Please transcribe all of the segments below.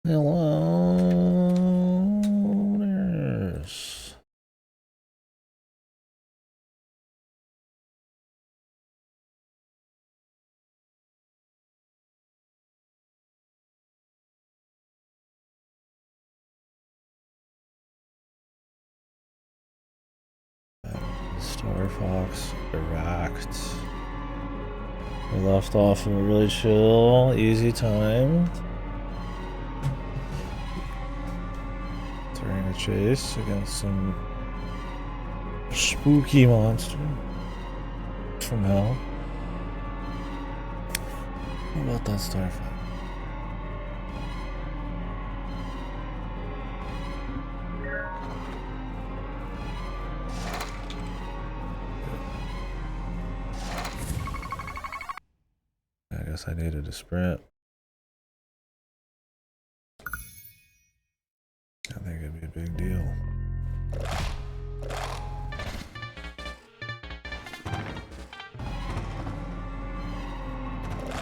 Hello, nurse. Star Fox direct. We left off in a really chill, easy time. During a chase against some spooky monster from hell. What about that Star Fox? I guess I needed a sprint. I think it'd be a big deal.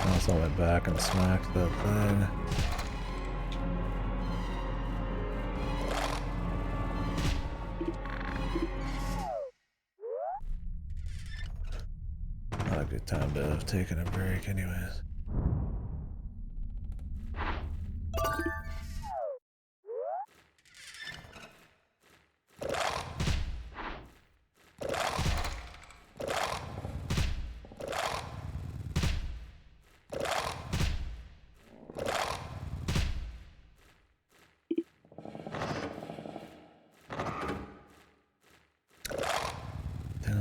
Unless I went back and smacked that thing. Not a good time to have taken a break anyways.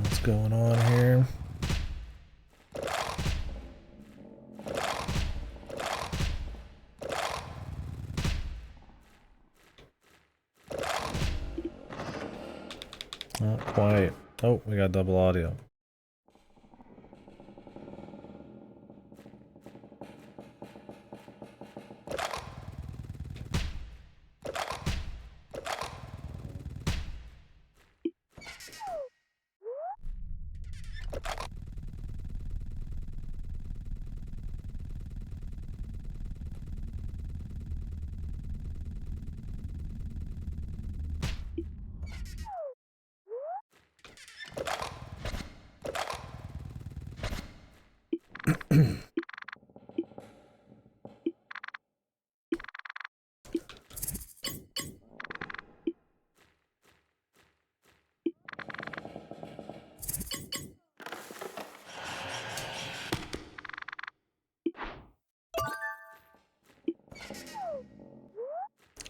What's going on here? Not quite. Oh, we got double audio.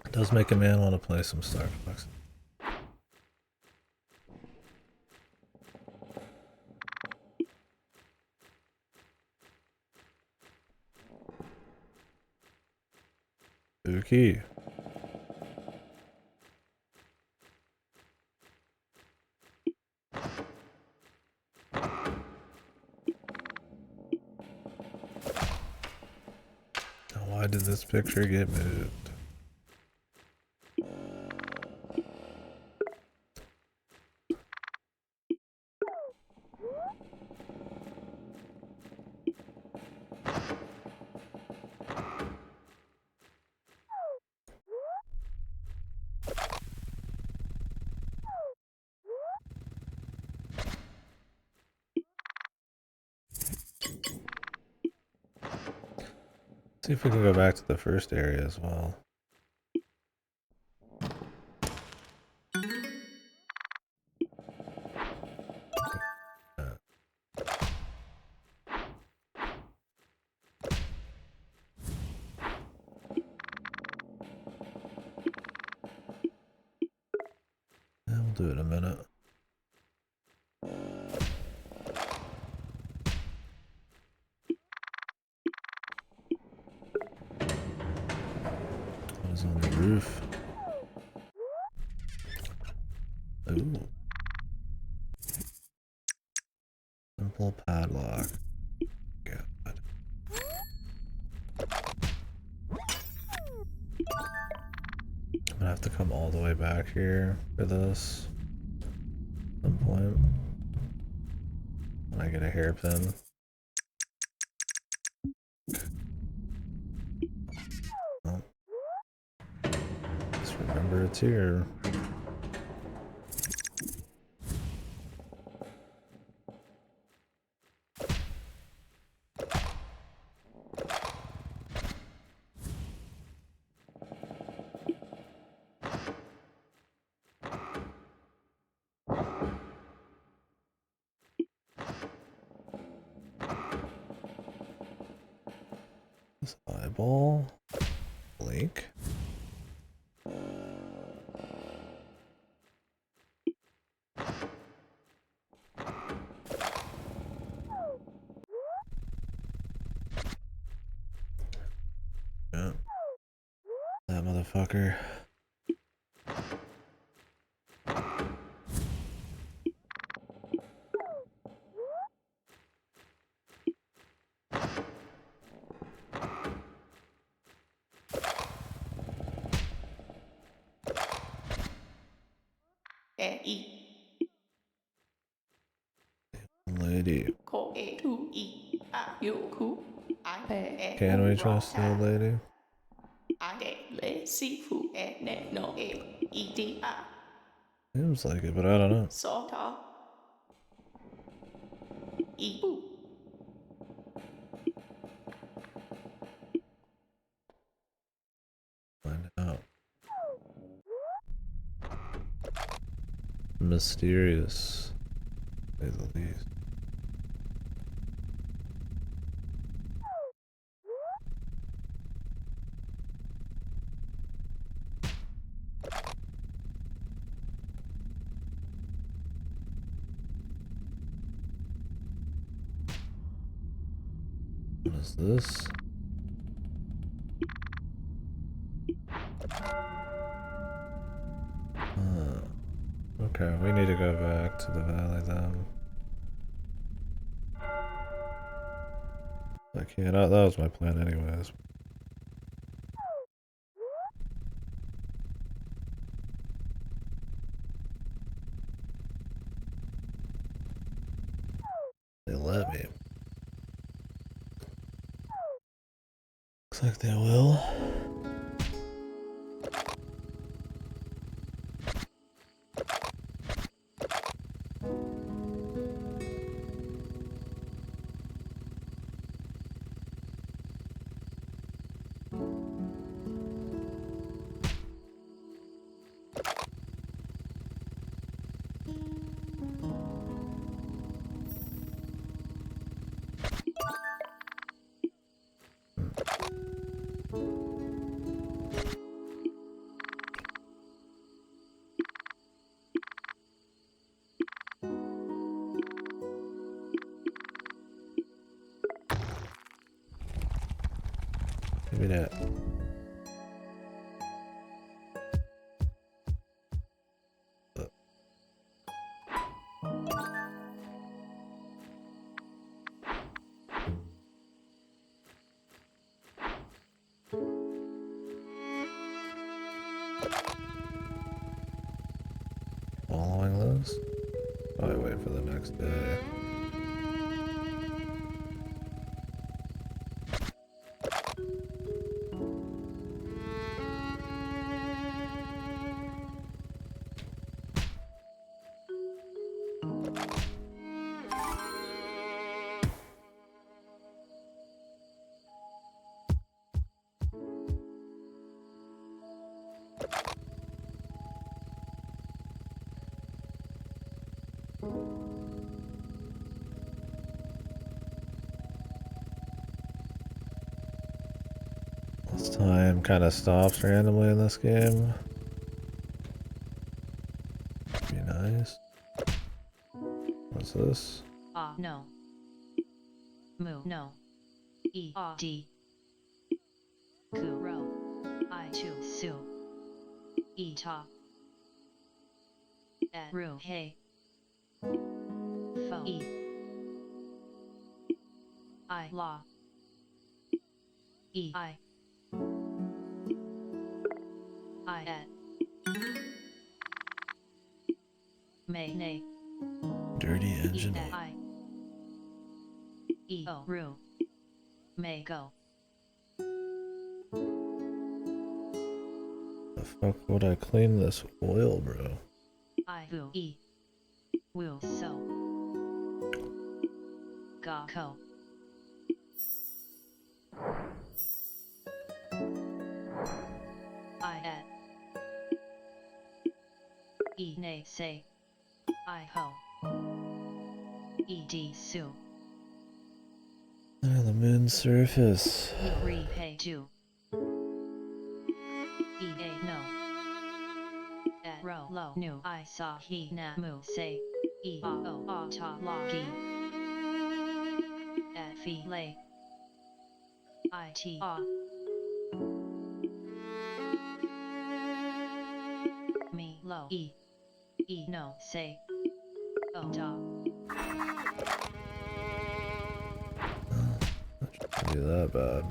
It does make a man want to play some Star Fox. Spooky. Now, why did this picture get moved? See if we can go back to the first area as well. Yeah, we'll do it in a minute. What is on the roof? Ooh. Simple padlock. God. I'm gonna have to come all the way back here for this at some point. When I get a hairpin. Oh. Remember it's here. This eyeball. Link. Yeah. That motherfucker. Lady. Can we trust the old lady? Seems like it, but I don't know. Find out. Mysterious, to say the least. What is this? Okay, we need to go back to the valley then. Like, yeah, that was my plan anyways. They let me. Looks like they will. Give me that. Following this? Probably wait for the next day. This time kind of stops randomly in this game. Be nice. What's this? No. Moo no. E-D. Kuro. I-2 su. E-ta. Ru hey. Fo e. I la. E I. I at. May nay. Dirty engine. I. E o ru. May go. The fuck would I clean this oil, bro? I will e. Will so. Ga ko. I at. E nay say. I ho. E d su. The moon's surface. You repay to. E a no. At ro lo nu I saw he na mu say. E a o a ta logi. At fi lay. I t a. Me lo e. E no say. O da. That shouldn't be that bad.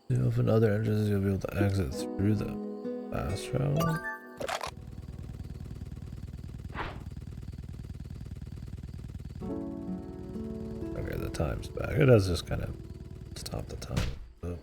You open other entrances, you'll be able to exit through them. Fast travel? Okay, the time's back. It does just kind of stop the time. So.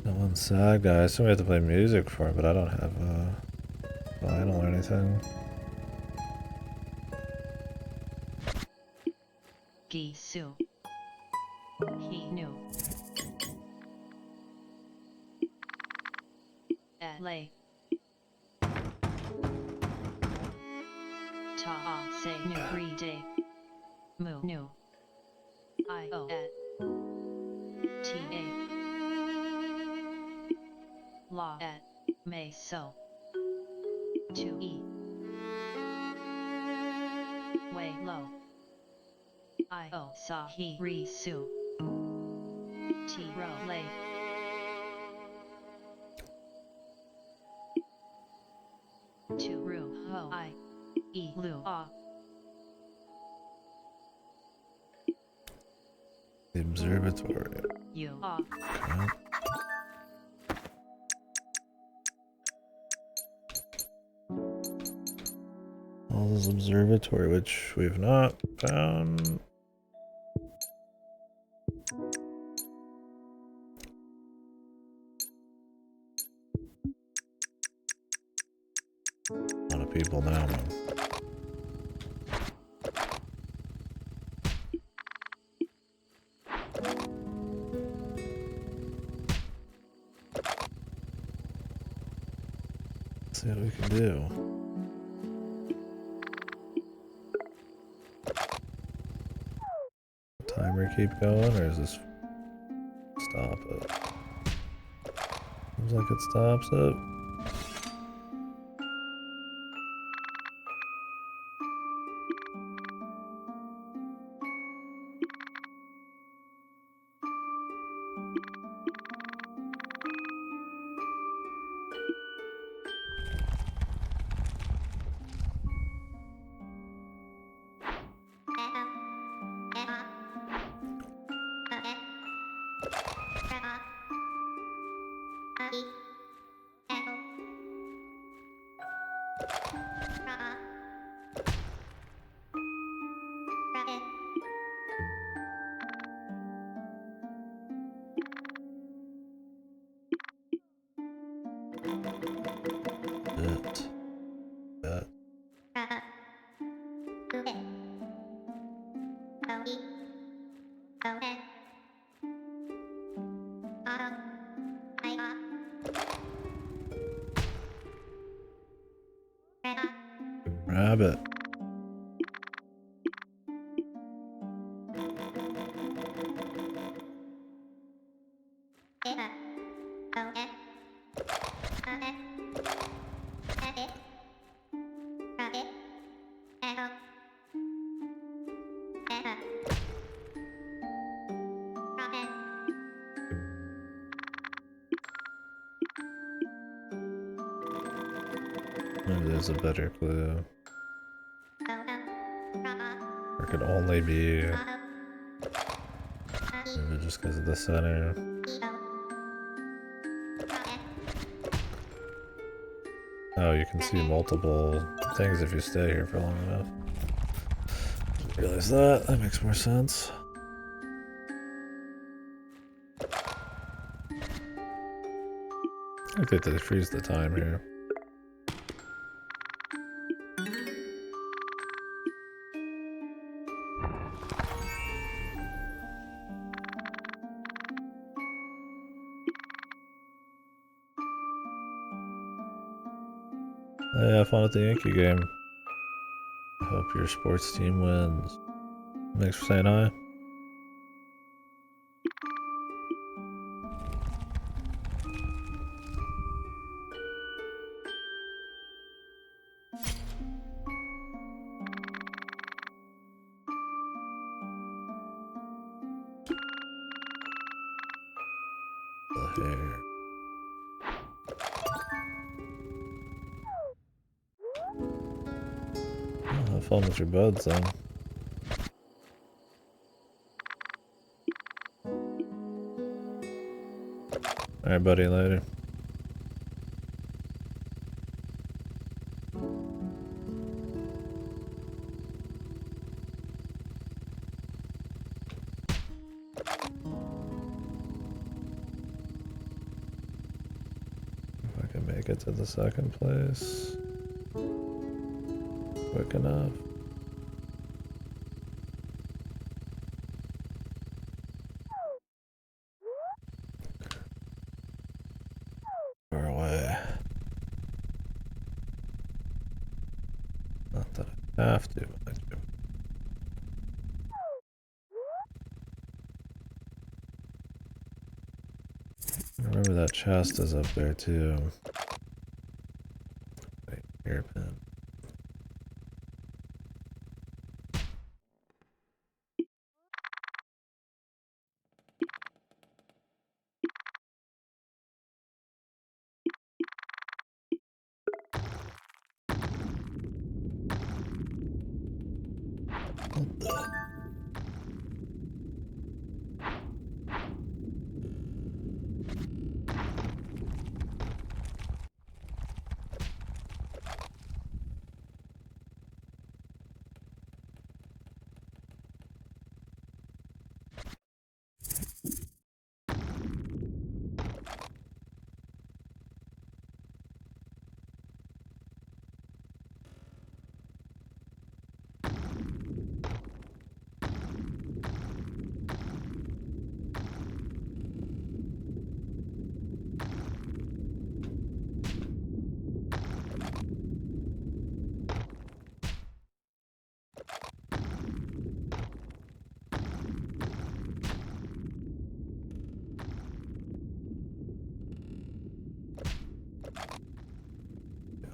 No one's sad, guys. So we have to play music for it, but I don't have vinyl or anything. Gisu. He knew. At lay. Ta say new 3 day. Mu new. I o at. T a. Law at. May so. 2 e. Way low. I o saw he re su. T ro lay. To ru ho I. E lu a. The observatory. You a. Okay. All's observatory, which we've not found. A lot of people now, man. Let's see what we can do. Timer keep going, or is this stop it? Seems like it stops it. That. Rabbit. There's a better clue. Or it could only be maybe just because of the center. Oh, you can see multiple things if you stay here for long enough. Didn't realize that. That makes more sense. I think they freeze the time here. Hey, have fun at the Yankee game. I hope your sports team wins. Thanks for saying hi. The hair. Oh, have fun with your buds then. Alright, buddy, later. If I can make it to the second place quick enough. Far away. Not that I have to, but I do. Remember that chest is up there too. Wait, hairpin. What the?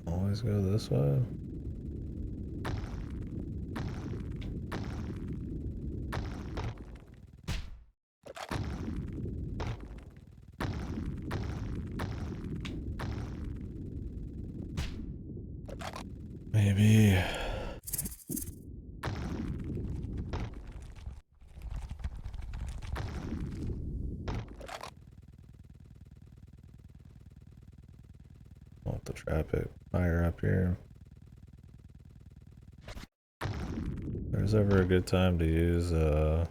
Always go this way? Maybe. Want the traffic higher up here. There's ever a good time to use that's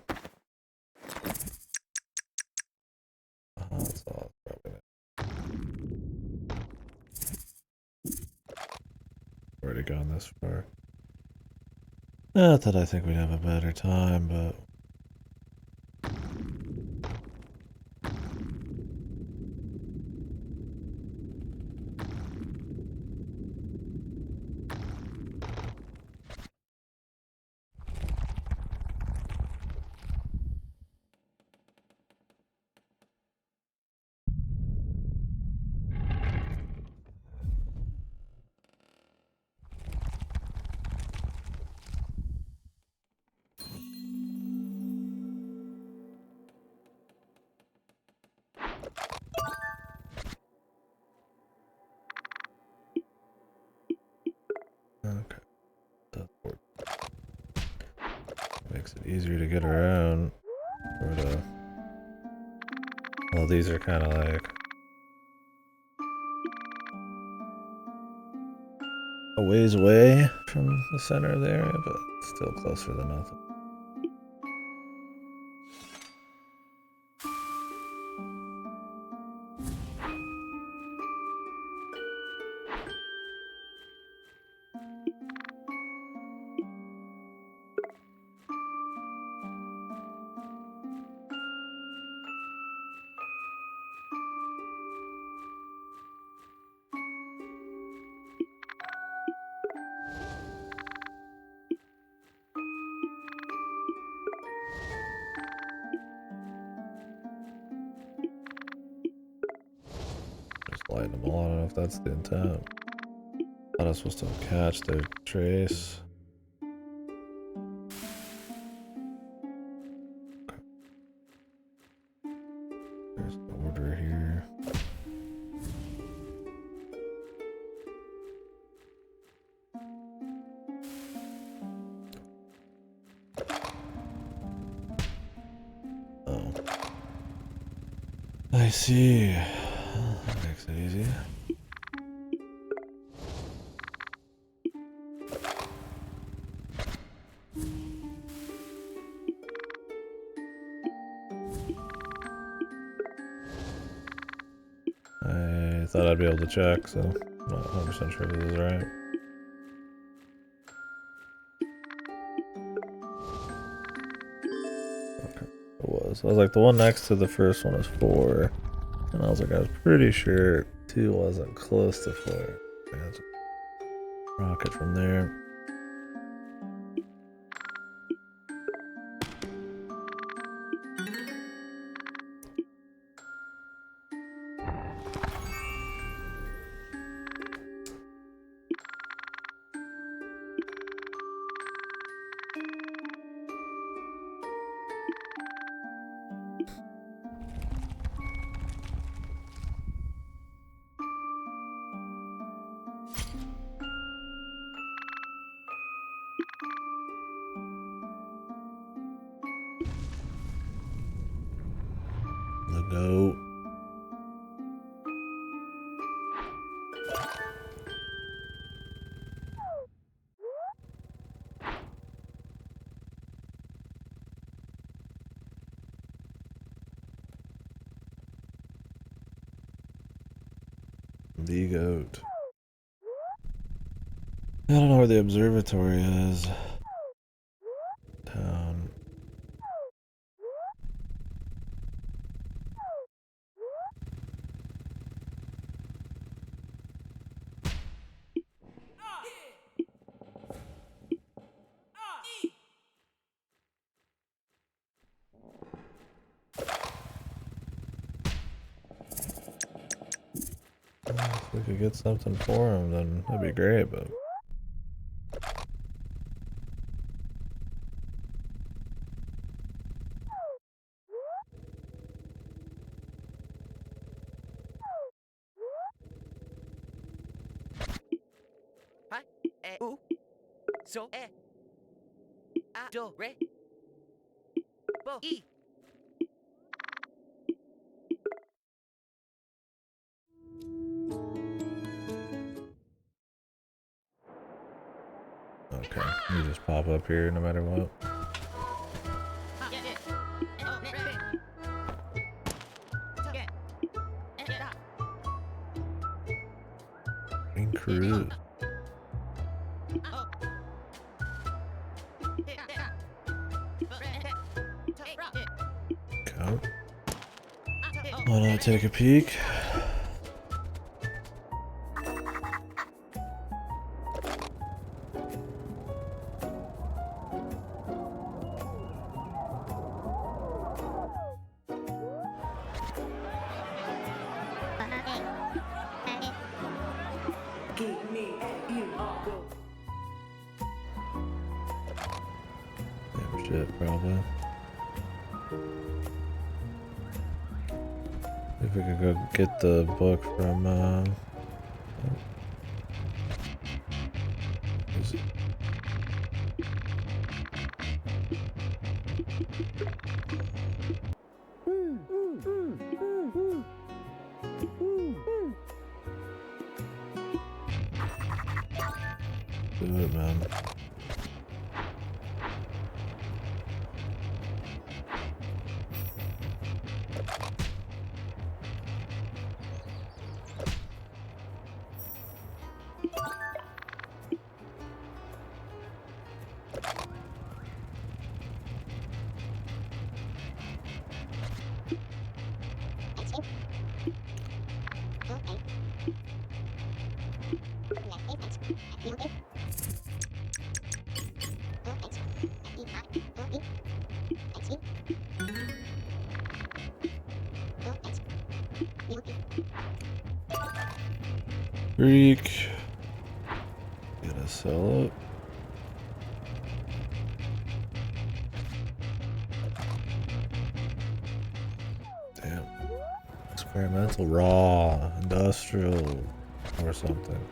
all probably already gone this far. Not that I think we'd have a better time, but Makes it easier to get around. Sort of. Well, these are kind of like a ways away from the center of the area, but still closer than nothing. Light them all. I don't know if that's the intent. I thought I was supposed to catch their trace. There's an order here. Oh. I see. That makes it easy. I thought I'd be able to check, so I'm not 100% sure if this is right. Okay, it was. I was like, the one next to the first one is 4. And I was like, I was pretty sure 2 wasn't close to 4. That's a rocket from there. The goat. The goat. I don't know where the observatory is. Town. If we could get something for him, then that'd be great, but... So a do re bo e. Okay, you just pop up here no matter what. Green cruise. Okay. Wanna take a peek? Damn shit, probably. If we could go get the book from, is it? Do it, man. Freak. Gonna sell it. Damn. Experimental, raw, industrial, or something.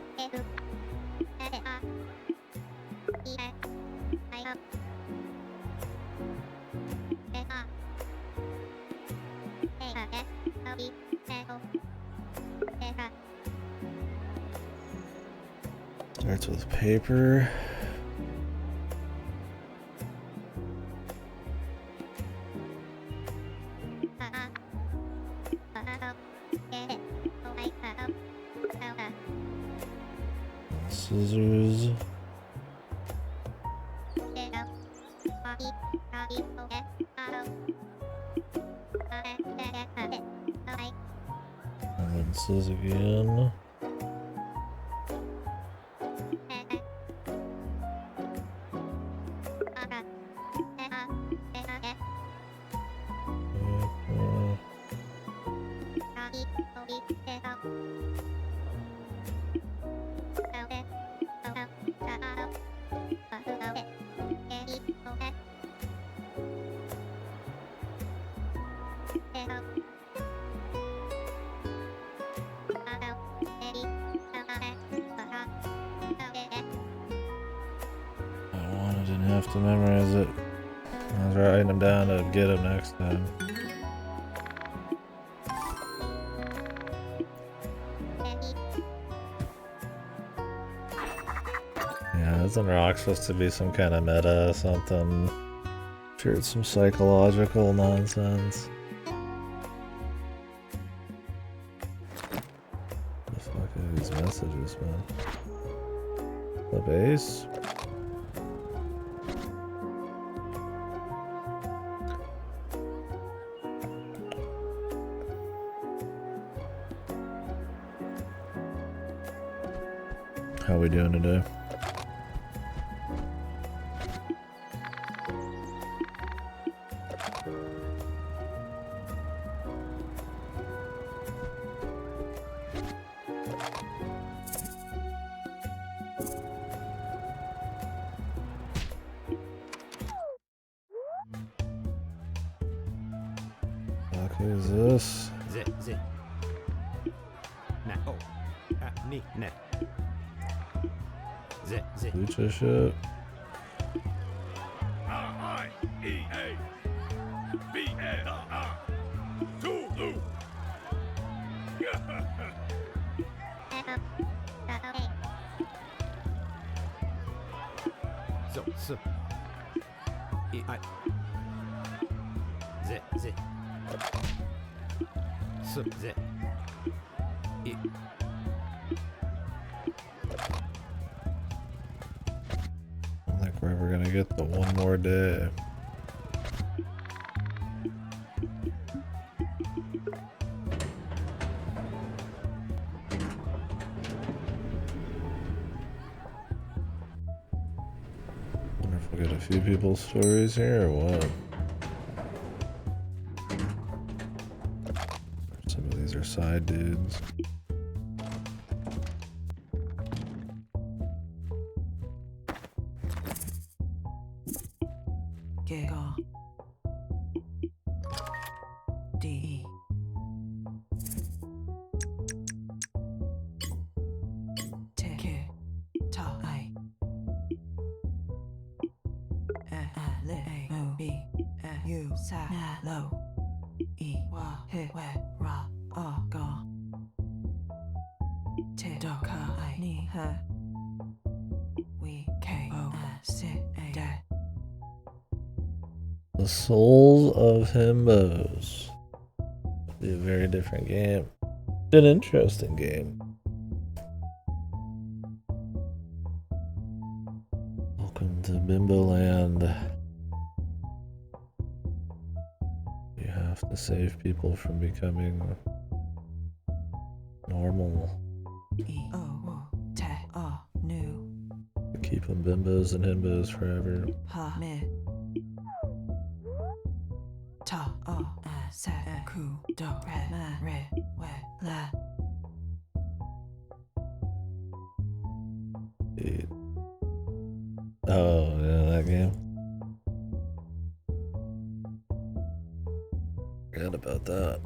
Starts with paper. Scissors. And then scissors again. Didn't have to memorize it. I was writing them down to get them next time. Yeah, isn't rock supposed to be some kind of meta or something? I'm sure it's some psychological nonsense. What the fuck are these messages, man? The base? How we doing today? Okay, is this? Lucha shit. I don't think we're ever gonna get the one more day. Wonder if we'll get a few people's stories here or what? Some of these are side dudes. The Souls of Himbos. Be a very different game. An interesting game. Welcome to Bimbo Land. You have to save people from becoming normal. Keep them bimbos and himbos forever. Dude. Oh, yeah, that game. Forgot about that.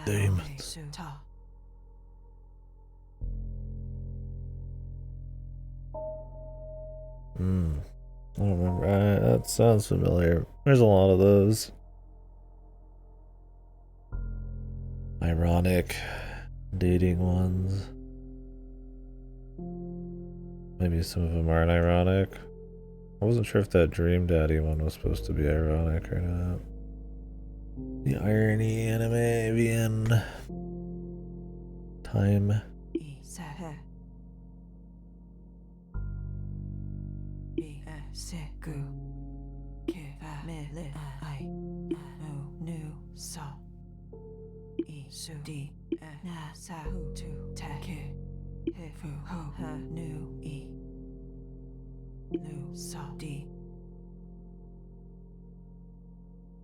Demons. I don't remember. That sounds familiar. There's a lot of those. Ironic dating ones. Maybe some of them aren't ironic. I wasn't sure if that Dream Daddy one was supposed to be ironic or not. The irony anime being time.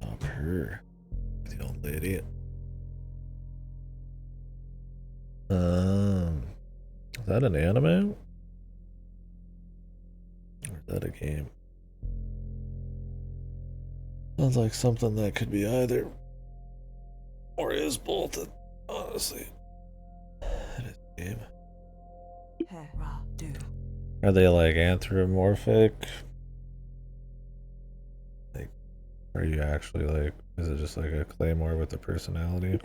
Stop her. The old lady. Is that an anime? Or is that a game? Sounds like something that could be either. Or is both, honestly. It is a game. Are they like anthropomorphic? Like, are you actually like, is it just like a claymore with a personality?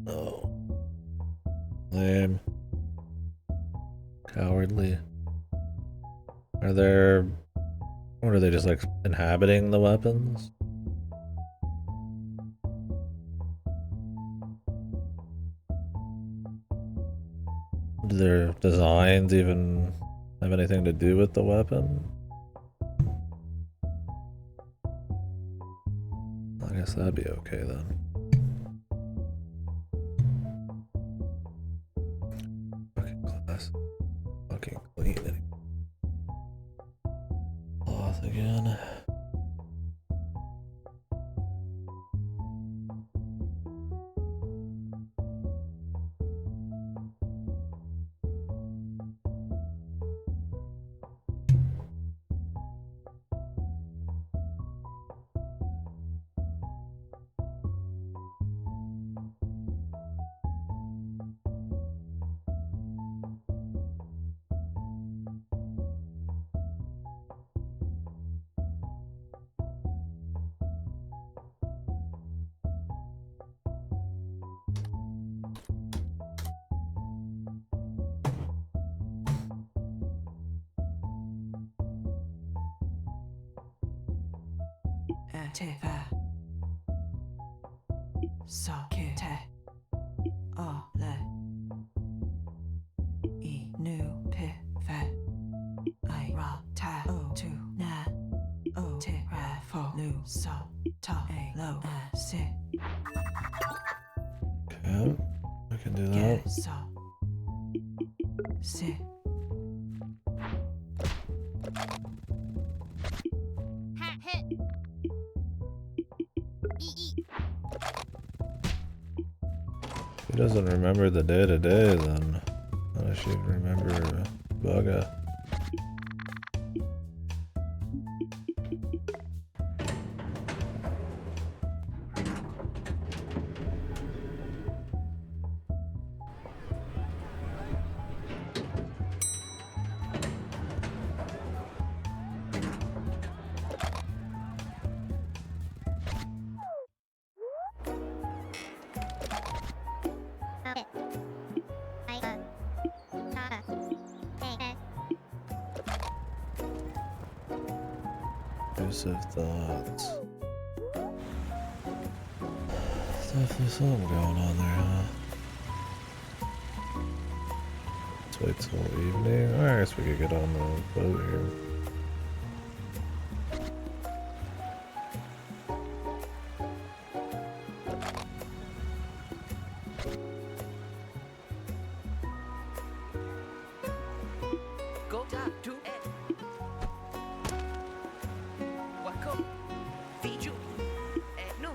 Oh. Lame. Cowardly. Are there... Or are they just like inhabiting the weapons? Do their designs even have anything to do with the weapon? I guess that'd be okay then. Fucking class. Fucking clean. Cloth again. so ki te o le I nu pi fe I ra ta o tu na o te ra fo lu so ta a lo a si Okay, I can do ge that. so si Ha hit. E. If he doesn't remember the day to day, then I should remember Bugga. Okay. Intrusive thoughts. Definitely something going on there, huh? Let's wait till evening. Alright, I guess we could get on the boat here. Go to it. Wako. Fiju. No.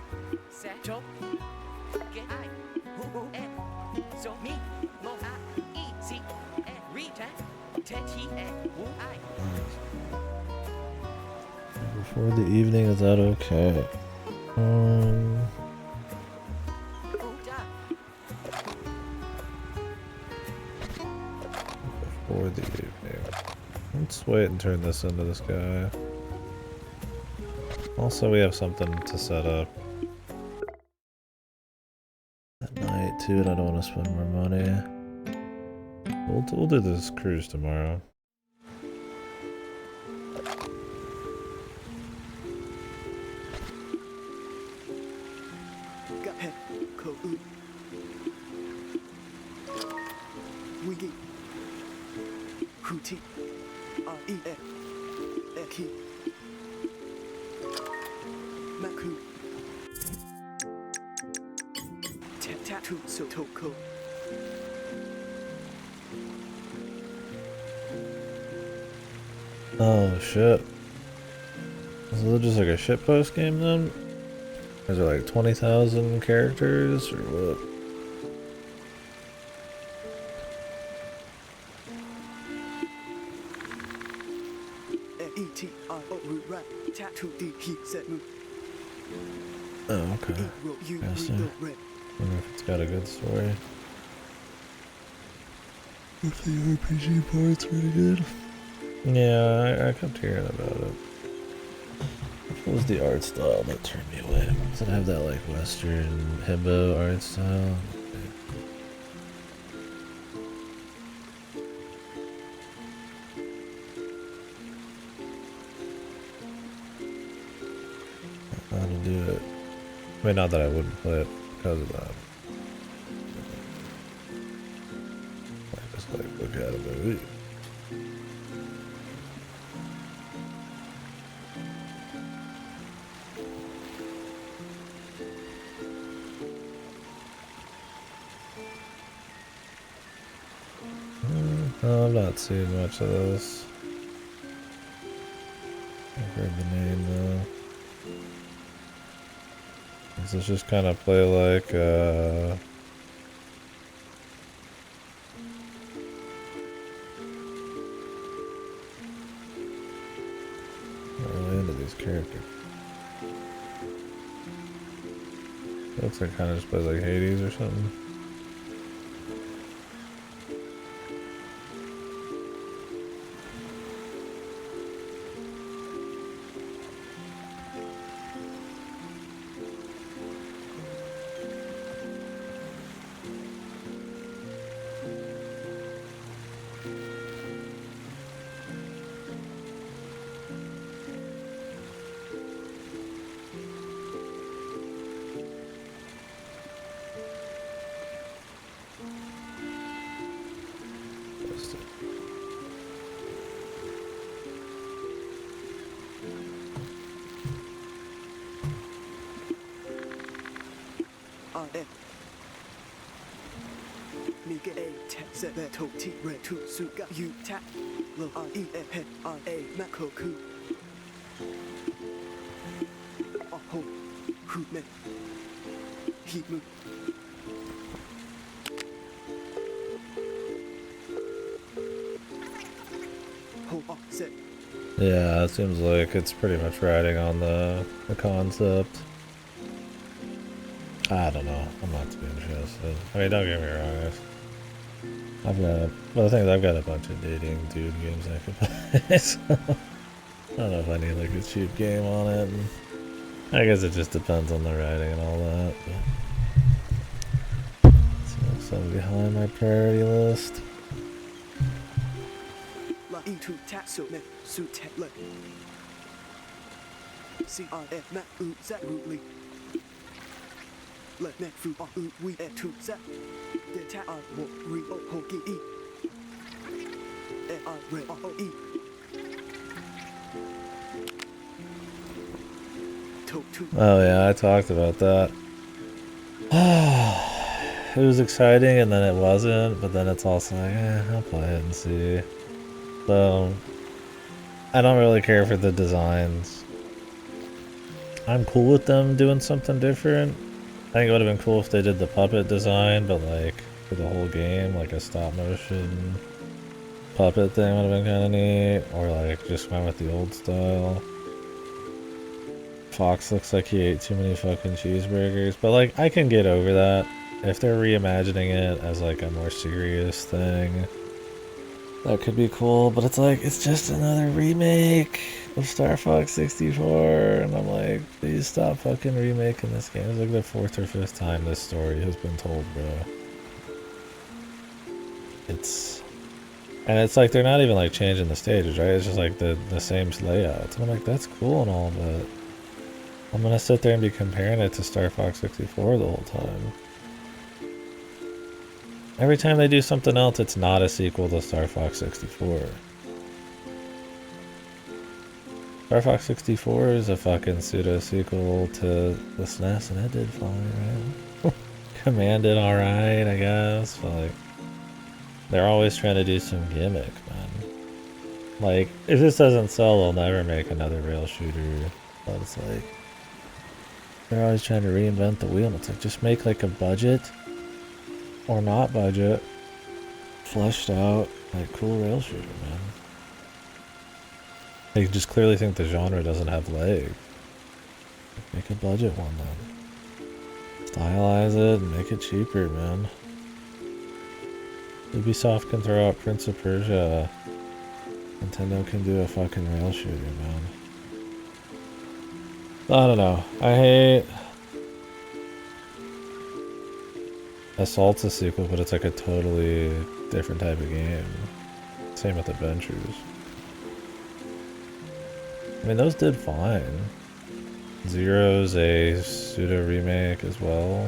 Sato. Get I. Who so me. Mo a. E. C. Rita. Teti. Wu I. Before the evening, is that okay? Before the evening. Let's wait and turn this into this guy. Also, we have something to set up at night too, and I don't want to spend more money. We'll do this cruise tomorrow. Got head, co Wiggy, Hootie, R-E-F, Eki, Maku, Tattoo, Sotoko. Oh shit. Is it just like a shitpost game then? Is there like 20,000 characters or what? E-T-I-O, right, Tattoo, D-He, set move. Oh, okay. Interesting. Wonder if it's got a good story. If the RPG part's pretty good. Yeah, I kept hearing about it. What was the art style that turned me away? Does it have that like Western himbo art style? How to do it. I mean, not that I wouldn't play it because of that. I just like look at it movie. No, I'm not seeing much of this. I've heard the name though. Does this just kind of play like I'm really into these characters. It looks like kind of just plays like Hades or something. R-F. Nigga A tap set that to T red to suit got you tap. Lo R-E-F head R-A Mako ku. Oh, who man. Heat move. Hold on, set. Yeah, it seems like it's pretty much riding on the concept. I don't know. I'm not too interested. I mean, don't get me wrong. The thing is, I've got a bunch of dating dude games I could play. So I don't know if I need like a cheap game on it. And I guess it just depends on the writing and all that. But it's something behind my priority list. La E2 tap so net suit tap le. C-R-F mat u zat rootly. Let net fu on u we et tu zat. De tap on wo re o ho ki e. E r re o e. Oh yeah, I talked about that. It was exciting and then it wasn't, but then it's also like, I'll play it and see. So, I don't really care for the designs. I'm cool with them doing something different. I think it would have been cool if they did the puppet design, but like, for the whole game, like a stop motion puppet thing would have been kind of neat. Or like, just went with the old style. Fox looks like he ate too many fucking cheeseburgers, but like, I can get over that. If they're reimagining it as like a more serious thing, that could be cool, but it's like, it's just another remake of Star Fox 64, and I'm like, please stop fucking remaking this game. It's like the 4th or 5th time this story has been told, bro. And it's like, they're not even like changing the stages, right? It's just like the same layouts. And I'm like, that's cool and all, but I'm gonna sit there and be comparing it to Star Fox 64 the whole time. Every time they do something else, it's not a sequel to Star Fox 64. Star Fox 64 is a fucking pseudo-sequel to the SNES, and it did fine, right? Command did alright, I guess, but like, they're always trying to do some gimmick, man. Like, if this doesn't sell, they'll never make another rail shooter, but it's like, they're always trying to reinvent the wheel, and it's like, just make like a budget, or not budget, fleshed out, like, cool rail shooter, man. They just clearly think the genre doesn't have legs. Make a budget one then. Stylize it and make it cheaper, man. Ubisoft can throw out Prince of Persia. Nintendo can do a fucking rail shooter, man. I don't know. I hate... Assault's a sequel, but it's like a totally different type of game. Same with Adventures. I mean, those did fine. Zero's a pseudo remake as well.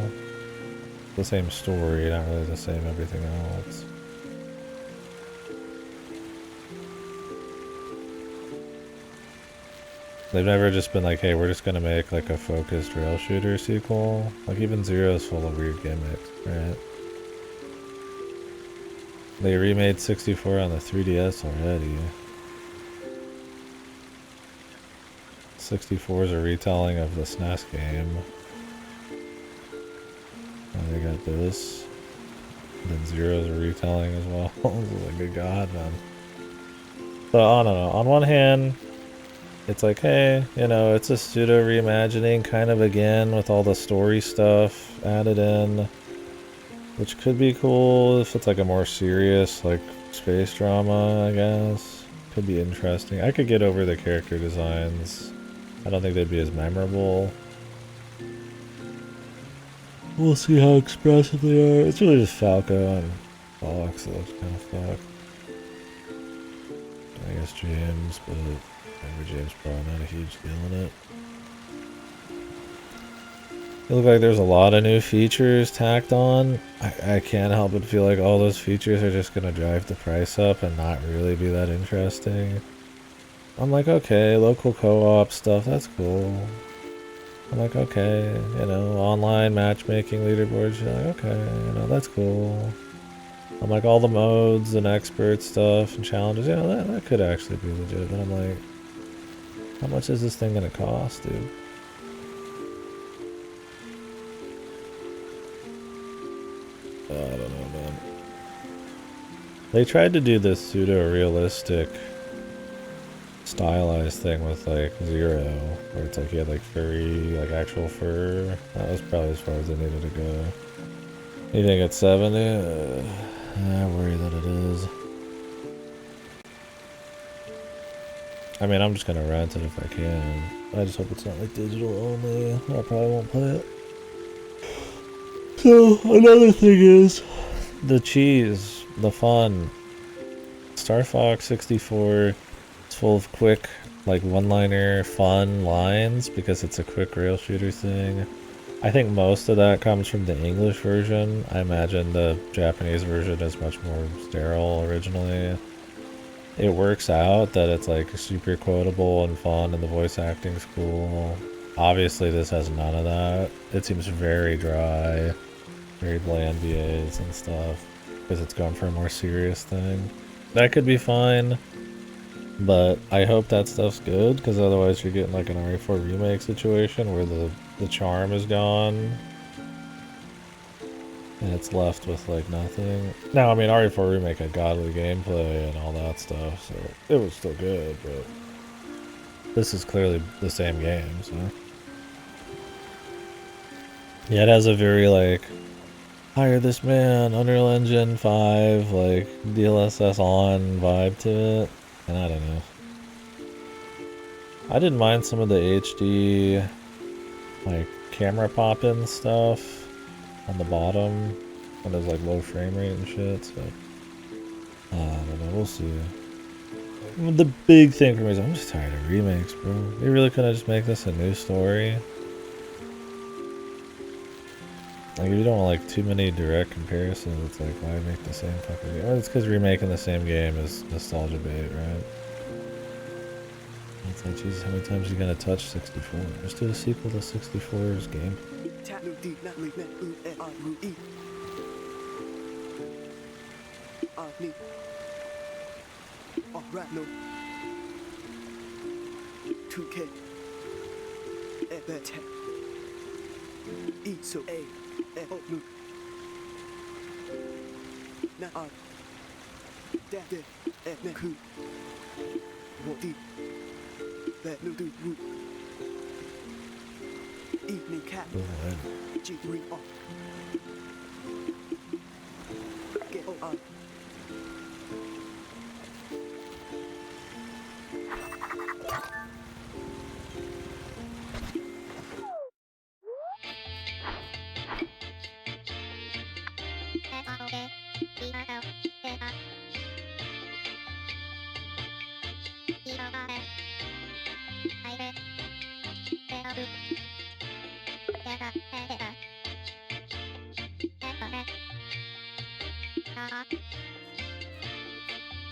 The same story, not really the same everything else. They've never just been like, hey, we're just gonna make like a focused rail shooter sequel. Like, even Zero's full of weird gimmicks, right? They remade 64 on the 3DS already. 64 is a retelling of the SNES game. And they got this. And then Zero's a retelling as well. Like, good god, man. So, I don't know. On one hand, it's like, hey, you know, it's a pseudo reimagining kind of again with all the story stuff added in, which could be cool if it's like a more serious, like, space drama, I guess. Could be interesting. I could get over the character designs. I don't think they'd be as memorable. We'll see how expressive they are. It's really just Falco and Fox that looks kind of fucked. I guess James, but James probably not a huge deal in it. It looks like there's a lot of new features tacked on. I can't help but feel like all those features are just gonna drive the price up and not really be that interesting. I'm like, okay, local co-op stuff, that's cool. I'm like, okay, you know, online matchmaking leaderboards. You're like, okay, you know, that's cool. I'm like, all the modes and expert stuff and challenges, you know, that could actually be legit. But I'm like, how much is this thing gonna cost, dude? I don't know, man. They tried to do this pseudo-realistic stylized thing with like Zero, where it's like you had like furry, like actual fur. That was probably as far as they needed to go. You think it's 70? I worry that it is. I mean, I'm just gonna rent it if I can. I just hope it's not like digital only. I probably won't play it. So, another thing is the cheese, the fun. Star Fox 64 is full of quick, like one-liner fun lines because it's a quick rail shooter thing. I think most of that comes from the English version. I imagine the Japanese version is much more sterile originally. It works out that it's like super quotable and fun and the voice acting's cool. Obviously this has none of that. It seems very dry, very bland VAs and stuff because it's going for a more serious thing. That could be fine, but I hope that stuff's good because otherwise you're getting like an RE4 remake situation where the charm is gone and it's left with like nothing. Now, I mean, RE4 remake had godly gameplay and all that stuff, so it was still good, but this is clearly the same game, so. Yeah, it has a very like, hire this man, Unreal Engine 5, like DLSS on vibe to it, and I don't know. I didn't mind some of the HD, like camera pop-in stuff on the bottom when there's like low frame rate and shit, so I don't know, we'll see. The big thing for me is I'm just tired of remakes, bro. You really couldn't just make this a new story? Like, if you don't want like too many direct comparisons, it's like, why make the same fucking game? Well, it's because remaking the same game is nostalgia bait, right? It's like, Jesus, how many times are you gonna touch 64? Just do a sequel to 64's game. Alright, no. 2K. Better. So A. Oh, no. Not on. That day. Cool. What deep. That no do. Evening cat. G3 off. Get on.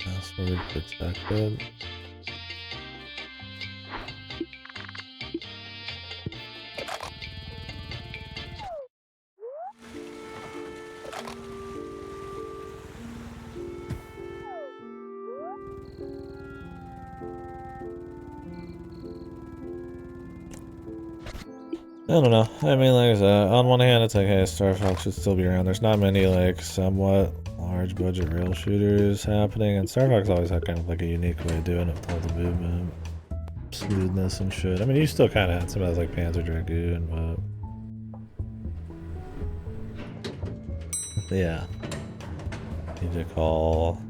Password protected. I don't know. I mean, like I said, on one hand, it's like, hey, Star Fox should still be around. There's not many, like, somewhat large budget rail shooters happening, and Star Fox always had kind of like a unique way of doing it with all the movement, smoothness, and shit. I mean, you still kind of had some of those, like, Panzer Dragoon, but. Yeah. Need to call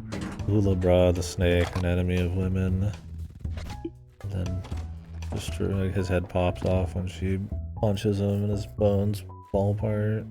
Kulebra the snake an enemy of women. And then destroy, his head pops off when she punches him and his bones fall apart.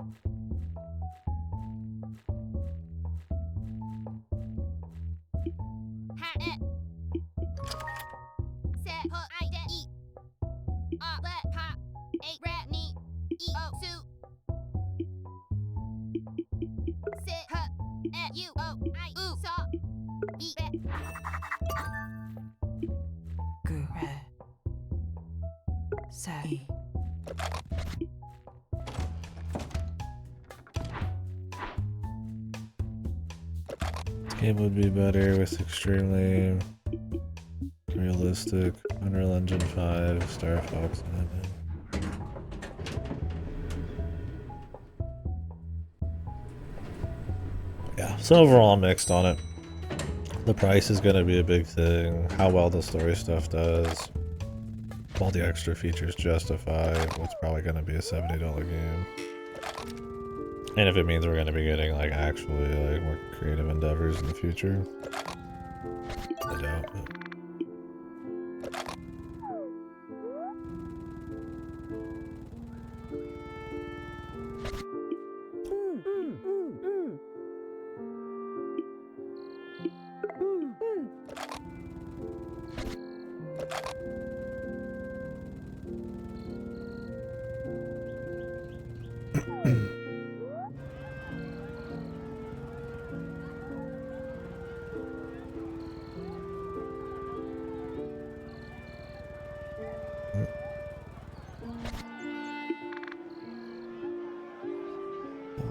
Game would be better with extremely realistic Unreal Engine 5, Star Fox 7. Yeah, so overall I'm mixed on it. The price is going to be a big thing, how well the story stuff does. All the extra features justify what's probably going to be a $70 game. And if it means we're going to be getting like actually like more creative endeavors in the future, I doubt it.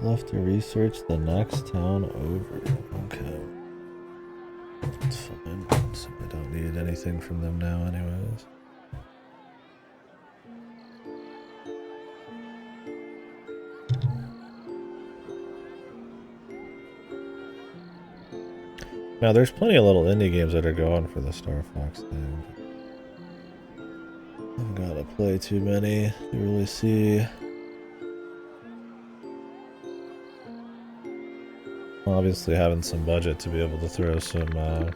I'll have to research the next town over. Okay. That's fine. So I don't need anything from them now anyways. Now there's plenty of little indie games that are going for the Star Fox thing. I haven't got to play too many to really see. Obviously having some budget to be able to throw some the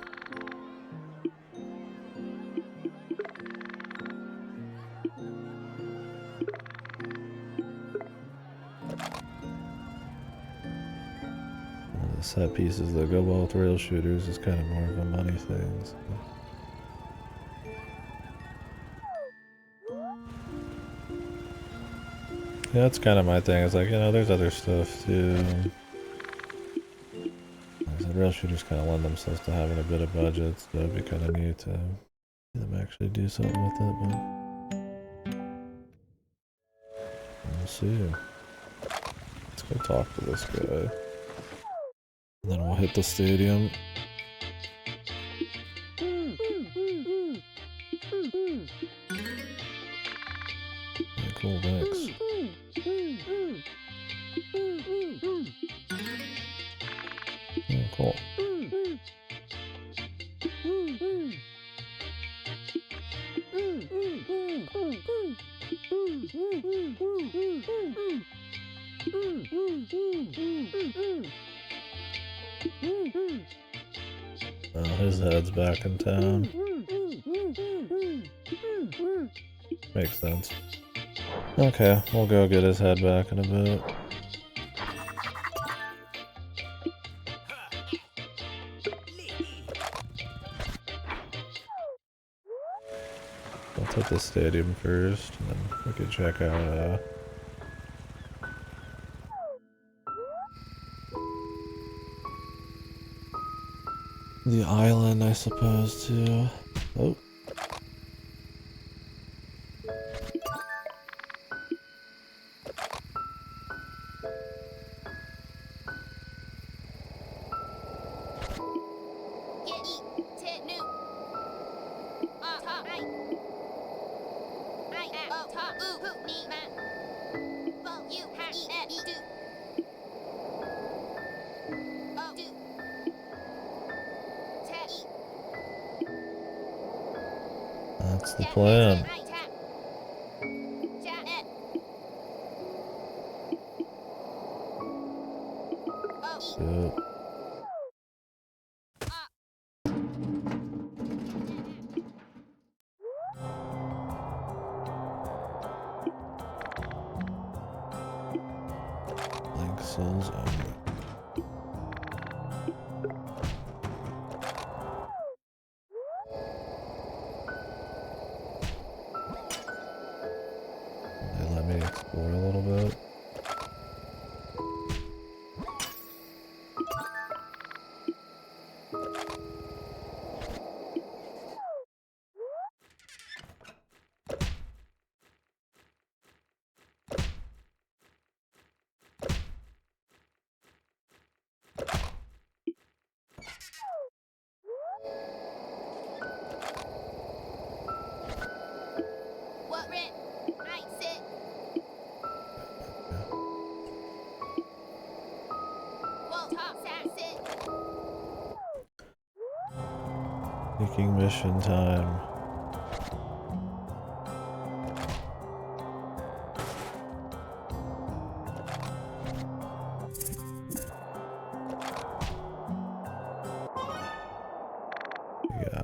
set pieces that go well with rail shooters is kind of more of a money thing. So. Yeah, that's kind of my thing. It's like, you know, there's other stuff too. Rail shooters kind of lend themselves to having a bit of budget, so it'd be kind of neat to see them actually do something with it, but we'll see. Let's go talk to this guy. And then we'll hit the stadium. Yeah, cool, thanks. Yeah, cool. Oh, his head's back in town. Makes sense. Okay, we'll go get his head back in a bit. Let's hit the stadium first, and then we can check out the island, I suppose, too. Oh. That's the plan. Good. Link souls only. They let me explore a little bit. Making mission time. Yeah,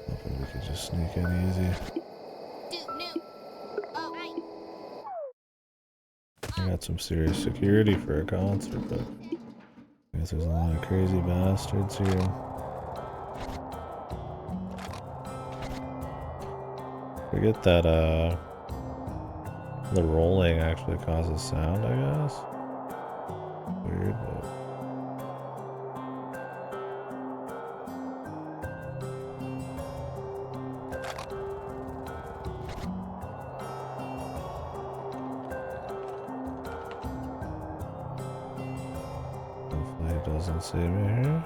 hoping we could just sneak in easy. I got some serious security for a concert, but I guess there's a lot of crazy bastards here. Forget that the rolling actually causes sound, I guess. Weird, but hopefully it doesn't see me here.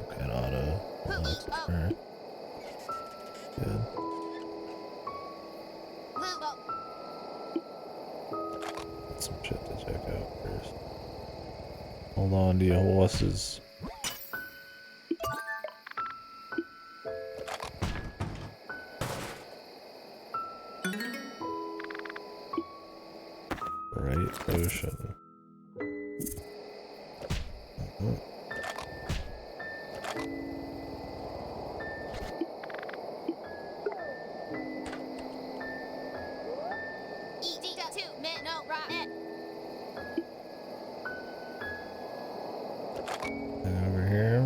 Okay, auto. Alright. Good. Some shit to check out first. Hold on to your horses. Bright ocean. And over here.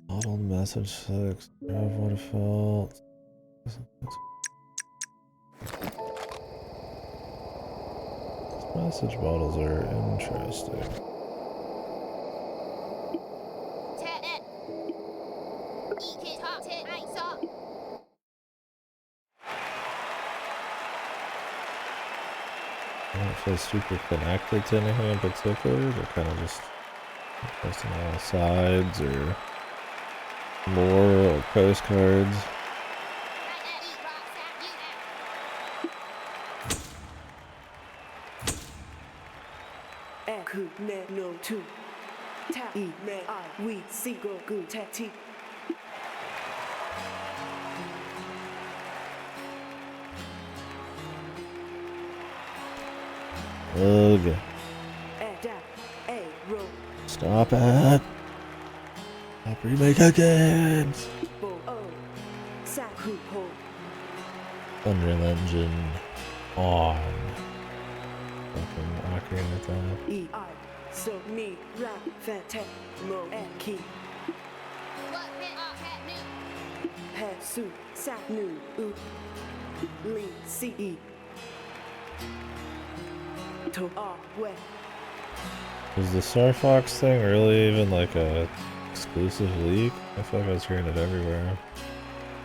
Bottled message 6. Drive waterfall. Message bottles are interesting. I don't feel super connected to anything in particular. They're kind of just posting on sides or more or postcards. Ku ne no tu. Ta I me I we see go gu ta ti. Ugh. Stop it. Stop remake again. Unreal Engine on. Fucking Ocarina of Time. So me ra fante mo ki. Ha su sa nu u li si e. To we. Is the Star Fox thing really even like a exclusive leak? I feel like I was hearing it everywhere.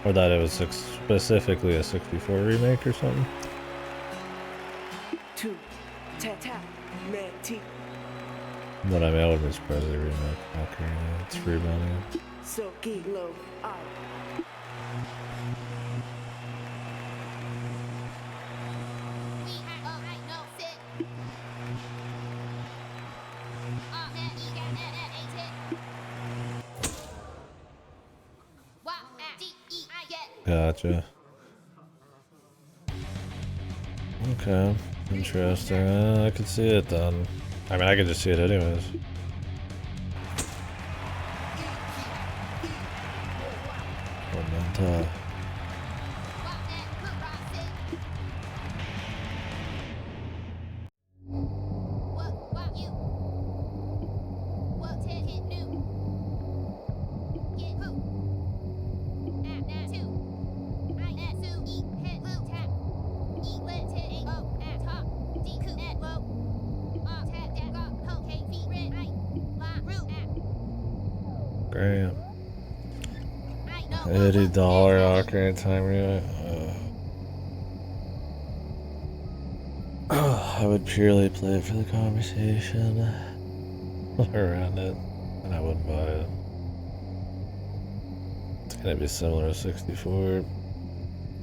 Or that it was specifically a 64 remake or something. But I mean, I wouldn't be surprised if they remake Ocarina. It's free money. So low I. Gotcha. Okay, interesting. I could see it then. I mean, I could just see it anyways. ta. Graham. $80 Ocarina time remake. I would purely play it for the conversation around it, and I wouldn't buy it. It's gonna be similar to 64.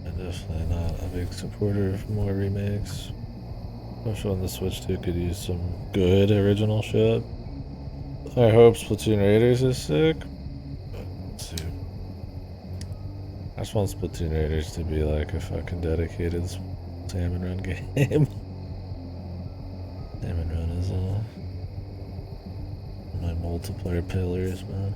I'm definitely not a big supporter of more remakes. Especially on the Switch 2 could use some good original shit. I hope Splatoon Raiders is sick. But let's see. I just want Splatoon Raiders to be like a fucking dedicated Salmon Run game. Salmon Run is my multiplayer pillars, man.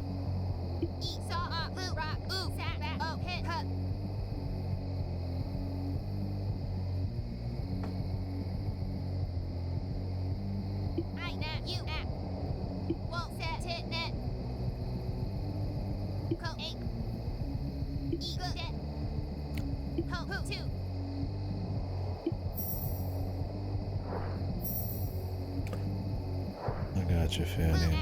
I got you, Fanny.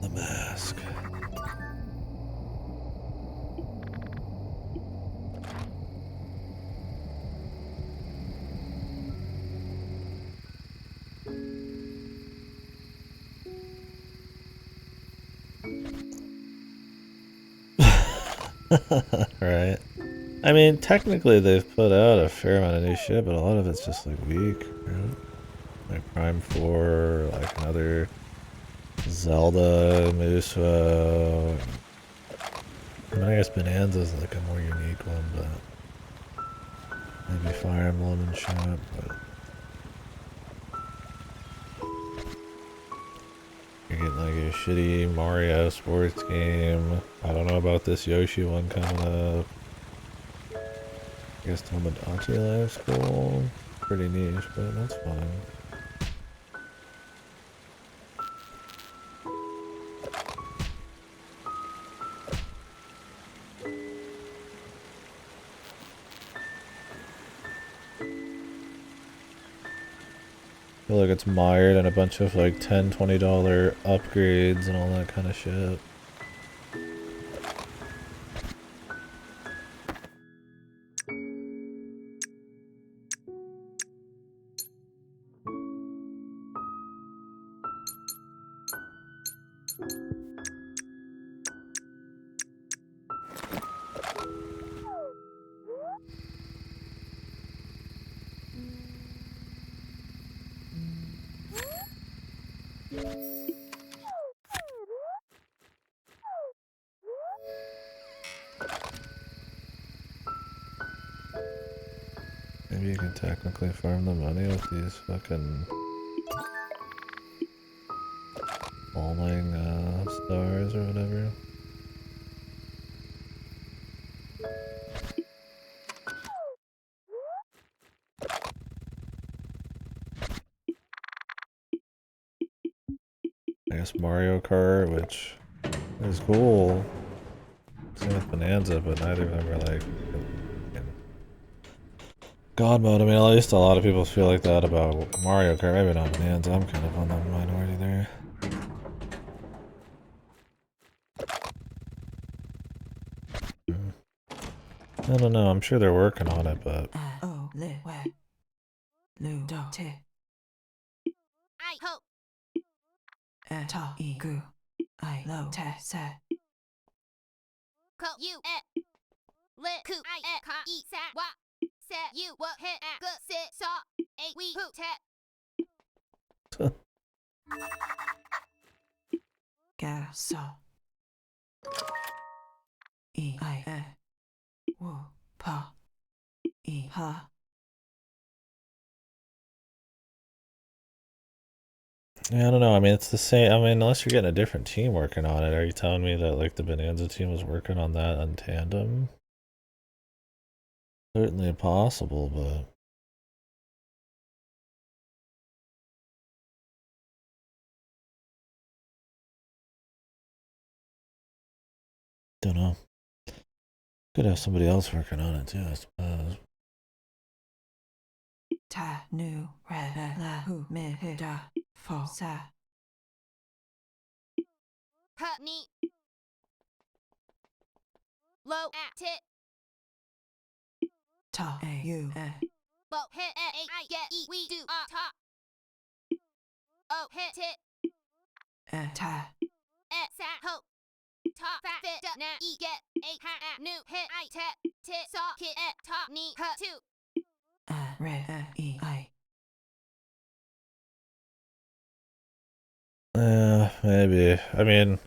The mask. Right. I mean, technically they've put out a fair amount of new shit, but a lot of it's just like weak, right? Like Prime 4, like another Zelda, Muso. I mean, I guess Bonanza's like a more unique one, but maybe Fire Emblem and shit, but you're getting like a shitty Mario sports game. I don't know about this Yoshi one coming up. I guess Tomodachi Life's cool. Pretty niche, but that's fine. I feel like it's mired in a bunch of like $10, $20 upgrades and all that kind of shit. Maybe you can technically farm the money with these fucking falling stars or whatever. I guess Mario Kart, which is cool. Same with Bonanza, but neither of them are like God mode. I mean, at least a lot of people feel like that about Mario Kart. Maybe not Bonanza. I'm kind of on the minority there. I don't know. I'm sure they're working on it, but I hope. Ko you e. Le ku I e ka I sa wa. Se you wa he a gu si sa. A we hu te. Ga sa. E I e. Wo pa. E ha. Yeah, I don't know. I mean, it's the same. I mean, unless you're getting a different team working on it. Are you telling me that like the Bonanza team was working on that in tandem? Certainly possible, but don't know. Could have somebody else working on it too, I suppose. Ta nu re la hu me da fo sa. Cut me. Low at it. Ta a u e. Bo hit a I get e we do a top. Oh hit it. Ta. Et sat ho. Top fat fit na e get a ha at new hit I tit saw kit et top knee cut two. Re e I. Maybe. I mean,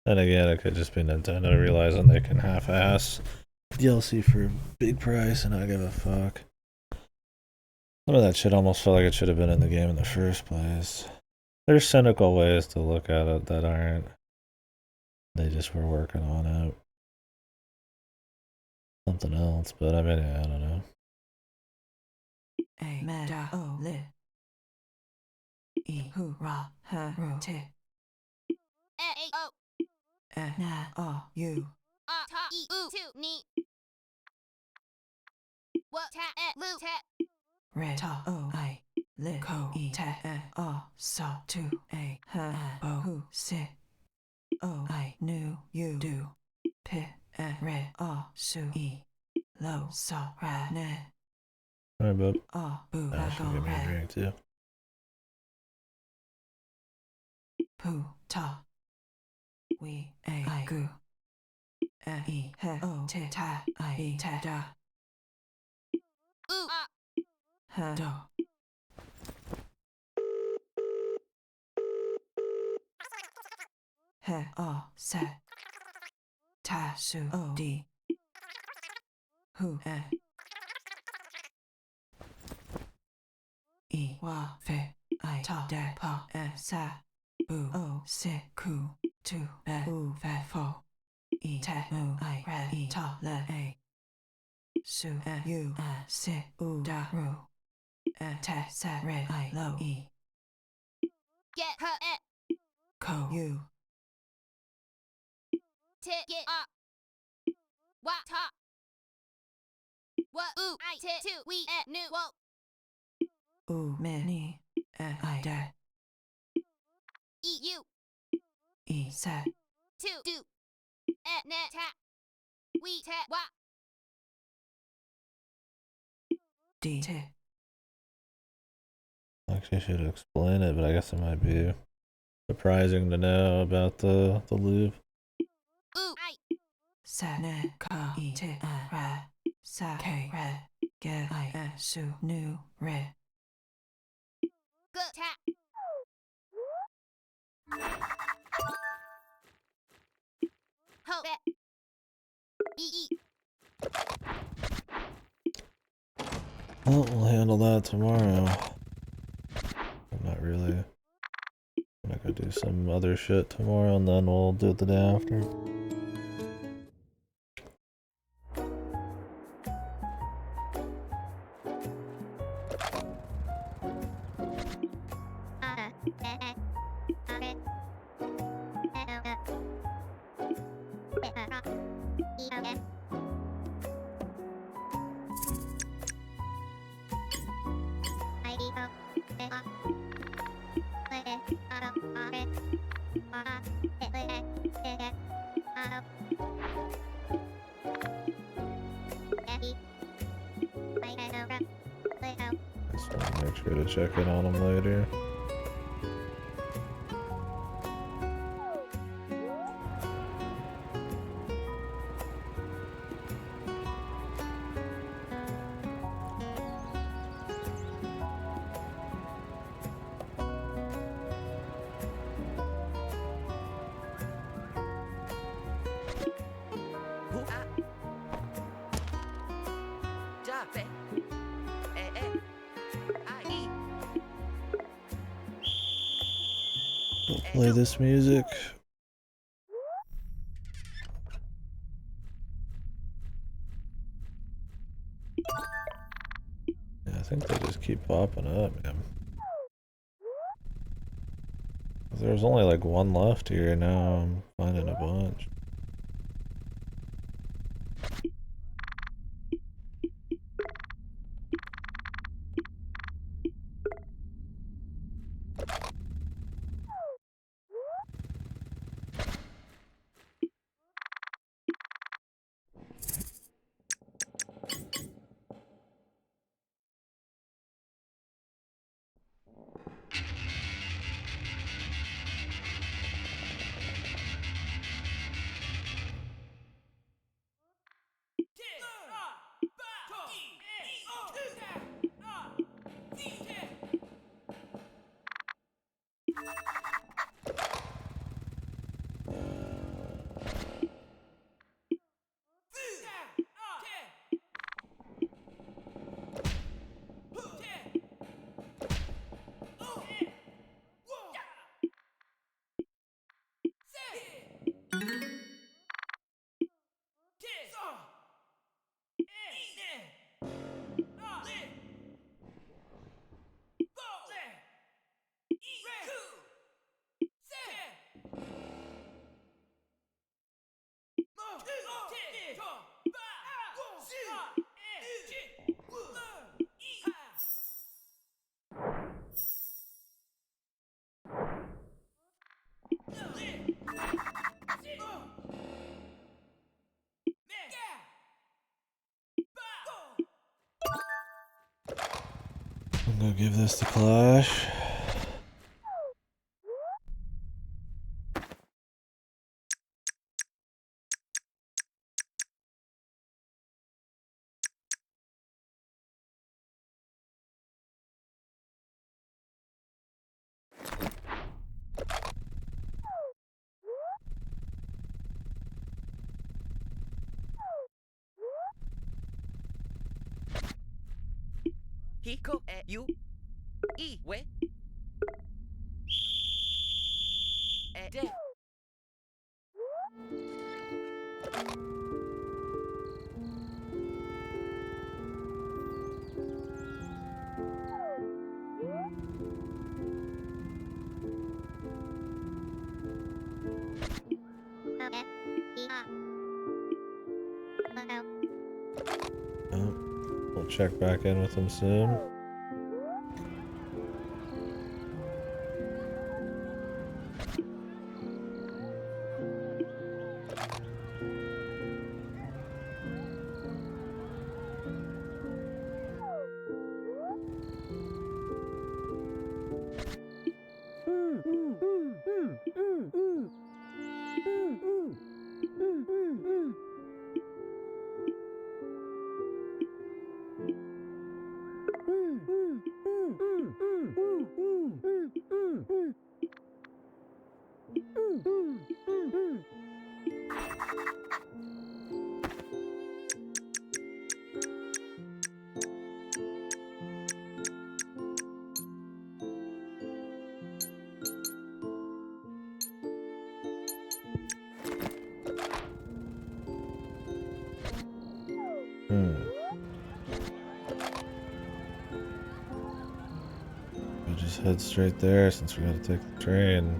then again, it could just be Nintendo realizing they can half-ass DLC for a big price and not give a fuck. Some of that shit almost felt like it should have been in the game in the first place. There's cynical ways to look at it that aren't. They just were working on it. Something else, but I mean, yeah, I don't know. A me da o li. E hu ra ha ru te. A o Na o u. a top e u two knee. What ta et lu ta. Re ta o I. Li ko e te o so tu a ha bo hu si. O I nu you do. Pi re o su e. Lo so ra ne. Alright, bub. O bu I la should go give me a re. drink too. Pu ta. We a I gu. E he o te ta I e te da. Ooh ah. Ha do. He o se. Ta su o di. Hu e wa fe I ta de pa sa. Bu o se ku tu be u fe fo. E te mu I re e ta le a. Su u se u da ru. Te se re I lo e. Get her et Ko u. tit get up. What top. What ooh I tit two we et new wo. U mini. I de. E u E se. two do. Et net tap. We te wa. D te. Actually, I should explain it, but I guess it might be surprising to know about the loop. Ooh I Sa ne ka e te ra. Sa ke re. Ge I su nu re. good tap. Ho et. E. Well, we'll handle that tomorrow. I'm not really. I'm gonna go do some other shit tomorrow, and then we'll do it the day after. Just want to make sure to check in on them later. Who ah. Ja fe. Play this music. Yeah, I think they just keep popping up, man. There's only like one left here, now I'm finding a bunch. I'm gonna give this to Clash. Hiko you e we de. We'll check back in with him soon. We'll just head straight there since we gotta take the train.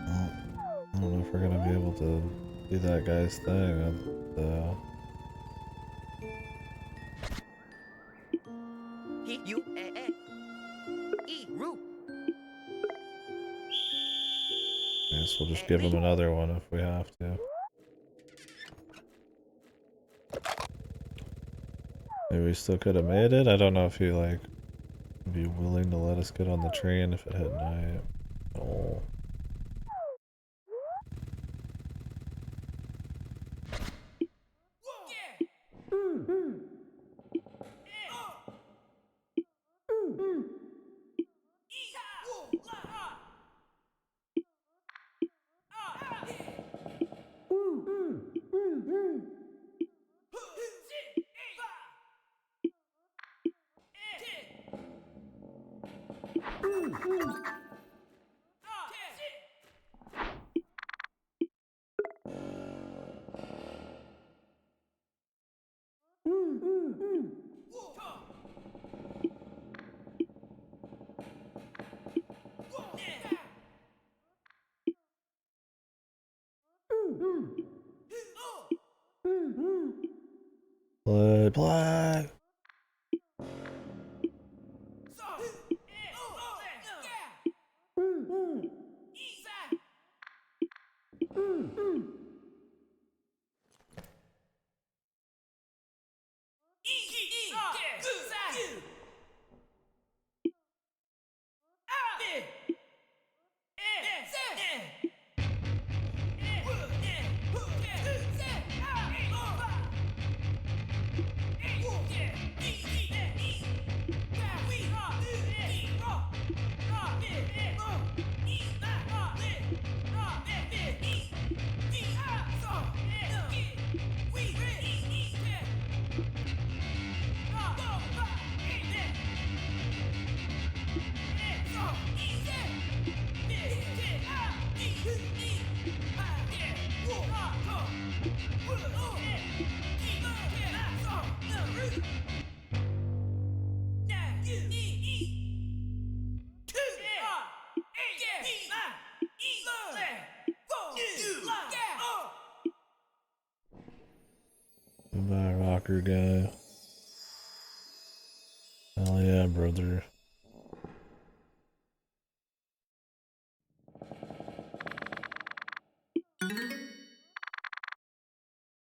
Well, I don't know if we're gonna be able to do that guy's thing. He you e ru. I guess we'll just give him another one if we have to. Maybe we still could have made it. I don't know if he like would be willing to let us get on the train if it hit night. Oh. Play. Goodbye, rocker guy. Hell yeah, brother.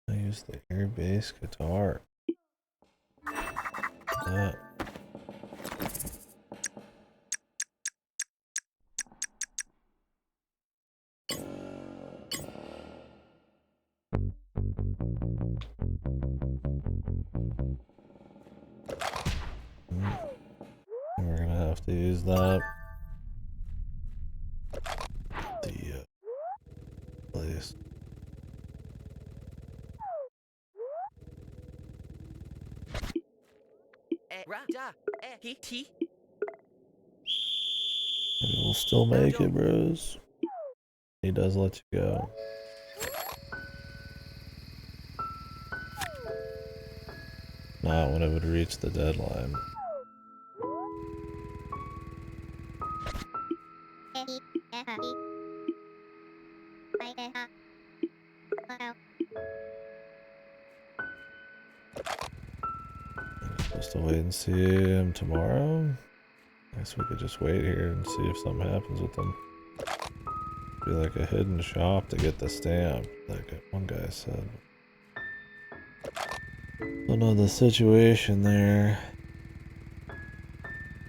I use the air bass guitar. That. We're gonna have to use that. The place. Maybe we'll still make it, bros. He does let you go. Not when it would reach the deadline. Supposed to wait and see him tomorrow? I guess we could just wait here and see if something happens with him. Be like a hidden shop to get the stamp, like one guy said. Don't know the situation there.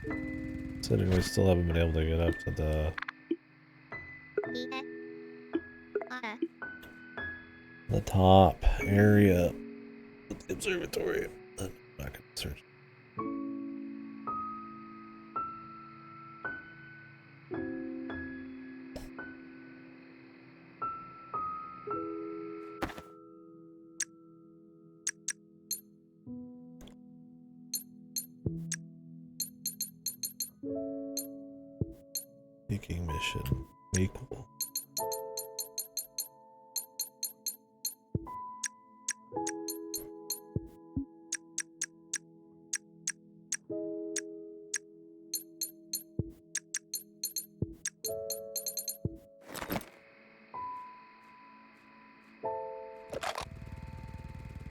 Considering we still haven't been able to get up to the top area of the observatory. I'm not gonna search. Seeking mission equal.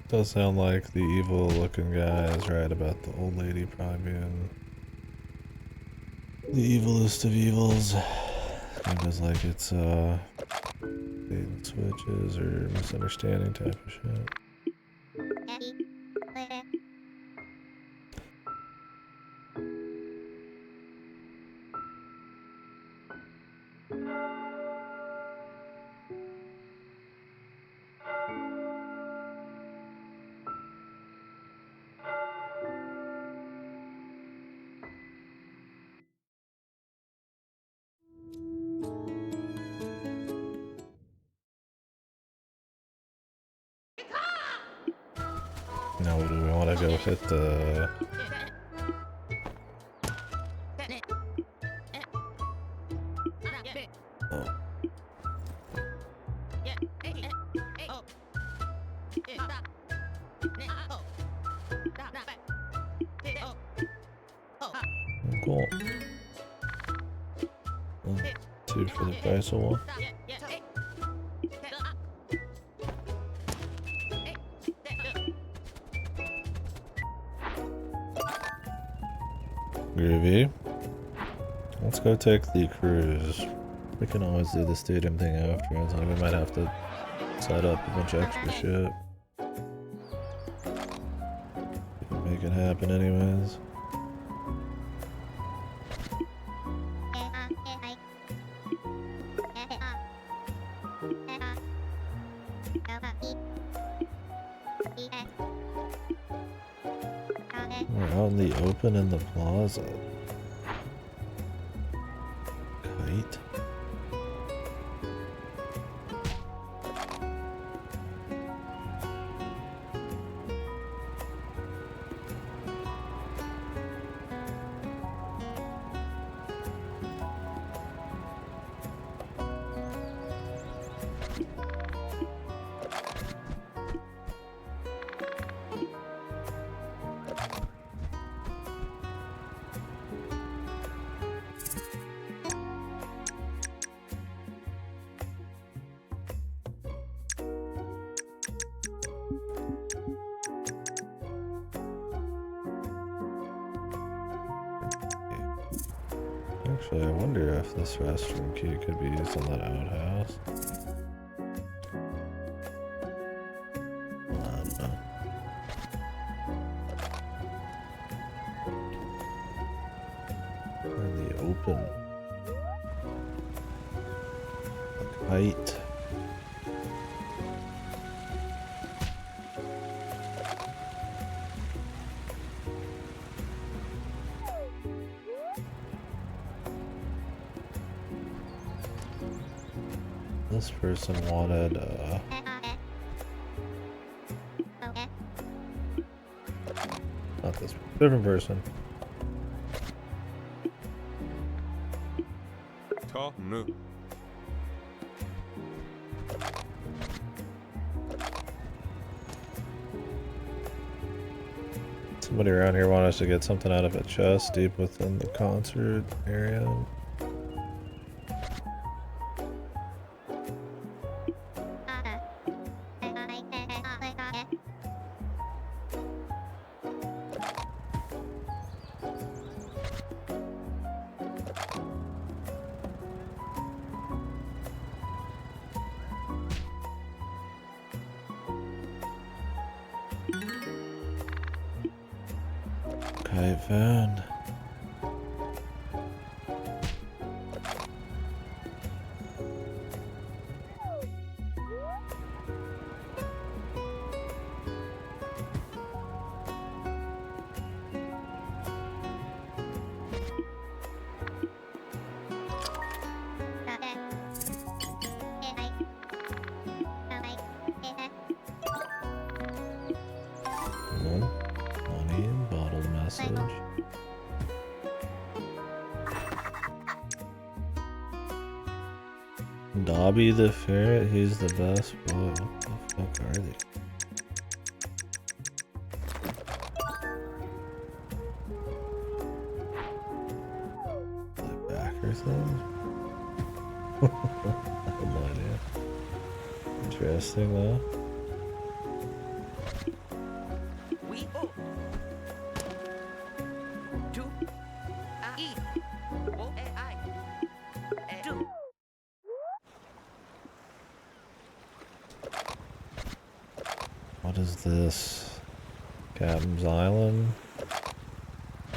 Does sound like the evil looking guy is right about the old lady probably being the evilest of evils. It was like it's bait and switches or misunderstanding type of shit. Now do we want to go hit the... Oh. Cool. 2 for the price of 1. groovy. Let's go take the cruise. We can always do the stadium thing afterwards. Like we might have to set up a bunch of extra shit. We can make it happen anyways. We're out in the open in the plaza. Kite. Actually, I wonder if this restroom key could be used on that outhouse. I don't know. In the open. A kite. This person wanted, not this one, different person. Somebody around here wanted us to get something out of a chest deep within the concert area. Kite found. Money and bottle message. Dobby the ferret, he's the best boy. What the fuck are they? The backer thing? I have no idea. Interesting though. We o. Do. A. E. O. E. I. E. Do. What is this? Captain's Island?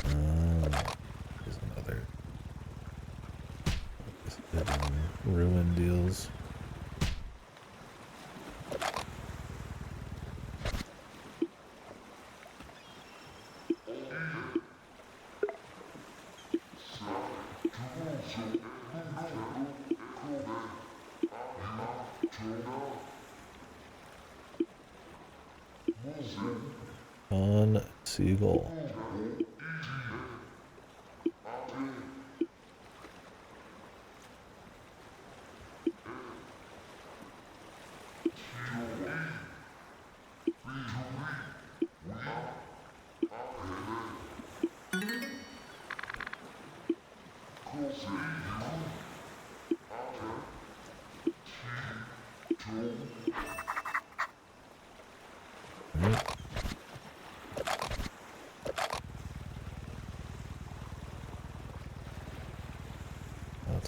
There's another ruin deals. On Seagull.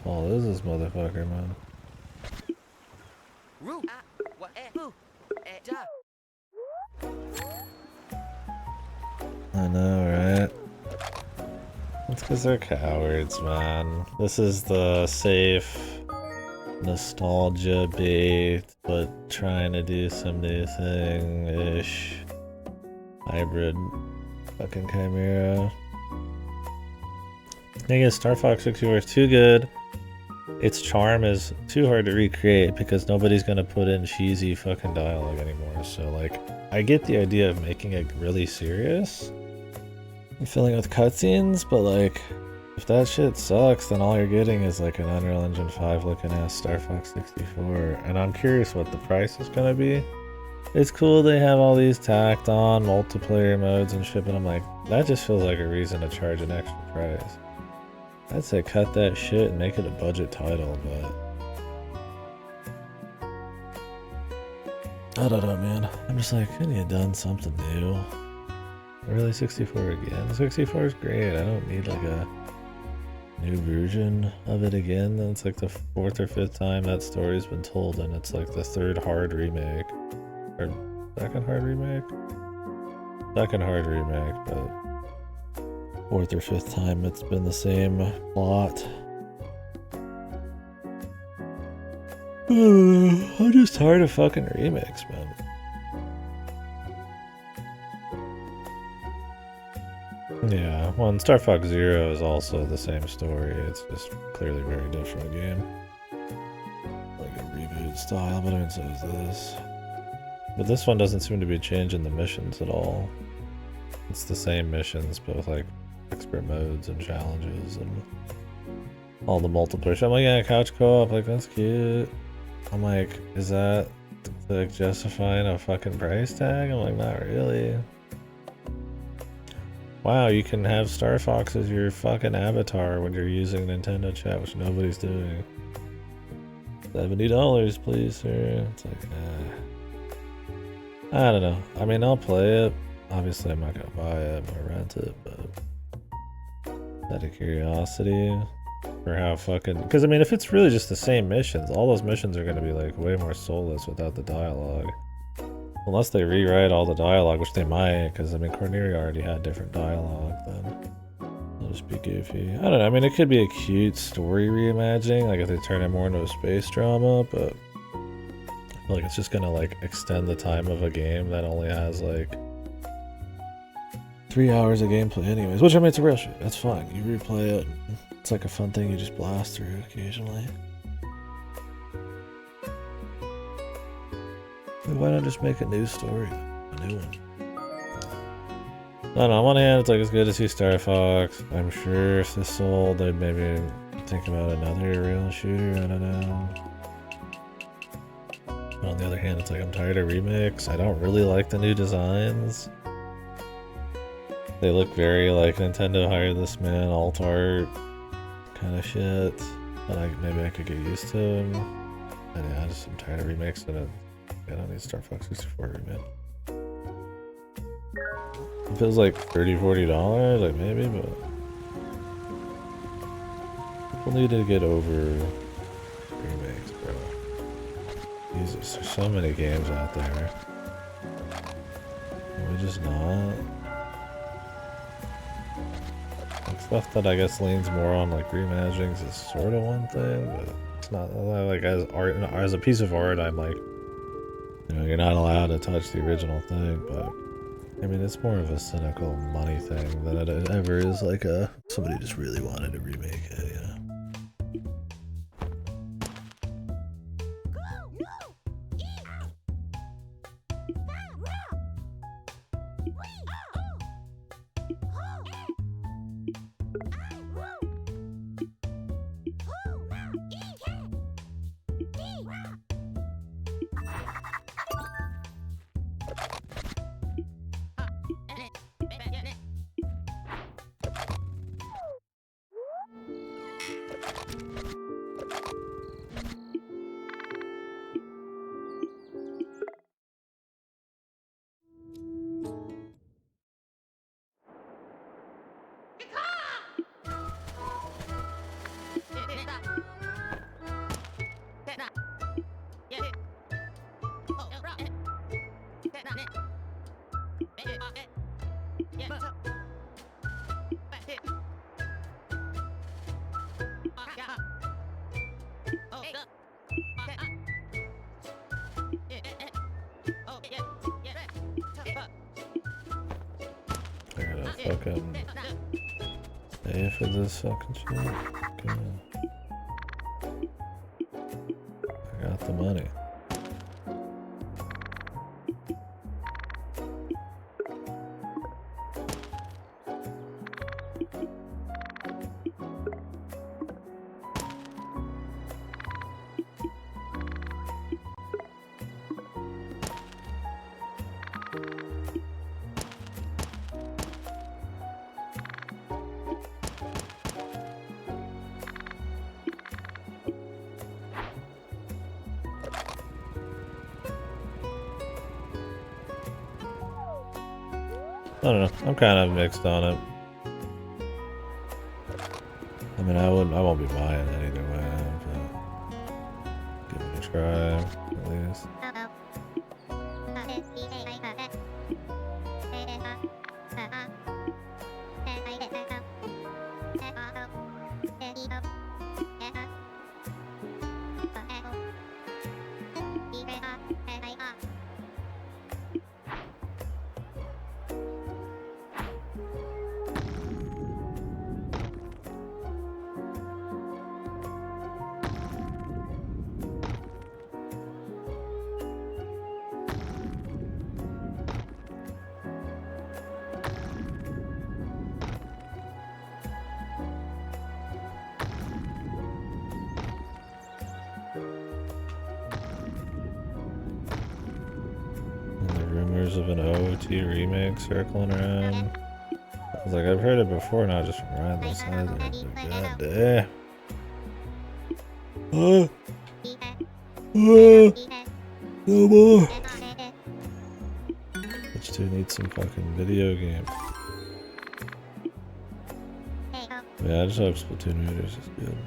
tall is this motherfucker, man? Ru. What? Boo. Ja. I know, right? It's because they're cowards, man. This is the safe nostalgia bait, but trying to do some new thing-ish. Hybrid fucking chimera. Thing is, Star Fox 64 is too good. Its charm is too hard to recreate because nobody's gonna put in cheesy fucking dialogue anymore. So like, I get the idea of making it really serious and filling it with cutscenes, but like, if that shit sucks, then all you're getting is like an Unreal Engine 5 looking ass Star Fox 64. And I'm curious what the price is gonna be. It's cool they have all these tacked on multiplayer modes and shit, but I'm like, that just feels like a reason to charge an extra price. I'd say cut that shit and make it a budget title, but I don't know, man. I'm just like, couldn't you have done something new? Really, 64 again? 64 is great. I don't need like a new version of it again. It's like the 4th or 5th time that story's been told, and it's like the 3rd hard remake. Or 2nd hard remake? 2nd hard remake, but 4th or 5th time it's been the same plot. I'm just tired of fucking remakes, man. Yeah, well, and Star Fox Zero is also the same story. It's just clearly a very different game. Like a reboot style, but I mean, so is this. But this one doesn't seem to be changing the missions at all. It's the same missions, but with like expert modes and challenges and all the multiplayer shit. I'm like, yeah, couch co-op, like that's cute. I'm like, is that like justifying a fucking price tag? I'm like, not really. Wow, you can have Star Fox as your fucking avatar when you're using Nintendo chat, which nobody's doing. $70, please, sir. It's like, I don't know. I mean, I'll play it. Obviously, I'm not gonna buy it. I'm gonna rent it, but out of curiosity, for how fucking. Because I mean, if it's really just the same missions, all those missions are gonna be like way more soulless without the dialogue. Unless they rewrite all the dialogue, which they might, because I mean, Cornelia already had different dialogue, then it'll just be goofy. I don't know, I mean, it could be a cute story reimagining, like if they turn it more into a space drama, but I feel like it's just gonna like extend the time of a game that only has like 3 hours of gameplay anyways, which I mean, it's a real shit, that's fine. You replay it, it's like a fun thing you just blast through occasionally. Why not just make a new story? A new one. I don't know, on one hand, it's like it's good to see Star Fox. I'm sure if this sold, they'd maybe think about another real shooter, I don't know. But on the other hand, it's like I'm tired of remakes. I don't really like the new designs. They look very like Nintendo hired this man, alt art kind of shit. But maybe I could get used to them. And yeah, I'm tired of remakes and I don't need Star Fox 64 remake. It feels like $30–40, like maybe, but people need to get over remakes, bro. Jesus, there's so many games out there. Can we just not? Like stuff that I guess leans more on like reimaginings is sort of one thing, but it's not like as art, as a piece of art. I'm like, you know, you're not allowed to touch the original thing, but I mean, it's more of a cynical money thing than it ever is like somebody just really wanted to remake it, you know. fucking pay for this fucking shit. Okay. I got the money. I don't know. I'm kind of mixed on it. I mean, I won't be buying it either way, but give it a try at least. Rumors of an OOT remake circling around. I was like, I've heard it before, not just from Ryan this either. God damn. No more. Which two needs some fucking video game. Yeah, I just hope Splatoon Raiders is good.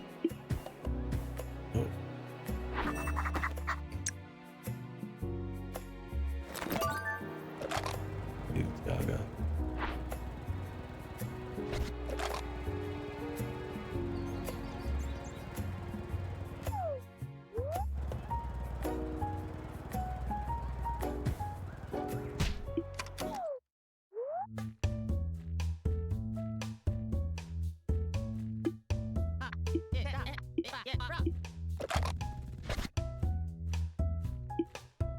Oh. Gaga.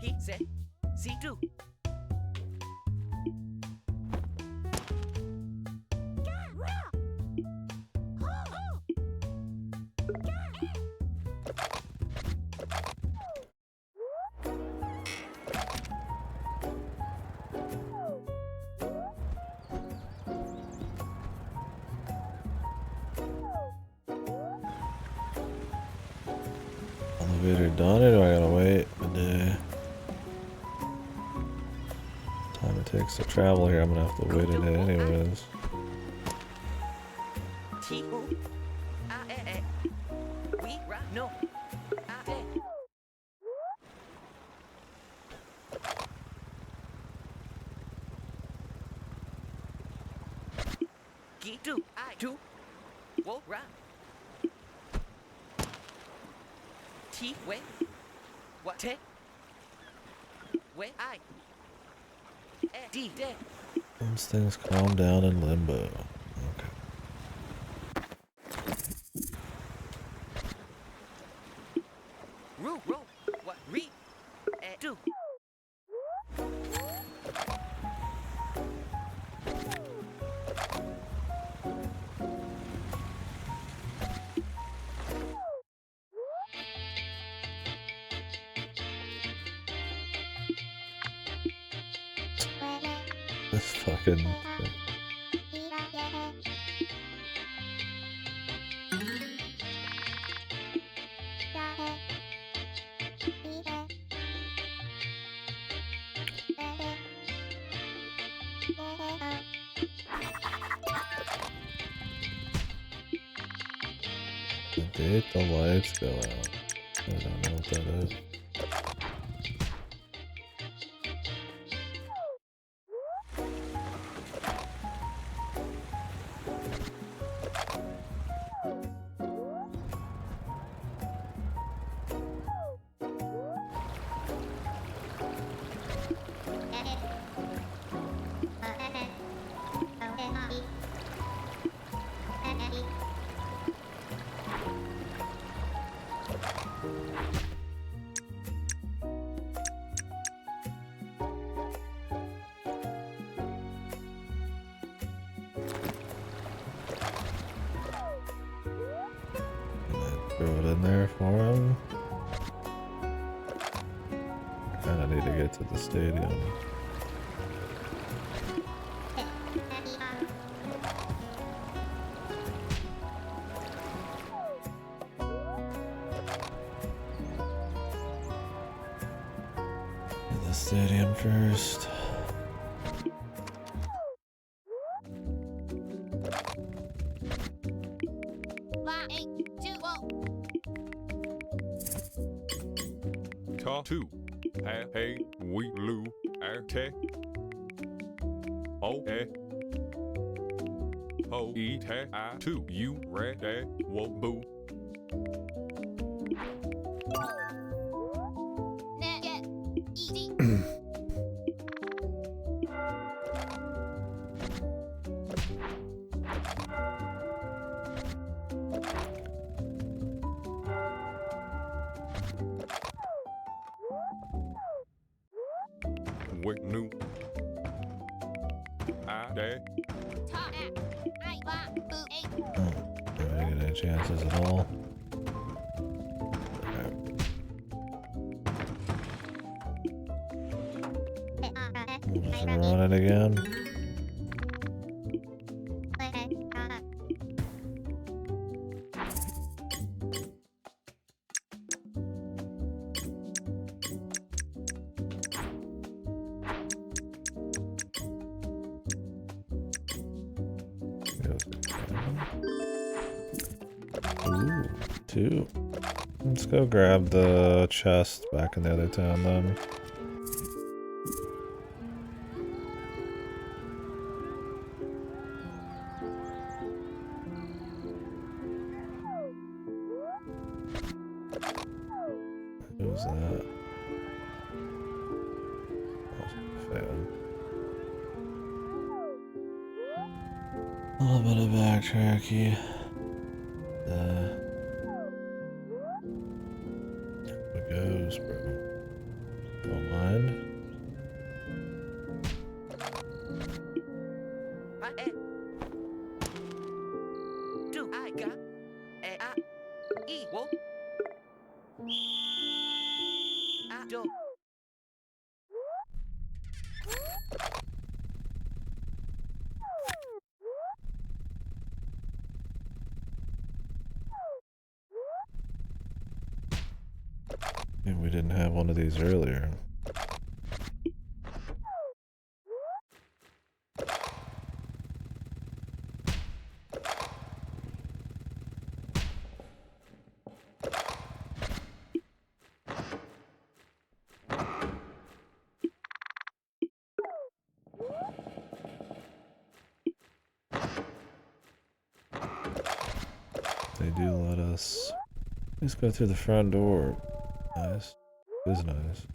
He said, see too. Elevator done it, or I gotta wait a day? Time it takes to travel here, I'm gonna have to wait a day anyways. T-O A-E-E We ra no A-E Gitu I tu Wo ra T we What te We I E D de Once things calm down in Limbo. Okay. Ru ro What re E do This fucking... The date the lights go out. I don't know what that is. throw it in there for him. Kinda need to get to the stadium. The stadium first. Ta tu. Ha hey we lu te. O e. Ho e te I tu you re de wo boo. Wick new. I de. Oh, do I get any chances at all? We'll just run it again. Ooh, 2. Let's go grab the chest back in the other town then. Who's that? Fan. A little bit of backtracky. It goes, bro. Don't mind. Do I got a e wo? I do. Maybe we didn't have one of these earlier. They do let us. Let's go through the front door. Nice. It is nice.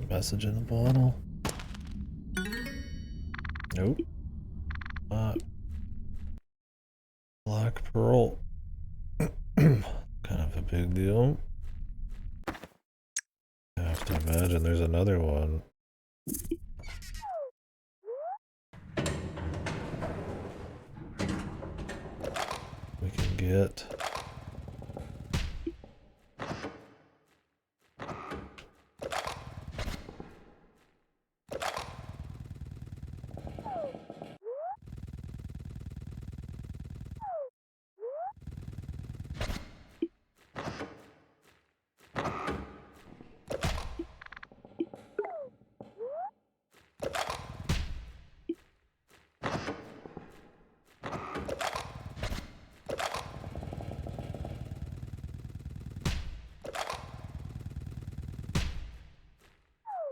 Message in the bottle. Nope. Black pearl. Kind of a big deal. I have to imagine there's another one. We can get.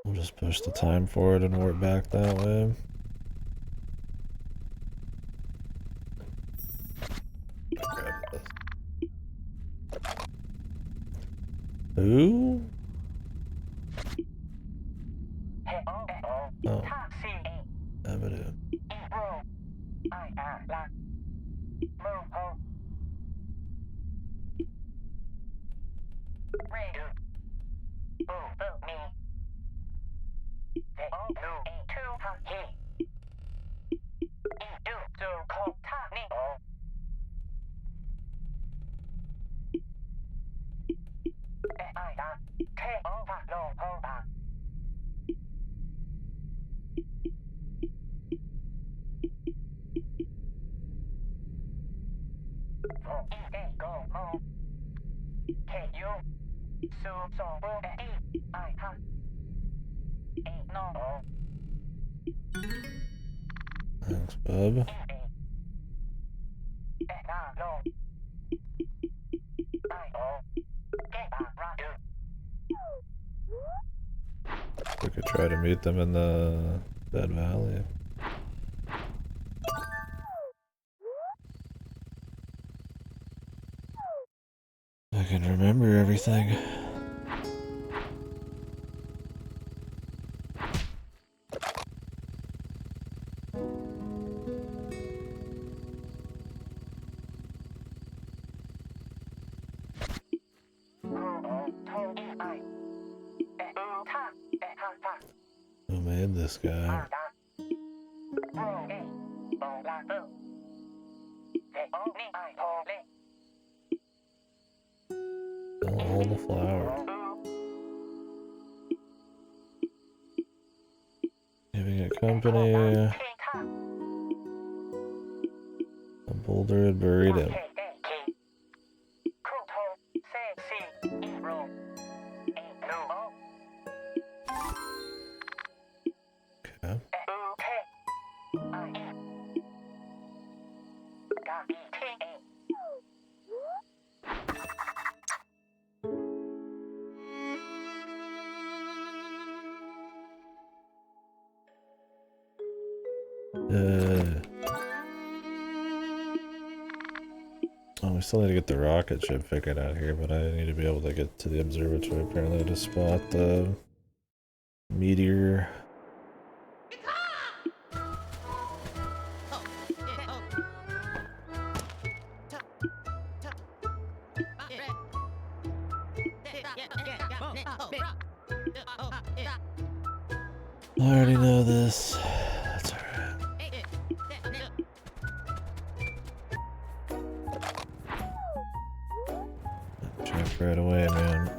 We'll just push the time forward and work back that way. Grab this. Thanks, bub. We could try to meet them in the Dead Valley. I can remember everything. Who made this guy? All the flower. Giving it company. A boulder had buried him. Okay. Oh, we still need to get the rocket ship figured out here, but I need to be able to get to the observatory apparently to spot the meteor. I already know this. That's alright. Check right away, man.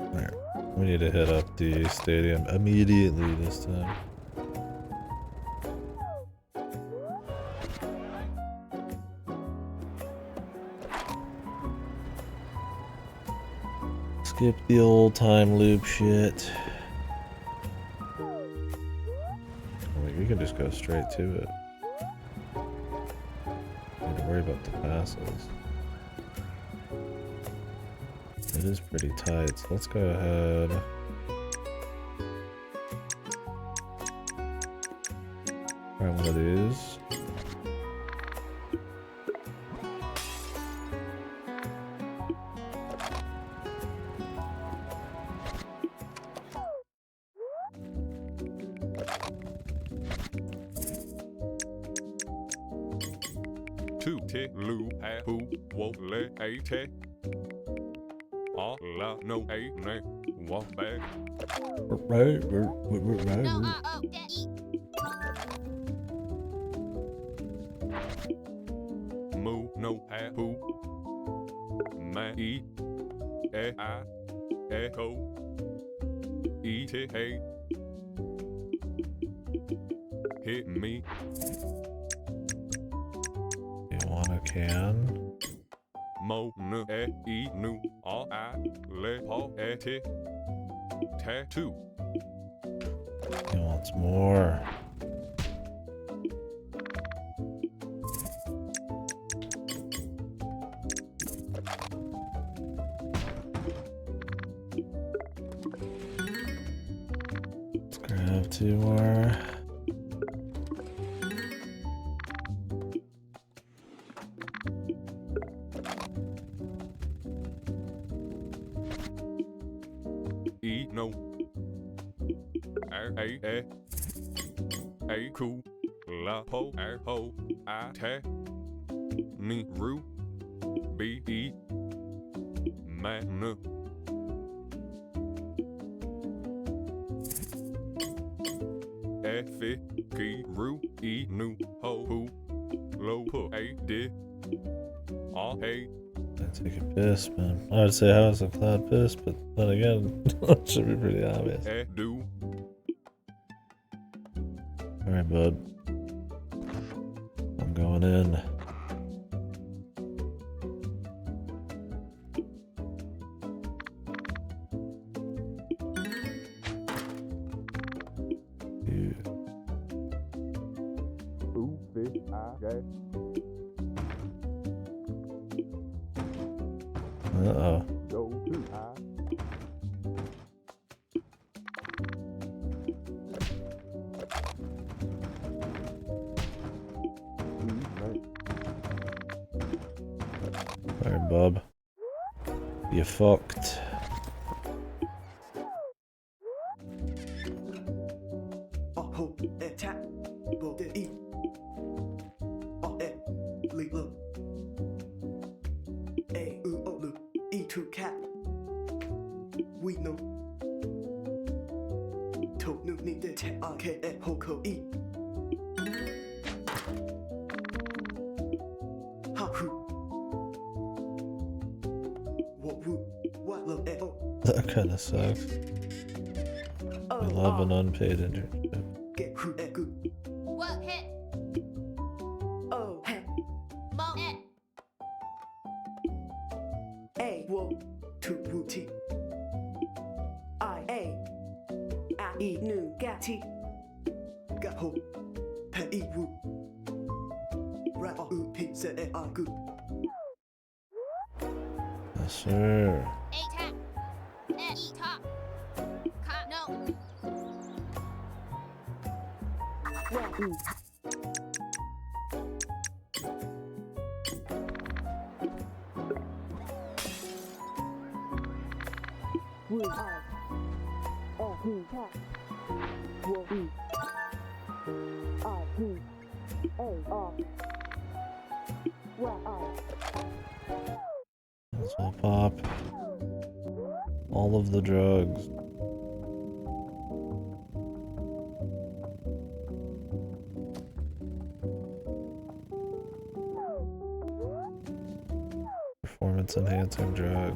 Alright. We need to hit up the stadium immediately this time. Skip the old time loop shit. We can just go straight to it. Don't need to worry about the passes. It is pretty tight, so let's go ahead. Try one of these. Tu te lu a hu wo le a te. A la no a ne wa ba. Right. No, eat. Mu no a hu. Ma e. E a. E ko. E te he. Hit me. You want a can? Mo nu e I nu a le po e te. Tattoo. He wants more. Let's grab 2 more. E no. A ku la po ho a te ni ru b e ma nu f ki ru e nu ho hu lo pu a di a hey. I take a piss, man. I would say House of Cloud piss, but then again, it should be pretty obvious. Do. Alright, bud. I'm going in. Uh-oh. Go to I. Alright, bub. You fucked. Ho attack. Bo de e. Li lu. A u o lu. E to cat. We know. To nu ni de te a k e ho ko e. Ha hu. Wo wu. What lo e o. That kind of sucks. I love an unpaid internship. Get hu e gu. What hit? Oh he. Mo it. A wo. Tu wu ti. I a. A e nu ga ti. Ga ho. Pe e wu. Ra o u pi se e a gu. Yes, sir. A tap. E top. Ka no. This will pop all of the drugs. Performance enhancing drug.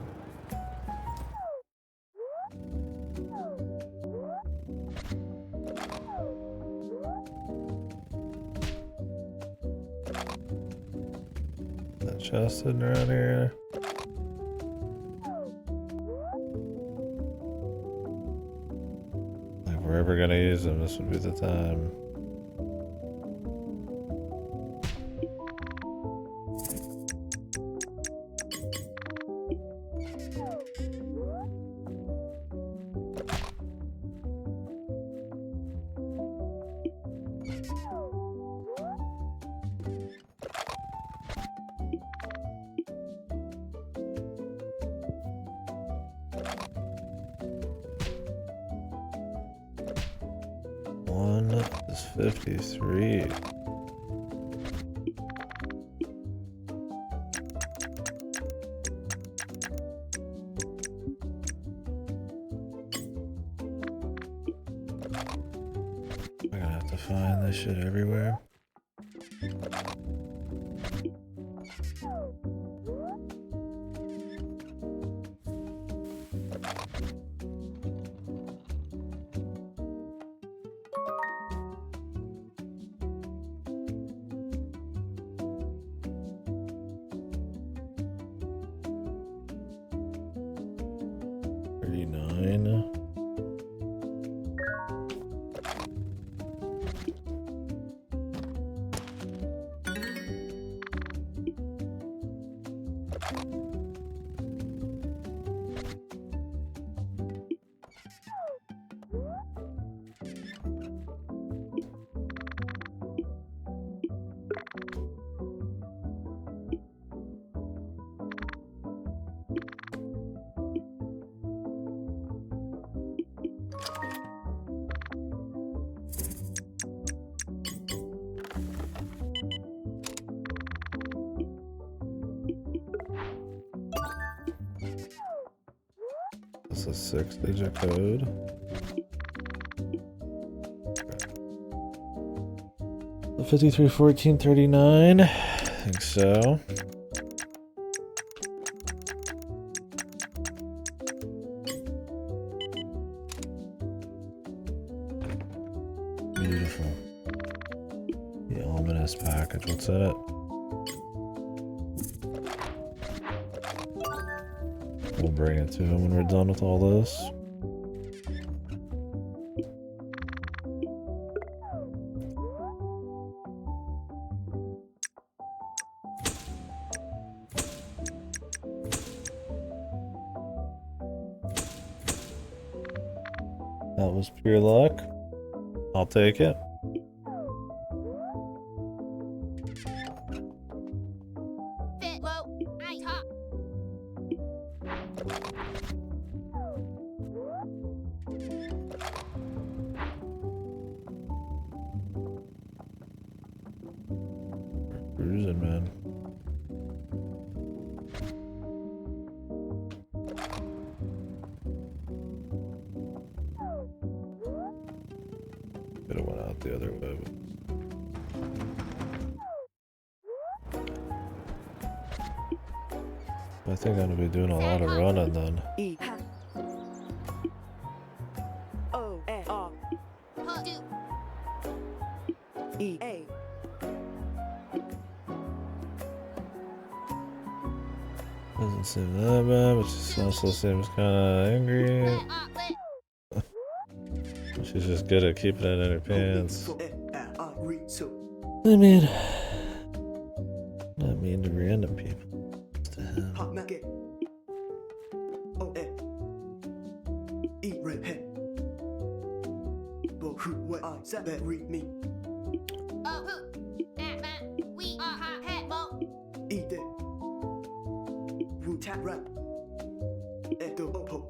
That chest sitting around here. If we're ever gonna use them, this would be the time. One is 53. I'm gonna have to find this shit everywhere. This is a 6-digit code. The 531439. I think so. Beautiful. The ominous package. What's that? We'll bring it to him when we're done with all this. That was pure luck. I'll take it. Fit low. I top. Cruising, man. Could have went out the other way. I think I'm gonna be doing a lot of running then. E ha. O A R Huh, do. E A. Doesn't seem that bad, but she also seems kind of angry. Let up, let. She's just good at keeping it in her pants. For A I read so. I mean, not mean to random people. Just to him. Hot nugget. O A. E red head. But who what I said that read me. Oh, who? At man. We are hot head mo. E de. Wu tap rap. Edo opo.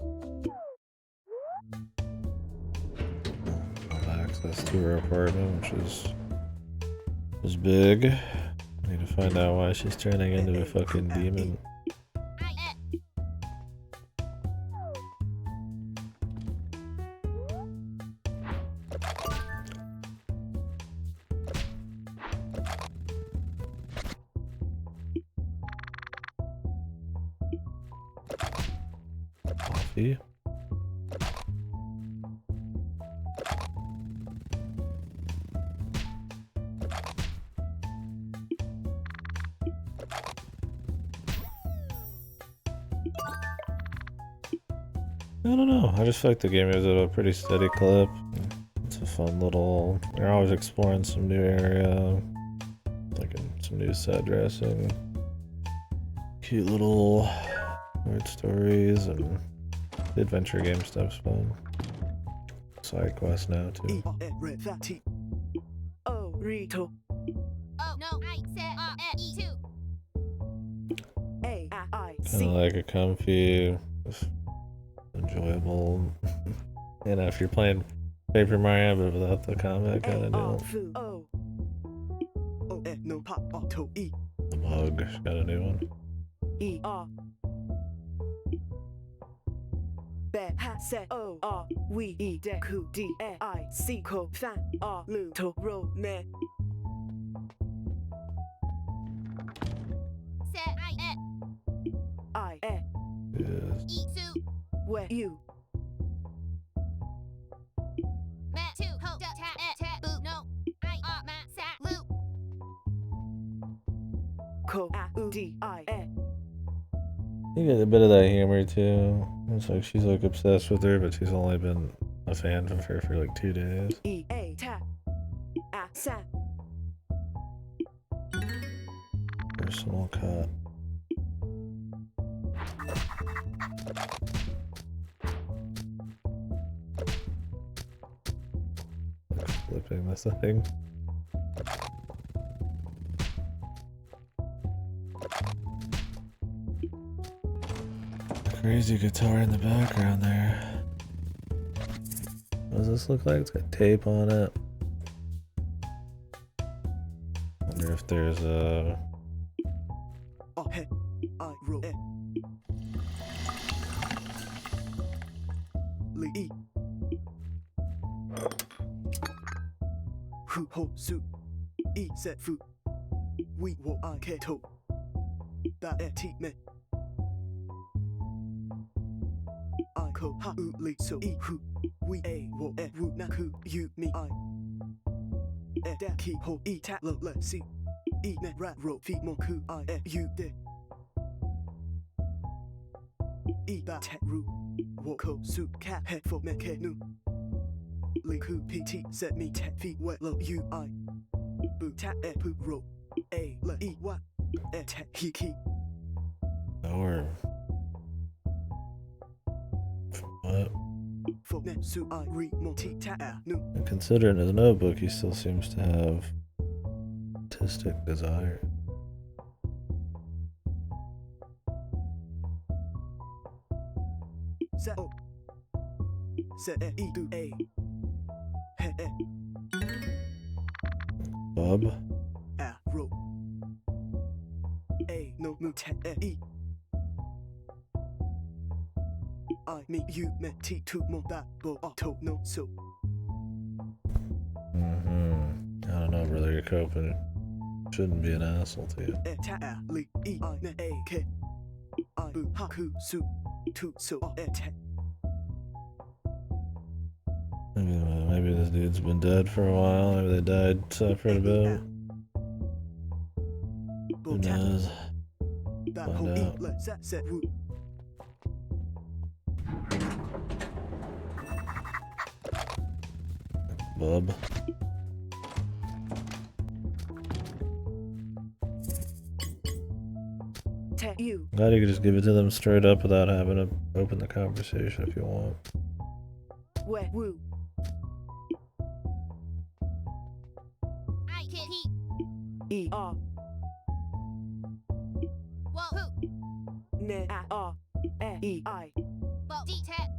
Access to her apartment, which is big. I need to find out why she's turning into a fucking demon. I at. Coffee. I don't know. I just feel like the game is at a pretty steady clip. It's a fun little. You're always exploring some new area, like some new set dressing, cute little weird stories, and the adventure game stuff's fun. Side quest now E too. A red fatty. O Rito. Oh no, I said at E2. A I Kind C. of like a comfy, just enjoyable. You know, if you're playing Paper Mario but without the combat kind of deal. Fu O. O E no pop auto E. The mug got a new one. E R. Bear hat set O R. We E de ku D A I C ko fan R lu to ro me. Said I at. I E Yes. E2. where you. Matt 2. Ho da ta at ta boo no. I are Matt sat loop. Ko A U D I E. You get a bit of that humor too. It's like she's like obsessed with her, but she's only been a fan of her for like 2 days. E A tap. A sa. Personal cut. Flipping this thing. Crazy guitar in the background there. What does this look like? It's got tape on it. Wonder if there's a. O he. I ro E. Li E. Hu ho su. E set fu. We wo I ke to. Da e ti me. I ko ha u li so e hu. We a wo e wu na ku you me I. E da ki ho e ta lo le si. E ne ra ro fi mo ku I e you de. E ba te ru. Wo ko su cat he fo me ke nu. Li ku pt set me te fi we lo you I. Bu ta e pu ro. A le e wa. E te hi ki. Or. What? And considering his notebook, he still seems to have artistic desire. Bub? I don't know, brother, you're coping. Shouldn't be an asshole to you. Maybe this dude's been dead for a while. Maybe they died separate a bit. Who knows? Find out. Bub. Glad you could just give it to them straight up without having to open the conversation if you want. I can he. Whoa, who? Whoa, D tech.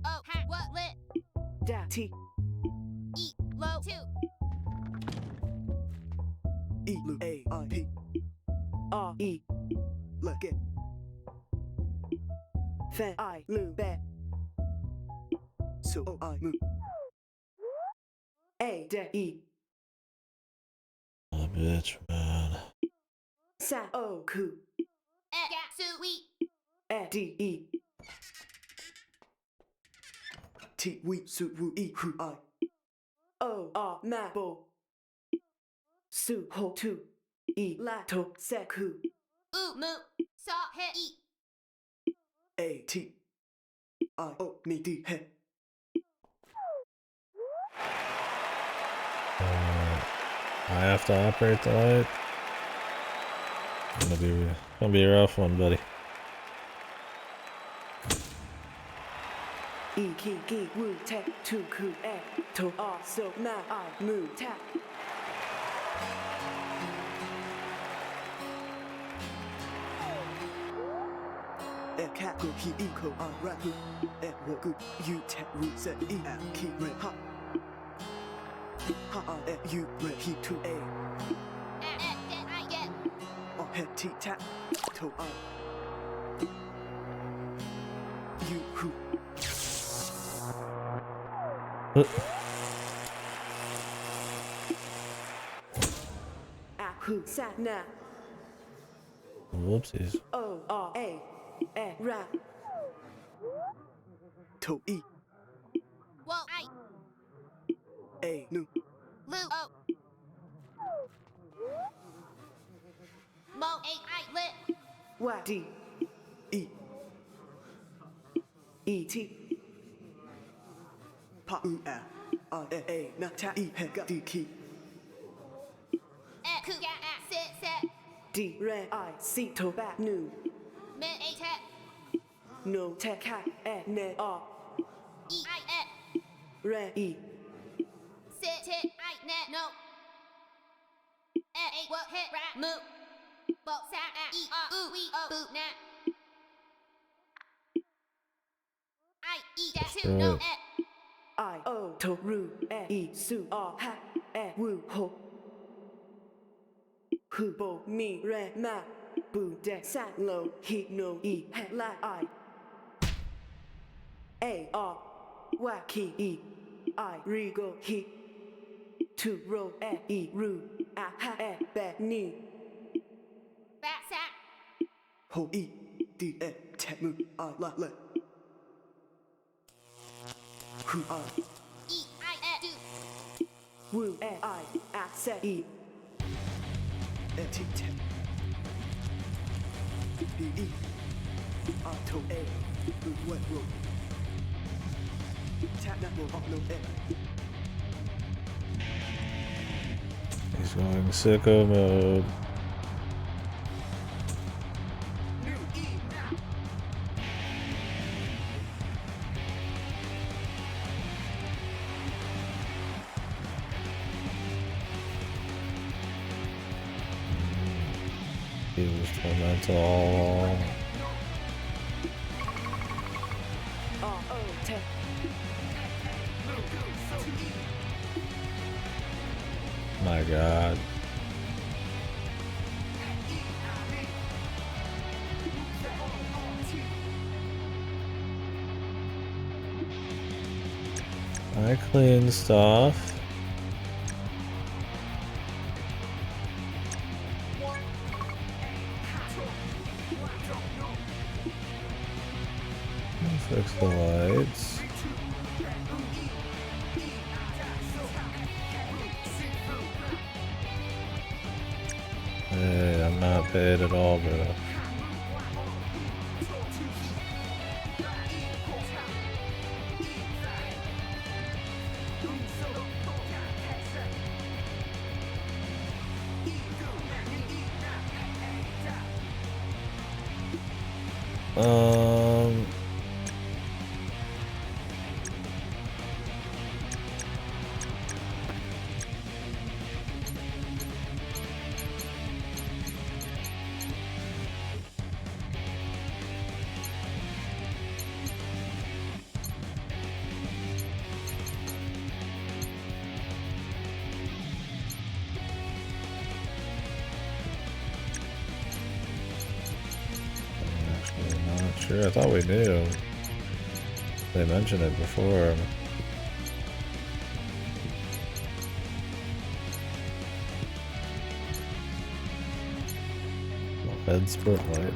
Oh, ha, what lit? E, low, two. Oh, bitch, man. Sui. Ooh, moo. Saw, hit, E. I have to operate the light. Gonna be a rough one, buddy. I get. Whoopsies. Whoa, I. Lou, oh. Mo, I lit. Ku, ya, sit, set. Min, a, tech. E, I, sit, tit, I, net, no. A, what, hit, rat, moo. Bo, sa, e, ooh, we, oh, boot, nat. I, e, that, two, no, Bat, sa. E, I, do. He's going sicko mode. he was tormental all along. My God. I clean stuff. Fix the lights. Hey, I'm not paid at all, bro. Sure, I thought we knew. They mentioned it before. Head split light.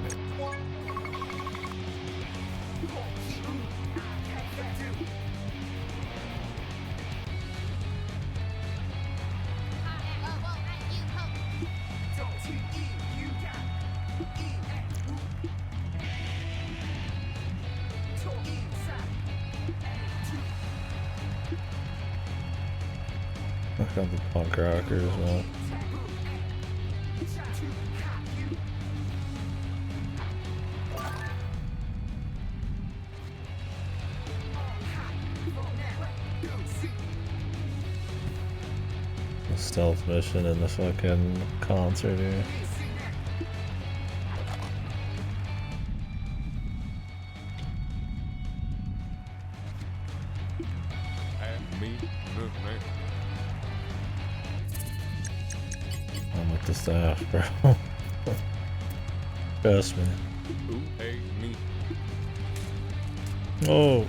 I got the punk rockers, man. The stealth mission in the fucking concert here. I'm with the staff, bro. Trust me. Oh.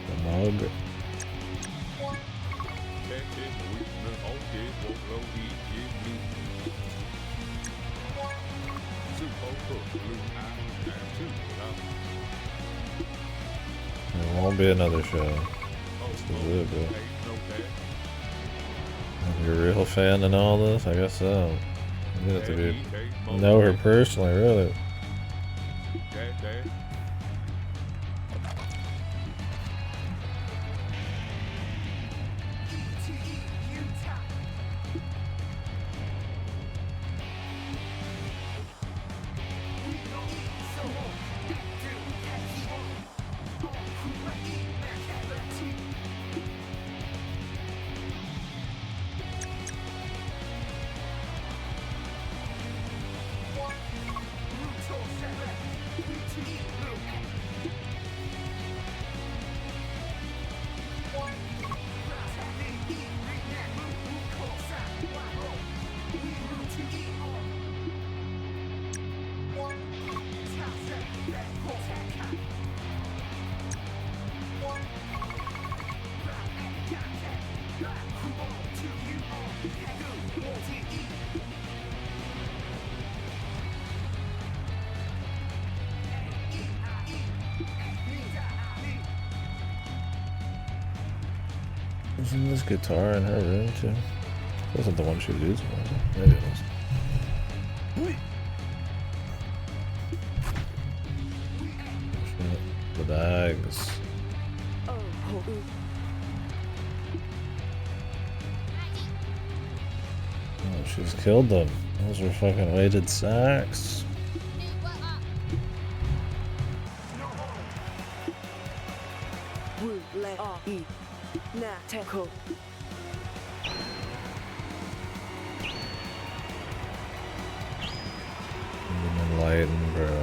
The mug. There won't be another show. This is it, bro. You're a real fan and all this? I guess so. You have to be know her personally, really. Isn't this guitar in her room too? Wasn't the one she was using, was it? Maybe it was. The bags. Oh, she's killed them. Those are fucking weighted sacks. Wu le a e na te ko. I'm enlightened, bro.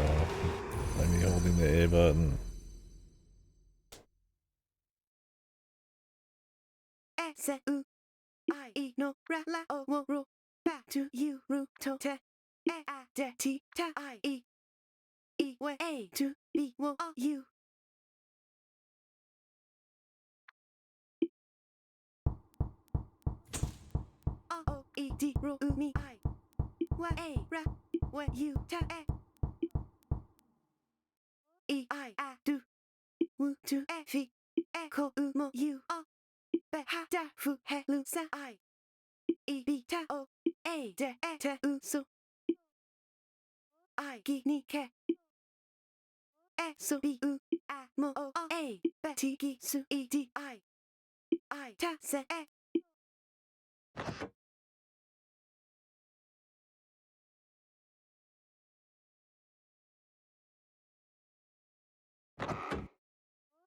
By me holding the A button. Se u I no ra la o wo ro back to you ru to te a de ti ta I e we a to b wo a u o e d ro u mi I we a ra we u ta e I a do wu to e fi e ko u mo u a be ha da fu he lu sa I e b ta o a de e te u so I gi ni ke e so b u a mo o a be ti gi su e d I ta se e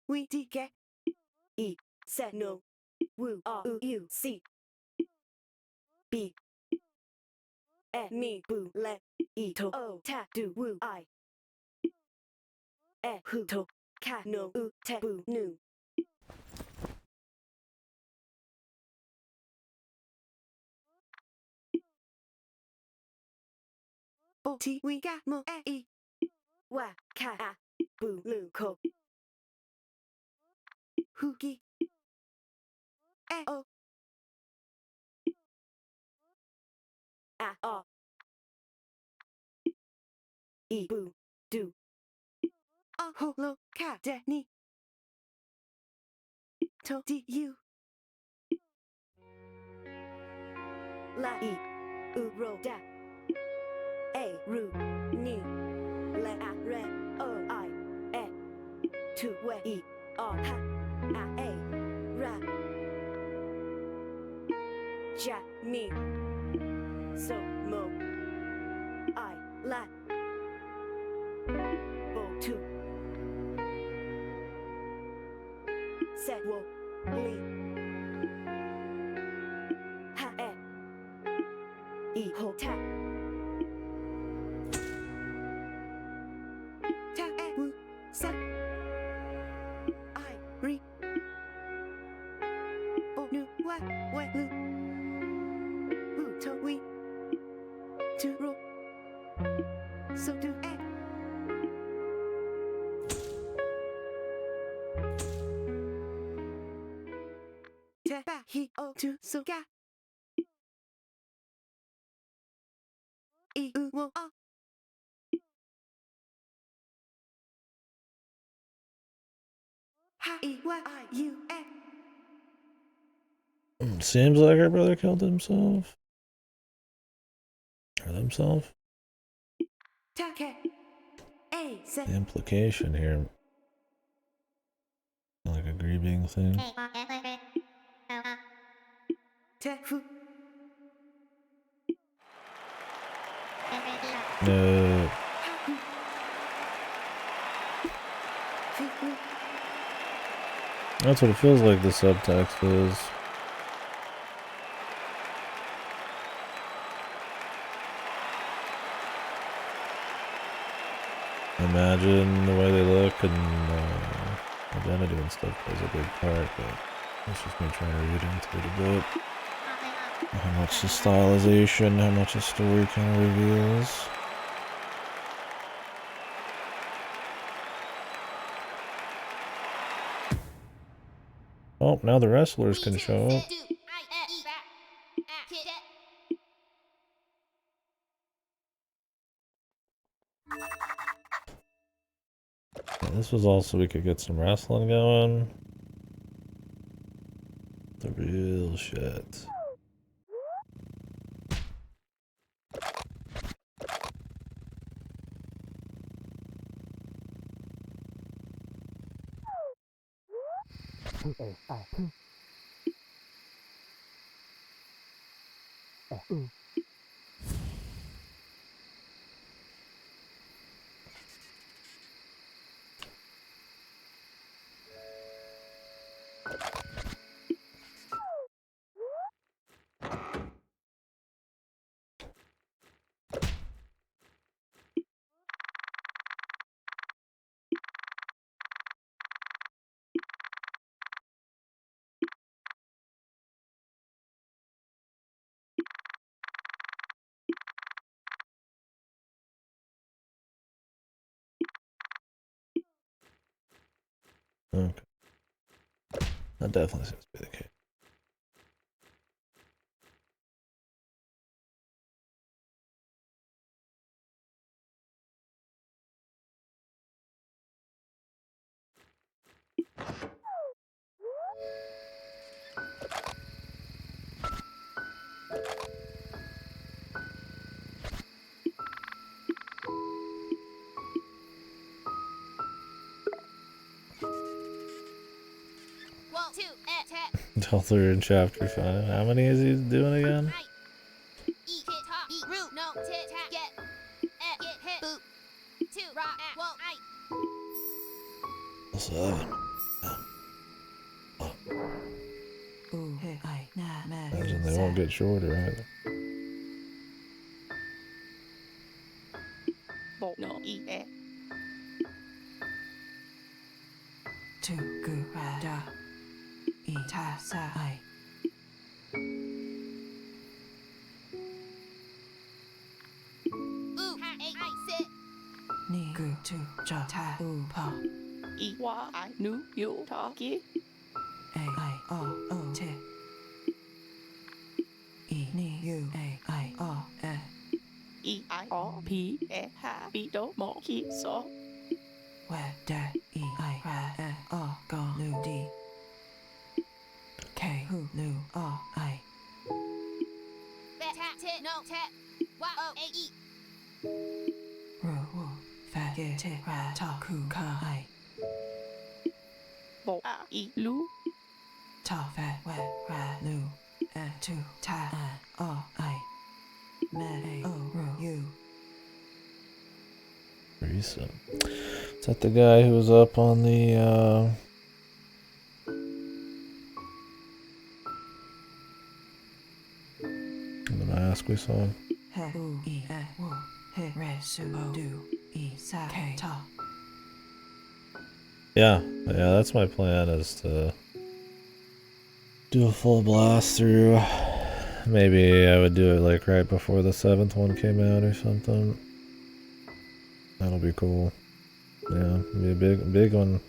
we di ke e se no wu a u u c b e mi bu le e to o ta do wu I e hu to ka no u te bu nu o ti we ga mo e wa ka a bu lu ko hu gi e o a e bu do a ho lo ka de ni to di u la e u ro da a ru ni le a re o I e tu we e a ha a a ra ja mi so mo I la bo tu se wo li ha e ho ta ta e wu sa I re o nu wa we lu wu to we tu ro so do e te ba hi o tu so ga e u wo a ha e wa I u e Seems like our brother killed himself. Or themselves. ta ke a se The implication here. Like a grieving thing. te fu No. fi fu That's what it feels like the subtext is. Imagine the way they look and identity and stuff plays a big part, but that's just me trying to read into it a bit. How much the stylization, how much the story kind of reveals. Oh, now the wrestlers can show up. Yeah, this was also we could get some wrestling going. The real shit. Okay. That definitely seems to be the case. Wall 2 attack. Until they're in chapter 5. How many is he doing again? I eat hit top eat root no tit tap get get hit boot 2 rock at wall I 7. Ooh, hey, I, nah, man. Imagine they won't get shorter either. No e e. 2 gu ra da. E ta sa I. ooh ha I sit Ni gu tu ja ta u pa. E wa I nu you talkie. A I o o t. E ni u a I o e. E I O P e ha be do mo ki so. We da e I ra e o go lu di. K hu lu o I. bet tap tit no tap wa o a e Ru wu fa ge te ra ta ku ka I. Bo a e lu. Ta fa we ra lu. E tu ta a o I. Me a o ru u. Recent. Is that the guy who was up on the mask we saw? He u e e wu. He re su o du. E sa ke ta. Yeah, that's my plan, is to do a full blast through. Maybe I would do it like right before the 7th one came out or something. That'll be cool. Yeah, be a big one.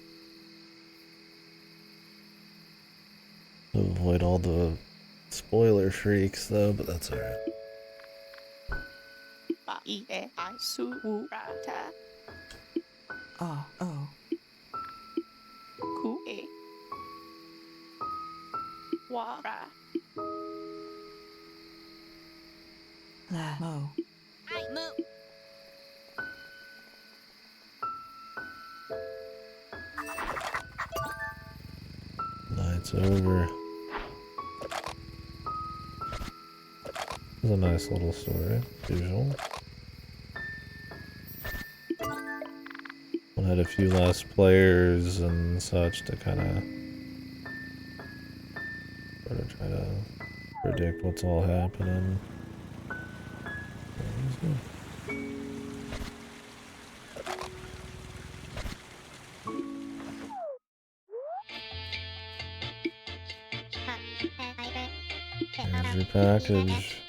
To avoid all the spoiler freaks though, but that's alright. A e e I su wu ra ta. O o. Ku e. Wa ra. La mo. I move Night's over. It's a nice little story, as usual. One had a few less players and such to kind of sort of try to predict what's all happening. Here's your package.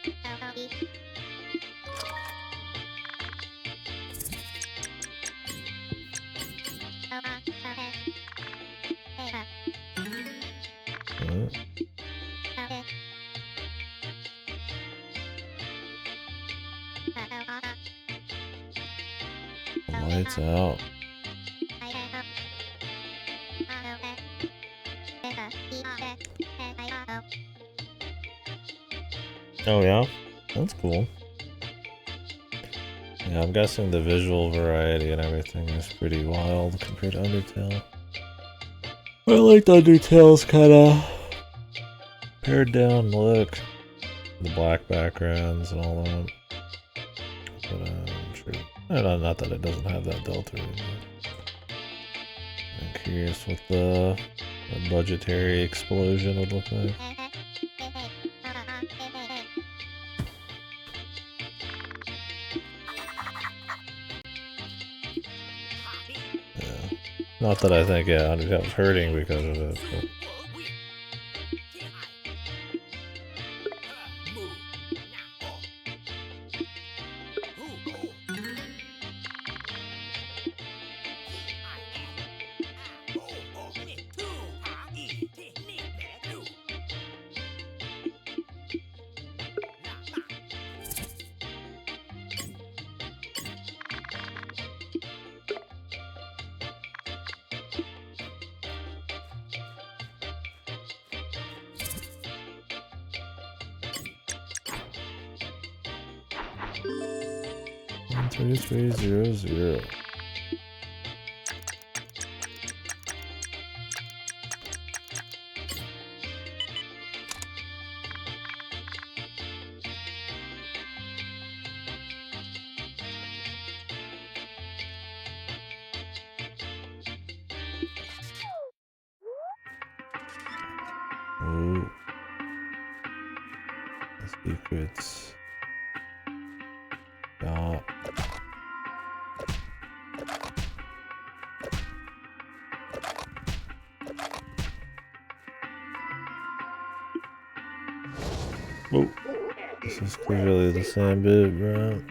Lights out. Oh yeah? That's cool. Yeah, I'm guessing the visual variety and everything is pretty wild compared to Undertale. I liked Undertale's kinda pared down look. The black backgrounds and all that. But I'm sure. Not that it doesn't have that delta. I'm curious what the a budgetary explosion would look like. Yeah. Not that I think, yeah, I was hurting because of it. But. One, 2, 3, 0, 0. Ooh. The secrets. Yeah. Oh, this is clearly the same bit, right?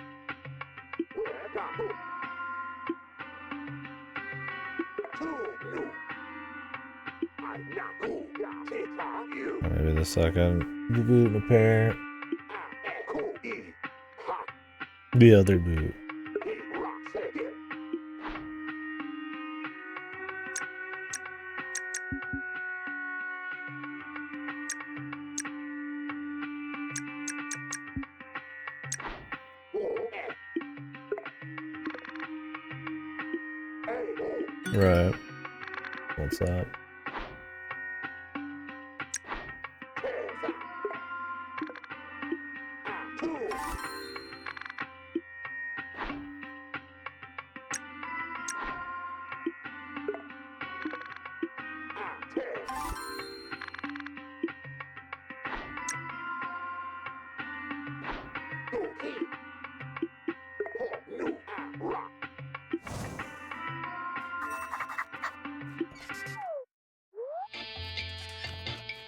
Or maybe the second boot in a pair. The other boot. Right. What's that?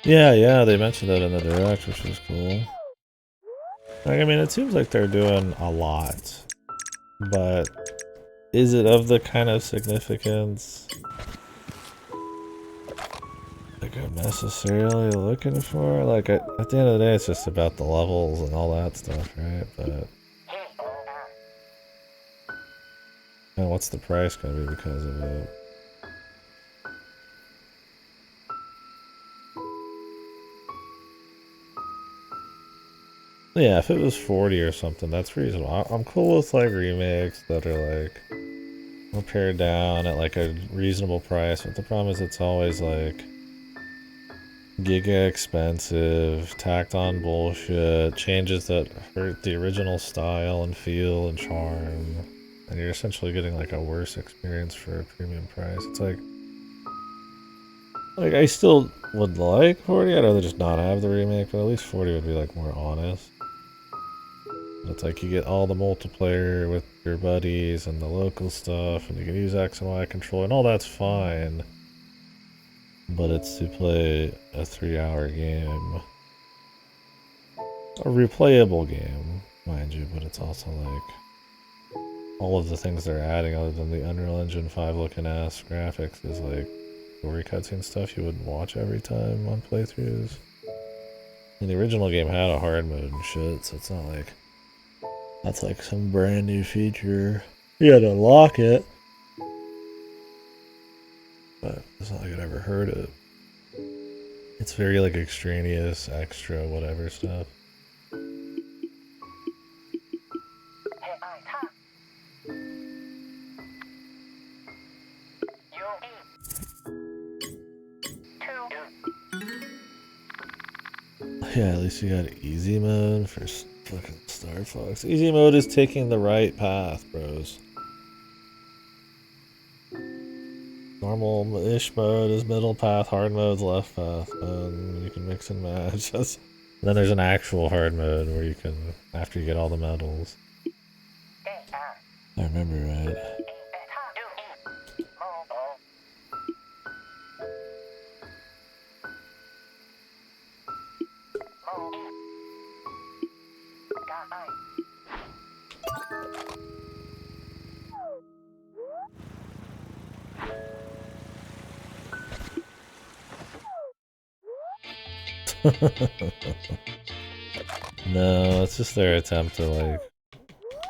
Yeah, they mentioned that in the direct, which was cool. Like, I mean, it seems like they're doing a lot, but is it of the kind of significance like I'm necessarily looking for? Like, at the end of the day, it's just about the levels and all that stuff, right? But and what's the price gonna be because of it? Yeah, if it was 40 or something, that's reasonable. I'm cool with like remakes that are like pared down at like a reasonable price, but the problem is it's always like giga expensive, tacked on bullshit, changes that hurt the original style and feel and charm, and you're essentially getting like a worse experience for a premium price. It's like I still would like 40. I'd rather just not have the remake, but at least 40 would be like more honest. It's like you get all the multiplayer with your buddies and the local stuff, and you can use X and Y control, and all that's fine. But it's to play a 3-hour game. A replayable game, mind you, but it's also like all of the things they're adding other than the Unreal Engine 5 looking ass graphics is like story cutscene stuff you wouldn't watch every time on playthroughs. And the original game had a hard mode and shit, so it's not like that's like some brand new feature. You had to unlock it. But it's not like I'd ever heard it. It's very like extraneous, extra, whatever stuff. Yeah, at least you got easy mode for fucking Star Fox. Easy mode is taking the right path, bros. Normal-ish mode is middle path, hard mode's left path, and you can mix and match. Then there's an actual hard mode where you can, after you get all the medals. I remember right. No, it's just their attempt to like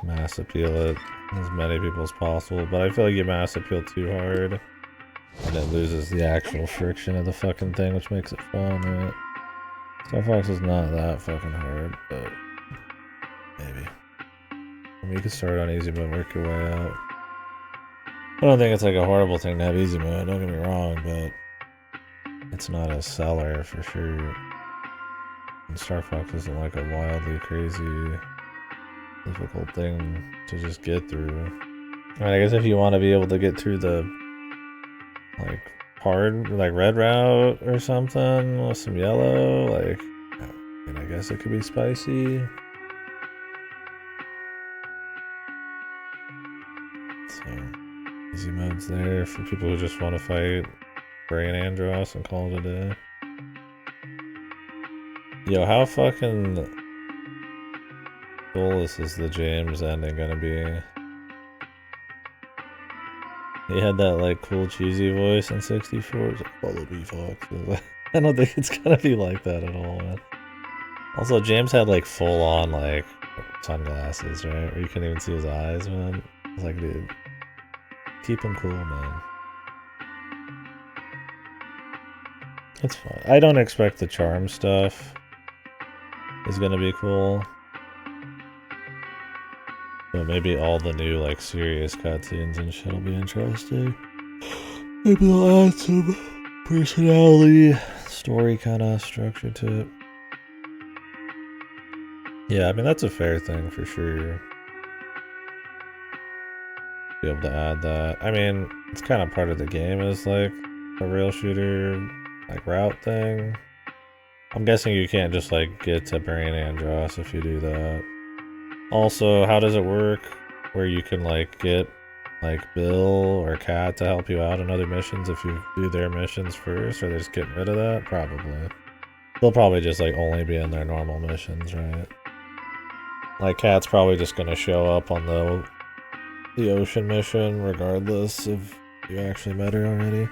mass appeal it as many people as possible, but I feel like you mass appeal too hard and it loses the actual friction of the fucking thing, which makes it fun, right? Star Fox is not that fucking hard, but maybe. I mean, you can start on easy mode, work your way out. I don't think it's like a horrible thing to have easy mode, don't get me wrong, but it's not a seller for sure. And Star Fox isn't like a wildly crazy, difficult thing to just get through. I mean, I guess if you want to be able to get through the like hard, like red route or something with some yellow, like, I mean, I guess it could be spicy. So, easy mode's there for people who just want to fight Brain Andros and call it a day. Yo, how fucking soulless is the James ending gonna be? He had that like cool cheesy voice in 64. It's like, follow me, Fox. I don't think it's gonna be like that at all, man. Also, James had like full on like sunglasses, right? Where you couldn't even see his eyes, man. It's like, dude, keep him cool, man. It's fine. I don't expect the charm stuff is gonna be cool. But maybe all the new like serious cutscenes and shit will be interesting. Maybe they'll add some personality, story kind of structure to it. Yeah, I mean that's a fair thing for sure. Be able to add that. I mean, it's kind of part of the game as like a rail shooter like route thing. I'm guessing you can't just like get to Brain Andros if you do that. Also, how does it work where you can like get like Bill or Kat to help you out in other missions if you do their missions first, or they're just getting rid of that? Probably. They'll probably just like only be in their normal missions, right? Like Kat's probably just gonna show up on the ocean mission regardless if you actually met her already.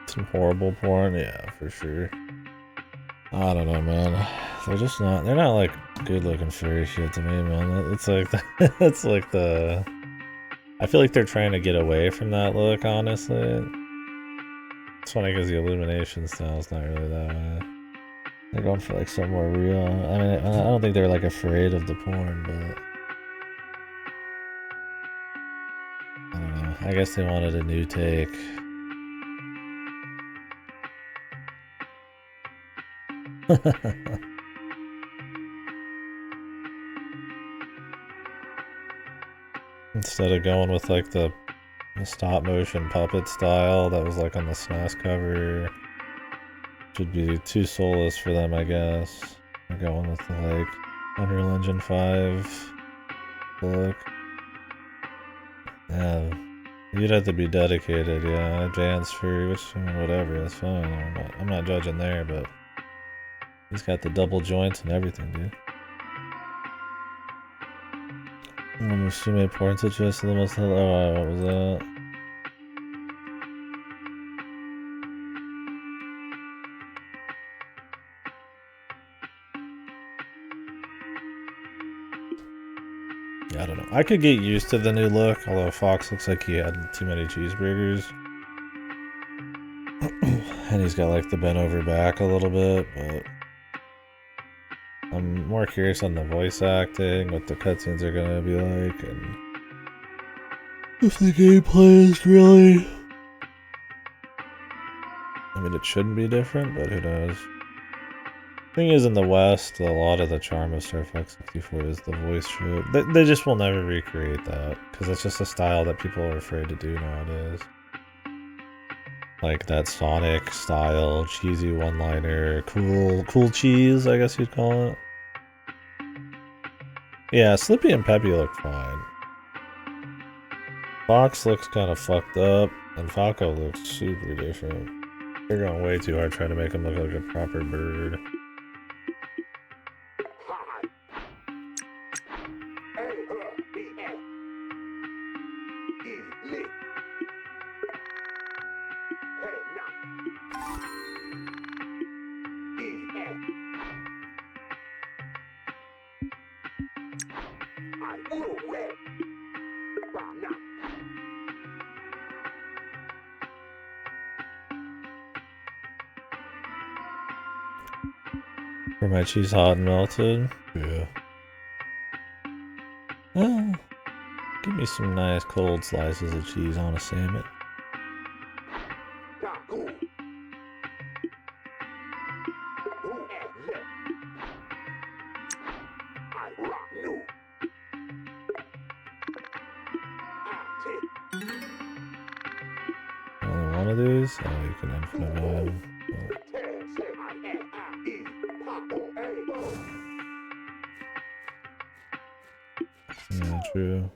Some horrible porn, yeah, for sure. I don't know, man. They're not like good looking furry shit to me, man. It's like, it's like I feel like they're trying to get away from that look, honestly. It's funny because the illumination style is not really that way. They're going for like something more real. I mean, I don't think they're like afraid of the porn, but I don't know. I guess they wanted a new take. Instead of going with like the stop motion puppet style that was like on the SNES cover, should be too soulless for them, I guess. They're going with the like Unreal Engine 5 look. Yeah, you'd have to be dedicated, yeah. Advanced free, which I mean, whatever, that's fine. I'm not judging there, but he's got the double joints and everything, dude. Musume porn just the most hello. What was that? Yeah, I don't know. I could get used to the new look, although Fox looks like he had too many cheeseburgers. And he's got like the bent over back a little bit, but I'm more curious on the voice acting, what the cutscenes are gonna be like, and if the gameplay is really... I mean, it shouldn't be different, but who knows? Thing is, in the West, a lot of the charm of Star Fox 64 is the voice chip. They just will never recreate that because it's just a style that people are afraid to do nowadays. Like that Sonic style, cheesy one-liner, cool cheese, I guess you'd call it. Yeah, Slippy and Peppy look fine. Fox looks kind of fucked up, and Falco looks super different. They're going way too hard trying to make him look like a proper bird. For my cheese hot and melted? Yeah. Well, give me some nice cold slices of cheese on a sandwich. Only one of these? Oh, you can infinite them. Yeah, true.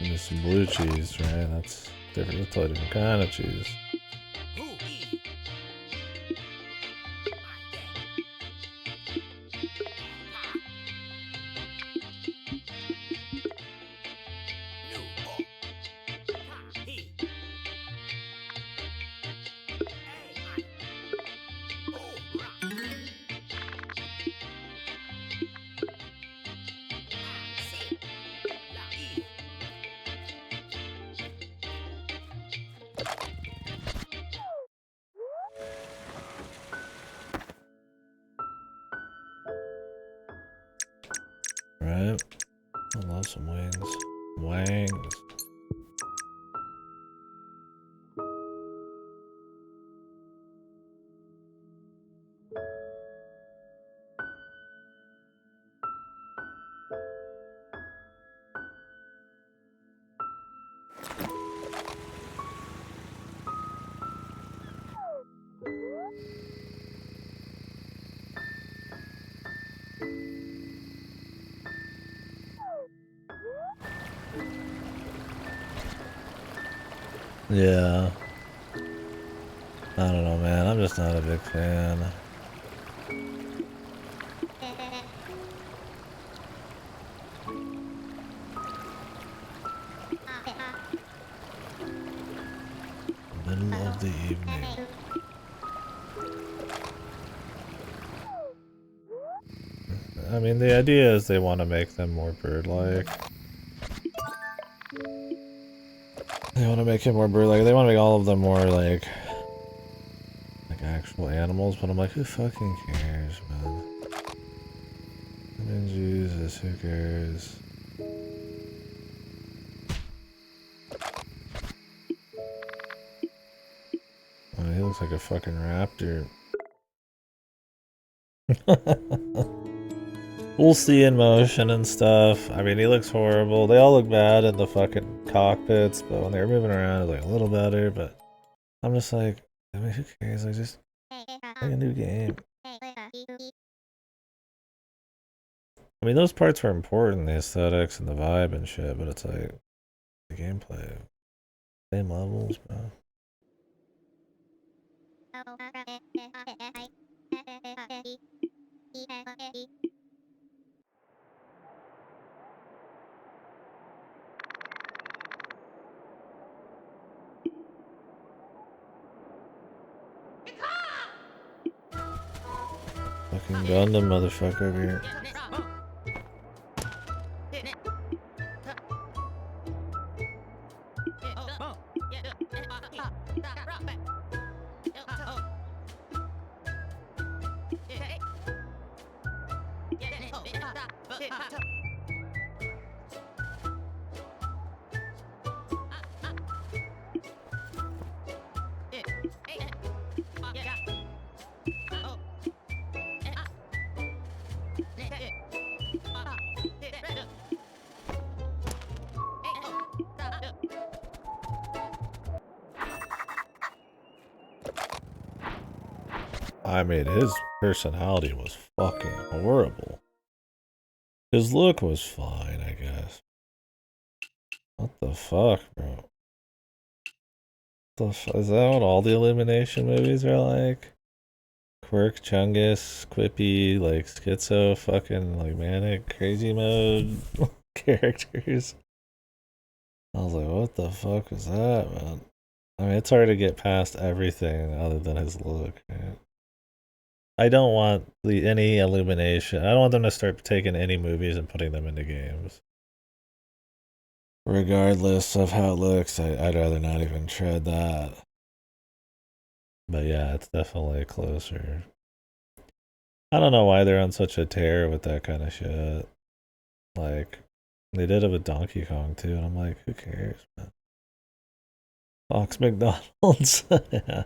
And there's some blue cheese, right? That's different. That's a totally different kind of cheese. Right? I love some wings. Wings. Yeah. I don't know, man. I'm just not a big fan. Middle of the evening. I mean, the idea is they want to make them more bird-like. They want to make him more bird-like. They want to make all of them more like actual animals, but I'm like, who fucking cares, man? I mean, Jesus, who cares? Oh, he looks like a fucking raptor. We'll see in motion and stuff. I mean, he looks horrible. They all look bad in the fucking cockpits, but when they're moving around, it's like a little better. But I'm just like, I mean, who cares? Like, just make a new game. I mean, those parts were important, the aesthetics and the vibe and shit, but it's like the gameplay, same levels, bro. Fucking Gundam motherfucker over here. I mean, his personality was fucking horrible. His look was fine, I guess. What the fuck, bro? Is that what all the Illumination movies are like? Quirk, Chungus, quippy, like schizo, fucking like manic, crazy mode characters. I was like, what the fuck was that, man? I mean, it's hard to get past everything other than his look, right? I don't want any Illumination. I don't want them to start taking any movies and putting them into games. Regardless of how it looks, I'd rather not even tread that. But yeah, it's definitely closer. I don't know why they're on such a tear with that kind of shit. Like, they did it with Donkey Kong too, and I'm like, who cares, man? Fox McDonald's. Yeah.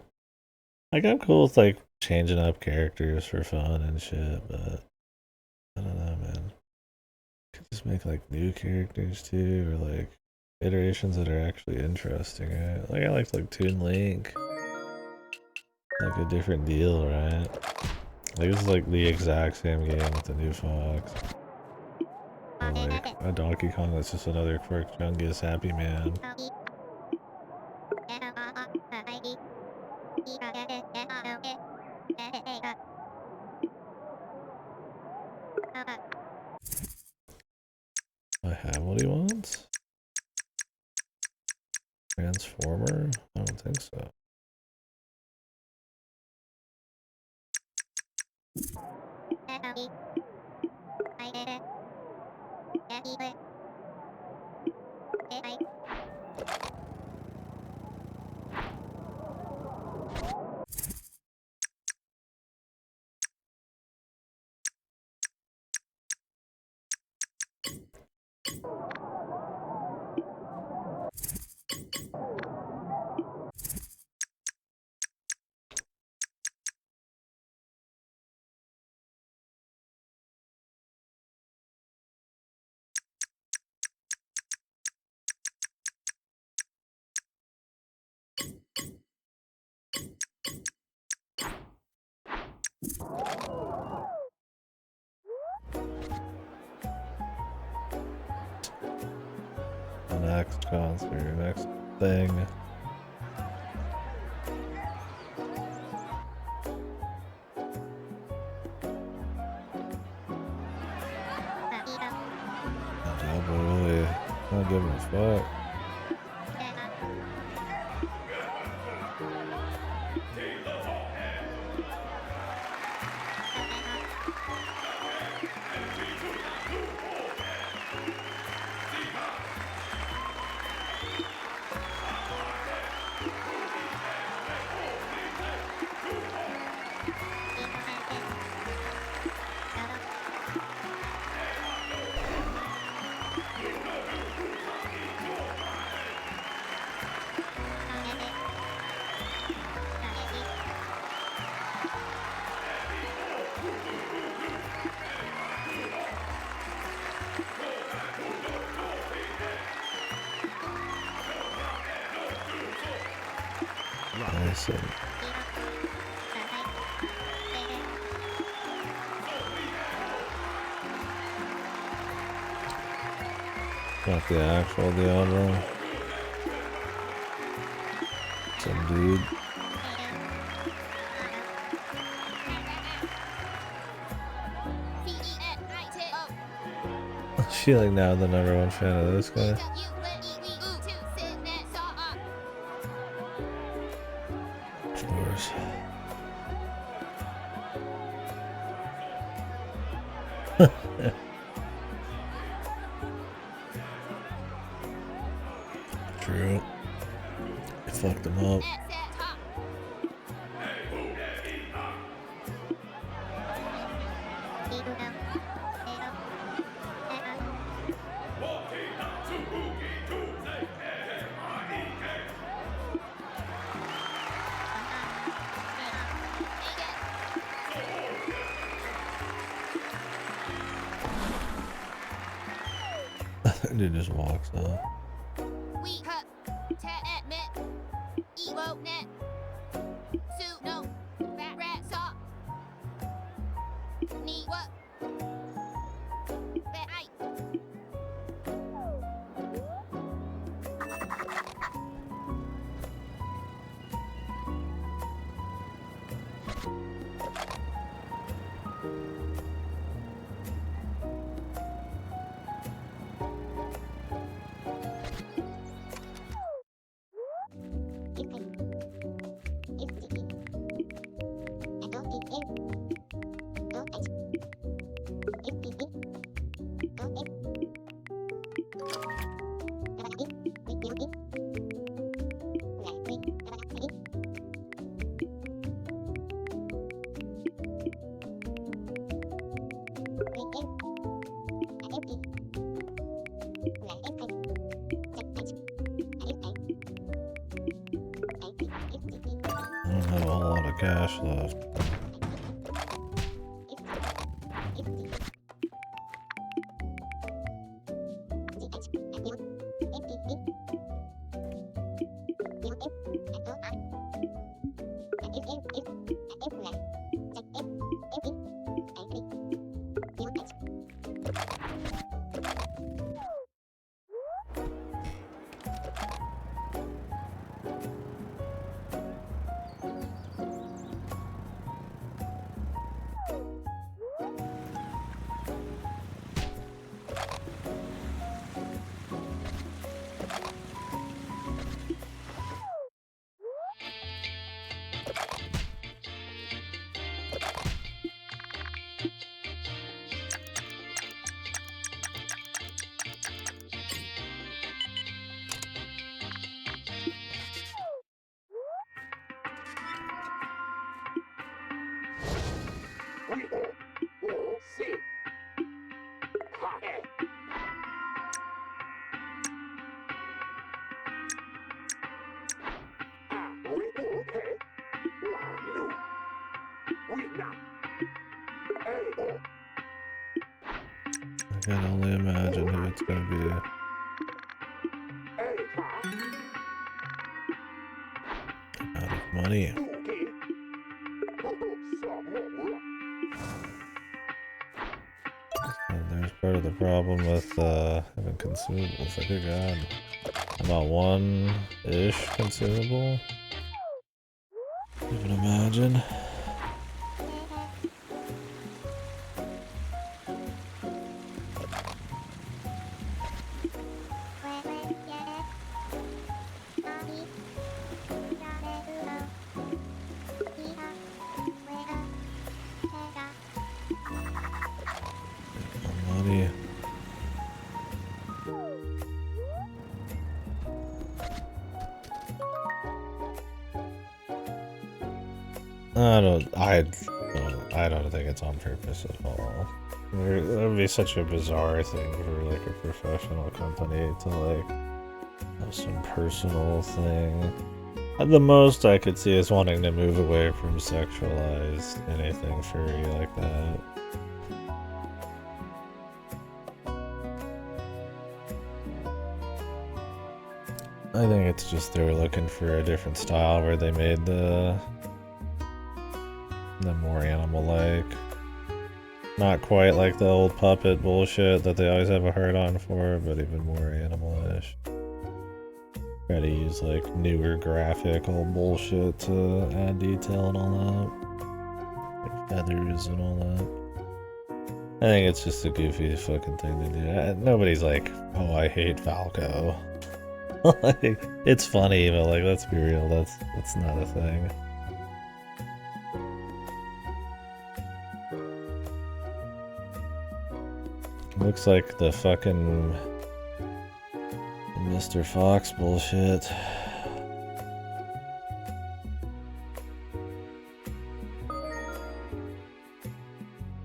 Like, I'm cool with like changing up characters for fun and shit, but I don't know, man. Could just make like new characters too, or like iterations that are actually interesting, right? Like, I like Toon Link. Like a different deal, right? Like, this is like the exact same game with the new Fox. Or like a Donkey Kong that's just another Quirk Chungus Happy Man. I have what he wants? Transformer? I don't think so. The next concert, next thing. Really, not giving a fuck. I see. Not the actual Diablo. Some dude. She like now the #1 fan of this guy. Of course. True. I fucked him up. Dude just walks up. I don't have a whole lot of cash left. I can only imagine who it's gonna be. Out of money. And there's part of the problem with having consumables. Like, good god. About one-ish consumable. You can imagine. Money. I don't think it's on purpose at all. It would be such a bizarre thing for like a professional company to like have some personal thing. The most I could see is wanting to move away from sexualized anything furry like that. I think it's just they were looking for a different style where they made them more animal-like. Not quite like the old puppet bullshit that they always have a hard on for, but even more animal-ish. Try to use like newer graphical bullshit to add detail and all that. Like feathers and all that. I think it's just a goofy fucking thing to do. Nobody's like, oh, I hate Falco. Like, it's funny, but like, let's be real, that's not a thing. Looks like the fucking Mr. Fox bullshit.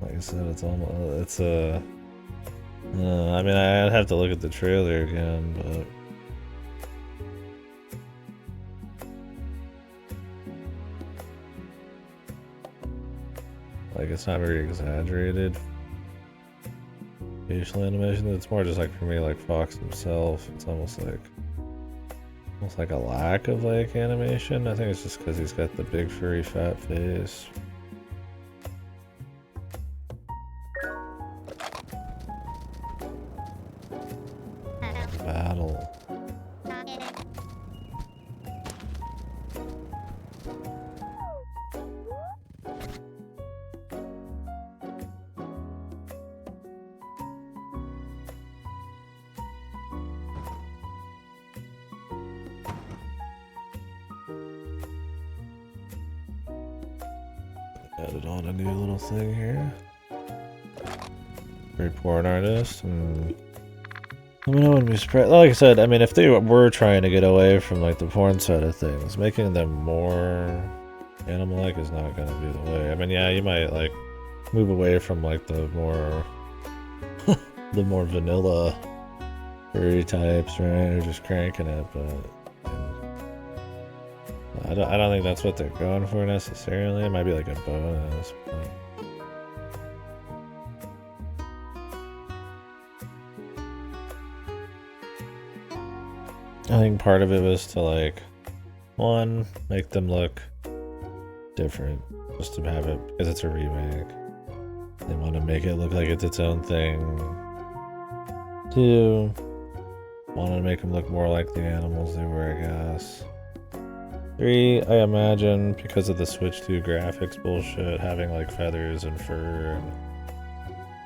Like I said, it's almost, it's a... I mean, I'd have to look at the trailer again, but... Like, it's not very exaggerated facial animation. It's more just like, for me, like Fox himself. It's almost like a lack of like animation. I think it's just because he's got the big furry fat face. Battle. Added on a new little thing here. Very porn artist. I mean, I wouldn't be surprised. Like I said, I mean, if they were trying to get away from like the porn side of things, making them more animal-like is not gonna be the way. I mean, yeah, you might like move away from like the more the more vanilla furry types, right? Or just cranking it, but I don't think that's what they're going for necessarily. It might be like a bonus, but I think part of it was to like, one, make them look different, just to have it, because it's a remake. They want to make it look like it's its own thing. Two, want to make them look more like the animals they were, I guess. Three, I imagine, because of the Switch 2 graphics bullshit, having like feathers and fur and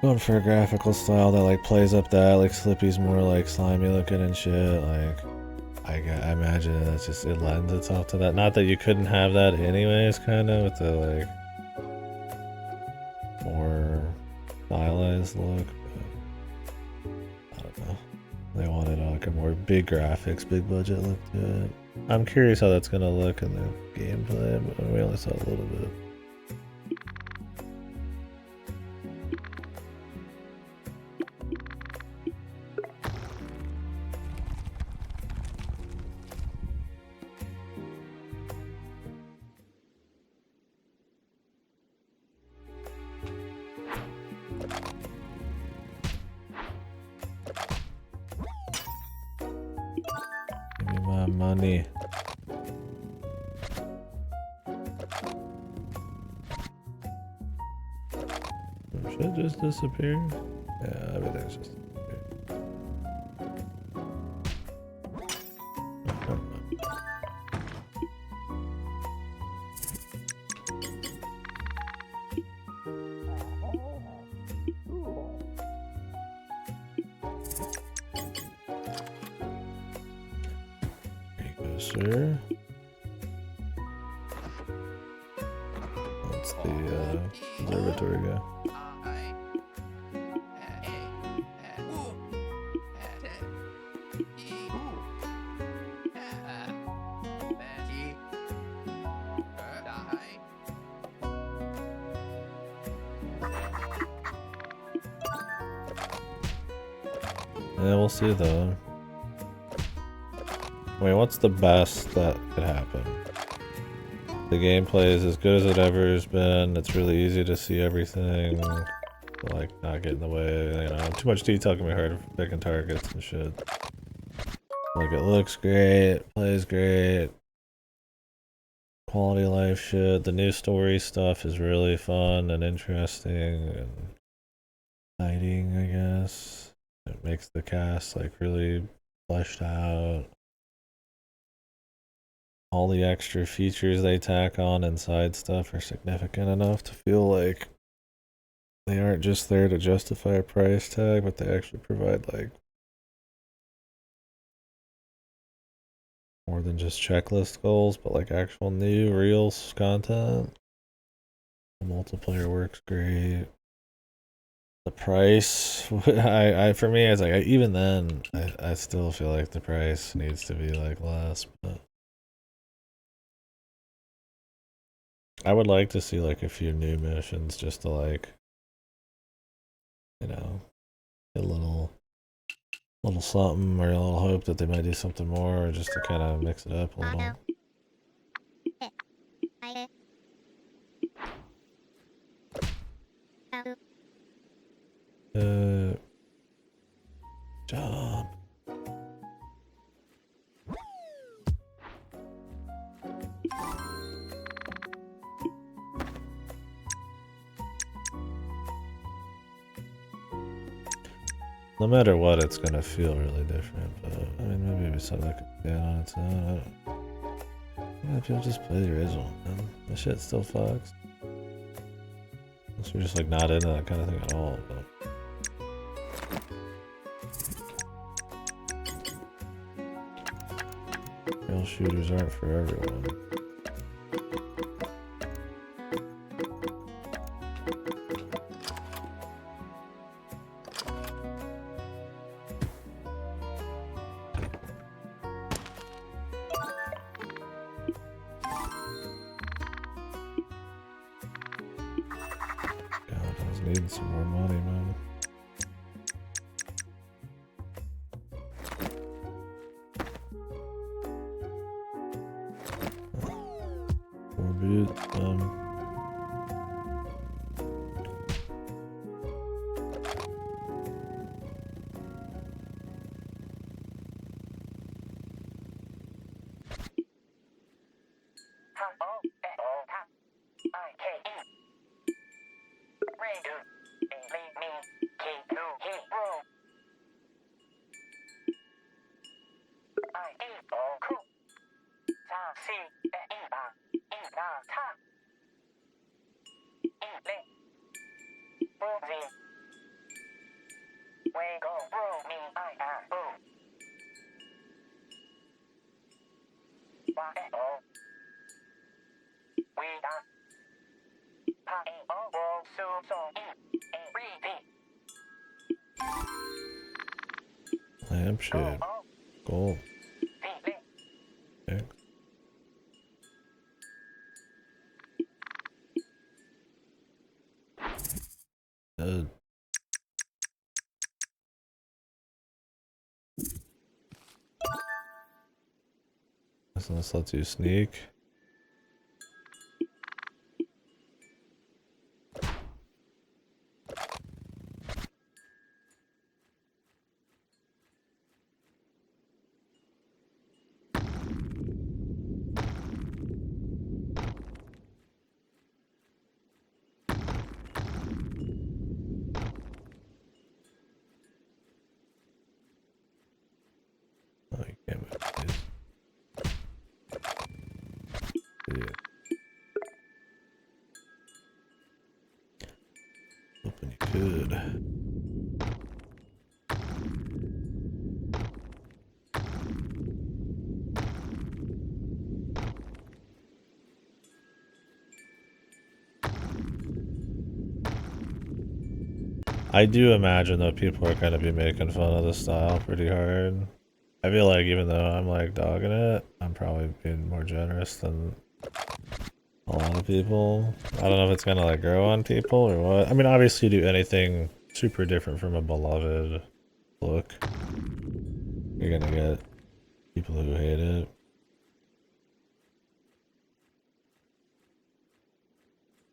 going for a graphical style that like plays up that, like Slippy's more like slimy looking and shit, like I imagine it's just, it lends itself to that. Not that you couldn't have that anyways, kind of, with the like more stylized look, but I don't know. They wanted like a more big graphics, big budget look to it. I'm curious how that's gonna look in the gameplay, but we only saw a little bit. Give me my money. Should it just disappear? Yeah, everything's just disappeared. There you go, sir. That's the observatory guy. Yeah, we'll see though. Wait, what's the best that could happen? The gameplay is as good as it ever has been. It's really easy to see everything. Like, not get in the way, you know. Too much detail can be hard for picking targets and shit. Like, it looks great, plays great. Quality of life shit. The new story stuff is really fun and interesting and exciting, I guess. It makes the cast like really fleshed out. All the extra features they tack on and side stuff are significant enough to feel like they aren't just there to justify a price tag, but they actually provide like more than just checklist goals, but like actual new real content. The multiplayer works great. The price, I for me, it's like even then, I still feel like the price needs to be like less. But I would like to see like a few new missions just to like, you know, get a little something or a little hope that they might do something more, or just to kind of mix it up a little. Job. No matter what, it's gonna feel really different, but I mean, maybe it's something that could stand on its own. I don't know. If you'll just play the original, man. The shit still fucks. Unless you're just like not into that kind of thing at all, but. Real shooters aren't for everyone. need some more money, man. More boots, lampshade. Gold. Okay. Dead. So this lets you sneak. Oh, you can't move these. Yeah. Hoping you could. I do imagine that people are going to be making fun of the style pretty hard. I feel like even though I'm like dogging it, I'm probably being more generous than a lot of people. I don't know if it's gonna like grow on people or what. I mean, obviously do anything super different from a beloved look, you're gonna get people who hate it.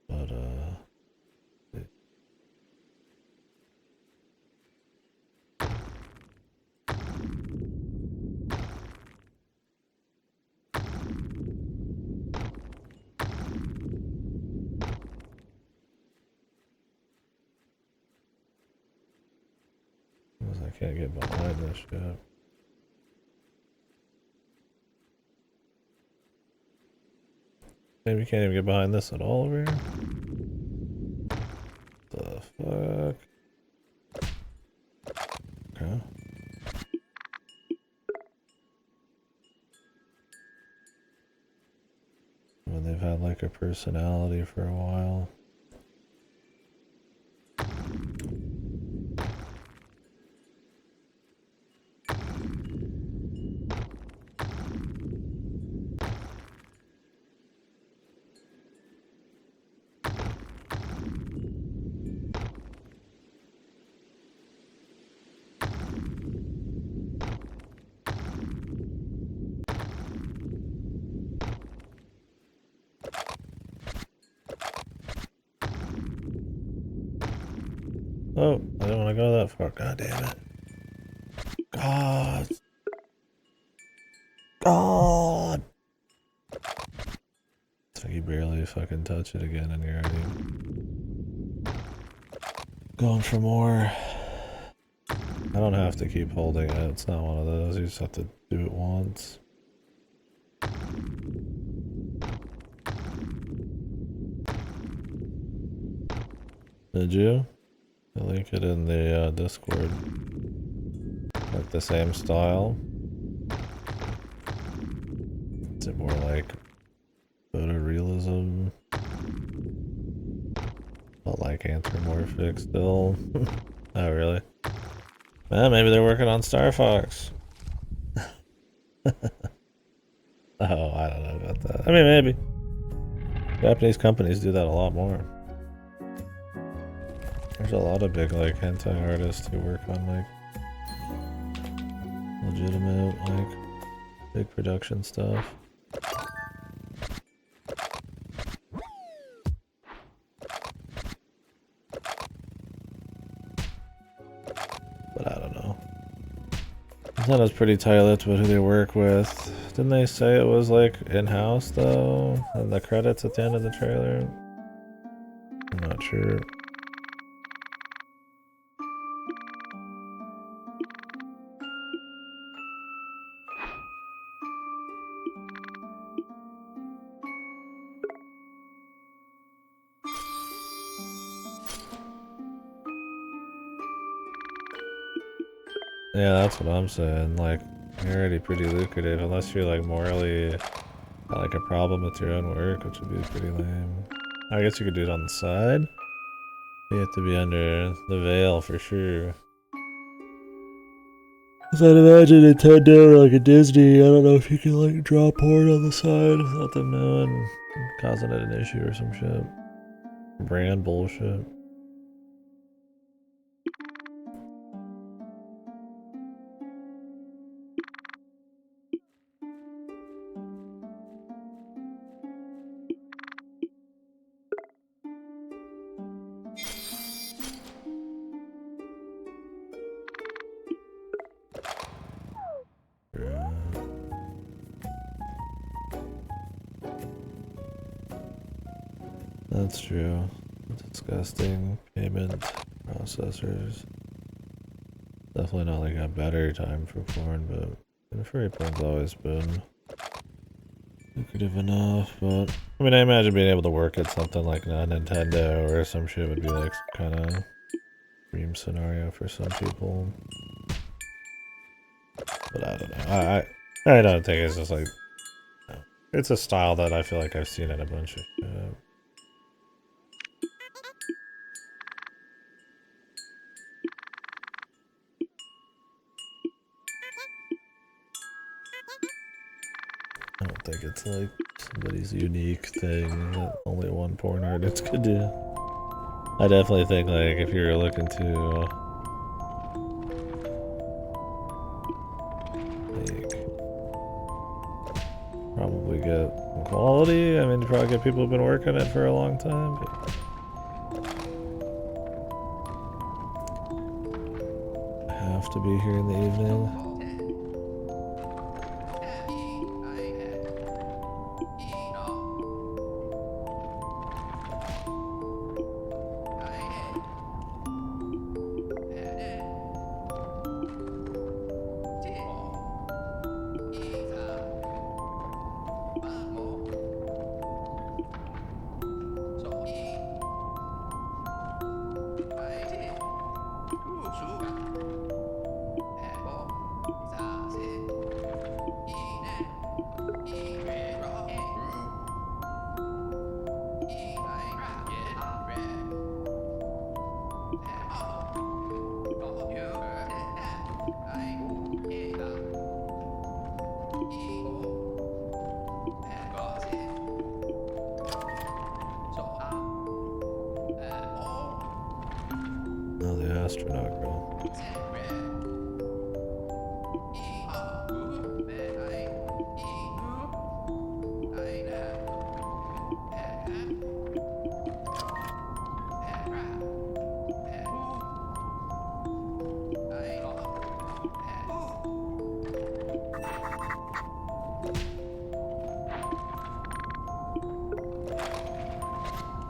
But I can't get behind this shit. Maybe we can't even get behind this at all over here. The fuck? Okay. Well, they've had like a personality for a while. Oh, I didn't want to go that far. God damn it. God. God. It's like you barely fucking touch it again and you're already going for more. I don't have to keep holding it. It's not one of those. You just have to do it once. Did you? I link it in the Discord. Like the same style. Is it more like photorealism? But like anthropomorphic still? Oh really? Well, maybe they're working on Star Fox. Oh, I don't know about that. I mean, maybe. Japanese companies do that a lot more. There's a lot of big like hentai artists who work on like legitimate like big production stuff. But I don't know. That was pretty tight-lipped about who they work with. Didn't they say it was like in-house though? And the credits at the end of the trailer? I'm not sure. Yeah, that's what I'm saying. Like, you're already pretty lucrative unless you're like morally got like a problem with your own work, which would be pretty lame. I guess you could do it on the side. You have to be under the veil for sure. Cause I'd imagine Nintendo or like a Disney, I don't know if you can like draw porn on the side without them knowing and causing it an issue or some shit. Brand bullshit. That's true. Disgusting payment processors. Definitely not like a better time for porn, but furry porn's always been lucrative enough. But I mean, I imagine being able to work at something like a Nintendo or some shit would be like some kind of dream scenario for some people. But I don't know. I don't think it's just like, it's a style that I feel like I've seen in a bunch of shit. I don't think it's like somebody's unique thing that only one porn artist could do. I definitely think like if you're looking to like probably get some quality, I mean you probably get people who've been working it for a long time. But I have to be here in the evening. Oh, the astronaut girl.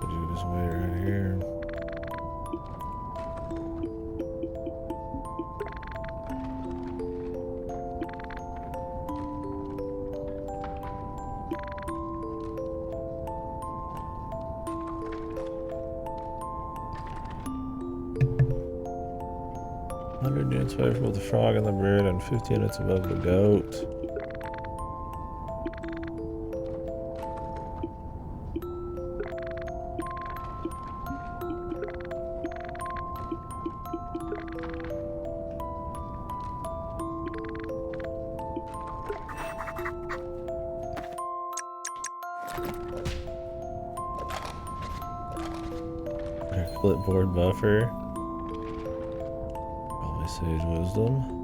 Could you just wait right here? Units away from the frog and the bird and 50 units above the goat. clipboard buffer. Probably Sage Wisdom.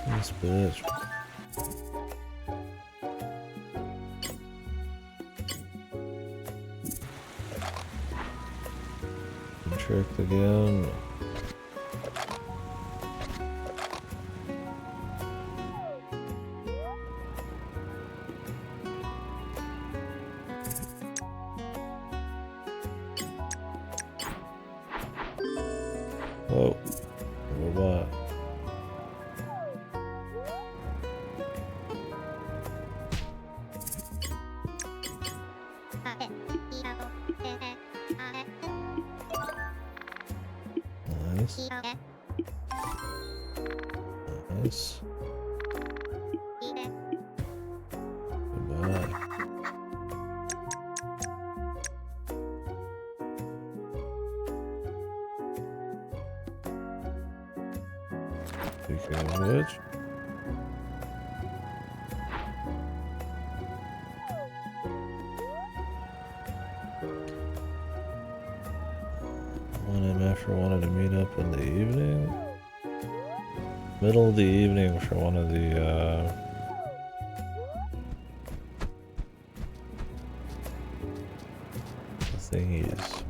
This bitch. Tricked again. Whoa. Robot. Nice. Nice. Goodbye. Speaking of which, one MF wanted to meet up in the evening, middle of the evening for one of the thingies.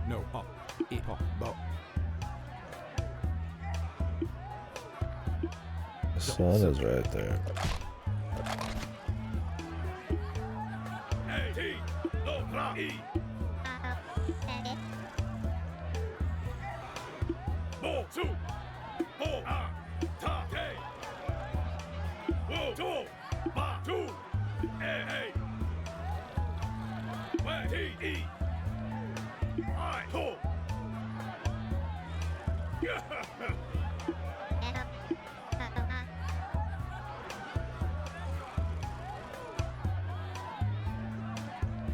No, The sun is right there.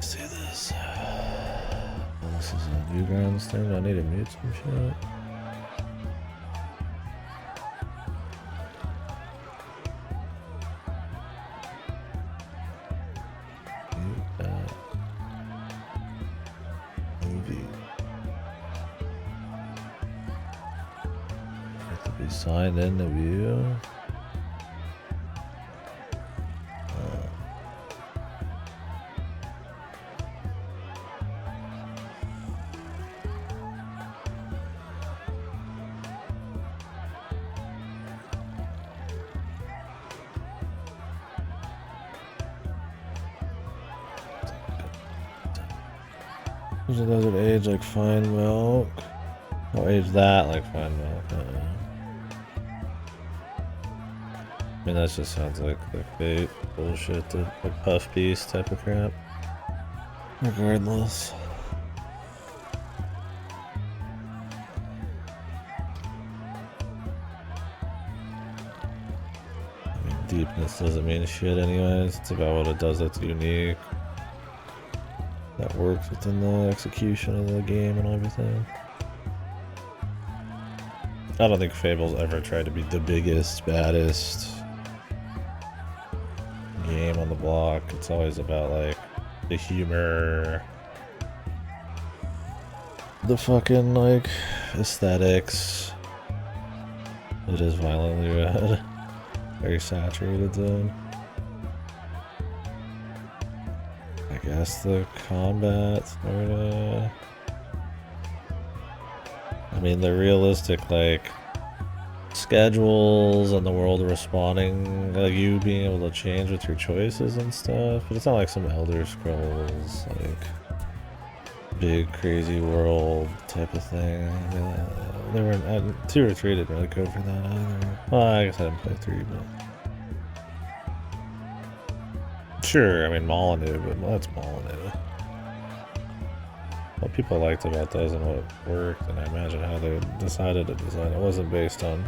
See this? Oh, this is a new grounds thing. I need to mute some shit. Mute that. Movie. Have to be signed in to view. Usually doesn't age like fine milk. Or age that like fine milk. I mean, that just sounds like clickbait bullshit, like puff piece type of crap. Regardless. I mean, deepness doesn't mean shit anyways. It's about what it does that's unique. That works within the execution of the game and everything. I don't think Fable's ever tried to be the biggest, baddest game on the block. It's always about like the humor, the fucking like aesthetics. It is violently red. Very saturated zone. I guess the combat sorta. I mean, the realistic like schedules and the world responding, like you being able to change with your choices and stuff. But it's not like some Elder Scrolls, like big crazy world type of thing. I mean, they weren't 2 or 3 didn't really go for that either. Well, I guess I didn't play 3, but sure. I mean, Molyneux, but that's Molyneux. What people liked about those and what worked, and I imagine how they decided to design it wasn't based on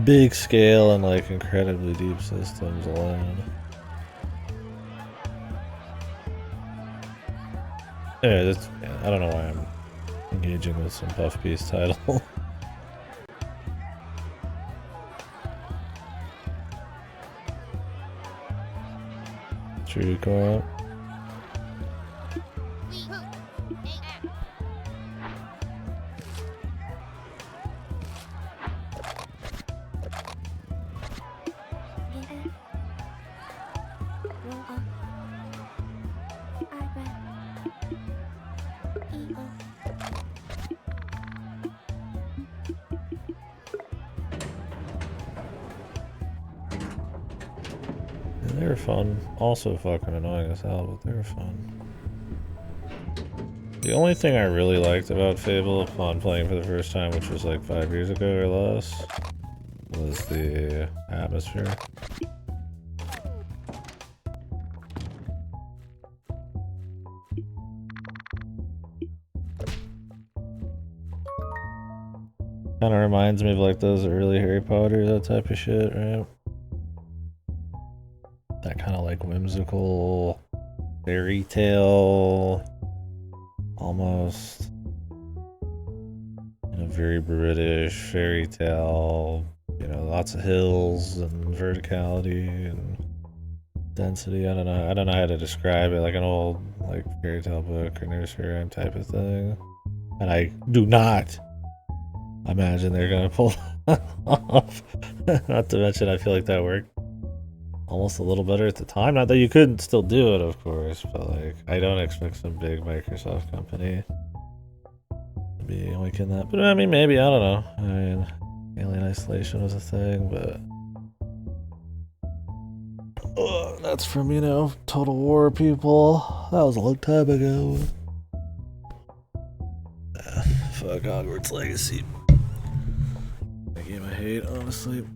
big scale and like incredibly deep systems alone. Yeah, I don't know why I'm engaging with some puff piece title. True co-op. They were fun. Also fucking annoying as hell, but they were fun. The only thing I really liked about Fable upon playing for the first time, which was like 5 years ago or less, was the atmosphere. Kind of reminds me of like those early Harry Potter, that type of shit, right? That kind of like whimsical fairy tale, almost, you know, very British fairy tale, you know, lots of hills and verticality and density. I don't know how to describe it, like an old like fairy tale book or nursery rhyme type of thing. And I do not imagine they're gonna pull off. Not to mention, I feel like that worked almost a little better at the time. Not that you couldn't still do it, of course, but like I don't expect some big Microsoft company to be making that. But I mean, maybe, I don't know. I mean, Alien Isolation was a thing, but that's from, you know, Total War people. That was a long time ago. Fuck Hogwarts Legacy. A game I hate, honestly.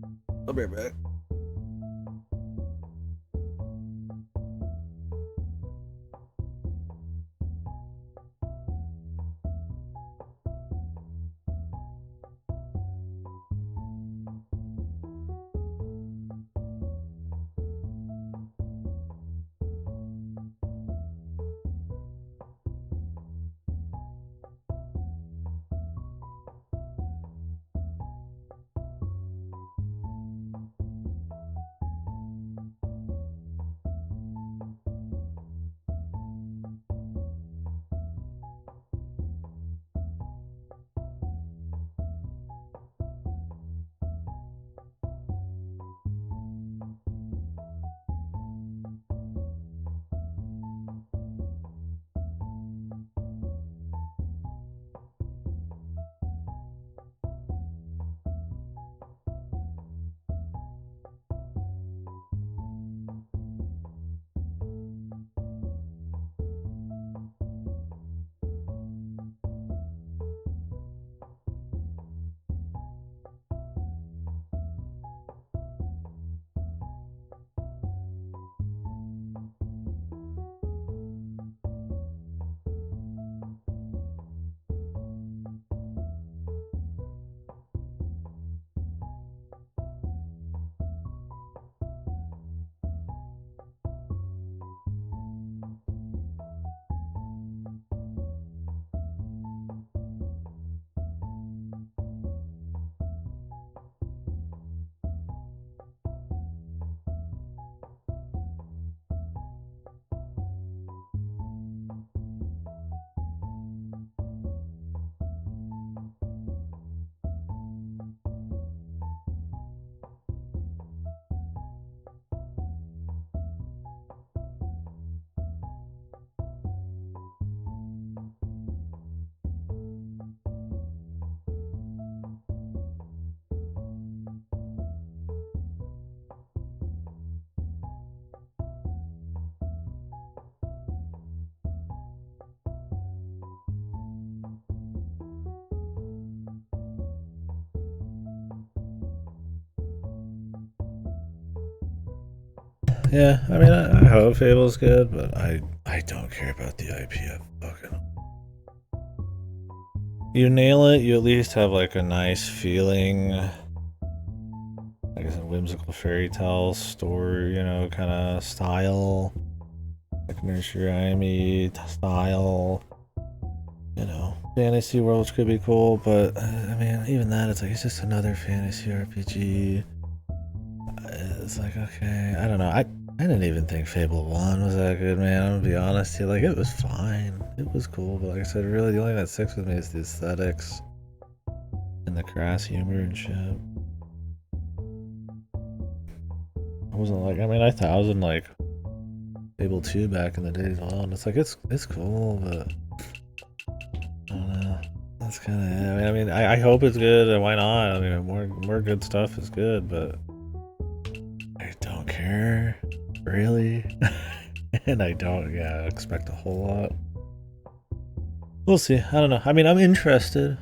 I'll be right back. Yeah, I mean, I hope Fable's good, but I don't care about the IPF fucking. You nail it, you at least have like a nice feeling. Like I said, whimsical fairy tale story, you know, kind of style. Like nursery rhyme style. You know, fantasy worlds could be cool, but I mean, even that, it's like, it's just another fantasy RPG. It's like, okay, I don't know. I didn't even think Fable 1 was that good, man. I'm gonna be honest here. Like, it was fine. It was cool, but like I said, really, the only thing that sticks with me is the aesthetics and the crass humor and shit. I wasn't like, I mean, I thousand like Fable 2 back in the days on. And it's like, it's cool, but I don't know. That's kind of it. I mean, I hope it's good, and why not? I mean, more good stuff is good, but I don't care, really. And I don't, expect a whole lot. We'll see. I don't know. I mean, I'm interested.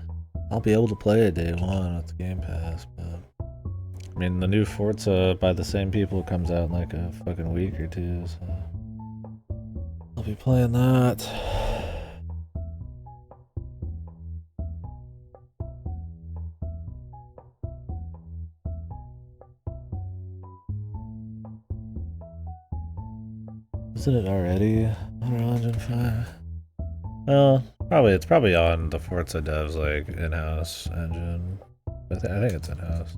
I'll be able to play it day one with Game Pass, but I mean, the new Forza by the same people comes out in like a fucking week or two, so I'll be playing that. Isn't it already Unreal Engine 5? Well, it's probably on the Forza devs like in-house engine. I think it's in-house.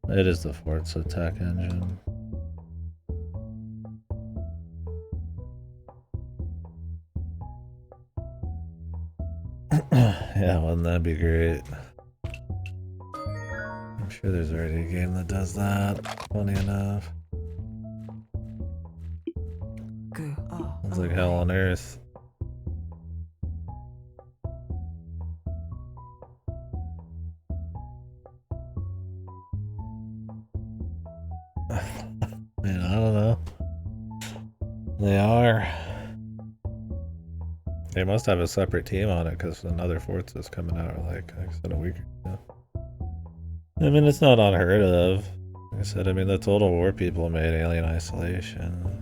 It is the Forza tech engine. Yeah, wouldn't that be great? I'm sure there's already a game that does that. Funny enough. Sounds like hell on earth. Man, I don't know. They are. They must have a separate team on it because another Forza is coming out like I said, a week or so. I mean, it's not unheard of. Like I said, I mean, the Total War people made Alien Isolation.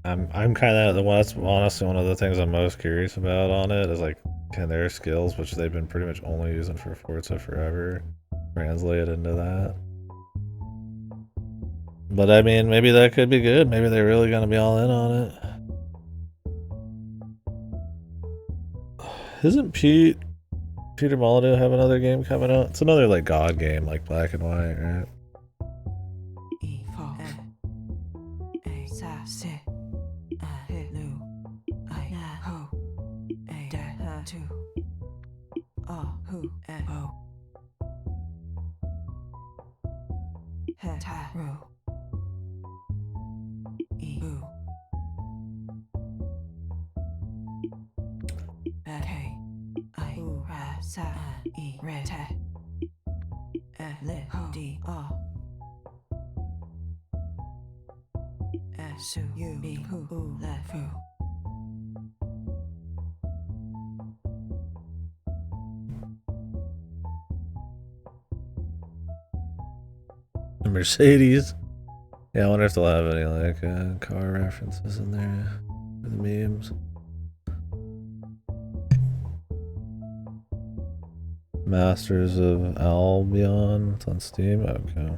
I'm kind of that's honestly one of the things I'm most curious about on it is like, can their skills, which they've been pretty much only using for Forza forever, translate into that? But I mean, maybe that could be good. Maybe they're really gonna be all in on it. Isn't Peter Molyneux have another game coming out? It's another like God game, like Black and White, right? Mercedes. Yeah, I wonder if they'll have any like car references in there for the memes. Masters of Albion. It's on Steam. Okay,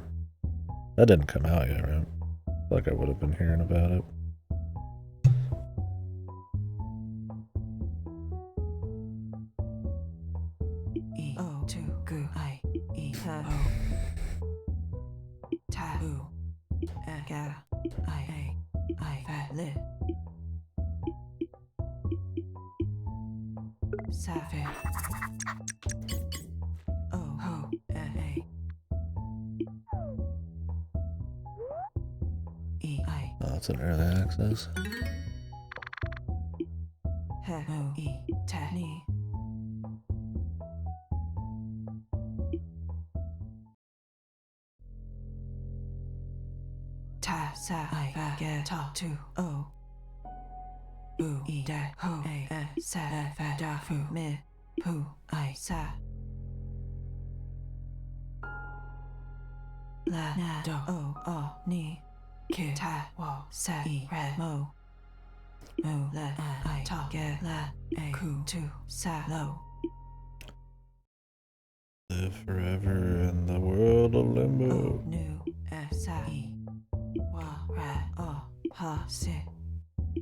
that didn't come out yet, right? I feel like I would have been hearing about it. Oh, it's an early access. Poo I sa. La na do o o ni. Ki ta wa sa e re mo. Mo la I ta ge la a ku tu sa lo. Live forever in the world of Limbo. O nu sa e. Wa ra o ha si.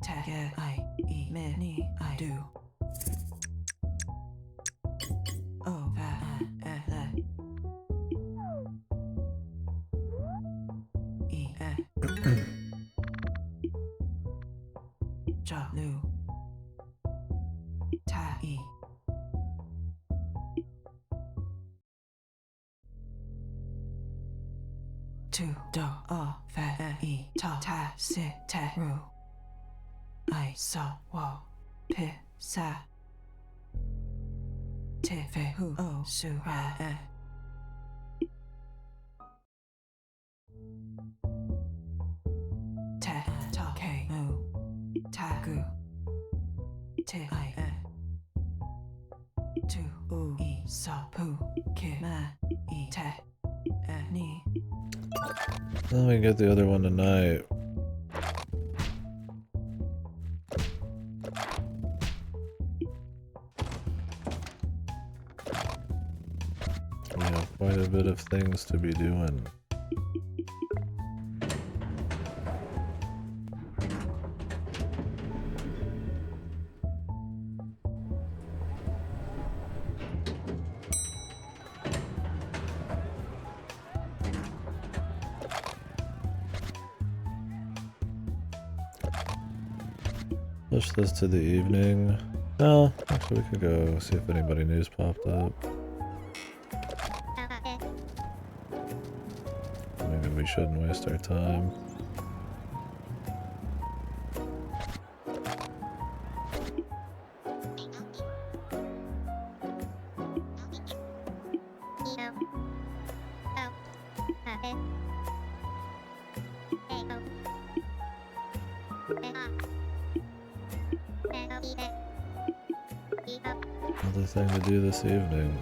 Ta ge I e me ni I do. O va la. E ja lu. Ta e. Tu do o fa e ta ta si ta ru. I saw wa pi sa. Te fe hu o su ra e. Ta ta ke mu. Ta gu. Te I e. Tu u e sa pu ki ma e te e ni. Then we get the other one tonight. We have quite a bit of things to be doing. Push this to the evening. Well, actually we could go see if anybody new's popped up. Maybe we shouldn't waste our time. Another thing to do this evening.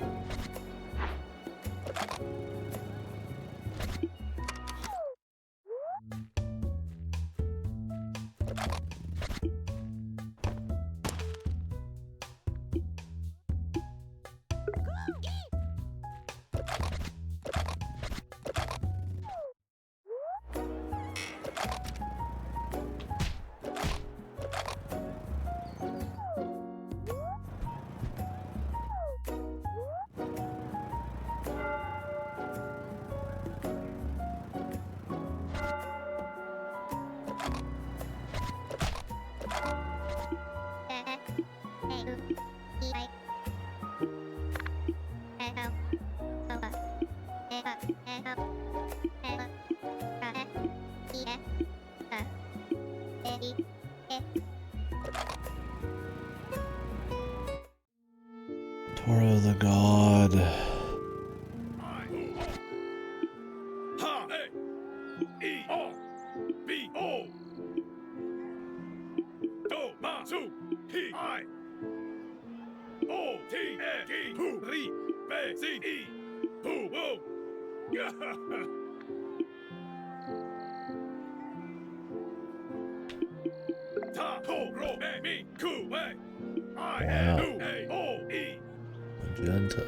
Toro the God. Magenta.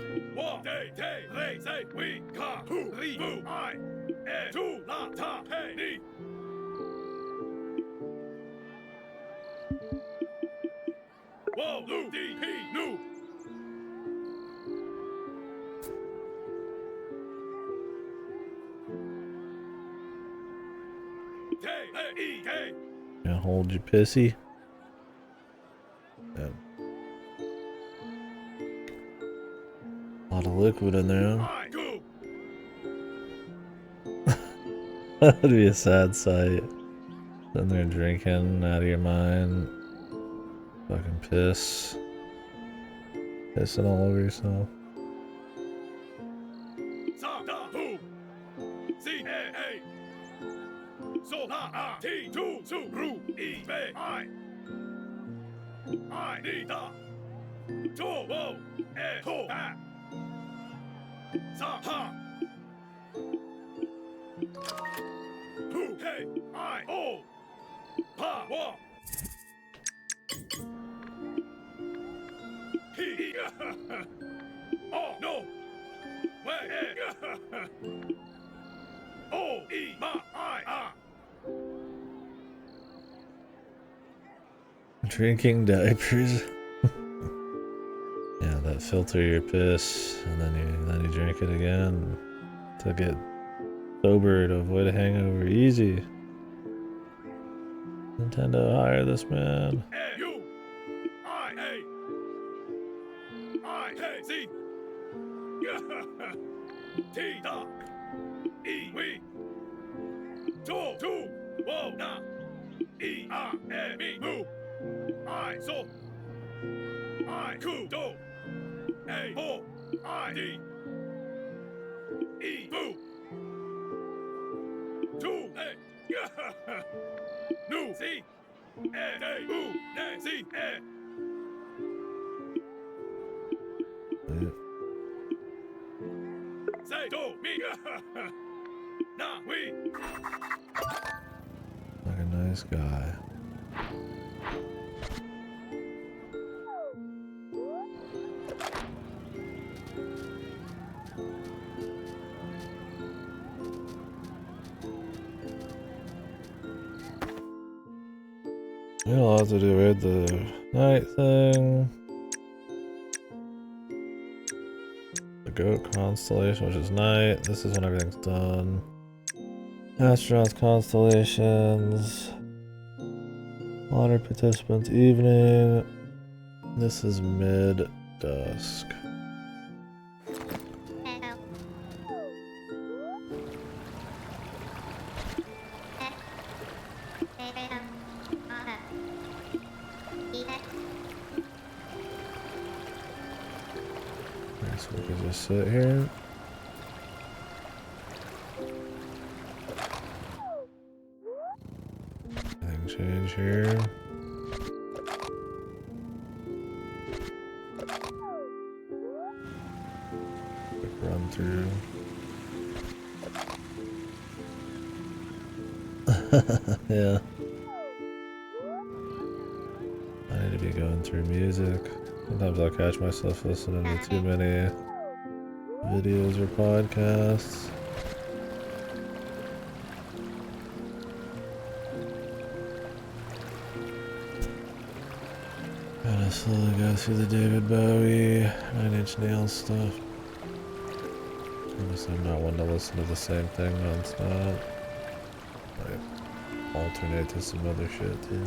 Gonna hold you pissy. Yeah. A lot of liquid in there. That'd be a sad sight. Sitting there drinking out of your mind. Fucking piss. Pissing all over yourself. Drinking diapers. Yeah, that filter your piss, and then you drink it again to get sober to avoid a hangover. Easy. Nintendo, hire this man. Like a nice guy. We'll have to do right the night thing. The goat constellation, which is night. This is when everything's done. Astronauts constellations. Water participants evening. This is mid-dusk. So we can just sit here. Nothing change here. Quick run through. Yeah. I need to be going through music. Sometimes I'll catch myself listening to too many videos or podcasts. Gotta slowly go through the David Bowie, 9 Inch Nails stuff. Honestly, I'm not one to listen to the same thing non-stop. I alternate to some other shit too.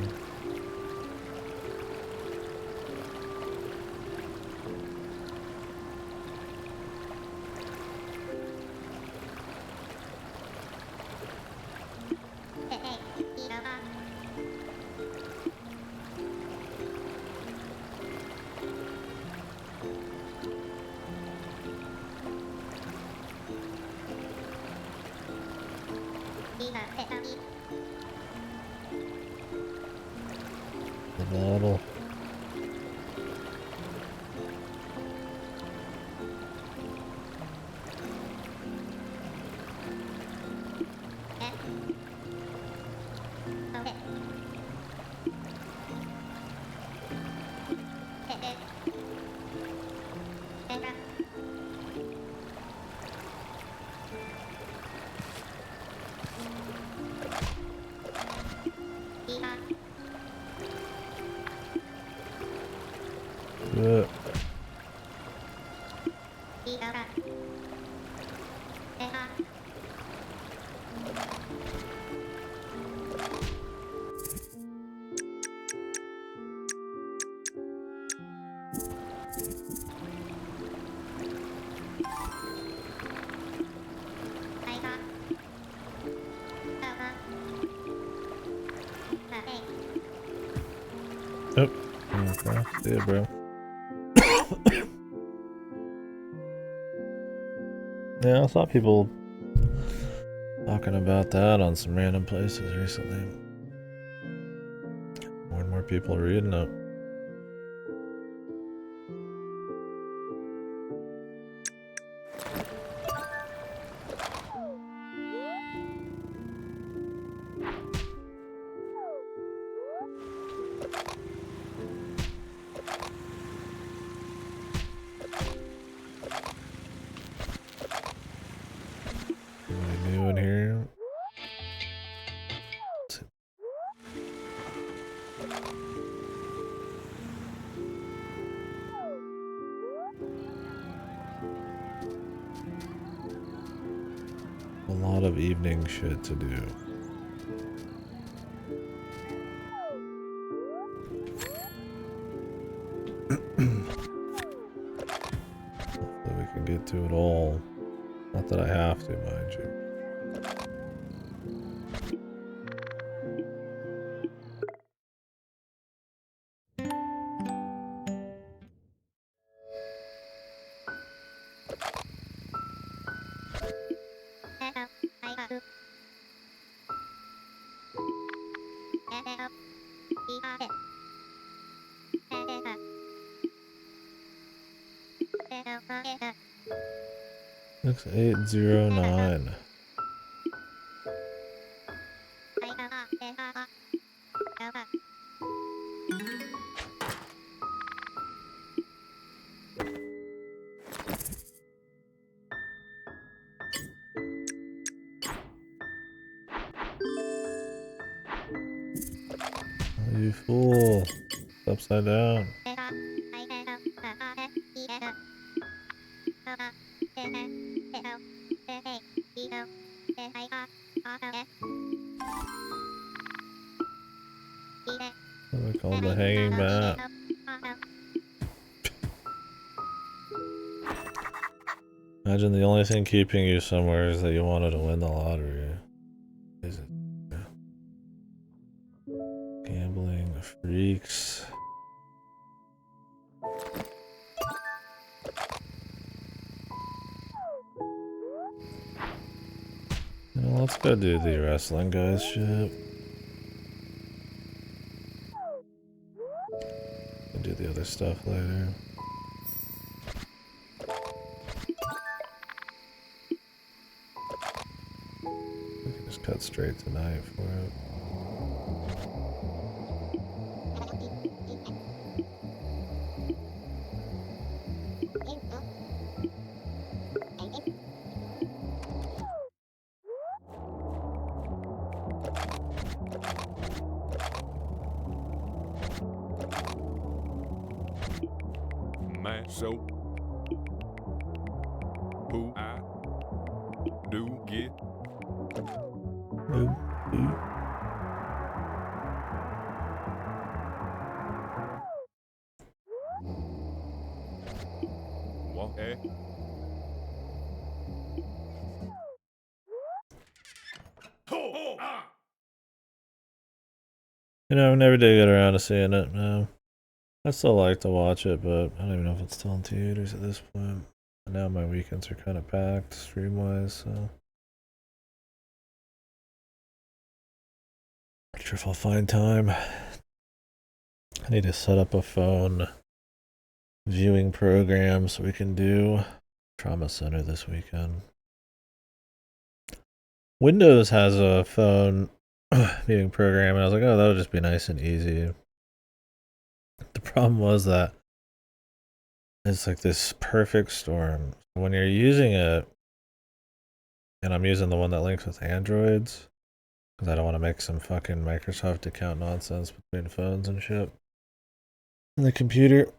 The bottle. Yeah. Oh, okay. See ya, bro. Yeah, I saw people talking about that on some random places recently. More and more people are reading it. a lot of evening shit to do. Hopefully we can get to it all. Not that I have to, mind you. Looks 809. Oh, you fool. It's upside down. What we call the hanging mat. Imagine the only thing keeping you somewhere is that you wanted to win the lottery. Is it? Gambling freaks. You know, let's go do the wrestling guys shit. We'll do the other stuff later. We can just cut straight tonight for it. Man, so who I do get what? You know, I never did get around to seeing it, no. I still like to watch it, but I don't even know if it's still in theaters at this point. And now my weekends are kind of packed, stream-wise, so... Not sure if I'll find time. I need to set up a phone viewing program so we can do Trauma Center this weekend. Windows has a phone viewing program, and I was like, oh, that'll just be nice and easy. The problem was that it's like this perfect storm. When you're using it, and I'm using the one that links with Androids, because I don't want to make some fucking Microsoft account nonsense between phones and shit. And the computer,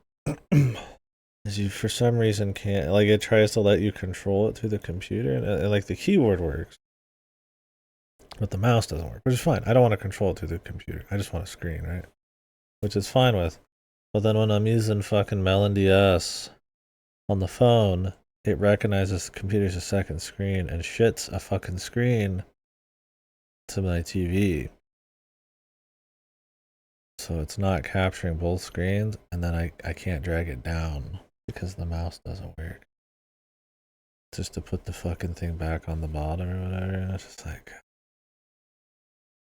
is you for some reason can't, like it tries to let you control it through the computer, and like the keyboard works, but the mouse doesn't work, which is fine. I don't want to control it through the computer. I just want a screen, right? Which is fine with. But then when I'm using fucking Melon DS on the phone, it recognizes the computer's a second screen and shits a fucking screen to my TV. So it's not capturing both screens, and then I can't drag it down because the mouse doesn't work. Just to put the fucking thing back on the bottom or whatever, and it's just like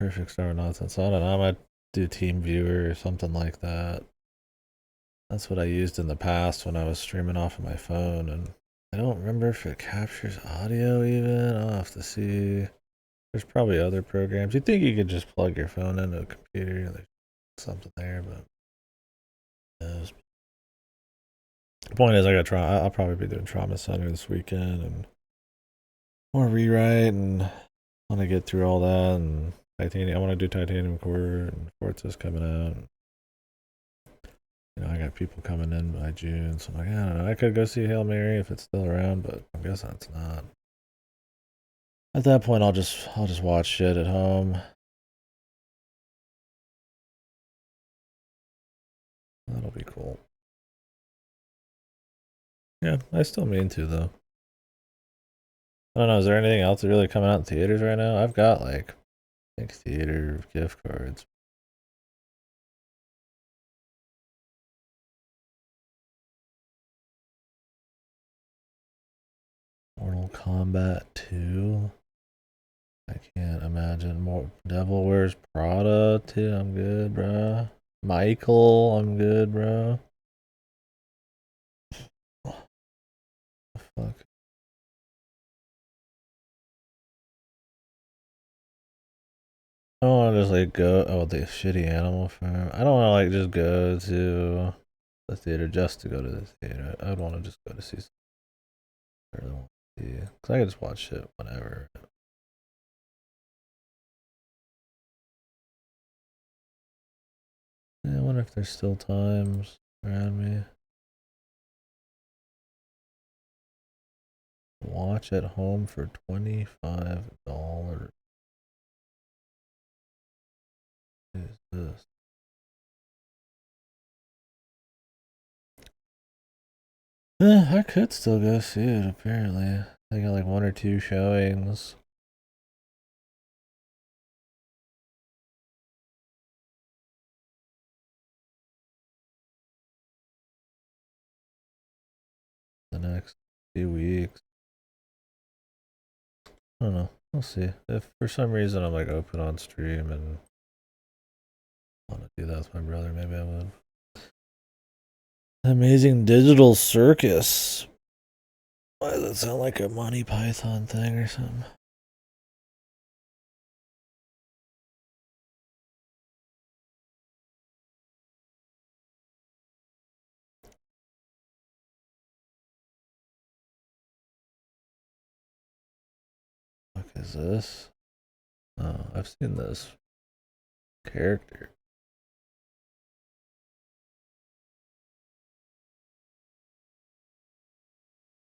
perfect star nonsense. So I don't know, I might do TeamViewer or something like that. That's what I used in the past when I was streaming off of my phone, and I don't remember if it captures audio even. I'll have to see. There's probably other programs. You'd think you could just plug your phone into a computer. There's something there, but the point is, I'll probably be doing Trauma Center this weekend and more rewrite, and I want to get through all that. And Titanium, I want to do Titanium Core, and Forza's coming out. You know, I got people coming in by June, so I'm like, I don't know. I could go see Hail Mary if it's still around, but I guess that's not. At that point, I'll just watch shit at home. That'll be cool. Yeah, I still mean to though. I don't know. Is there anything else really coming out in theaters right now? I've got like, I think theater gift cards. Mortal Kombat 2. I can't imagine more. Devil Wears Prada 2. I'm good, bro. Michael, I'm good, bro. Fuck. I don't want to just like go. Oh, the shitty Animal Farm. I don't want to like just go to the theater just to go to the theater. I'd want to just go to see. I really want to see. Cause I can just watch shit whenever. Yeah, I wonder if there's still times around me. Watch at home for $25. What is this? I could still go see it, apparently. They got like 1 or 2 showings. The next few weeks. I don't know. We'll see. If for some reason I'm like open on stream and want to do that with my brother, maybe I would. Amazing Digital Circus. Why does that sound like a Monty Python thing or something? What is this? Oh, I've seen this character.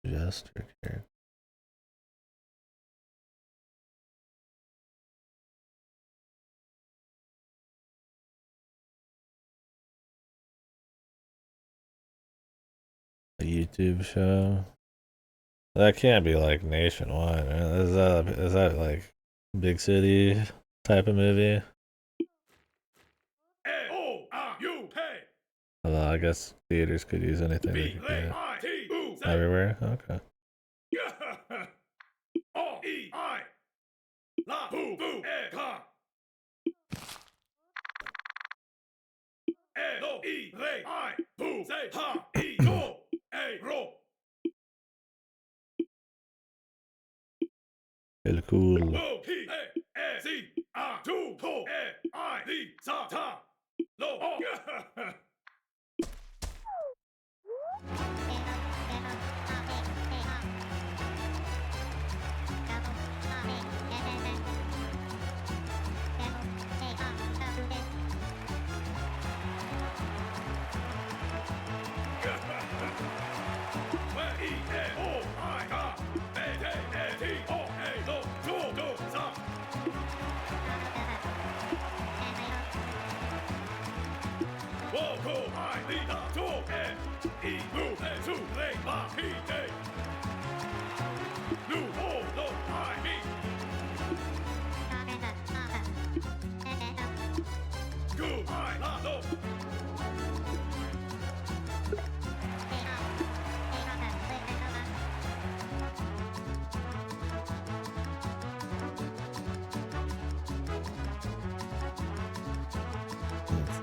Jester character. A YouTube show. That can't be like nationwide, right? Is that like big city type of movie? Although I guess theaters could use anything they could get. Everywhere? Okay. El cool.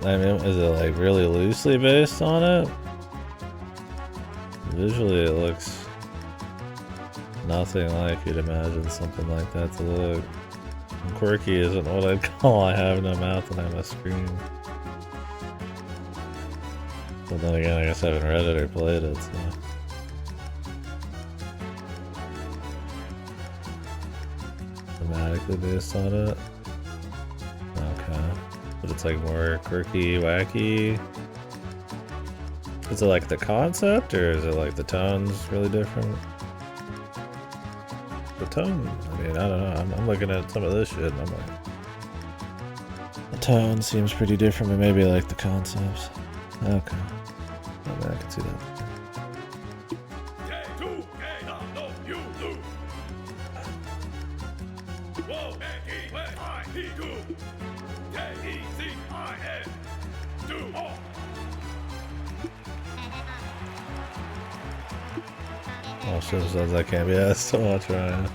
I mean, is it like really loosely based on it? Visually, it looks nothing like you'd imagine something like that to look. Quirky isn't what I'd call I have no mouth and I have a scream. But then again, I guess I haven't read it or played it, so. Thematically based on it? Okay. But it's like more quirky, wacky. Is it like the concept or is it like the tones really different? The tone, I mean, I don't know. I'm looking at some of this shit and I'm like, the tone seems pretty different, but maybe I like the concepts. Okay. I mean, I can see that. Oh shit, sounds like can't be asked so much right now.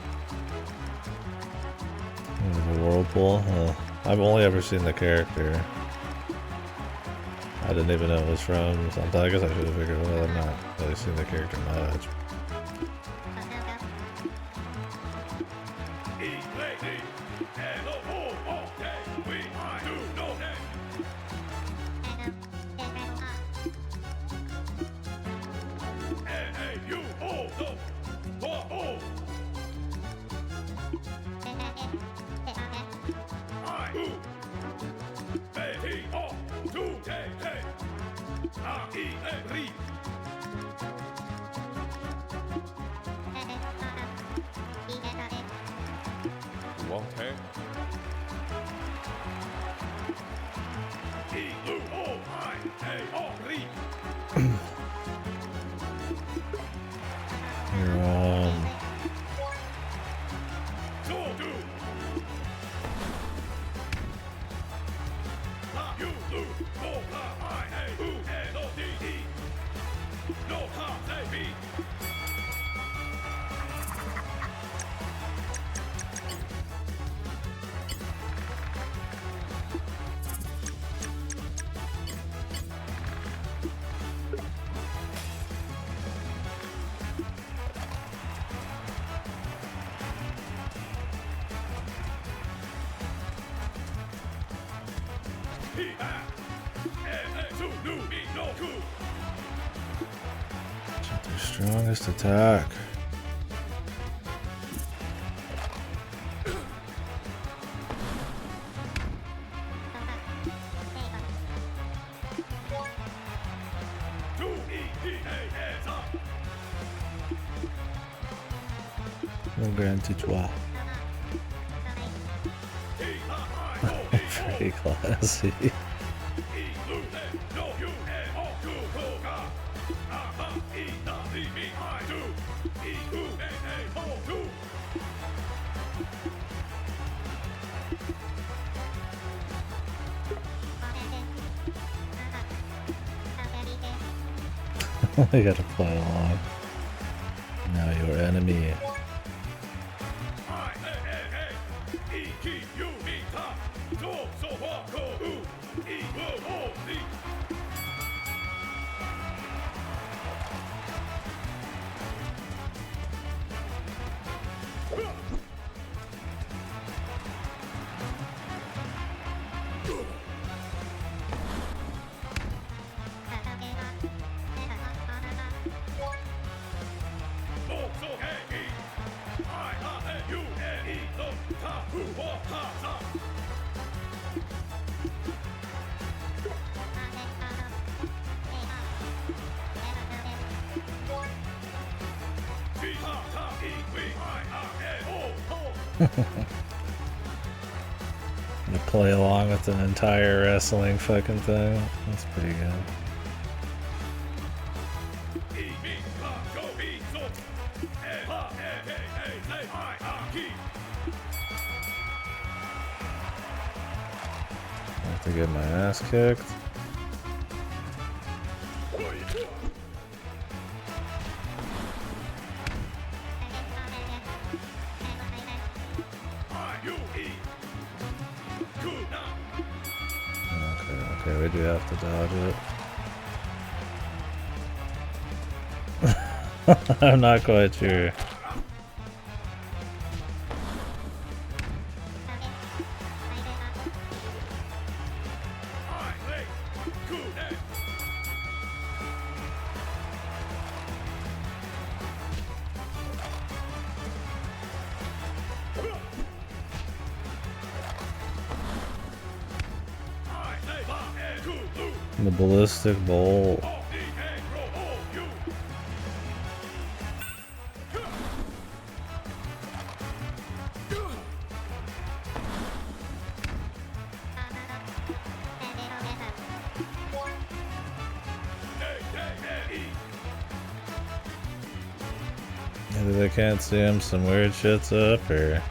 The whirlpool? I've only ever seen the character. I didn't even know it was from something. I guess I should have figured it out. I've not really seen the character much. Their strongest attack. Un grand tutoir. Pretty classy. I gotta play along. Now your enemy. You play along with an entire wrestling fucking thing. That's pretty good. I have to get my ass kicked. Okay, we do have to dodge it. I'm not quite sure. The ballistic bolt. Maybe they can't see him, some weird shit's up, or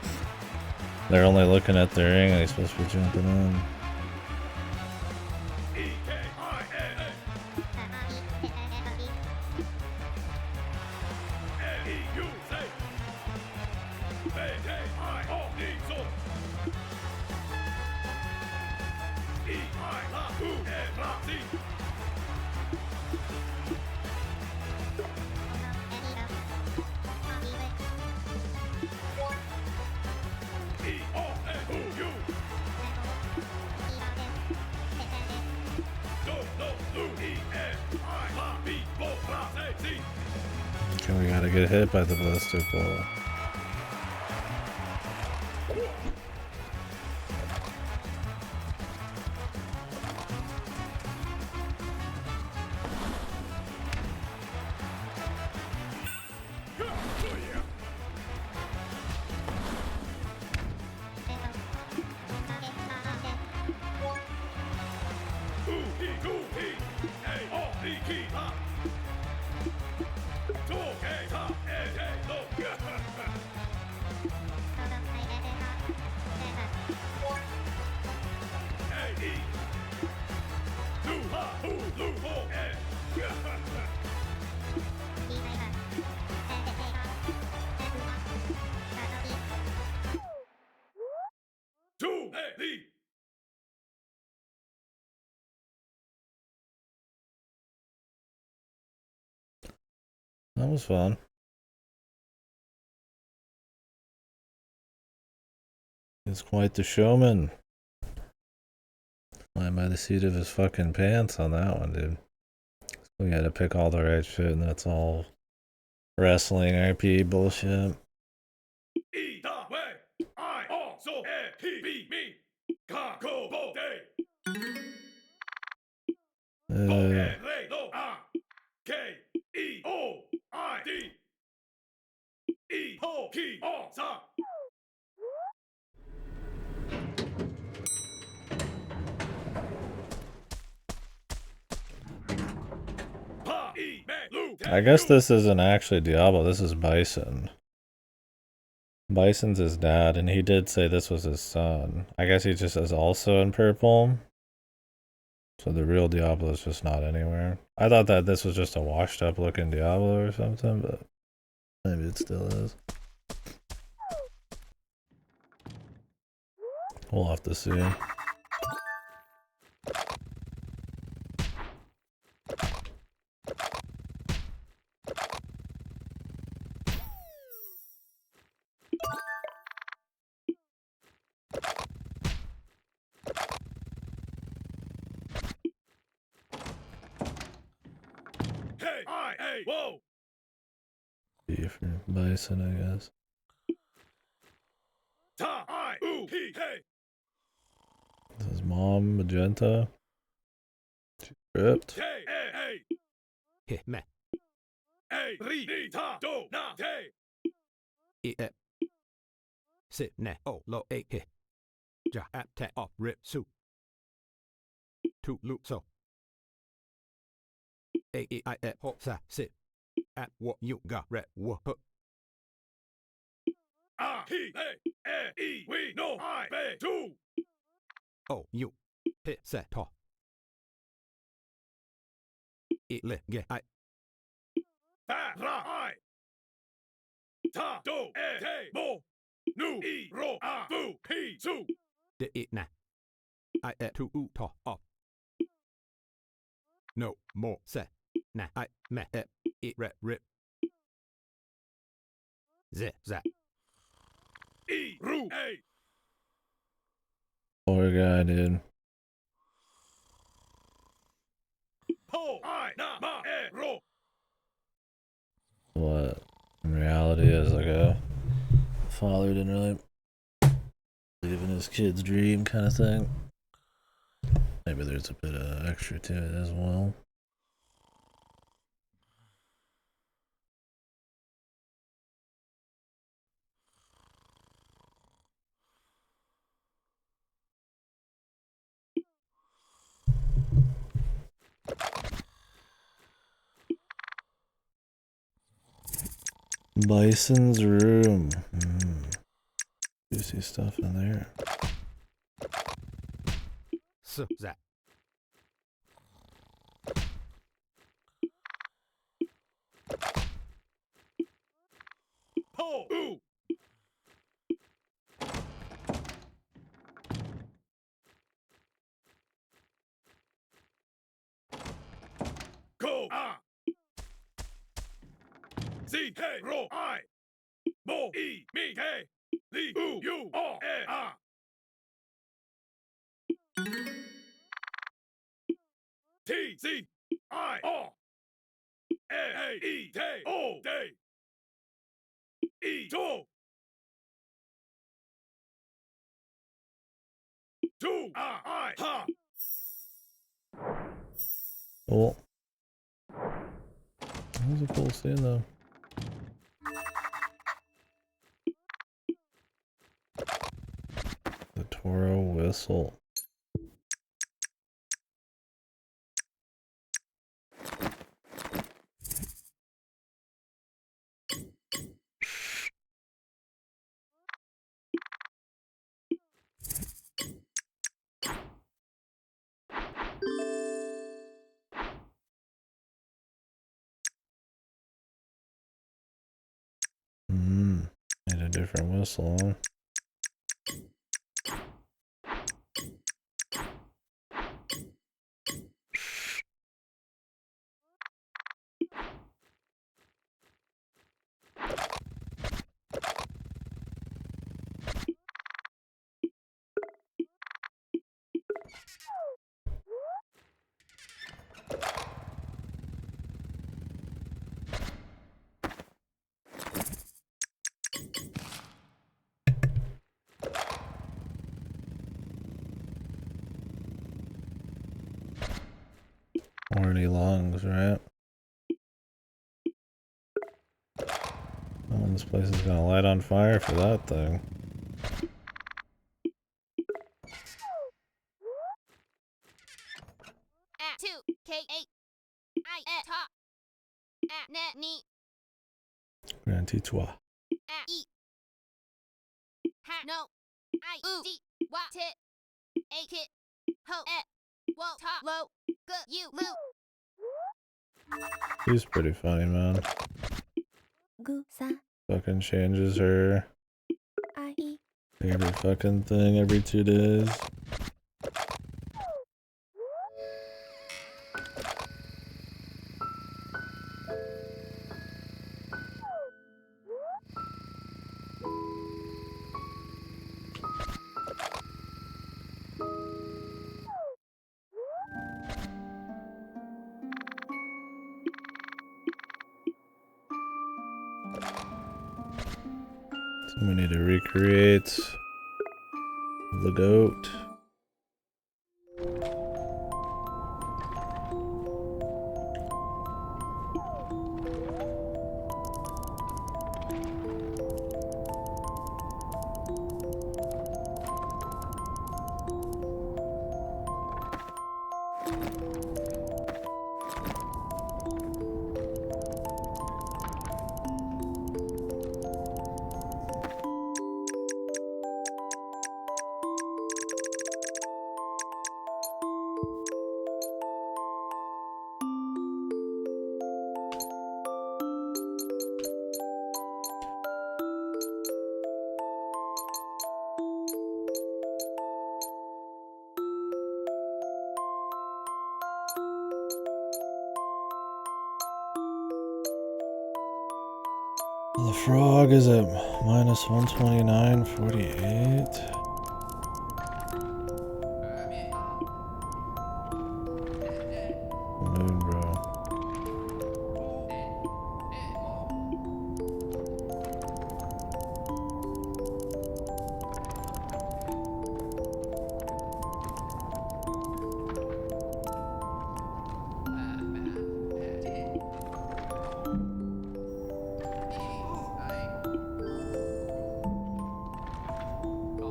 they're only looking at the ring and he's supposed to be jumping in. Okay, we gotta get hit by the ballistic ball. That was fun. He's quite the showman. Flying by the seat of his fucking pants on that one, dude. We had to pick all the right shit, and that's all wrestling RP bullshit. I guess this isn't actually Diablo, this is Bison. Bison's his dad, and he did say this was his son. I guess he just is also in purple. So the real Diablo is just not anywhere. I thought that this was just a washed up looking Diablo or something, but maybe it still is. We'll have to see. Whoa! B for Bison, I guess. This is Mom Magenta. She ripped. Me. Sit ne o lo e he. Ja at te op rip su. Tu lu so. A e I e ho sa sit. At what you got re wo pu. He e we no I be do. Oh you. Hit se to. E le ge I. Ba ra I. Ta do e te mo. Nu I ro a bu pi su. De e na. I e tu u to op. No more se. Na I me e re rip. Ze za. E ru a. Poor guy, dude. Po I na ma e ro. What in reality is like a father didn't really believe in his kid's dream kind of thing. Maybe there's a bit of extra to it as well. Bison's room. Juicy stuff in there. So that. Ho! Ooh! Go! Ah! C K ro I Mo E me K Li U U O E A T C I O A E T O D E two I ha Oh. That was a cool scene though. The Toro whistle. Need a different whistle, huh? Horny lungs, right? Oh, this place is gonna light on fire for that thing. At 2 K 8 I at top at net neat Grand Titua. at E ha no I D what tit a kit ho at wo top low good you loo. She's pretty funny, man. Fucking changes her favorite fucking thing every 2 days. So we need to recreate the goat. The frog is at minus 129.48. Moon, bro.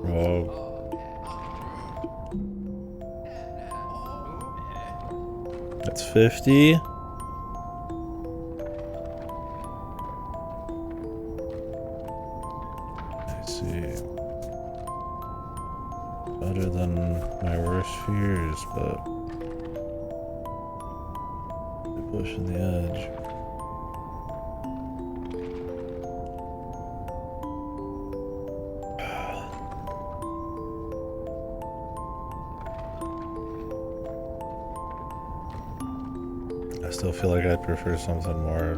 Bro. That's 50. see. Better than my worst fears, but they're pushing the edge. I still feel like I'd prefer something more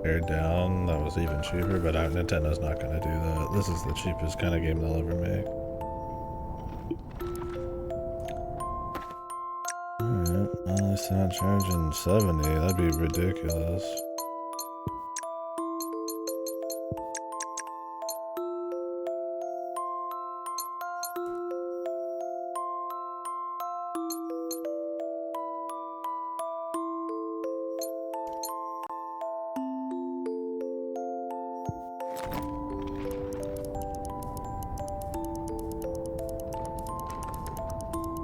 pared down that was even cheaper, but Nintendo's not gonna do that. This is the cheapest kind of game they'll ever make. Alright, well, at least they're not charging 70, that'd be ridiculous.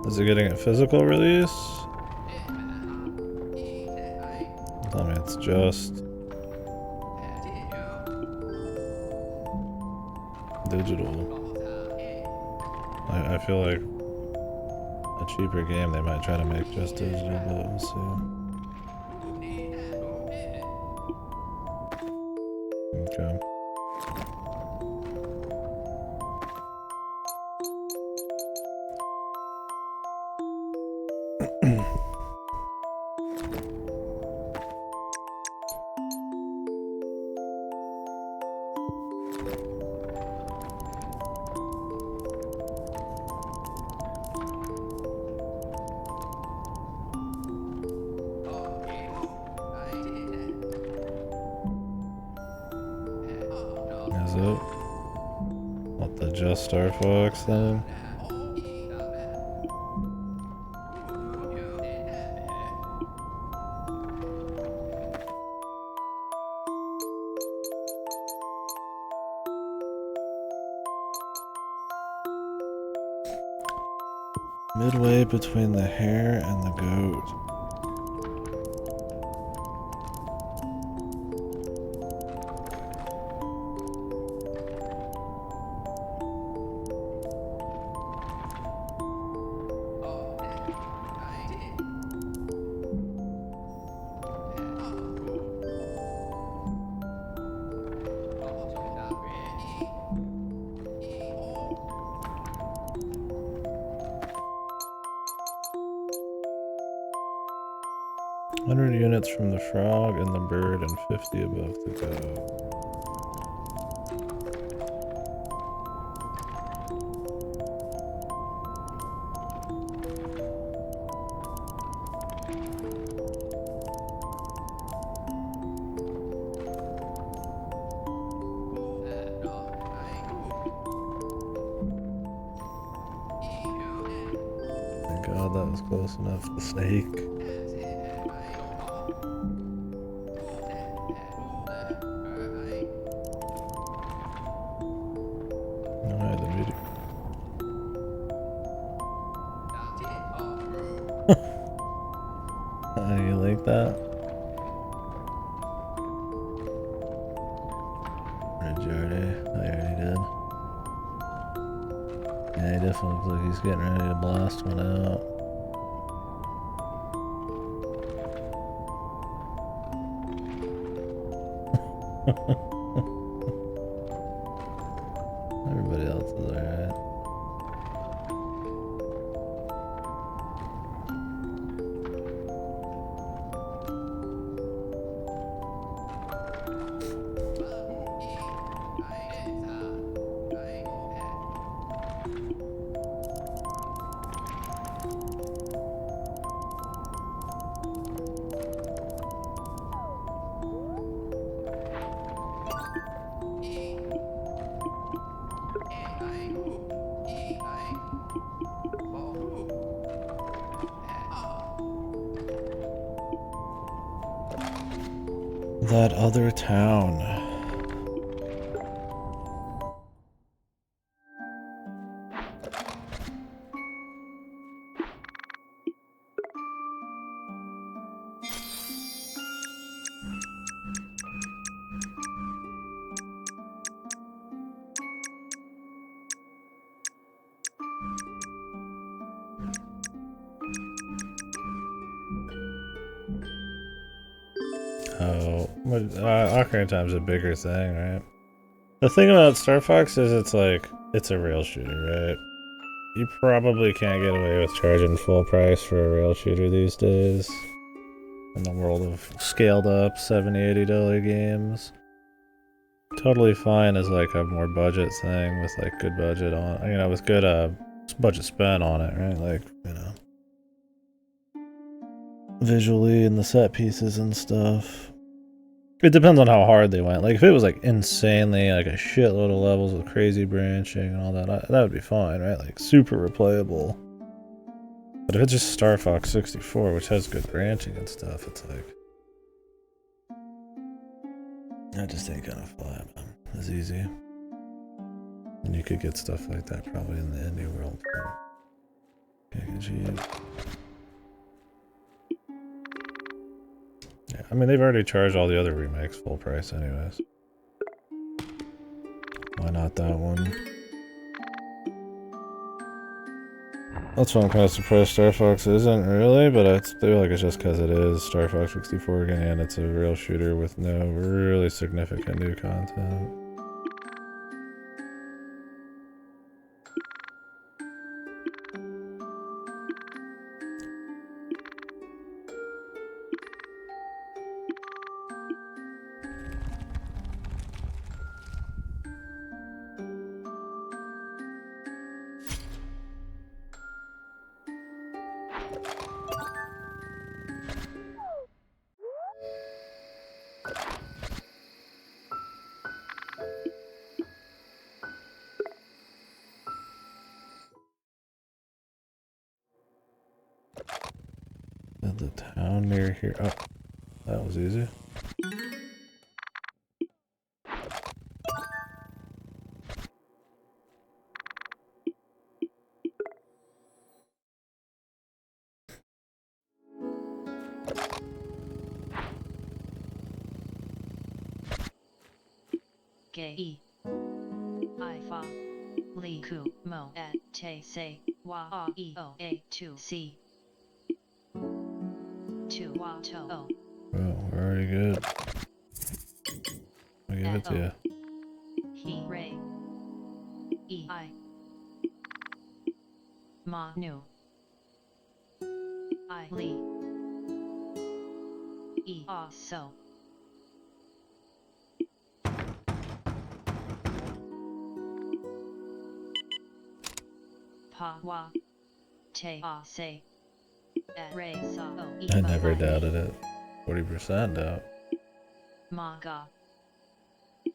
Is it getting a physical release? Tell me it's just digital. I feel like a cheaper game they might try to make just digital, but we'll see. Okay. Is it? What, the Just Star Fox then? Midway between the hare and the goat. Units from the frog and the bird and 50 above the goat. Thank God that was close enough. The snake. You like that? Did you already? Oh, you already did. Yeah, he definitely looks like he's getting ready to blast one out. Everybody else is alright. That other town. No, but Ocarina Time's a bigger thing, right? The thing about Star Fox is it's a rail shooter, right? You probably can't get away with charging full price for a rail shooter these days. In the world of scaled up $70, $80 games. Totally fine as like a more budget thing with like good budget on, you know, with good budget spent on it, right? Like, you know, visually and the set pieces and stuff. It depends on how hard they went. Like if it was like insanely like a shitload of levels with crazy branching and all that, that would be fine, right? Like super replayable. But if it's just Star Fox 64, which has good branching and stuff, it's like that just ain't gonna fly, man. It's easy. And you could get stuff like that probably in the indie world. KDkill. Yeah, I mean they've already charged all the other remakes full price anyways. Why not that one? That's why I'm kind of surprised Star Fox isn't really, but I feel like it's just because it is Star Fox 64 again, and it's a real shooter with no really significant new content. The town near here. Oh, that was easy. Ge I fa li ku mo at te se wa a e o a to c to wa to o. Oh, we're already good. I'll give it to you. He ray e I ma nu I li e a so. Pa wa te a se at re sa o e I ma never I doubted it. 40% doubt. ma ga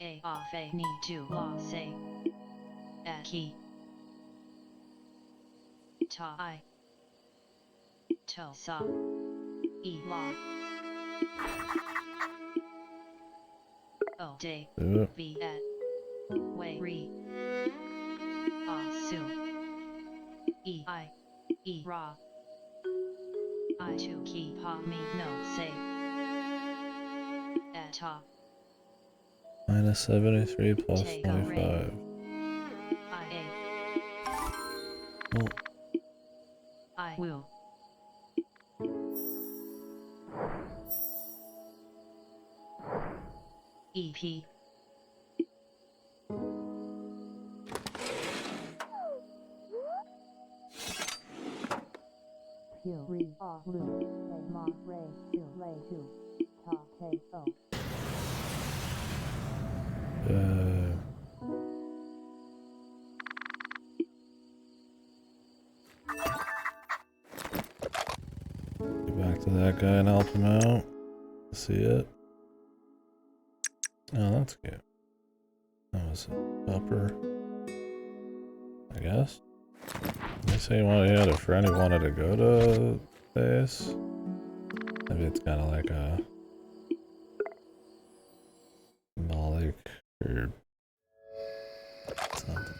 a fe ni tu la se at ki ta I to sa e la o de Do it. v at way re a su e I e ra I to ki pa mi no se at ta Minus 73 plus Take a 25. I a Oh, I will EP Q re a lu a ma re tu ta te o. Get back to that guy and help him out. See it? Oh, that's cute. That was upper. I guess. They say he had a friend who wanted to go to this. Maybe it's kind of like a symbolic or something.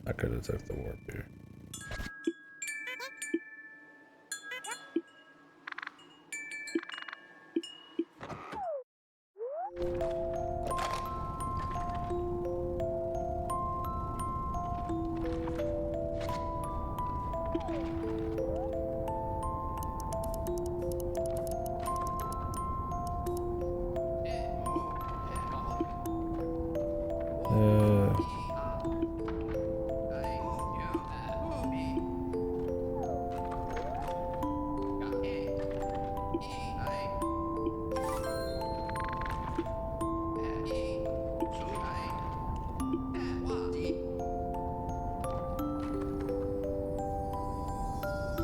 I could have took the warp here.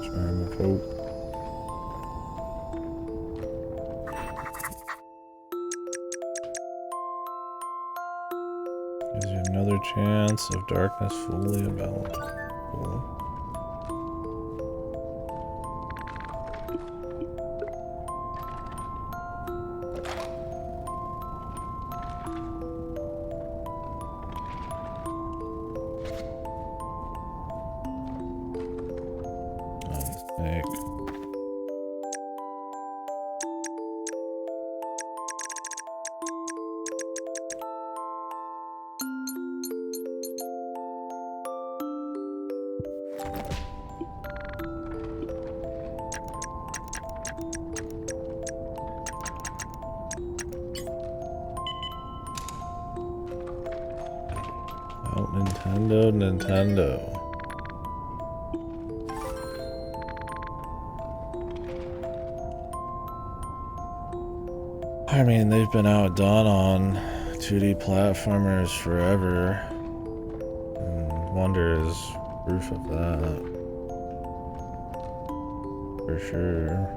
Charm of hope. Gives you another chance of darkness fully available. Cool. Snake. Oh, Nintendo. I mean, they've been outdone on 2D platformers forever. And Wonder is proof of that. For sure.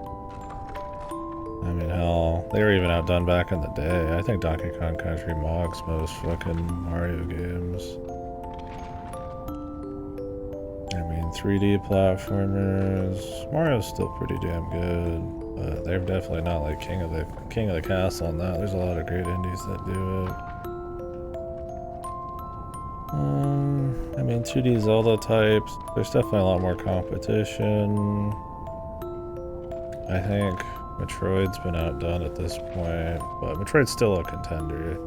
I mean, hell, they were even outdone back in the day. I think Donkey Kong Country mogs most fucking Mario games. I mean, 3D platformers. Mario's still pretty damn good. But they're definitely not like king of the castle on that. There's a lot of great indies that do it. I mean, 2D Zelda types. There's definitely a lot more competition. I think Metroid's been outdone at this point, but Metroid's still a contender.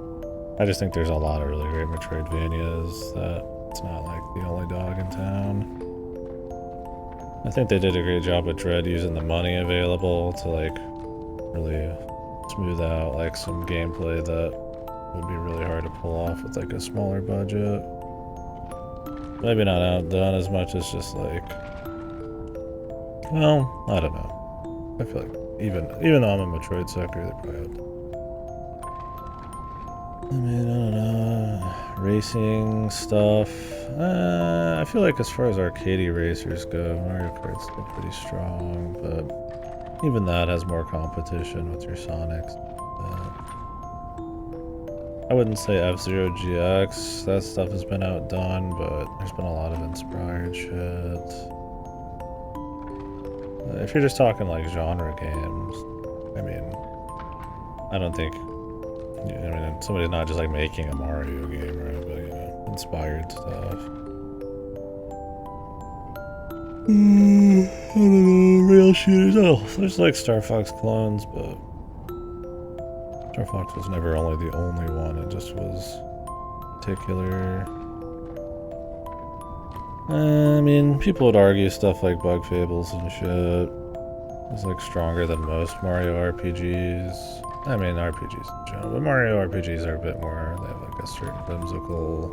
I just think there's a lot of really great Metroidvanias that it's not like the only dog in town. I think they did a great job with Dread using the money available to like really smooth out like some gameplay that would be really hard to pull off with like a smaller budget. Maybe not outdone as much as just like, well, I don't know. I feel like even though I'm a Metroid sucker, they probably outdone. I mean, I don't know. Racing stuff. I feel like as far as arcadey racers go, Mario Kart's still pretty strong, but even that has more competition with your Sonics. I wouldn't say F-Zero GX. That stuff has been outdone, but there's been a lot of inspired shit. If you're just talking like genre games, I mean, I don't think. I mean, somebody's not just like making a Mario game, right? But you know, inspired stuff. I don't know, rail shooters. Oh, there's like Star Fox clones, but Star Fox was never only the only one. It just was particular. I mean, people would argue stuff like Bug Fables and shit is like stronger than most Mario RPGs. I mean, RPGs in general, but Mario RPGs are a bit more, they have like a certain whimsical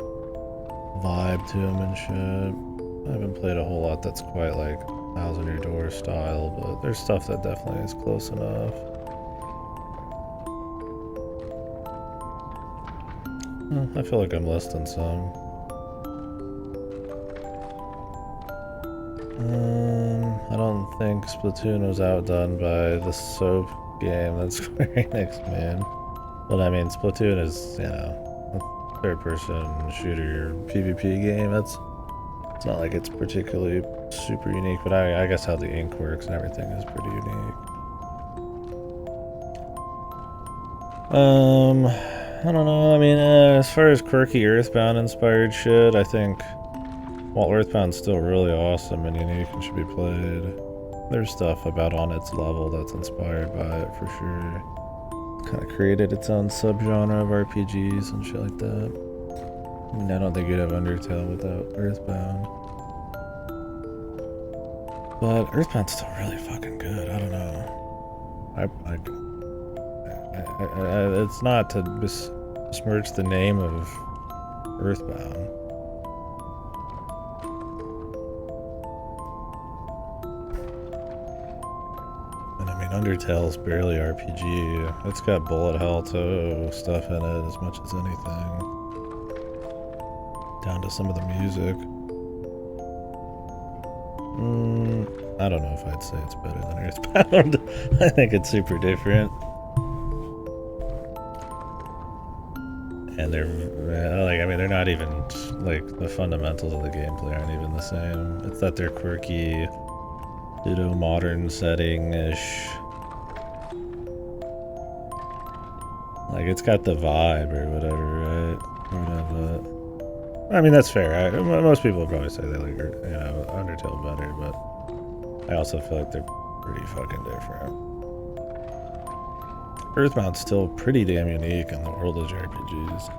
vibe to them and shit. I haven't played a whole lot that's quite like Thousand Year Door style, but there's stuff that definitely is close enough. I feel like I'm listing some. I don't think Splatoon was outdone by the soap game that's Square Enix made. But I mean, Splatoon is, you know, a third-person shooter PvP game. It's not like it's particularly super unique, but I guess how the ink works and everything is pretty unique. I don't know. I mean, as far as quirky Earthbound-inspired shit, I think while Earthbound's still really awesome and unique and should be played, there's stuff about on its level that's inspired by it for sure. Kind of created its own subgenre of RPGs and shit like that. I mean, I don't think you'd have Undertale without Earthbound. But Earthbound's still really fucking good. I don't know. It's not to besmirch the name of Earthbound. And I mean, Undertale's barely RPG. It's got bullet hell too stuff in it as much as anything. Down to some of the music. I don't know if I'd say it's better than Earthbound. I think it's super different. And they're like, I mean, they're not even like the fundamentals of the gameplay aren't even the same. It's that they're quirky, ditto modern setting-ish. Like, it's got the vibe or whatever, right? I mean, that's fair. Most people would probably say they like, Undertale better, but I also feel like they're pretty fucking different. Earthbound's still pretty damn unique in the world of JRPGs.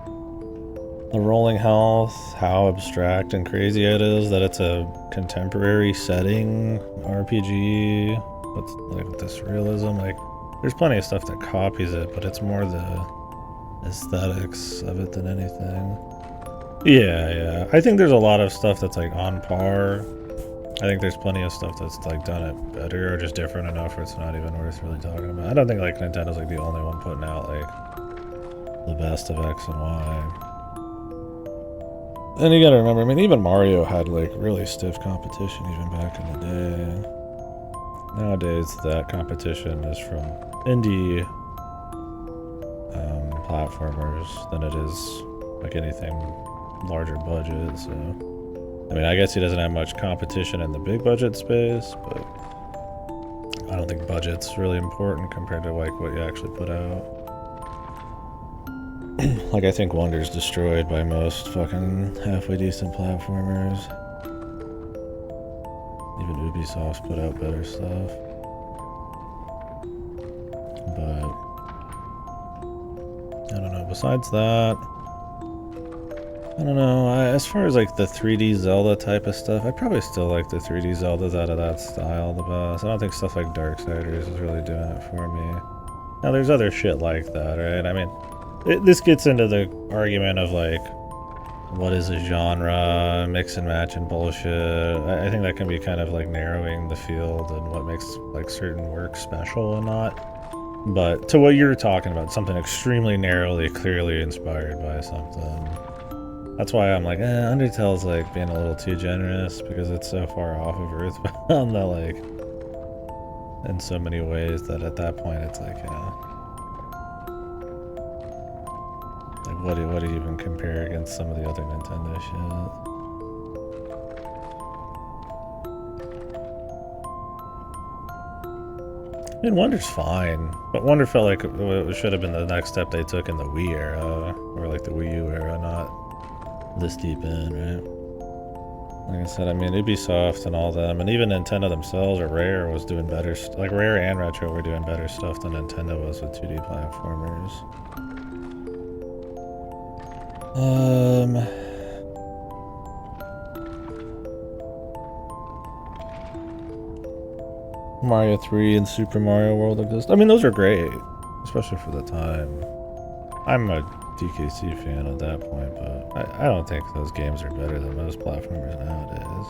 The rolling health, how abstract and crazy it is that it's a contemporary setting RPG. With this realism, like, there's plenty of stuff that copies it, but it's more the aesthetics of it than anything. Yeah. I think there's a lot of stuff that's like on par. I think there's plenty of stuff that's like done it better or just different enough where it's not even worth really talking about. I don't think like Nintendo's like the only one putting out like the best of X and Y. And you gotta remember, I mean, even Mario had like really stiff competition even back in the day. Nowadays, that competition is from indie platformers than it is like anything larger budget, so I mean, I guess he doesn't have much competition in the big budget space, but I don't think budget's really important compared to like what you actually put out. Like, I think Wonder's destroyed by most fucking halfway decent platformers. Even Ubisoft's put out better stuff. But I don't know, besides that, I don't know, as far as like the 3D Zelda type of stuff, I probably still like the 3D Zeldas out of that style the best. I don't think stuff like Darksiders is really doing it for me. Now there's other shit like that, right? I mean, this gets into the argument of like, what is a genre, mix and match and bullshit. I think that can be kind of like narrowing the field and what makes like certain work special and not. But to what you're talking about, something extremely narrowly, clearly inspired by something. That's why I'm like, Undertale's like being a little too generous because it's so far off of Earthbound that like, in so many ways that at that point it's like, like what do you even compare against some of the other Nintendo shit? I mean, Wonder's fine, but Wonder felt like it should have been the next step they took in the Wii era, or like the Wii U era, not this deep in, right? Like I said, I mean, Ubisoft and all them, and even Nintendo themselves, or Rare was doing better, like Rare and Retro were doing better stuff than Nintendo was with 2D platformers. Mario 3 and Super Mario World exist. I mean, those are great, especially for the time. I'm a DKC fan at that point, but I don't think those games are better than most platformers nowadays.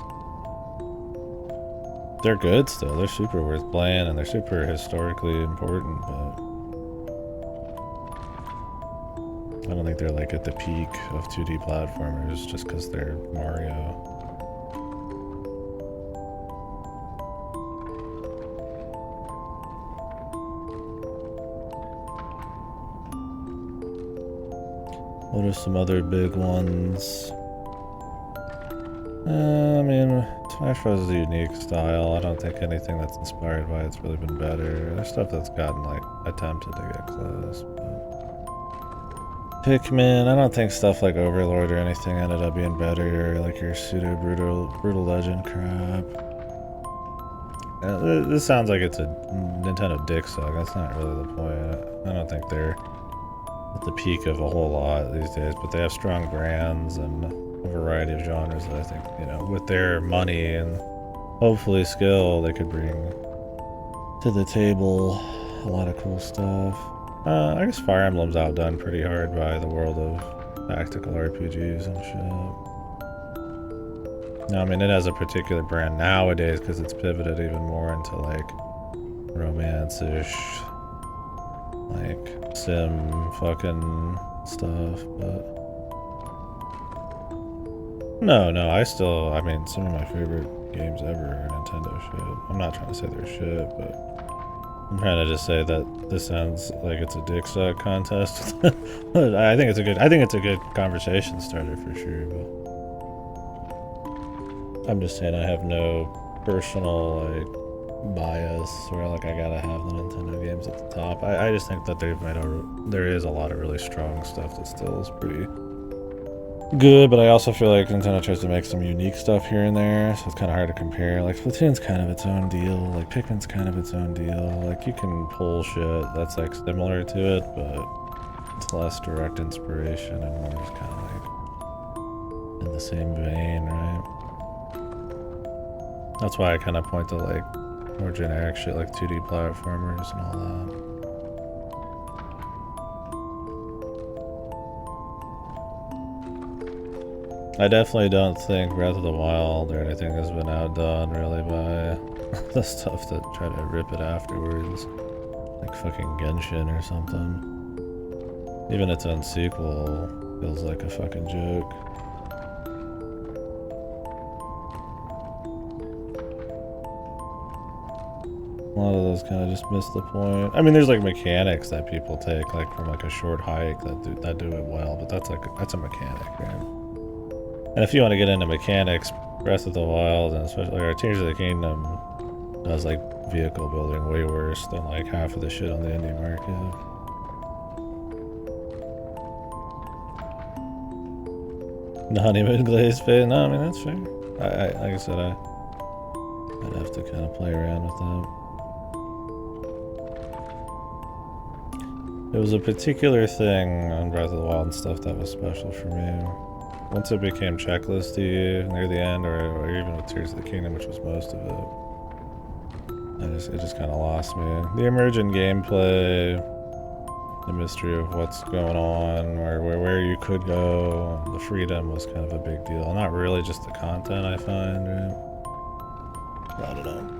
They're good still. They're super worth playing, and they're super historically important, but I don't think they're like at the peak of 2D platformers just because they're Mario. What are some other big ones? I mean, Smash Bros. Is a unique style. I don't think anything that's inspired by it's really been better. There's stuff that's gotten, like, attempted to get close, but Pikmin, I don't think stuff like Overlord or anything ended up being better, like your pseudo-brutal legend crap. This sounds like it's a Nintendo dick suck. That's not really the point. I don't think they're at the peak of a whole lot these days, but they have strong brands and a variety of genres that I think, you know, with their money and hopefully skill they could bring to the table. A lot of cool stuff. I guess Fire Emblem's outdone pretty hard by the world of tactical RPGs and shit. No, I mean, it has a particular brand nowadays because it's pivoted even more into like romance-ish, like sim fucking stuff, but no, I mean, some of my favorite games ever are Nintendo shit. I'm not trying to say they're shit, but I'm trying to just say that this sounds like it's a dick suck contest. But I think it's a good conversation starter for sure, but I'm just saying I have no personal like bias where like I gotta have the Nintendo games at the top. I just think that there is a lot of really strong stuff that still is pretty good, but I also feel like Nintendo tries to make some unique stuff here and there, so it's kind of hard to compare. Like Splatoon's kind of its own deal, like Pikmin's kind of its own deal. Like you can pull shit that's like similar to it, but it's less direct inspiration and more just kind of like in the same vein, right? That's why I kind of point to like more generic shit like 2D platformers and all that. I definitely don't think Breath of the Wild or anything has been outdone really by the stuff that try to rip it afterwards. Like fucking Genshin or something. Even its own sequel feels like a fucking joke. A lot of those kind of just miss the point. I mean, there's like mechanics that people take like from like a short hike that do it well, but that's a mechanic, right? And if you want to get into mechanics, Breath of the Wild and especially or Tears of the Kingdom does like vehicle building way worse than like half of the shit on the indie market. Not even glazed fit. No, I mean that's fair. Like I said, I'd have to kind of play around with that. It was a particular thing on Breath of the Wild and stuff that was special for me. Once it became checklisty near the end, or even with Tears of the Kingdom, which was most of it, it just kind of lost me. The emergent gameplay, the mystery of what's going on, where you could go, the freedom was kind of a big deal. Not really just the content, I find, right? I don't know.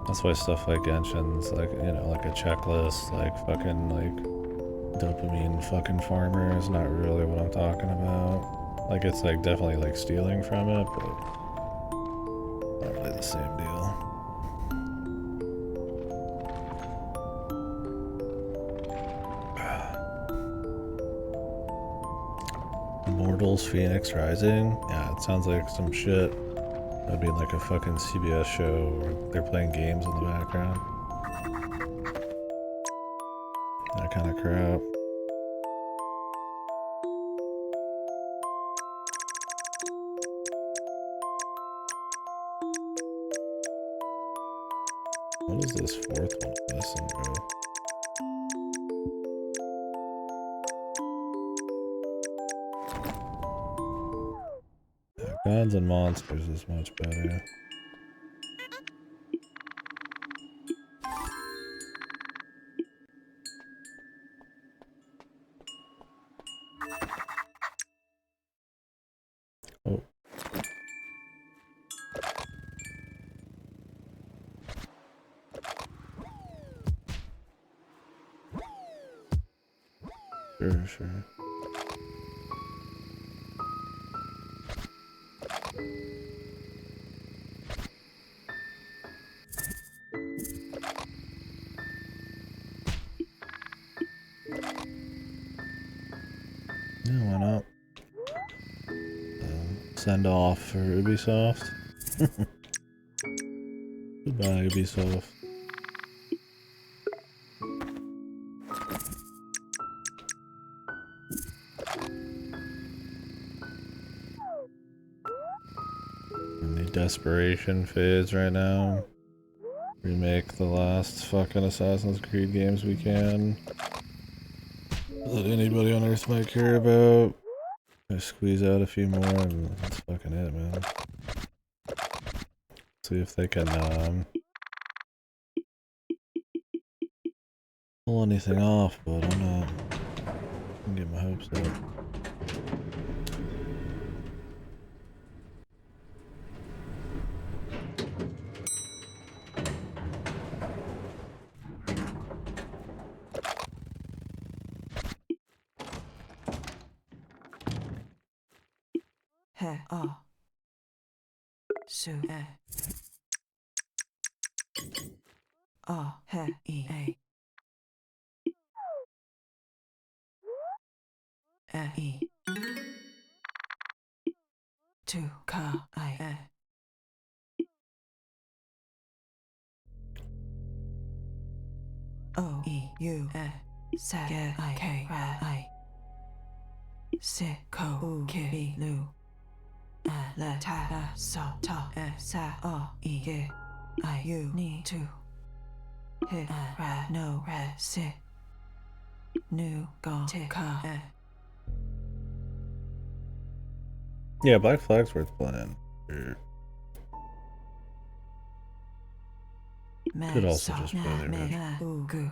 That's why stuff like Genshin's like, you know, like a checklist, like fucking like dopamine fucking farmer is not really what I'm talking about. Like it's like definitely like stealing from it, but not really the same deal. Immortals Phoenix Rising? Yeah, it sounds like some shit. That'd be like a fucking CBS show where they're playing games in the background. That kind of crap. What is this fourth one missing, bro? Yeah, Gods and Monsters is much better. Oh. Sure. Yeah, why not? Send off for Ubisoft. Goodbye, Ubisoft. In the desperation phase right now. Remake the last fucking Assassin's Creed games we can. That anybody on Earth might care about. I squeeze out a few more and that's fucking it, man. See if they can pull anything off, but I'm not gonna get my hopes up. He a su e a he e a e tu ka I o e u sa ge I k ra I si ko u ki bi lu a la ta a so ta e sa o e ge I u ni tu he a ra no ra si nu go ti ka e. Yeah, Black Flag's worth playing. Sure. Could also just play the original.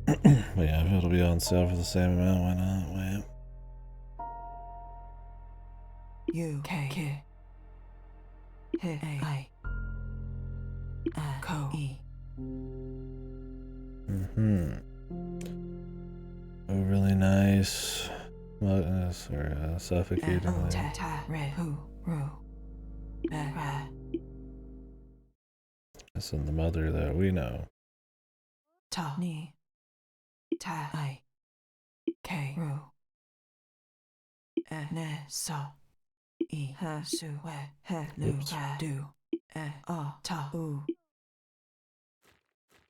But yeah, if it'll be on sale for the same amount, why not? Wait. U K K H I Ko E. Oh, really nice. Monotonous or suffocatingly. This is the mother that we know. Ta ni ta I K ru ne so e ha su we he lu ra do a ta u.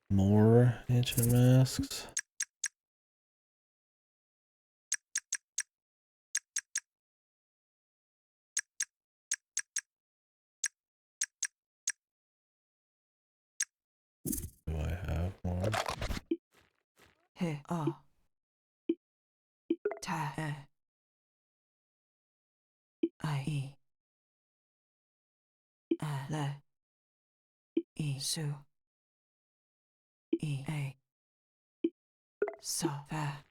More ancient masks. Do I have more? He a ta I e a le e su e a so fa.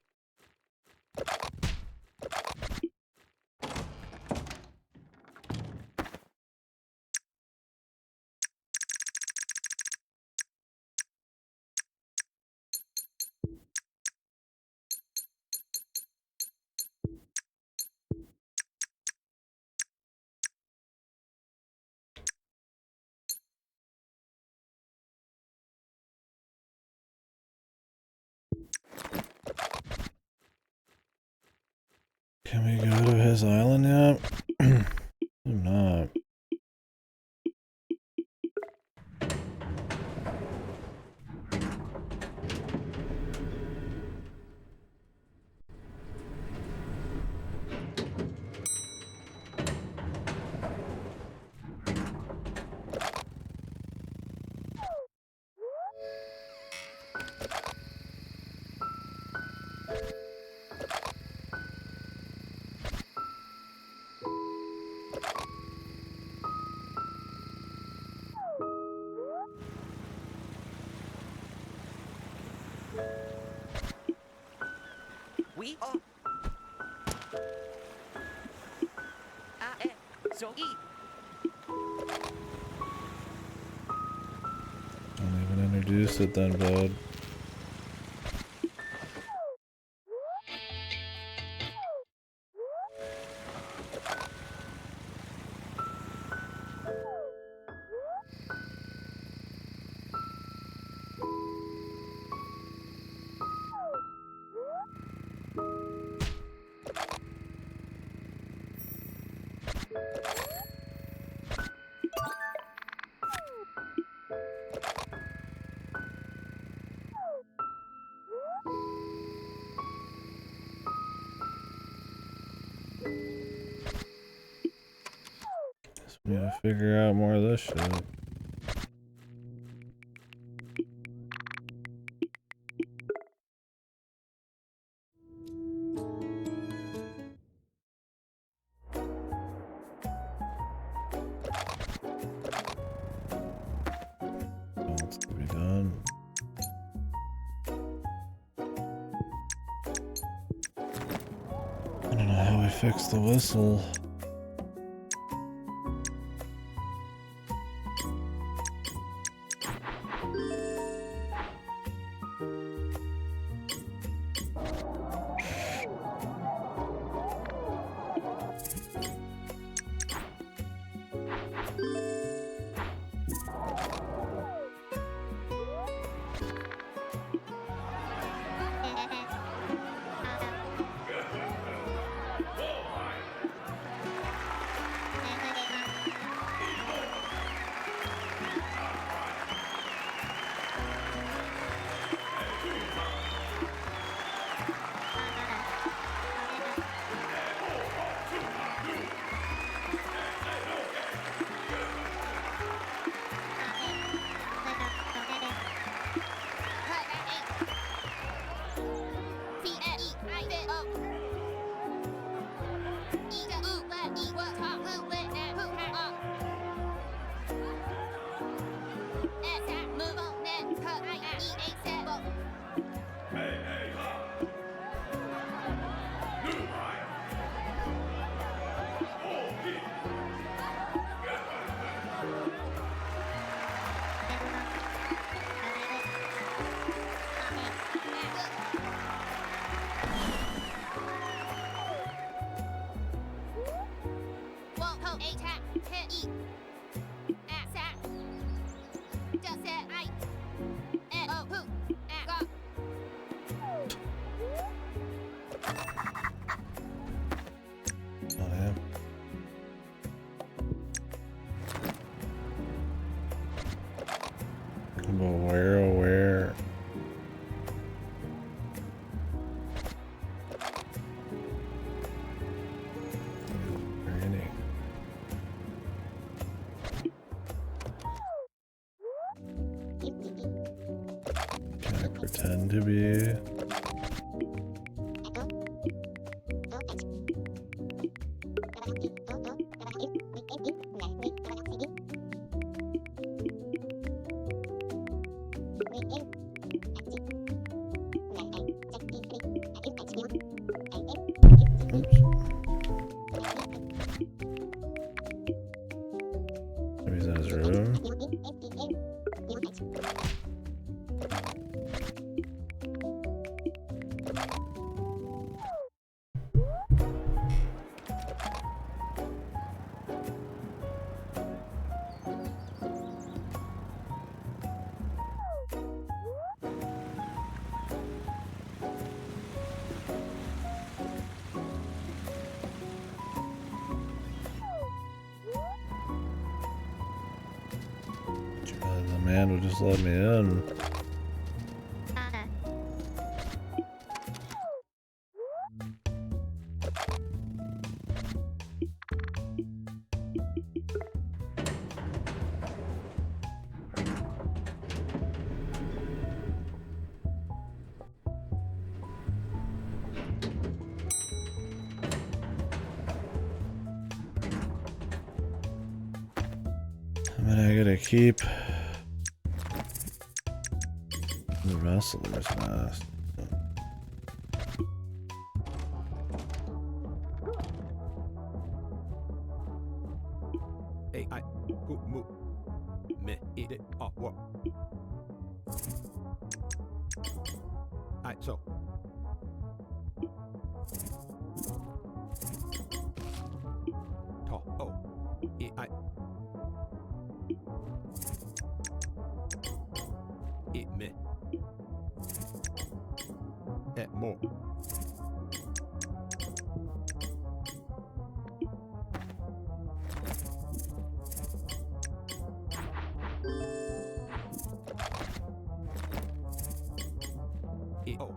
Can we go to his island yet? I'm not. We are. So E. Don't even introduce it then, bud. We need to figure out more of this shit. I don't know how I fixed the whistle. Where? Can I pretend to be? The man would just let me in. I mean, I gotta keep the wrestler's mask. Hey, I go move. Me eat it off what? Alright, so. Ta, oh. I. Eat me. Et more. Oh.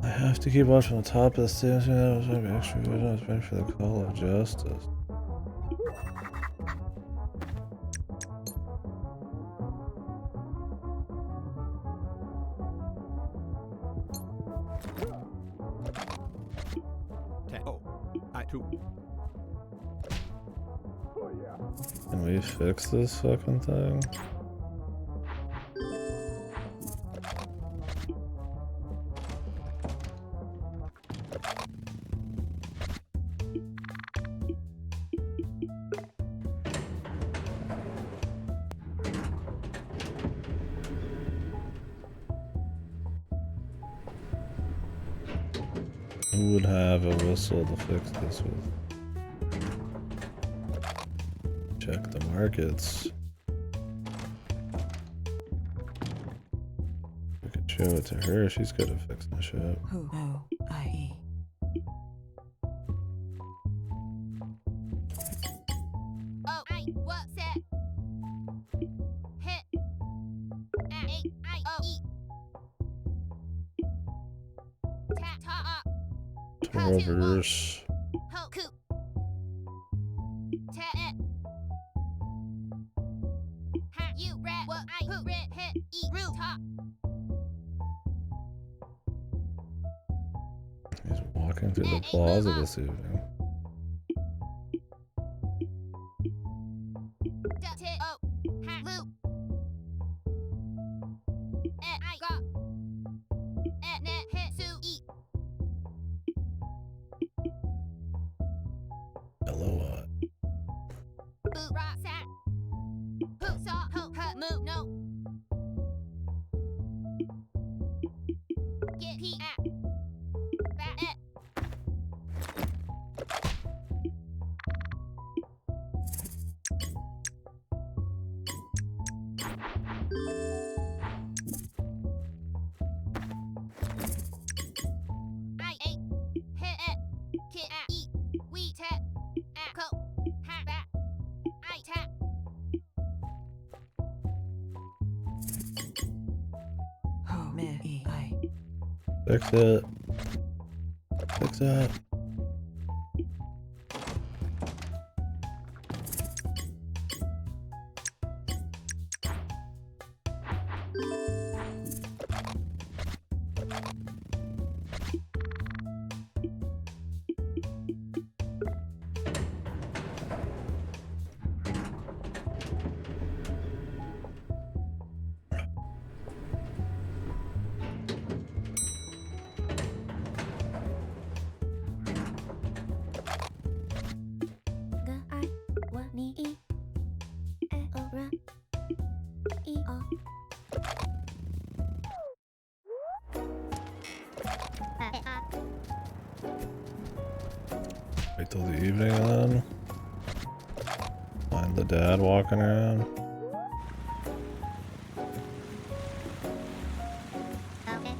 I have to keep watching the top of the stairs. That was maybe extra good. I was ready for the call of justice. Can we fix this fucking thing? Who would have a whistle to fix this with? Check the markets. We could show it to her. She's good at fixing shit. Who? O. I. E. Oh, I. What's it? Hit. A. I. O. E. Ta. Ta. Up. Turnovers. Ho. Ku. Ta. It. Ha. You. Rat. What? I. Who. Rit. Hit. E. Root. Ta. He's walking through the plaza this evening. T. O. Ha. Loop. I. Got. Net. Hit. Su. E. Hello, Boo. Rock. Sat. Who. Saw. Ho. Cut. Moo. No. Get. P. At. Bat. It. I. A. Hit. It. Kit. At. E. We. Tap. At. Co. Ha. Bat. I. Tap. Ho. Me. E. I. Fix it. Fix it. G. I. W. Ni. E. E. O. R. E. O. Wait till the evening then. Find the dad walking around. Okay.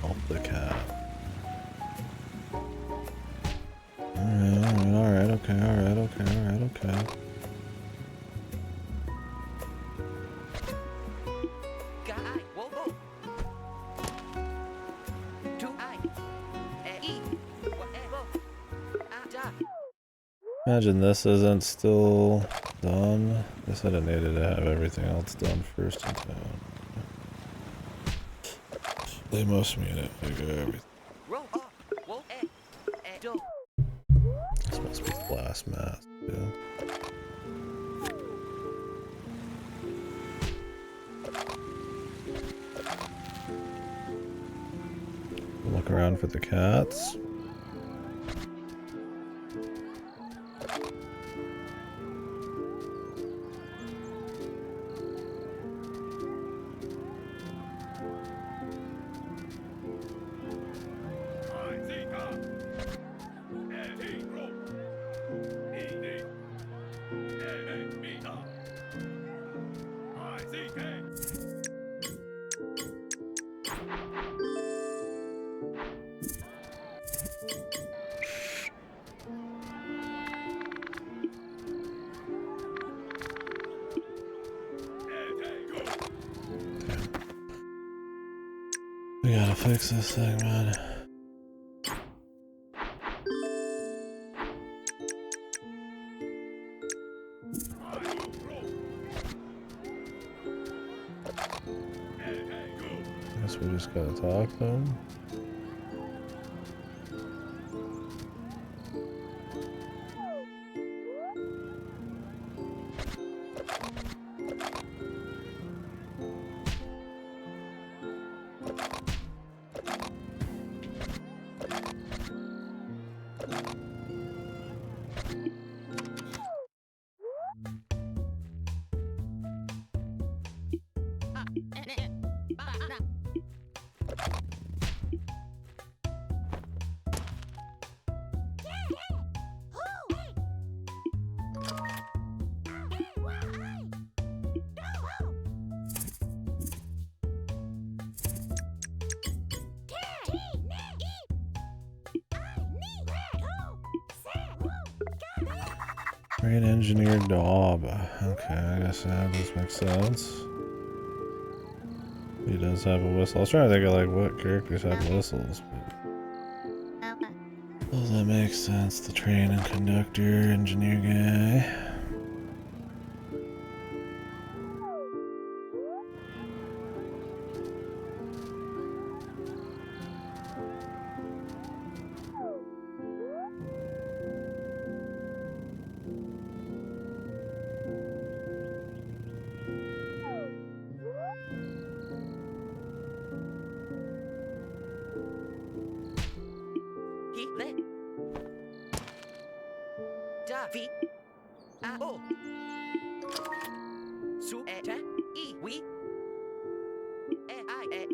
Help the cat. Alright, okay. Ga. I. Wo. Bo. Tu. I. E. Wa. E. Bo. A. Da. Imagine this isn't still done. They said it needed to have everything else done first in town. They must mean it. Figure everything. Ro. O. Wo. E. E. Do. This must be glass mask, too. Look around for the cats. We gotta fix this thing, man. guess we just gotta talk then. Brain engineered dog. Okay, I guess that does make sense. He does have a whistle. I was trying to think of like what characters have whistles, but does that make sense? The train and conductor engineer guy. He let. Da vi. A o. Su e te. I we. E I e.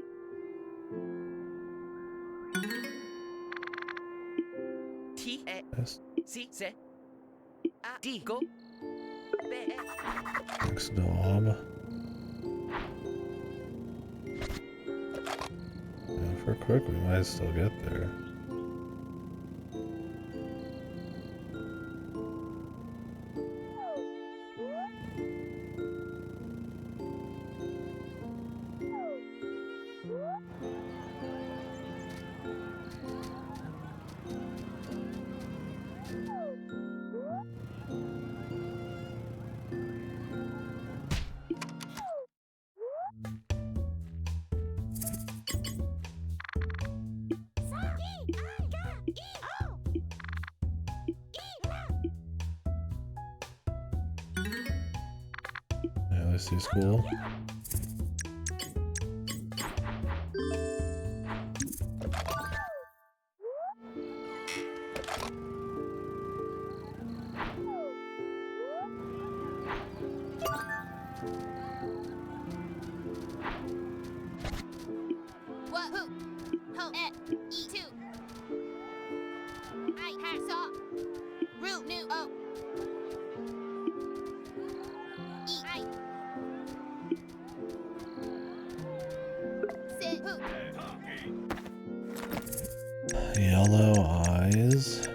T e. Yes. Si se. A di go. B e. Thanks, dog. Yeah, if we're quick, we might still get there. Yeah, this is cool. What who? Ho et e two. I had saw. Ru new o. E I. Sit who? Yellow eyes.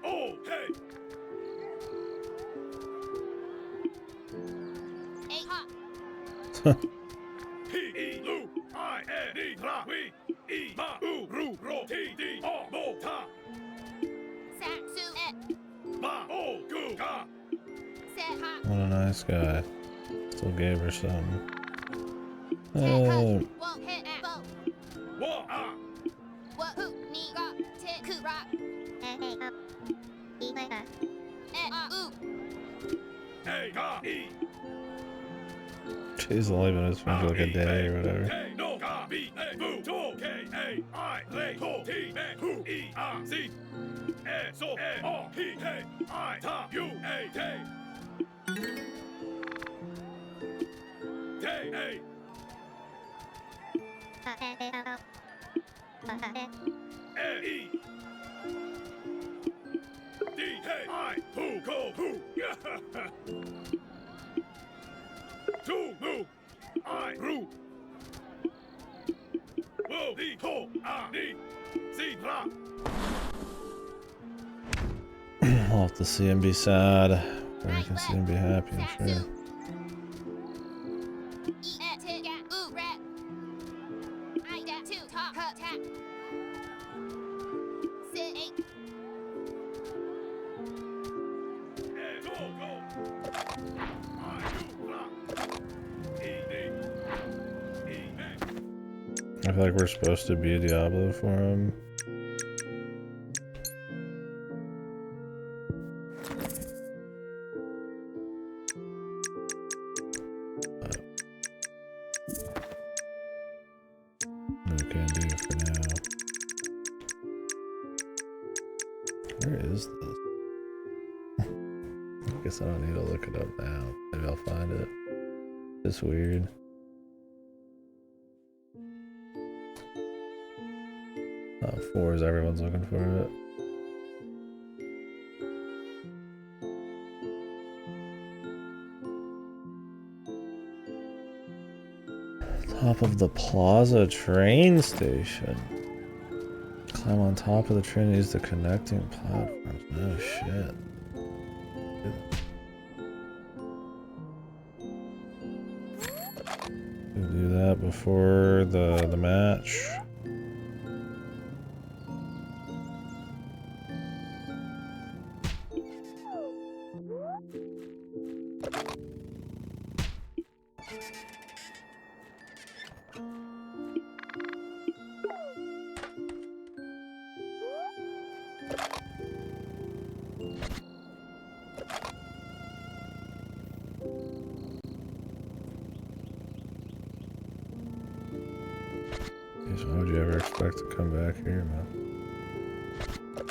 Oh, hey! A ha. He, E, Lu, I, E, D, La, We, E, Ma, U, Ru, Ro, Ti, Di, O, Mo, Ta, Sa su et. Ma, O, Gu, Ga. Set ha. What a nice guy. Still gave her something. Set ha. Won't hit at bow. Wa, Ah, What who? Ni ga. Tit ku rock. E a u. E, Ga, E, She's only been his friend for like a day or whatever. K, No, Ga, B, E, Fu, To, K, A, I, Le, To, Ti, Me, Hu, E, A, Si, E, So, E, O, He, He, I, Ta, U, A, Te. Te, E, E, E. D, He, I, Hu, Ko, Hu. Tu, Mu, I, Ru. Wo, Di, Ho, A, Di, Si, Ra. I'll have to see him be sad, or I can see him be happy, I'm sure. E et tit ga u rat. I da two talk her. I feel like we're supposed to be Diablo for him. No can do for now. Where is this? I guess I don't need to look it up now. Maybe I'll find it. It's weird. Oh, 4 is everyone's looking for it. Top of the Plaza train station. Climb on top of the train and use the connecting platforms. No shit. We'll do that before the match. Why would you ever expect to come back here, man?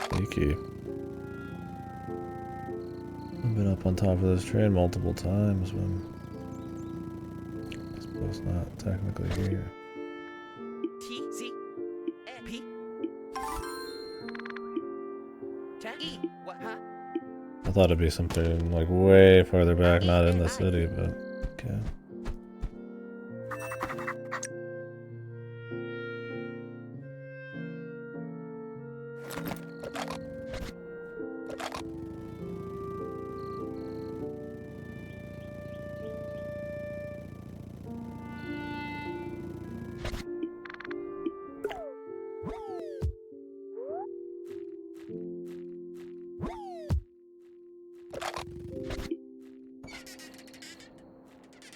Sneaky. I've been up on top of this train multiple times when I suppose not technically here. T C A P E what huh? I thought it'd be something like way farther back, not in the city, but okay.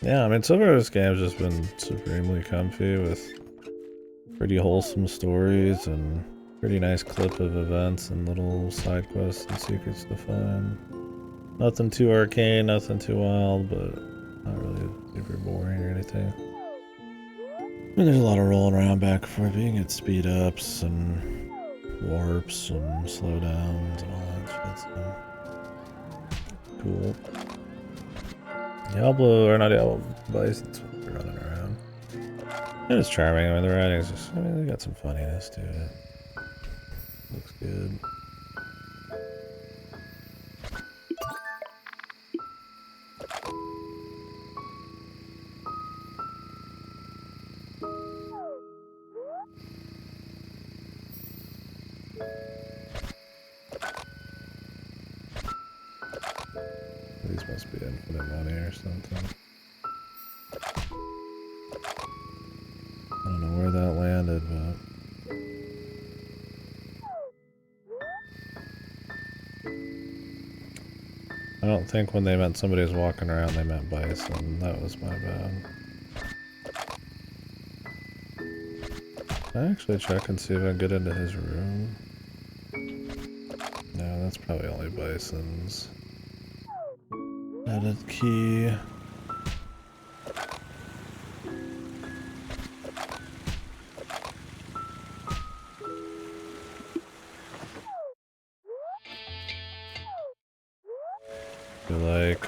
Yeah, I mean, so far this game's just been supremely comfy with pretty wholesome stories and pretty nice clip of events and little side quests and secrets to find. Nothing too arcane, nothing too wild, but not really super boring or anything. I mean, there's a lot of rolling around back and forth, but you can get speed ups and warps and slowdowns and all that shit, so cool. Diablo, or not Diablo, Bison's running around. And it's charming. I mean, the writing's just, I mean, they got some funniness to it. Looks good. These must be infinite money or something. I don't know where that landed, but I don't think when they meant somebody was walking around they meant bison. That was my bad. Can I actually check and see if I can get into his room? No, that's probably only bisons. Edit key. Feel like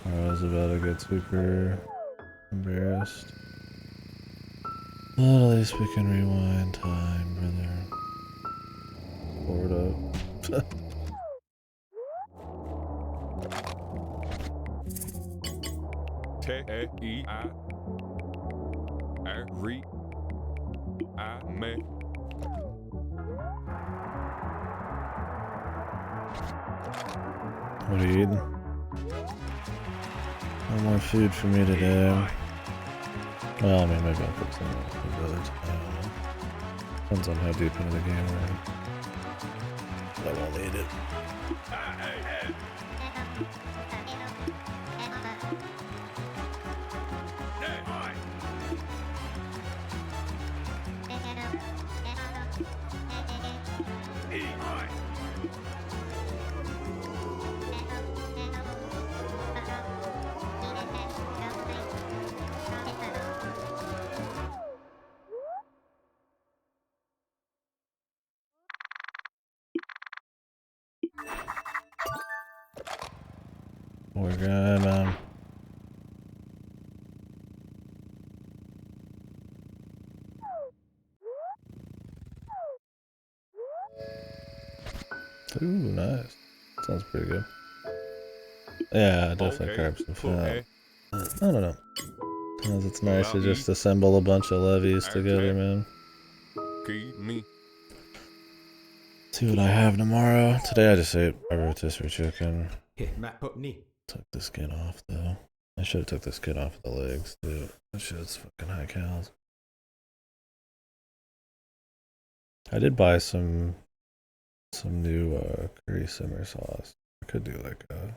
I was about to get super embarrassed. But at least we can rewind time, brother. Forward up. K-A-I-R-I-A-M-E. What are you eating? No more food for me today. Well, I mean, maybe I'll cook some else for the others. I don't know. Depends on how deep into the game we're in. But I won't eat it. I. We're good, man. Ooh, nice. Sounds pretty good. Yeah, definitely Okay. carve some fat. Okay. I don't know. Sometimes it's nice to Well, just assemble a bunch of levies together, attack. man. Me. See what I have tomorrow. Today I just ate a rotisserie chicken. Hit Matt put knee. Took the skin off though. I should have took the skin off of the legs too. That shit's fucking high calories. I did buy some new curry simmer sauce. I could do like a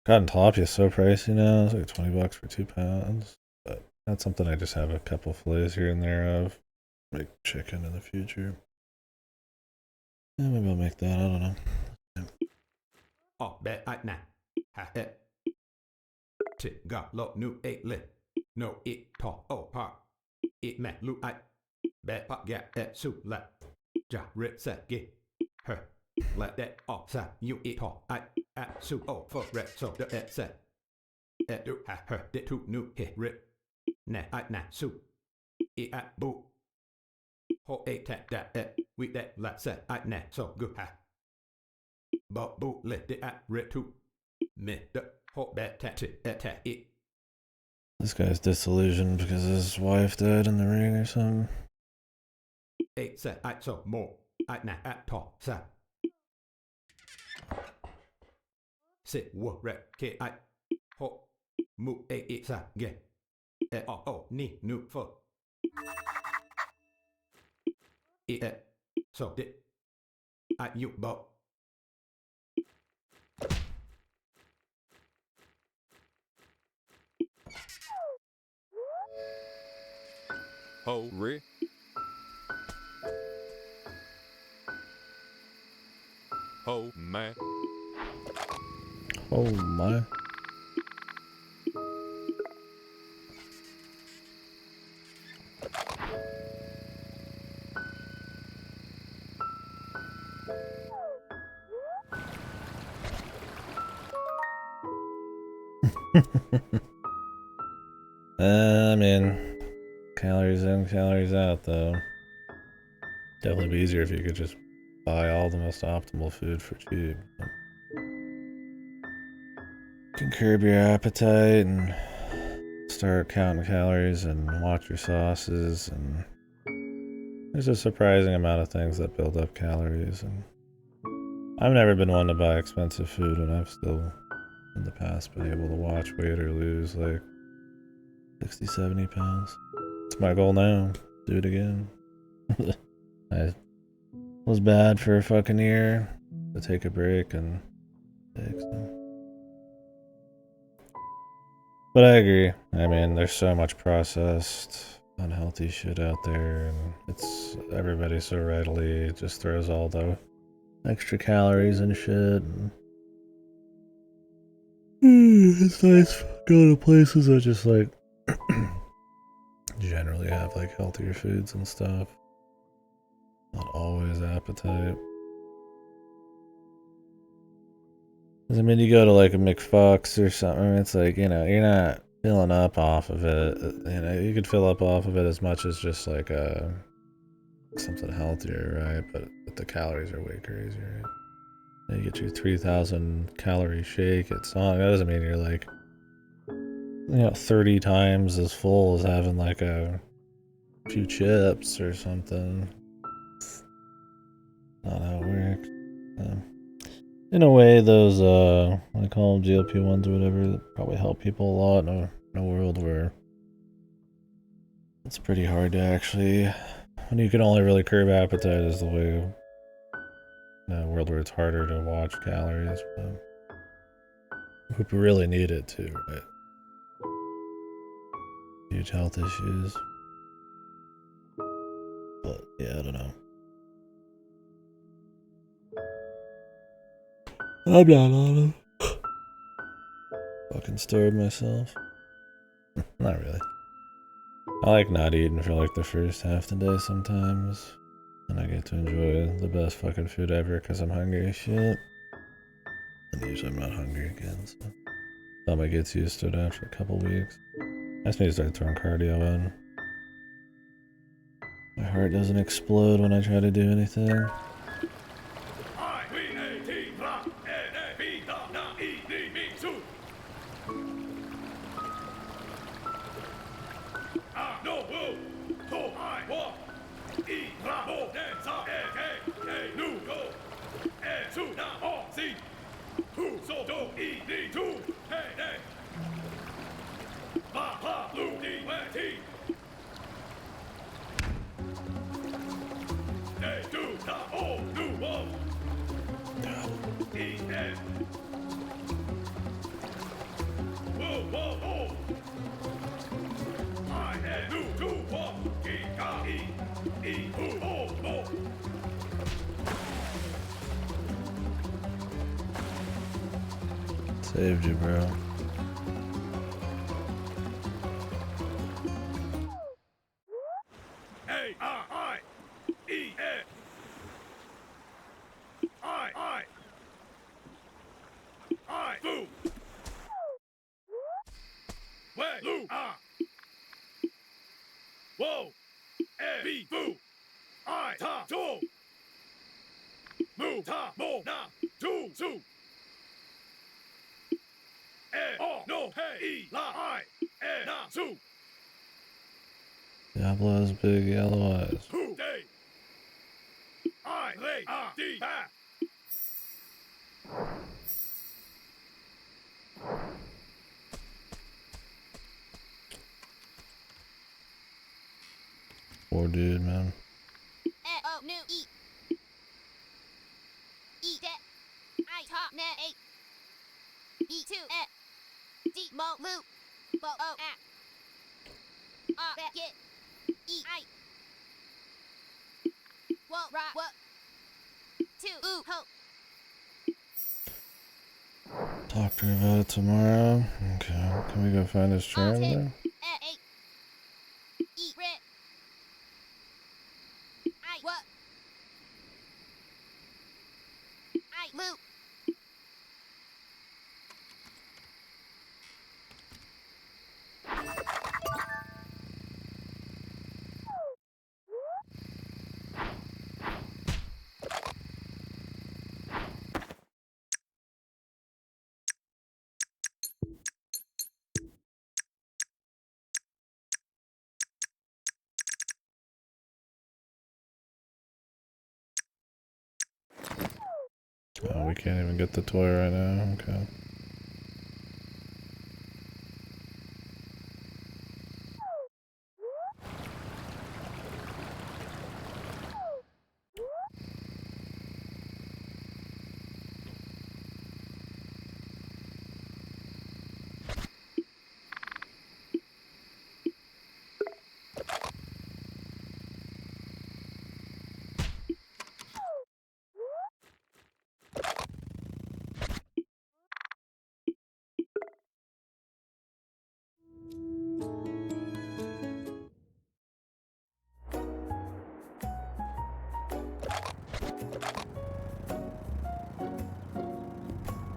cotton tilapia is so pricey now. It's like $20 for 2 pounds. But that's something I just have a couple fillets here and there of. Make chicken in the future. Yeah, maybe I'll make that. I don't know. Oh, bet I na. Ha it. Tit ga lo nu eight lit. No it to oh par. It me lu I. Bet pa ga et su la. Ja rip set gi. Her. Let that off sa you it to I. At su oh for red so the et set. Et do ha her de tu nu hit rip. Na I na su. It at boo. Ho eight tat that et. We that la set I na so good ha. But boo let the at rip tu. Me the ho bet tat et tat it. This guy's disillusioned because his wife died in the ring or something. Eight set I so more. I na at to sa. Sit wo rep ke I. Ho. Mu eight sa ge. Et oh ni nu fo. Et so dit. I you bo. Ho, re. Ho, man. Oh my. I mean, calories in, calories out, though. Definitely be easier if you could just buy all the most optimal food for cheap. You can curb your appetite and start counting calories and watch your sauces, and there's a surprising amount of things that build up calories. And I've never been one to buy expensive food, and I've still in the past been able to watch weight or lose like 60, 70 pounds. It's my goal now. Do it again. I was bad for a fucking year to take a break and take some. But I agree. I mean, there's so much processed, unhealthy shit out there, and it's everybody so readily just throws all the extra calories and shit. And it's nice going to places that just like generally have like healthier foods and stuff. Not always appetite. 'Cause I mean, you go to like a McFuck's or something, it's like, you know, you're not filling up off of it. You know, you could fill up off of it as much as just like something healthier, right? But the calories are way crazier, right? You get your 3,000 calorie shake at Sonic. That doesn't mean you're like, 30 times as full as having like a few chips or something. It's not how it works. In a way, those, I call them GLP-1s or whatever, that probably help people a lot in a world where it's pretty hard to actually, when you can only really curb appetite is the way, in a world where it's harder to watch calories, but we really need it too, right? Huge health issues. But, yeah, I don't know. I'm not on him. Fucking starved myself. Not really. I like not eating for like the first half of the day sometimes. And I get to enjoy the best fucking food ever because I'm hungry as shit. And usually I'm not hungry again, so I might get used to it after a couple weeks. I just need to start throwing cardio in. My heart doesn't explode when I try to do anything. Saved you, bro. Diablo's big yellow eyes. Poor dude, man. Oh, new eat. Eat that. I top net 8. E2 D mo loop. Bo o that get. E I. What rock what? 2 ooh ho. Talk to her about it tomorrow. Okay, can we go find his chair over there? 8. Eat red. I what? I loop. Oh, we can't even get the toy right now. Okay.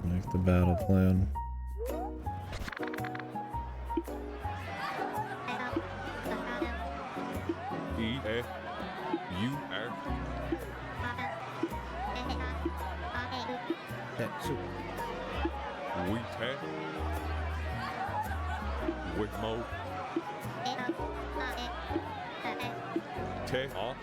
Make the battle plan. E-A-U-R Tetsu. We-Te Wigmo Te-A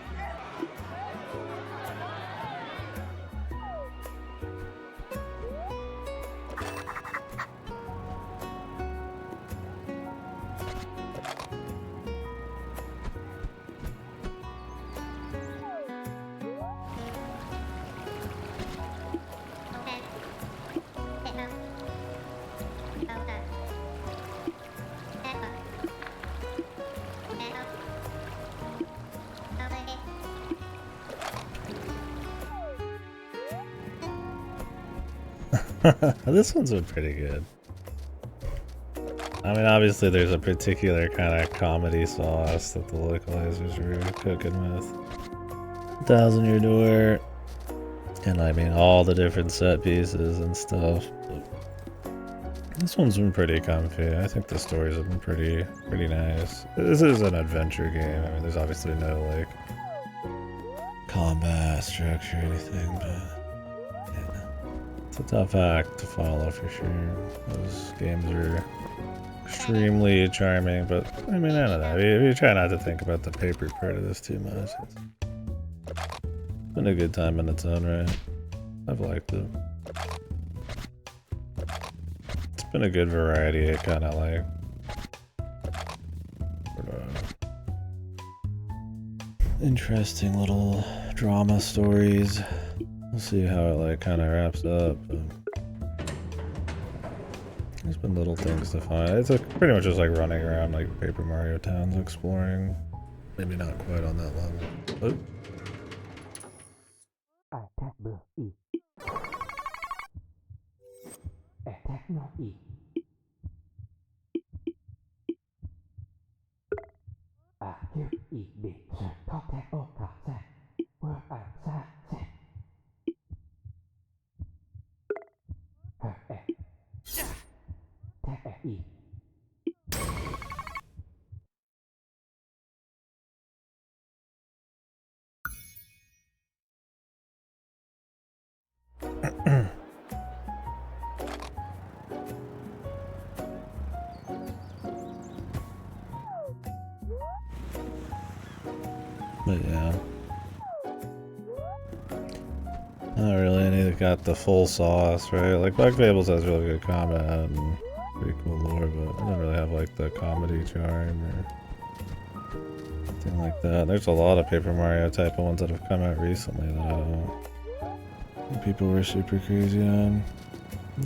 This one's been pretty good. I mean, obviously there's a particular kind of comedy sauce that the localizers were cooking with. 1,000 Year Door. And I mean, all the different set pieces and stuff. This one's been pretty comfy. I think the stories have been pretty nice. This is an adventure game. I mean, there's obviously no, like, combat structure or anything, but yeah. It's a tough act to follow for sure. Those games are extremely charming, but I mean, I don't know. If you try not to think about the paper part of this too much, it's been a good time in its own right. I've liked it. It's been a good variety of kind of like interesting little drama stories. We'll see how it like kind of wraps up. But there's been little things to find. It's pretty much just like running around like Paper Mario towns exploring. Maybe not quite on that level. Oh. Attack the E. Attack no E. Q E B top tech o cả xe vừa xa xe hờ tech E. But yeah. Not really any that got the full sauce, right? Like Black Fables has really good combat and pretty cool lore, but I don't really have like the comedy charm or anything like that. There's a lot of Paper Mario type of ones that have come out recently that I don't think people were super crazy on.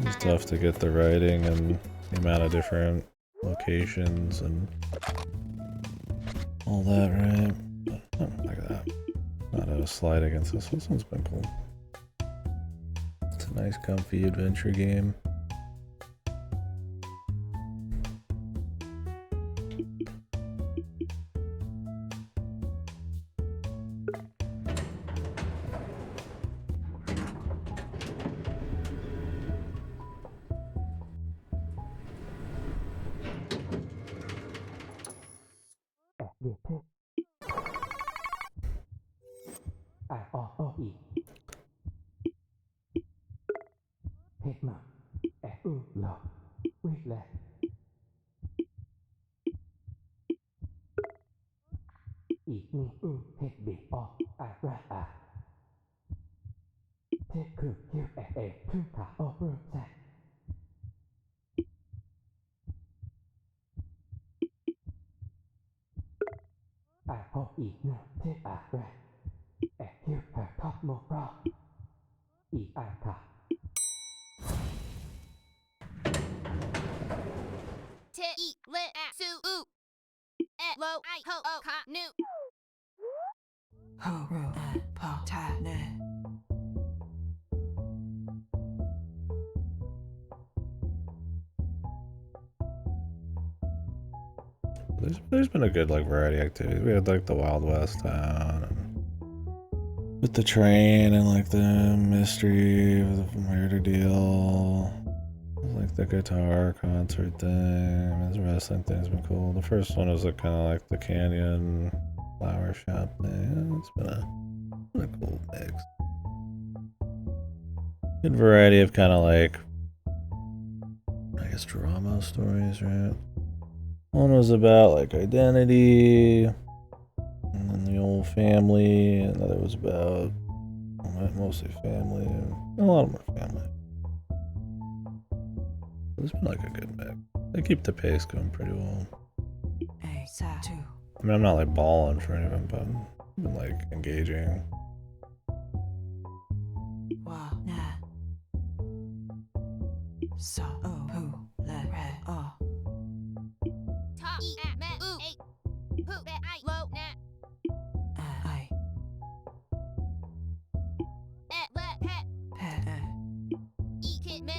It's tough to get the writing and the amount of different locations and all that, right? Oh, look at that. Not a slide against this. This one's been cool. It's a nice, comfy adventure game. Hết mà L quyết lệ I ni hết bị o ra thế cứ kêu thương thả o rơ ra ho I nơ thế ra kêu top mô ra I thả T E lit a su u e lo I ho o ka nu Ho ro a pa ta ne. There's been a good like variety of activities. We had like the Wild West town and with the train and like the mystery of the murder deal. Like the guitar concert thing. This wrestling thing's been cool. The first one was kind of like the canyon flower shop thing. It's been a cool mix. Good variety of kind of like, I guess, drama stories, right? One was about like identity, and then the old family, and the other was about mostly family, and a lot of more family. It's been like a good mix. They keep the pace going pretty well. I mean, I'm not like balling for anything, but I've been like engaging. So who let red oh ta E a me u a hu be I lo na I e le he pet E kid me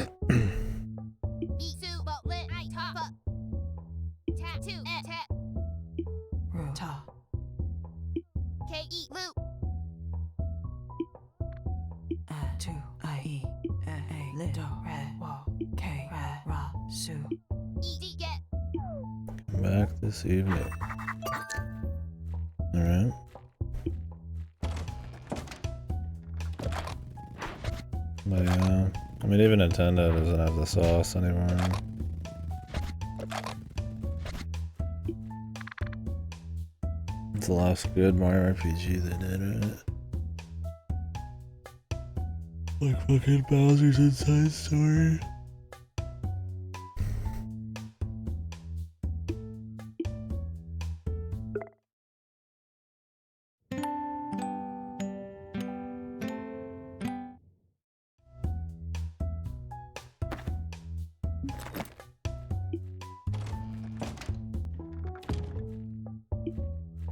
2 I E A little red wall K red raw su. E get. Come back this evening. Alright. But yeah, I mean even Nintendo doesn't have the sauce anymore. It's the last good Mario RPG they did, right? Like fucking Bowser's Inside Story.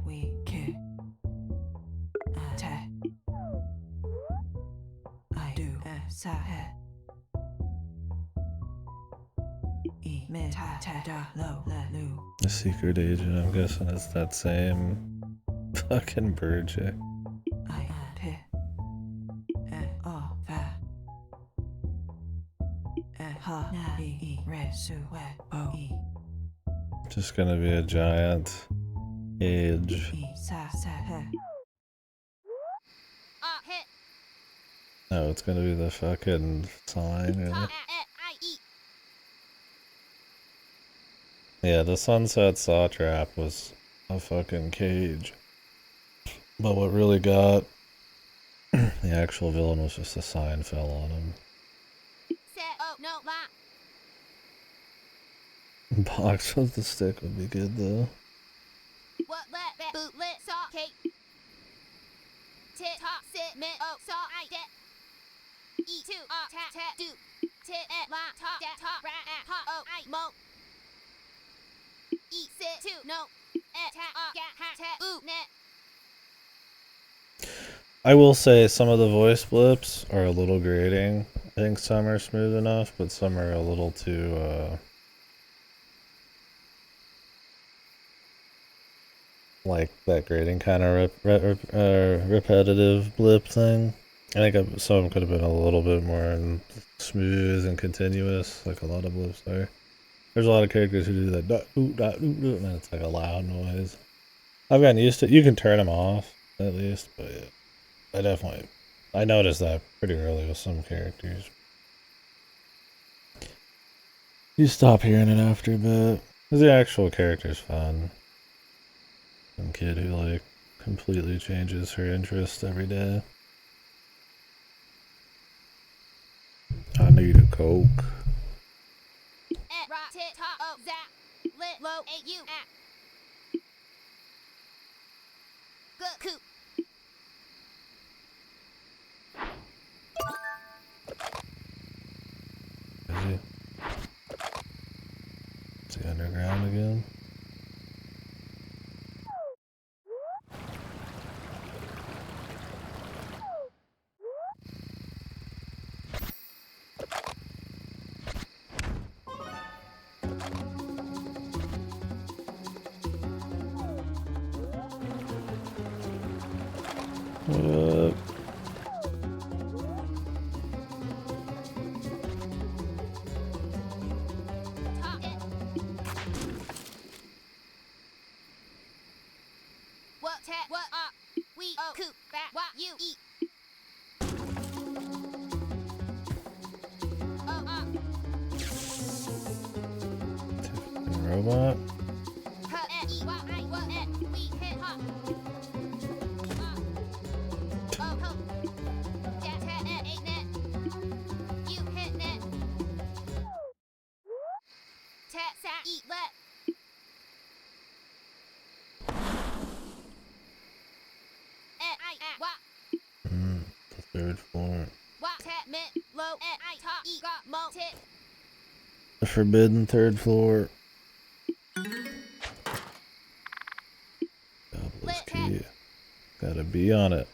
We kick. Attack. I do sa E me ta ta da lo la lu. The secret agent, I'm guessing it's that same fucking bird chick. I p o fa ha na e re su we o e Just gonna be a giant cage. e sa sa he. Hit. No, it's gonna be the fucking sign, really. I E. Yeah, the Sunset Saw Trap was a fucking cage. But what really got the actual villain was just a sign fell on him. Set. Oh no la. Box with the stick would be good though. What let bet boot lit saw cake. Tit top sit mit oh saw I get. E2 ta ta do. Tit et la top dat top rat at hot oh I mo. E sit 2 no. Et ta ga ha ta ooh net. I will say some of the voice blips are a little grating. I think some are smooth enough, but some are a little too, like that grating kind of repetitive blip thing. I think some of them could have been a little bit more smooth and continuous, like a lot of blips are. There's a lot of characters who do that, and it's like a loud noise. I've gotten used to it. You can turn them off, at least, but yeah, I noticed that pretty early with some characters. You stop hearing it after a bit. Because the actual character's fun. Some kid who, like, completely changes her interest every day. I need a Coke. Et rock tit top oh zap. Lit low a u at. Good coop. Is he underground again? What up? Top it. What tat what up? We oh coop that what you eat. Oh up. Robot? Ha et e what I what et we hit hop. Oh ho. Dat tat et eight net. You hit net. Tat sat eat let. The third floor. What tat mit low et I top e got mo tit. The forbidden third floor. Gobbler's key. Gotta be on it.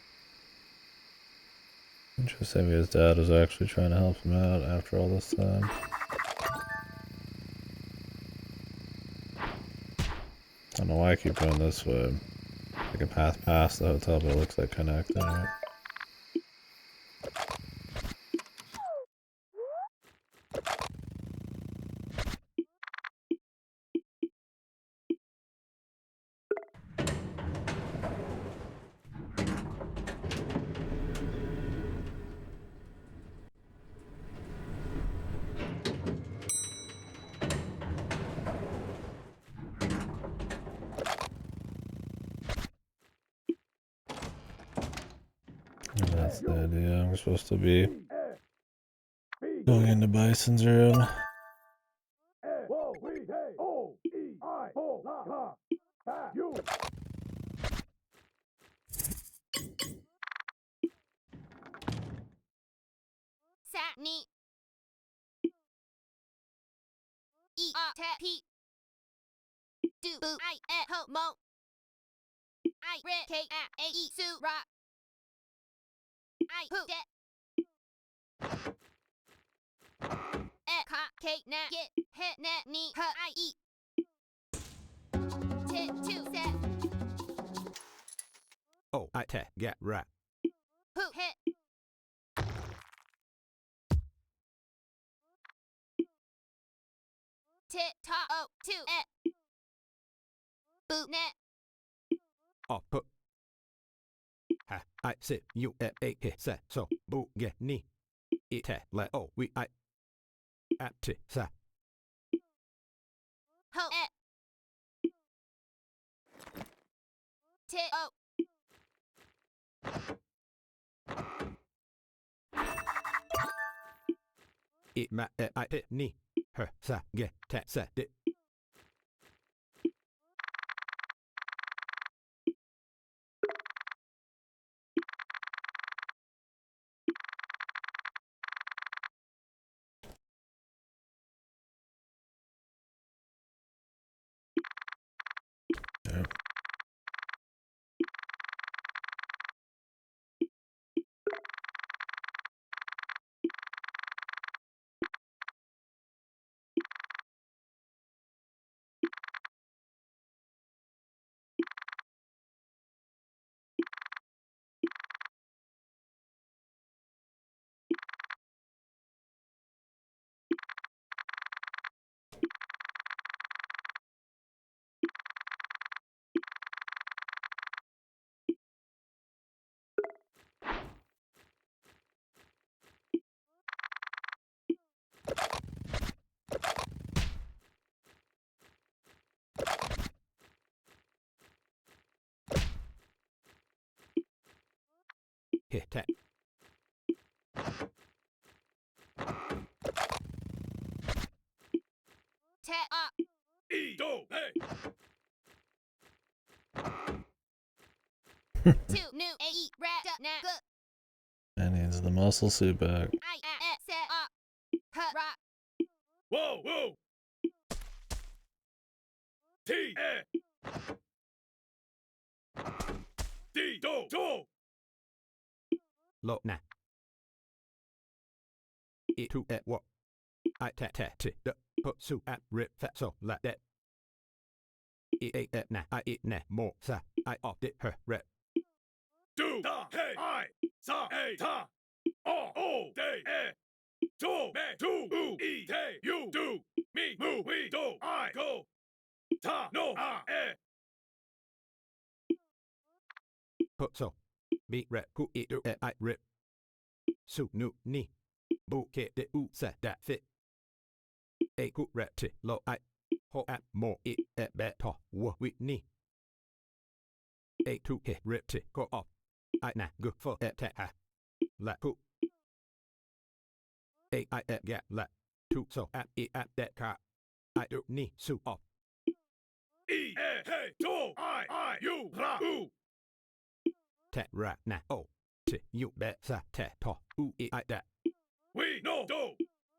Interesting, his dad was actually trying to help him out after all this time. I don't know why I keep going this way. Like a path past the hotel, but it looks like connected. Right? That's the idea. We're supposed to be going into Bison's room. Sat neat. E a te p. Do boo I e ho mo. I ri k a e su ra. I who de. E ka k na get he na ni ha I e. Tit two set. Oh, I te get right. Who hit. Tit ta o two e. Boot net. Oh, put. Ha, I sit you at a se so boo get ni. It te let oh we I at ti sa. Ho e. Tit o. It ma at I te ni. Her sa get te sa dit. Yeah. Hit te. Te up. E do hey. Two new a e rat na good. That needs the muscle suit back. I a set up. Ha rock. Whoa whoa. T e. D do do. Lo na. It to at what? I te te ti the put su at rip fat so like that. It a at na I it na more sa I off it her rep. Do da hey I sa hey ta. O day e. Do me do u e te you do me mu we do I go. Ta no a e. Put so. Be rep ku it do at I rip. Su nu ni. Bu ke de u sa that fit. A ku rep ti lo I. Ho at more it at bet to wo we ni. A tu ke rip ti go off. I na good for at ta ha. La ku. A I at get la. Tu so at it at that car. I do ni su off. E e hey do I you ra u. Te ra na oh. Ti you bet sa te to u it I that. We no do.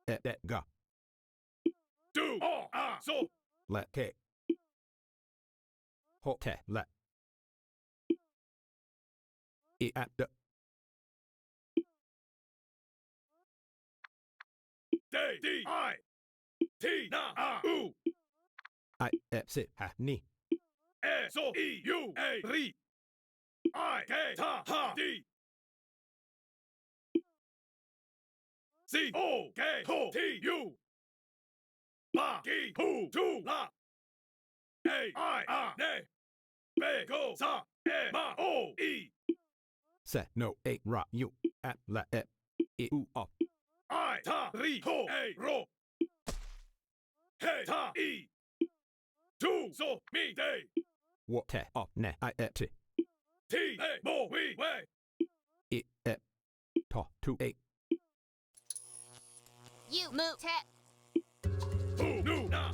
At that ga. Do so. La ke. Ho te la. It at the. Day D I. T na a u. I at sit ha ni. E so e u a ri. I k ta ha d. C o k ho t u. Ba ki hu tu la. A I a ne. Be go sa e ma o e. Sa no a ra you at la at. It u off. I ta ri ho a ro. Hey ta e. Tu so mi day. What te off na I at ti. T a mo we way. It at to 2 8. You move tap. Who knew na?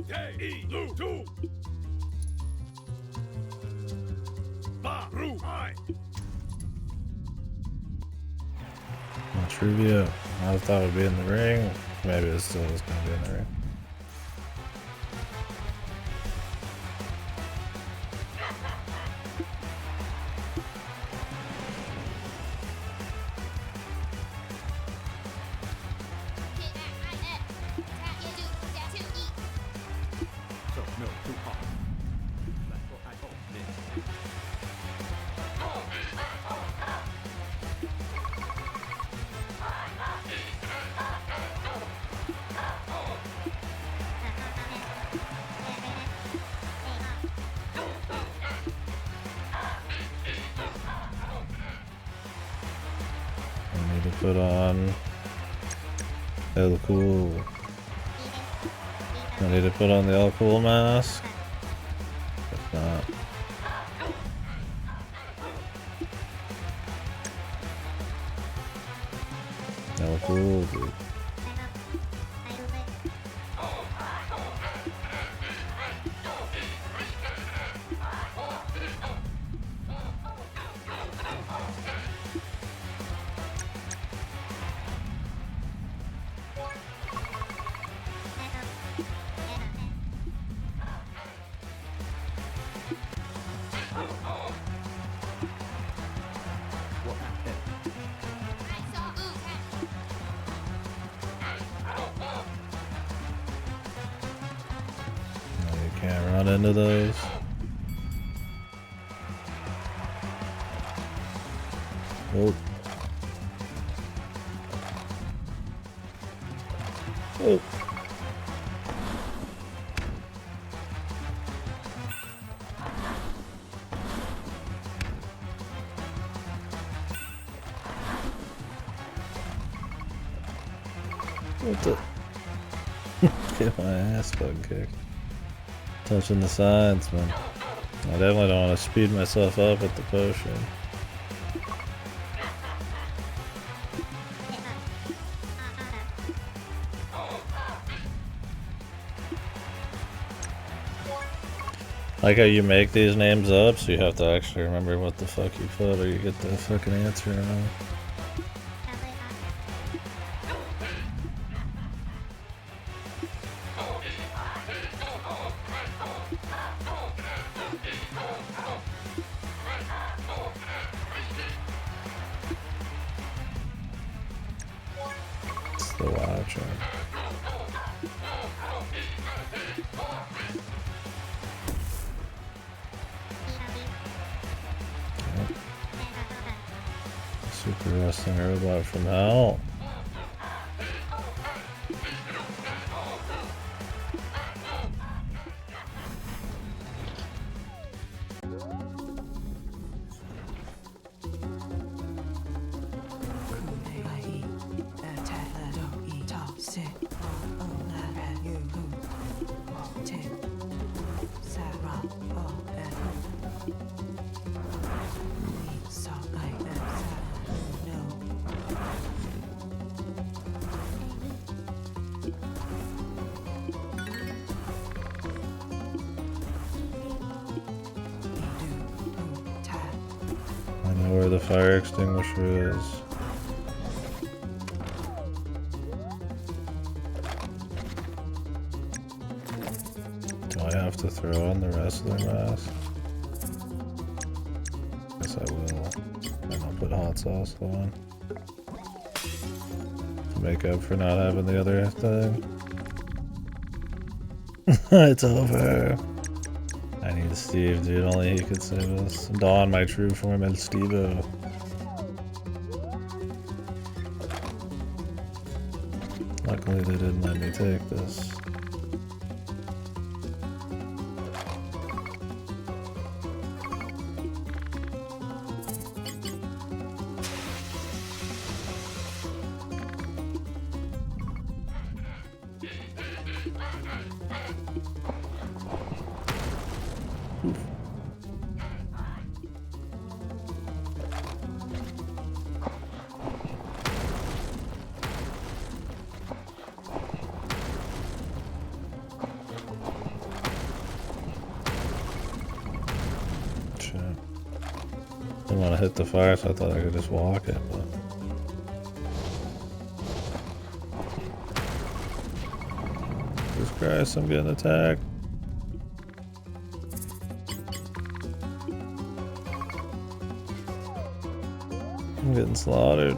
K-E-L-2. Ba-ru I. Trivia. I thought it would be in the ring. Maybe it still is going to be in the ring. So no 2 off. Let's go. I hope this. I need to put on El Cool. I need to put on the El Cool mask. If not. El Cool, dude. What happened? No, you can't run into those. Oh. Oh. What the? Get my ass bug kicked. Touching the sides, man. I definitely don't want to speed myself up with the potion. Like how you make these names up, so you have to actually remember what the fuck you put, or you get the fucking answer wrong. It's the wild charm. Super wrestling robot from hell. I know where the fire extinguisher is. Do I have to throw on the wrestler mask? Guess I will. And I'll put hot sauce on. To make up for not having the other thing. It's over. I need Steve, dude. Only he could save us. Dawn, my true form, El Stevo. Luckily, they didn't let me take this. want to hit the fire, so I thought I could just walk it, but... Jesus Christ, I'm getting attacked. I'm getting slaughtered.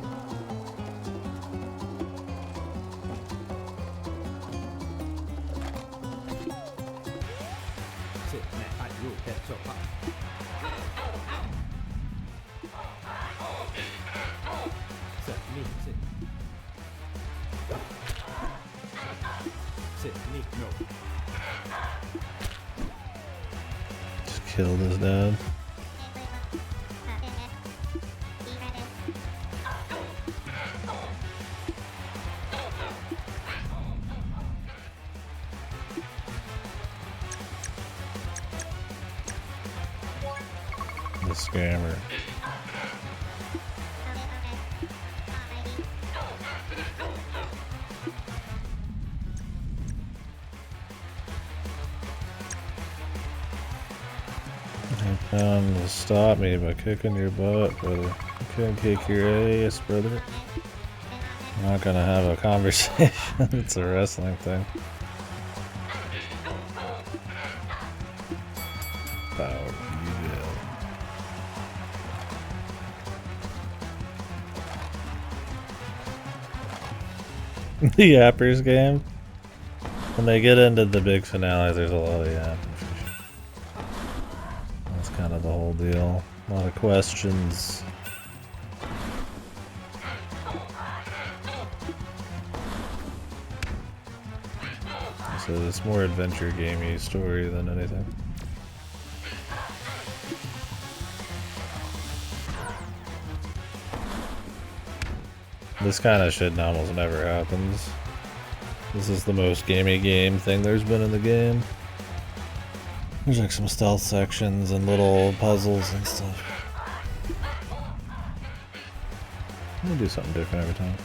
Just kill this dad. The scammer. To stop me by kicking your butt, brother. You couldn't kick your ass, brother. I'm not gonna have a conversation. It's a wrestling thing. Power evil. The Yappers game. When they get into the big finale, there's a lot of yappers. That's kind of the whole deal. A lot of questions. So it's more adventure gamey story than anything. This kind of shit almost never happens. This is the most gamey game thing there's been in the game. There's like some stealth sections and little puzzles and stuff. I'm gonna do something different every time.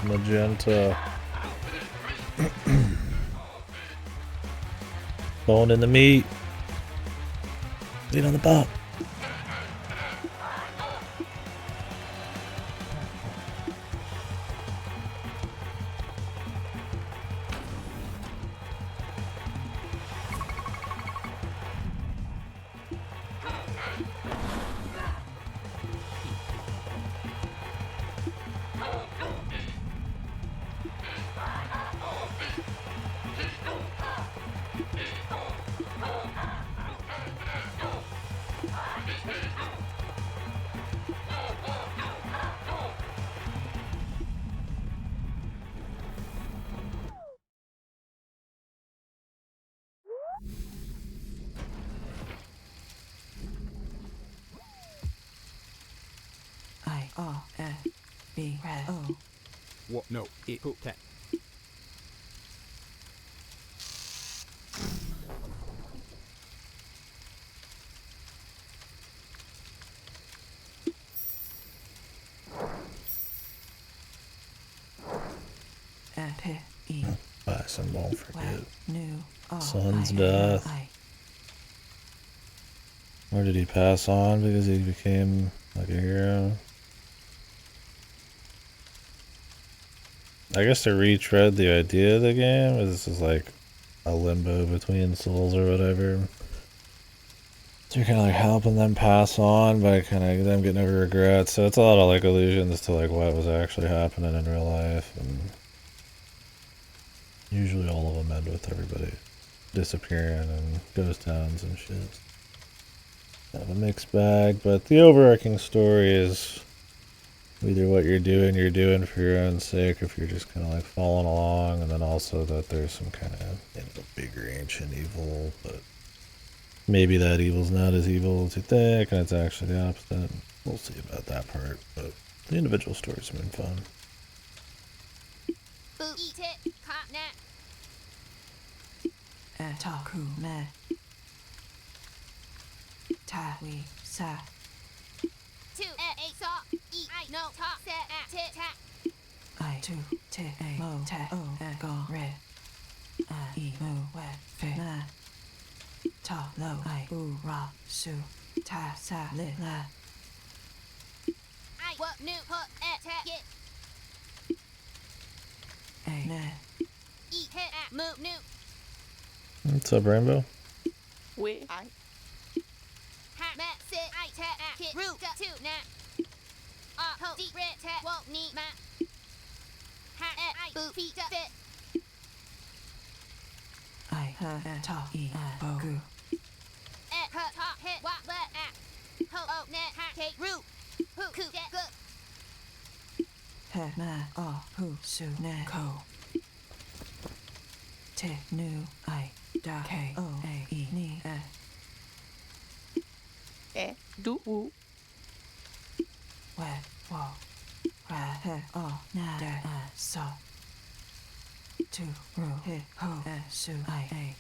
Magenta. Bone in the meat. Meat on the bone. I-O-F-B O. What? No, it hook that. F-E. Bison won't forget. New. Son's death. Or did he pass on because he became like a hero? I guess to retread the idea of the game, this is like a limbo between souls or whatever. So you're kind of like helping them pass on by kind of them getting over regrets. So it's a lot of like allusions to like what was actually happening in real life, and usually all of them end with everybody disappearing and ghost towns and shit. Kind of a mixed bag, but the overarching story is either what you're doing for your own sake, if you're just kind of like following along, and then also that there's some kind of bigger ancient evil, but maybe that evil's not as evil as you think, and it's actually the opposite. We'll see about that part, but the individual stories have been fun. Boo eat it, cop nap. Taku me. Ta we sa. 2 8 saw e I no talk set at tit tat. I 2 te a mo te o e go re. I e mo we fe ma. Ta lo I u ra su. Ta sa li la. I what new put at tat get. A ne. Eat hit at move new. What's up, Rainbow? We. I. Hat mat sit I tat at kit root got 2 nap. Ho deep red tat won't need map. Hat at I boo feet up fit. I ha ta e a bo gu. At her top hit what let at. Ho oh net hat cake root. Who coo get good. He ma o hu su ne ko. Te nu I da k o a e ni e. E. Do. Woo. We wo. Ra he o na de a so. Tu ru he ho e su I a.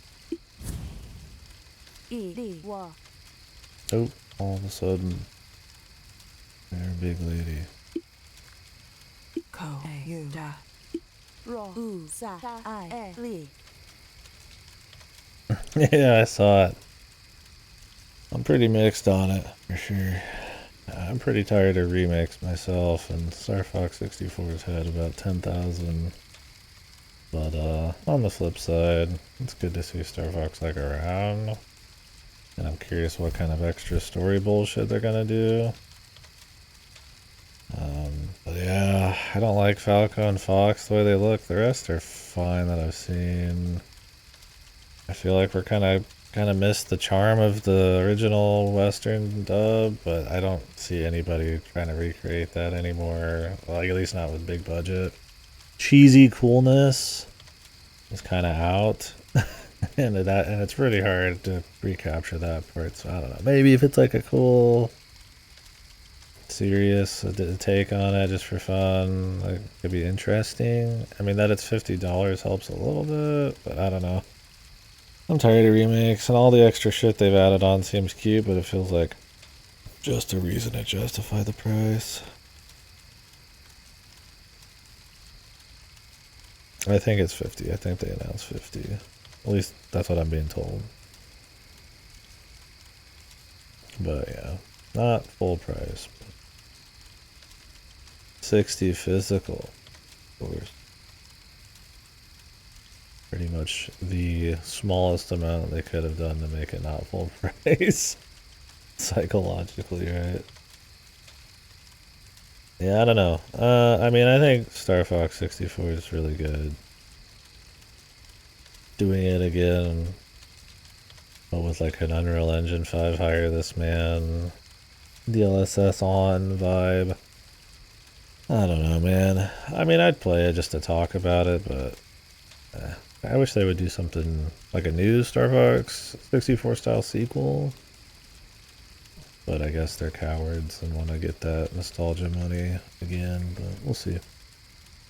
E li wo. Oh, all of a sudden, they're a big lady. Ko a u da. Ro u sa I li. Yeah, I saw it. I'm pretty mixed on it, for sure. I'm pretty tired of remakes myself, and Star Fox 64's had about 10,000. But on the flip side, it's good to see Star Fox like around. And I'm curious what kind of extra story bullshit they're gonna do. But yeah, I don't like Falco and Fox the way they look. The rest are fine that I've seen. I feel like we're kind of missed the charm of the original Western dub, but I don't see anybody trying to recreate that anymore. Like, at least not with big budget. Cheesy coolness is kind of out, and it's really hard to recapture that part. So I don't know. Maybe if it's like a cool, serious take on it, just for fun, like, it could be interesting. I mean, that it's $50 helps a little bit, but I don't know. I'm tired of remakes, and all the extra shit they've added on seems cute, but it feels like just a reason to justify the price. I think it's 50. I think they announced 50. At least that's what I'm being told. But yeah, not full price. 60 physical, of course. Pretty much the smallest amount they could have done to make it not full price. Psychologically, right? Yeah, I don't know. I mean, I think Star Fox 64 is really good. Doing it again, but with like an Unreal Engine 5 Hire This Man, DLSS on vibe. I don't know, man. I mean, I'd play it just to talk about it, but I wish they would do something like a new Star Fox 64 style sequel. But I guess they're cowards and want to get that nostalgia money again, but we'll see.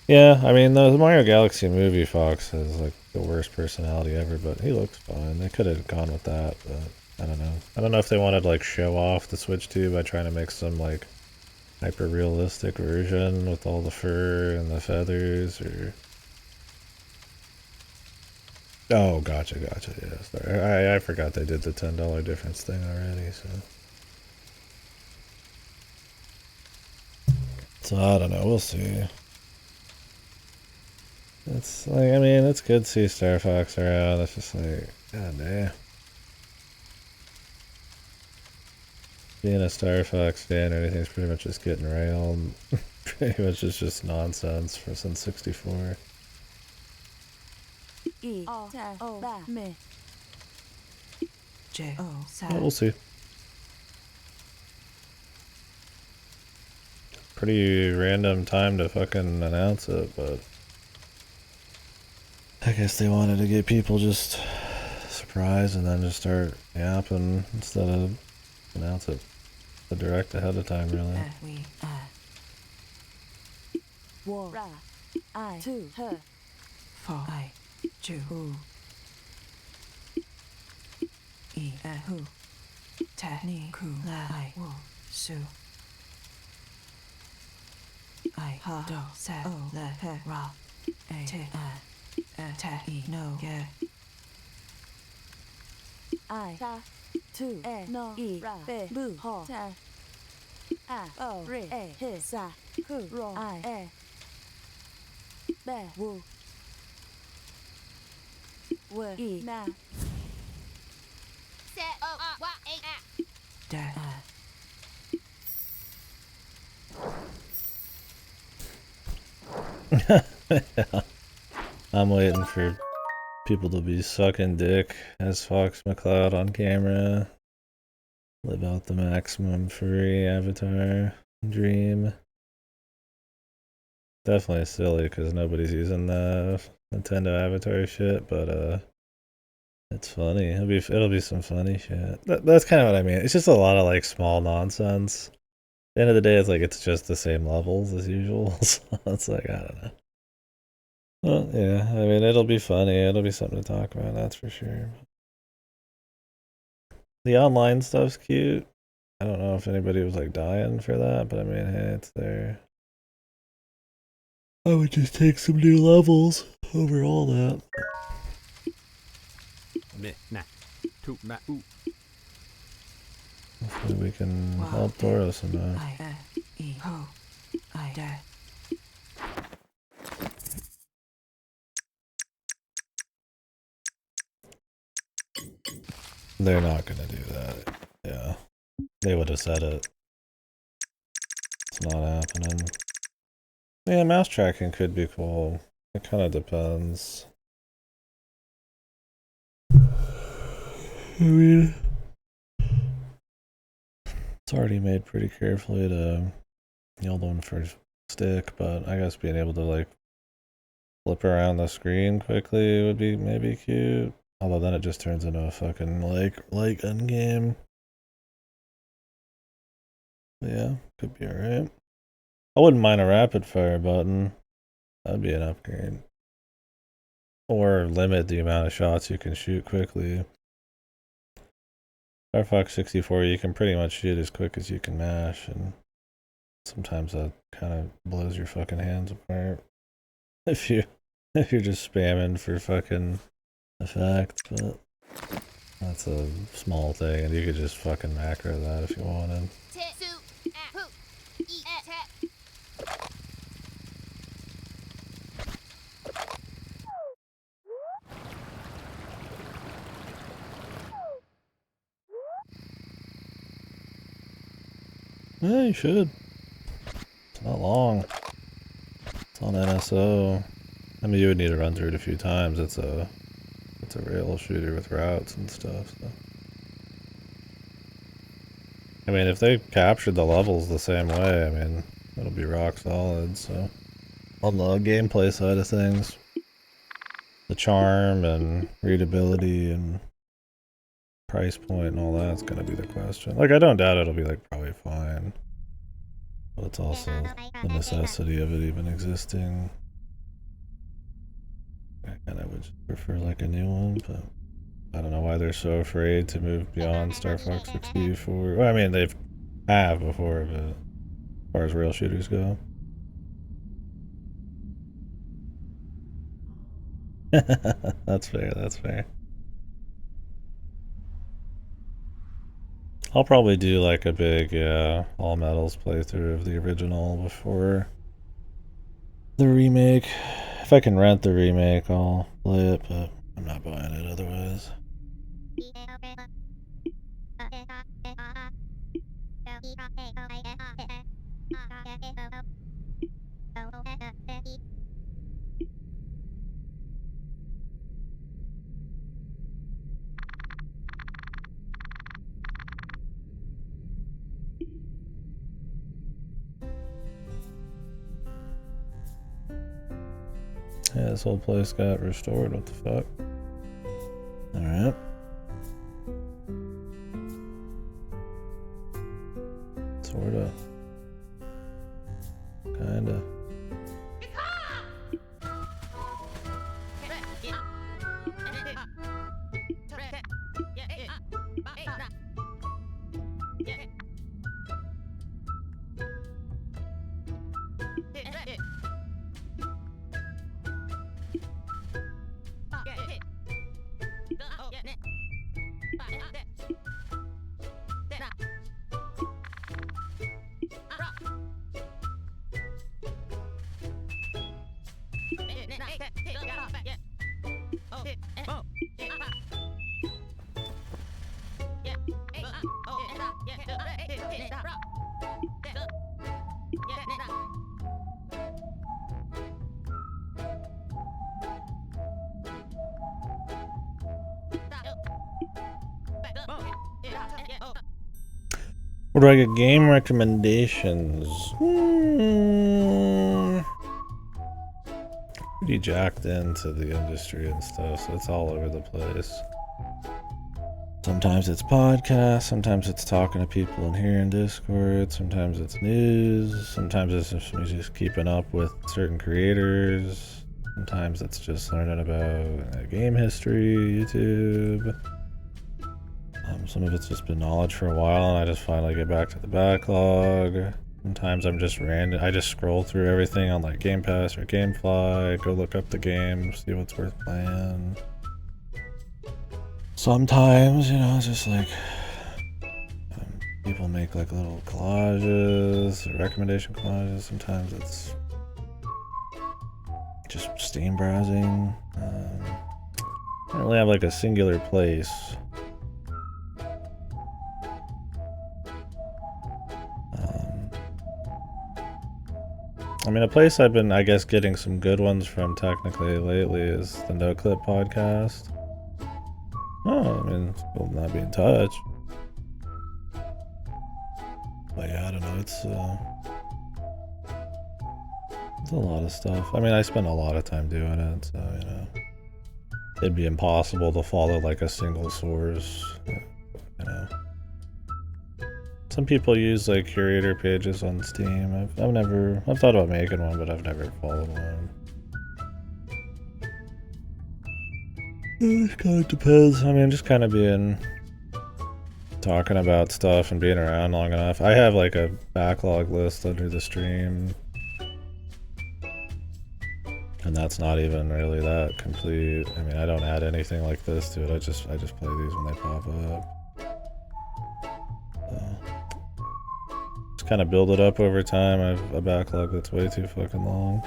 Yeah, I mean, the Mario Galaxy movie Fox has like the worst personality ever, but he looks fine. They could have gone with that, but I don't know. I don't know if they wanted to like show off the Switch 2 by trying to make some like hyper realistic version with all the fur and the feathers, or... Oh, gotcha, yeah, sorry. I forgot they did the $10 difference thing already, so... So I don't know, we'll see. It's like, I mean, it's good to see Star Fox around. It's just like, god damn. being a Star Fox fan or anything's pretty much just getting railed. Pretty much it's just nonsense for since 64. Well, we'll see. Pretty random time to fucking announce it, but I guess they wanted to get people just surprised and then just start yapping instead of announce it the direct ahead of time, really. I'm waiting for people to be sucking dick as Fox McCloud on camera. Live out the maximum free avatar dream. Definitely silly because nobody's using the Nintendo avatar shit, but it's funny. It'll be some funny shit. That's kind of what I mean. It's just a lot of like small nonsense. At the end of the day, it's like it's just the same levels as usual. So it's like I don't know. Well, yeah, I mean, it'll be funny. It'll be something to talk about, that's for sure. The online stuff's cute. I don't know if anybody was like dying for that, but I mean, hey, it's there. I would just take some new levels over all that. Hopefully we can help Dora somehow. They're not gonna do that. Yeah. They would have said it. It's not happening. Yeah, mouse tracking could be cool. It kind of depends. I mean, it's already made pretty carefully to yield one for stick, but I guess being able to like flip around the screen quickly would be maybe cute. Although then it just turns into a fucking like gun game. But yeah, could be alright. I wouldn't mind a rapid fire button. That'd be an upgrade. Or limit the amount of shots you can shoot quickly. Firefox 64, you can pretty much shoot as quick as you can mash, and sometimes that kind of blows your fucking hands apart. If you're just spamming for fucking effect, but that's a small thing, and you could just fucking macro that if you wanted. Yeah, you should. It's not long. It's on NSO. I mean, you would need to run through it a few times. It's a rail shooter with routes and stuff. So. I mean, if they captured the levels the same way, I mean, it'll be rock solid. So, on the gameplay side of things, the charm and readability and price point and all that's gonna be the question. Like, I don't doubt it'll be like probably fine, but it's also the necessity of it even existing. I kind of would prefer like a new one, but I don't know why they're so afraid to move beyond Star Fox 64. Well, I mean, have before, but as far as rail shooters go. That's fair, that's fair. I'll probably do like a big, all metals playthrough of the original before the remake. If I can rent the remake, I'll play it, but I'm not buying it otherwise. Yeah, this whole place got restored. What the fuck? Alright. Sorta. Kinda. Where do I get game recommendations? Pretty jacked into the industry and stuff, so it's all over the place. Sometimes it's podcasts, sometimes it's talking to people in here in Discord, sometimes it's news, sometimes it's just me just keeping up with certain creators, sometimes it's just learning about game history, YouTube. Some of it's just been knowledge for a while and I just finally get back to the backlog. Sometimes I'm just random. I just scroll through everything on like Game Pass or Gamefly, go look up the game, see what's worth playing. Sometimes, you know, it's just like people make like little collages, or recommendation collages. Sometimes it's just Steam browsing. I don't really have like a singular place. I mean, a place I've been, I guess, getting some good ones from technically lately is the No Clip podcast. Oh, I mean, we'll not be in touch. But yeah, I don't know, it's a lot of stuff. I mean, I spend a lot of time doing it, so, you know. It'd be impossible to follow, like, a single source, you know. Some people use like curator pages on Steam. I've thought about making one, but I've never followed one. It kind of depends. I mean, just kind of talking about stuff and being around long enough. I have like a backlog list under the stream. And that's not even really that complete. I mean, I don't add anything like this to it. I just play these when they pop up. Kind of build it up over time. I have a backlog that's way too fucking long.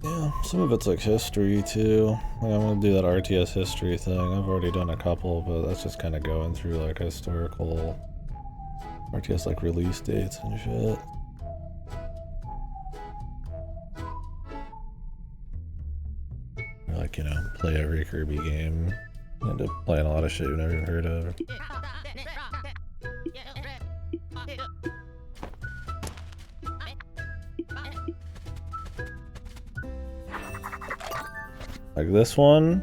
Yeah, some of it's like history too. Like I'm gonna do that RTS history thing. I've already done a couple, but that's just kind of going through like historical RTS like release dates and shit. Like, you know, play every Kirby game. End up playing a lot of shit you've never even heard of. Like this one,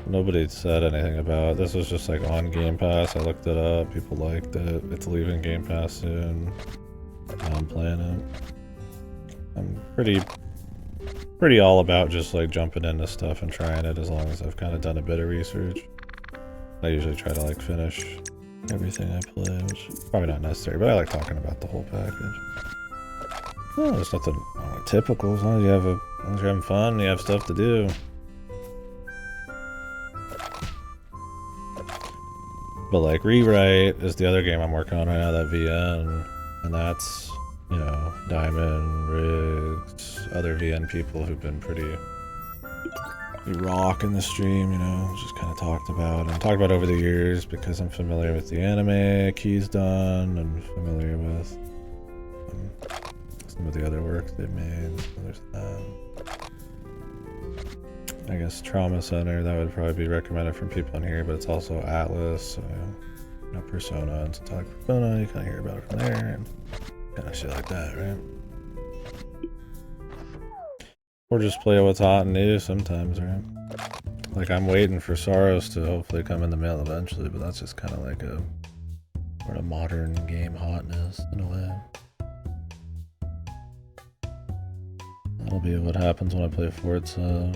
nobody said anything about. This was just like on Game Pass. I looked it up. People liked it. It's leaving Game Pass soon. Now I'm playing it. I'm pretty all about just like jumping into stuff and trying it as long as I've kind of done a bit of research. I usually try to like finish everything I play, which is probably not necessary, but I like talking about the whole package. Oh, there's nothing typical as long as you're having fun and you have stuff to do. But like Rewrite is the other game I'm working on right now, that VN, and that's, you know, Diamond, Riggs, other VN people who've been pretty rock in the stream, you know, just kind of talked about over the years because I'm familiar with the anime Key's done and familiar with some of the other work they've made. So there's that. I guess Trauma Center, that would probably be recommended from people in here, but it's also Atlas, so Persona and talk Persona, you kind of hear about it from there, and kind of shit like that, right? Or just play what's hot and new sometimes, right? Like, I'm waiting for Soros to hopefully come in the mail eventually, but that's just kind of like a sort of modern game hotness in a way. That'll be what happens when I play Forza,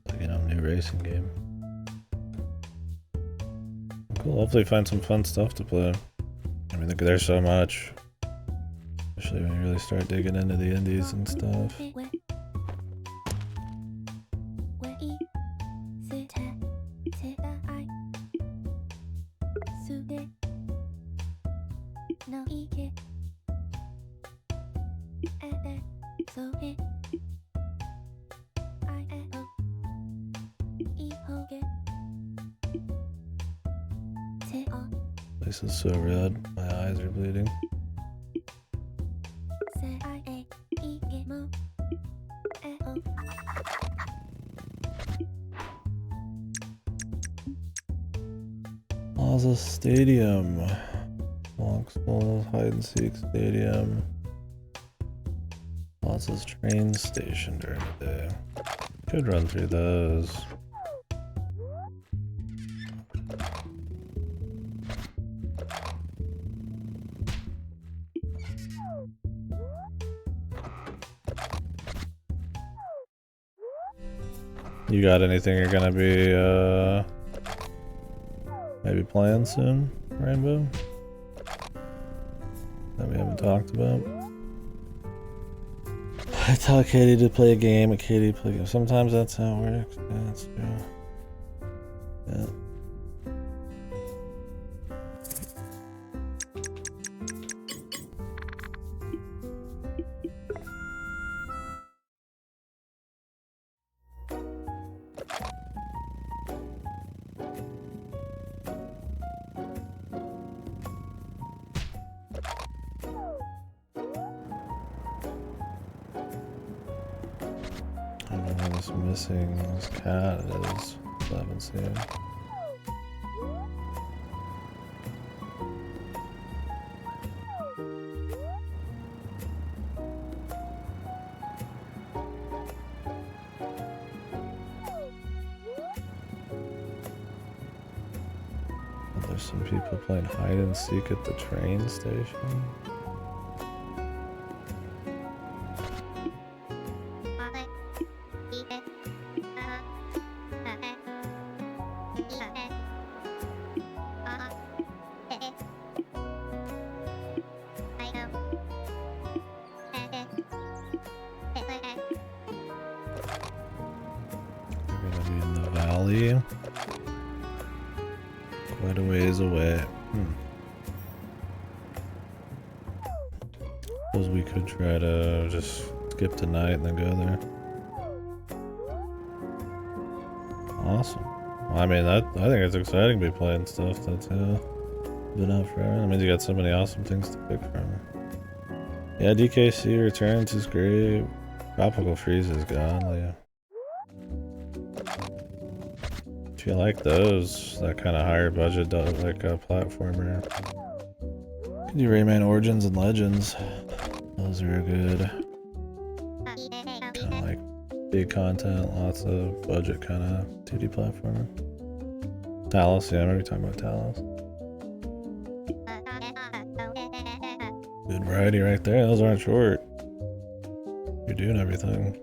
like, new racing game. Cool, hopefully find some fun stuff to play. I mean, there's so much. Especially when you really start digging into the indies and stuff. This is so red, my eyes are bleeding. Plaza Stadium. Vauxhall Hide and Seek Stadium. Plaza's train station during the day. Could run through those. You got anything you're gonna be maybe playing soon, Rainbow? That we haven't talked about? I tell Katie to play a game, and Katie play a game. Sometimes that's how it works. Yeah, that's true. Yeah. I don't know where this missing this cat is. I haven't seen it. Oh, there's some people playing hide and seek at the train station. They're gonna be in the valley. Quite a ways away. Suppose we could try to just skip tonight and then go there. Awesome. Well, I mean, I think it's exciting to be playing stuff that's been out forever. I mean, you got so many awesome things to pick from. Yeah, DKC Returns is great. Tropical Freeze is godly. If you like those, that kind of higher budget, like a platformer. You can do Rayman Origins and Legends. Those are good. Kind of like big content, lots of budget kind of 2D platformer. Talos, yeah, I remember talking about Talos. Good variety right there. Those aren't short. You're doing everything.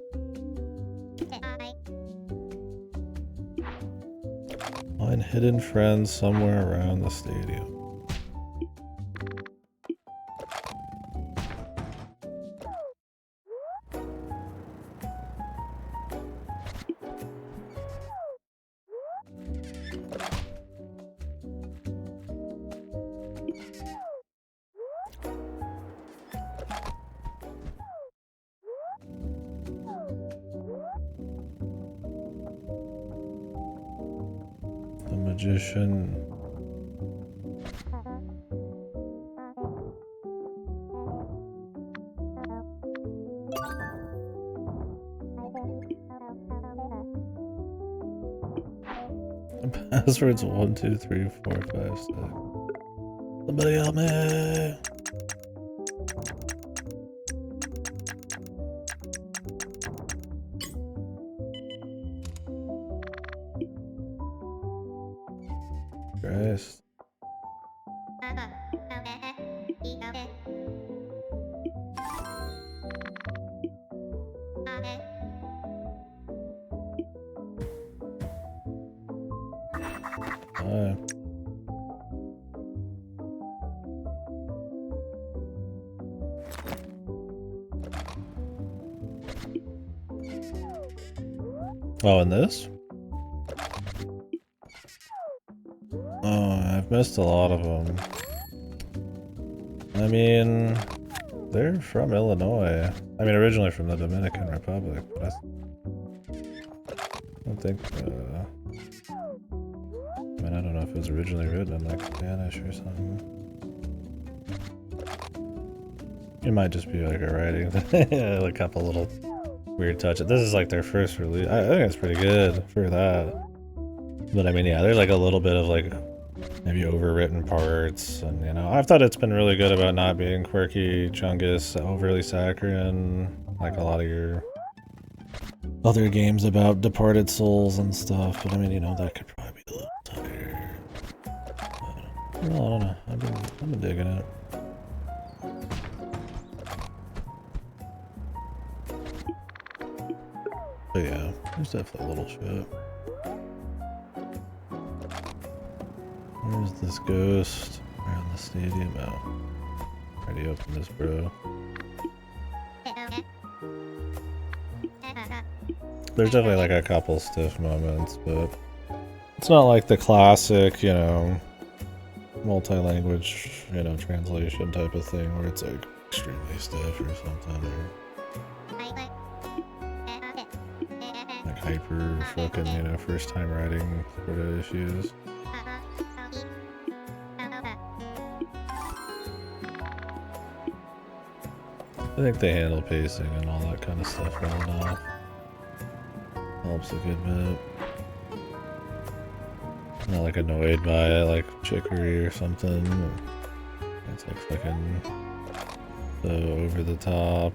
Find hidden friends somewhere around the stadium. The magician. The password's 1, 2, 3, 4, 5, 6. Somebody help me! Christ. Hi. Oh, and this? Oh, I've missed a lot of them. I mean, they're from Illinois. I mean, originally from the Dominican Republic, but I don't think, I mean, I don't know if it was originally written in, like, Spanish or something. It might just be, like, a writing thing. A couple little weird touches. This is, like, their first release. I think it's pretty good for that. But, I mean, yeah, there's, like, a little bit of, like, maybe overwritten parts, and you know, I've thought it's been really good about not being quirky, chungus, overly saccharine, like a lot of your other games about departed souls and stuff. But I mean, you know, that could probably be a little tighter. Well, I don't know. I've been digging it. But yeah, there's definitely a little shit. Where's this ghost? Around the stadium? Oh. Already opened this, bro. There's definitely like a couple stiff moments, but it's not like the classic, you know, multi-language, you know, translation type of thing where it's like extremely stiff or something. Or like hyper fucking, you know, first time writing sort of issues. I think they handle pacing and all that kind of stuff well enough. Helps a good bit. Not like annoyed by it, like chicory or something. It's like fucking so over the top,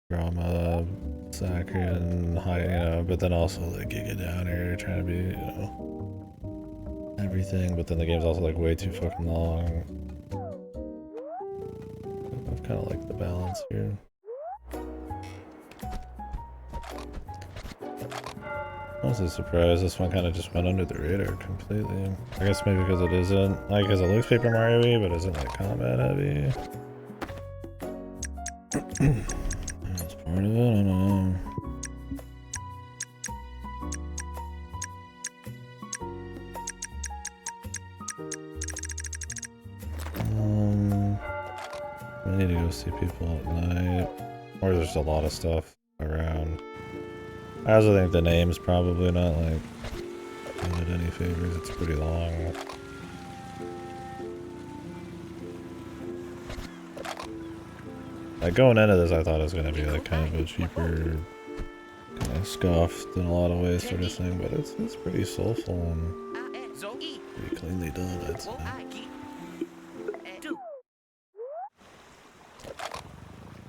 drama, saccharine, high, you know, but then also like Giga down here trying to be, you know, everything, but then the game's also like way too fucking long. I've kind of liked the balance here. I was surprised this one kind of just went under the radar completely. I guess maybe because it isn't, like, because it looks Paper Mario-y, but isn't like combat heavy. That's part of it, I don't know. I need to go see people at night. Or there's a lot of stuff around. I also think the name's probably not like doing it any favors, it's pretty long. Like going into this I thought it was gonna be like kind of a cheaper, kind of scuffed in a lot of ways sort of thing, but it's pretty soulful and pretty cleanly done, I'd say.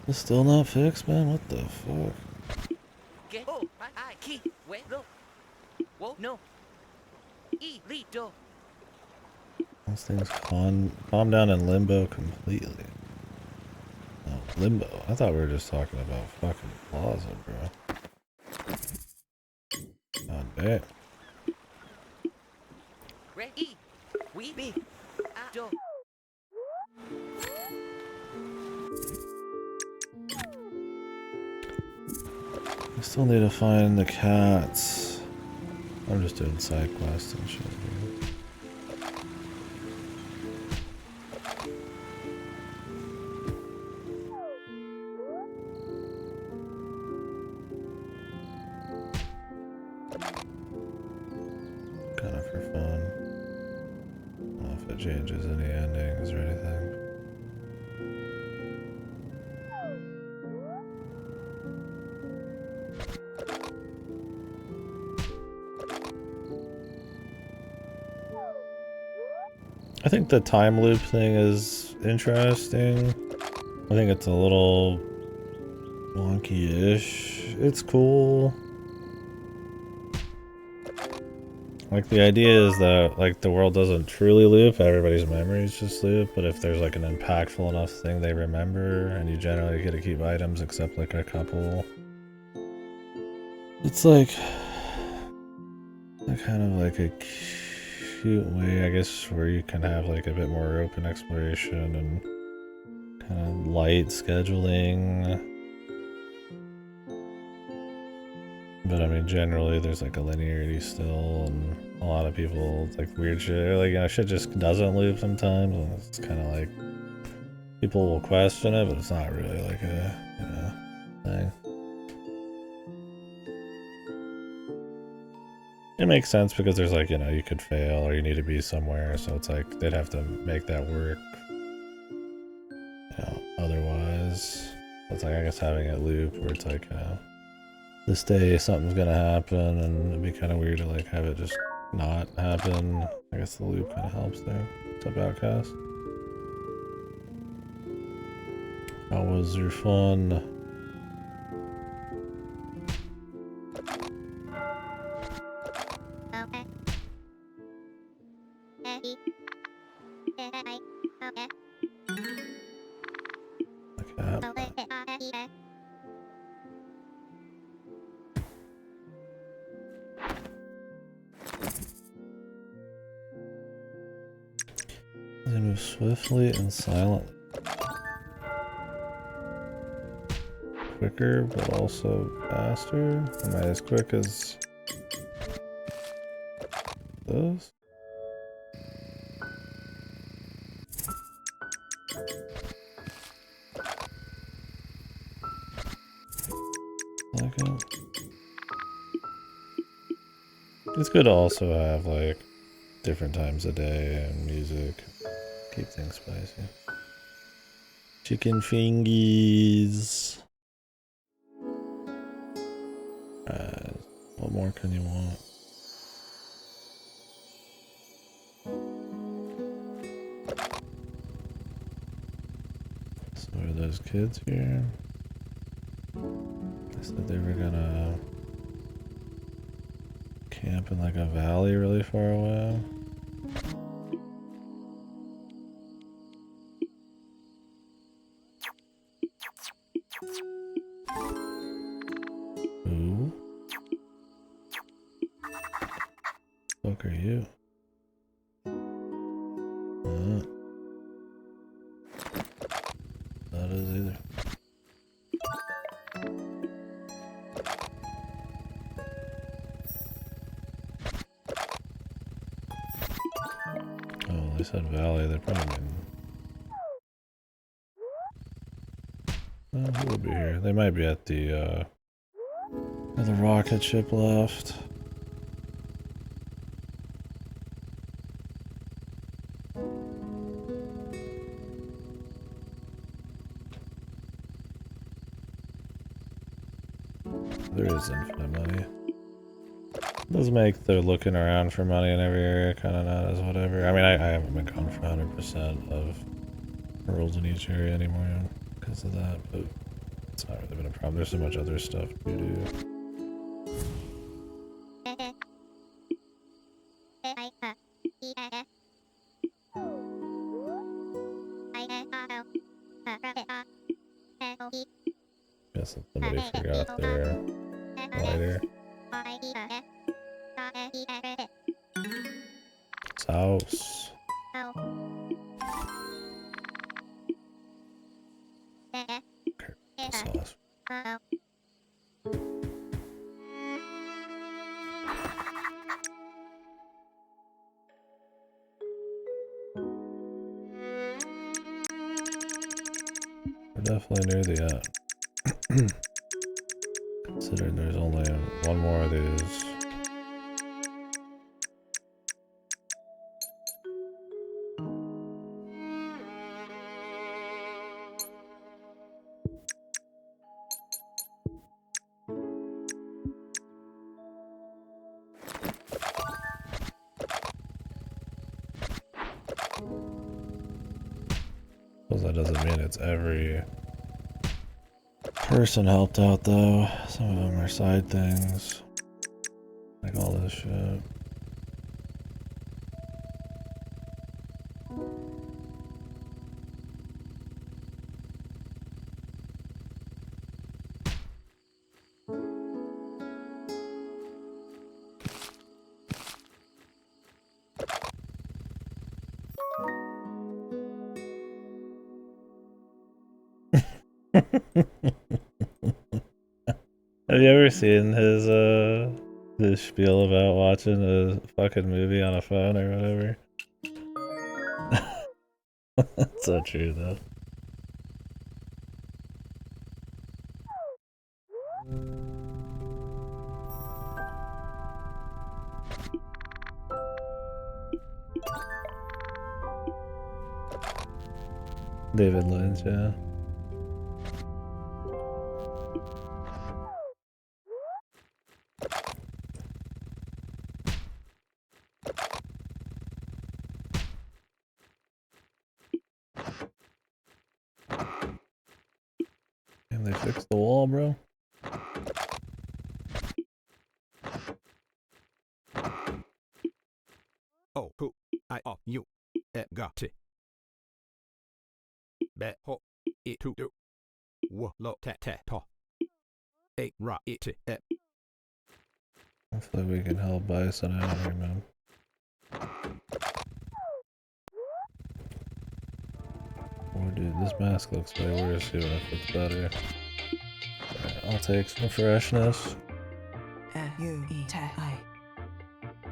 It's still not fixed, man? What the fuck? This thing's calm down in Limbo completely. Oh, Limbo. I thought we were just talking about fucking Plaza, bro. God damn. I still need to find the cats. I'm just doing side quests and shit here. Kind of for fun. I don't know if it changes any endings or anything. I I think the time loop thing is interesting. I think it's a little wonky-ish. It's cool. Like, the idea is that, like, the world doesn't truly loop, everybody's memories just loop, but if there's, like, an impactful enough thing they remember, and you generally get to keep items except, like, a couple. It's, like, kind of like a cute way, I guess, where you can have, like, a bit more open exploration and kind of light scheduling. But I mean, generally, there's like a linearity still, and a lot of people like weird shit. Or, like, you know, shit just doesn't loop sometimes, and it's kind of like people will question it, but it's not really like a, you know, thing. It makes sense because there's like, you know, you could fail or you need to be somewhere, so it's like they'd have to make that work. You know, otherwise, it's like I guess having it loop where it's like, you know, this day something's gonna happen, and it'd be kind of weird to like have it just not happen. I guess the loop kind of helps there. What's up, Outcast? How was your fun? They move swiftly and silently. Quicker, but also faster. Am I as quick as those? Okay. It's good to also have like different times of day and music. Keep things spicy. Chicken fingies. What more can you want? So are those kids here? They said they were gonna camp in like a valley really far away. Who? Fuck are you? That is either. Oh, they said valley. They probably mean. Who will be here? They might be at the where the rocket ship left. There is infinite money. Does make the looking around for money in every area kind of not as whatever. I mean, I haven't been gone for 100% of worlds in each area anymore because of that, but it's not really been a problem. There's so much other stuff to do. Guess that somebody forgot their lighter. Sauce. Sauce. We're definitely near the end. Considering there's only one more of these. suppose that doesn't mean it's every person helped out though. Some of them are side things. Like all this shit. Have you ever seen his spiel about watching a fucking movie on a phone or whatever? That's so true though. David Lynch, yeah. And they fixed the wall, bro. Oh, cool. I off you. Got it. Bet ho. It to do. Wo lo tat tat to. A ra it et. Hopefully we can help Bison out here, man. Oh, dude, this mask looks way worse even if it's better. Alright, I'll take some freshness.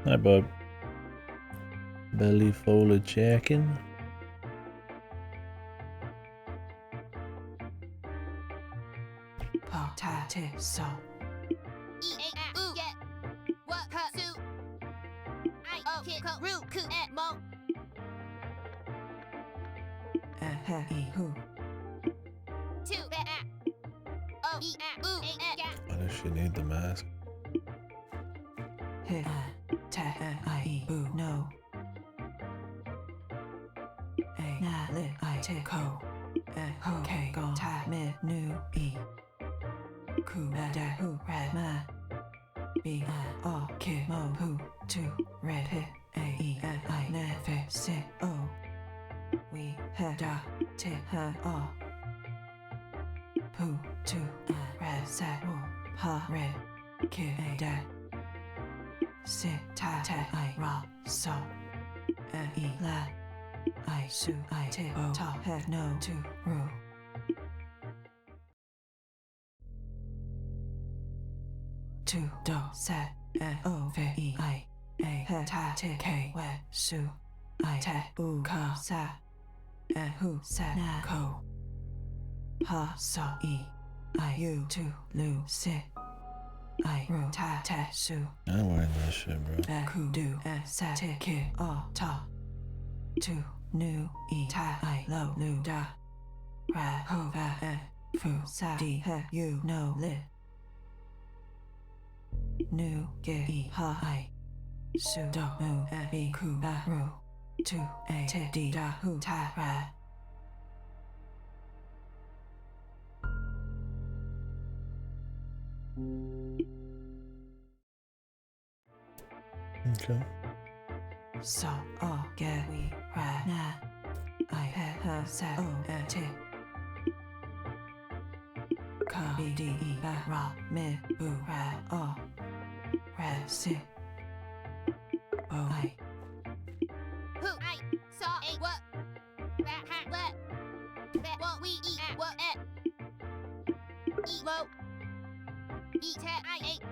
Hi, bud. Belly full of chicken. Why does she need the mask? No. Na li I te ko. Ho ke go ta me nu e. Ku da hu red ma. Be o ke mo hu tu red he a e I ne fe se o. We ha da te ha o. Pu tu red sa o ha red ke a da. Se ta ta I ra so. E la. I su I te o ta he no tu ru. Tu do sa o ve e I a he ta te ke we su I te u ka sa hu sa na ko ha so e I u tu lu si I ru ta te su. I'm wearing this shit, bro. Ku du sa te ke o ta tu nu e ta I lo lu da ra ho va fu sa di he you no li nu ge e ha I su do mu bi ku ba ru tu a te di da hu ta ra. Okay. So o ge we ra na I he ha sa o te ka bi di e ba ra me bu ra o ra si o I Who I saw a what? That hat let. That what we eat at what at? Eat low. Eat tat I ate.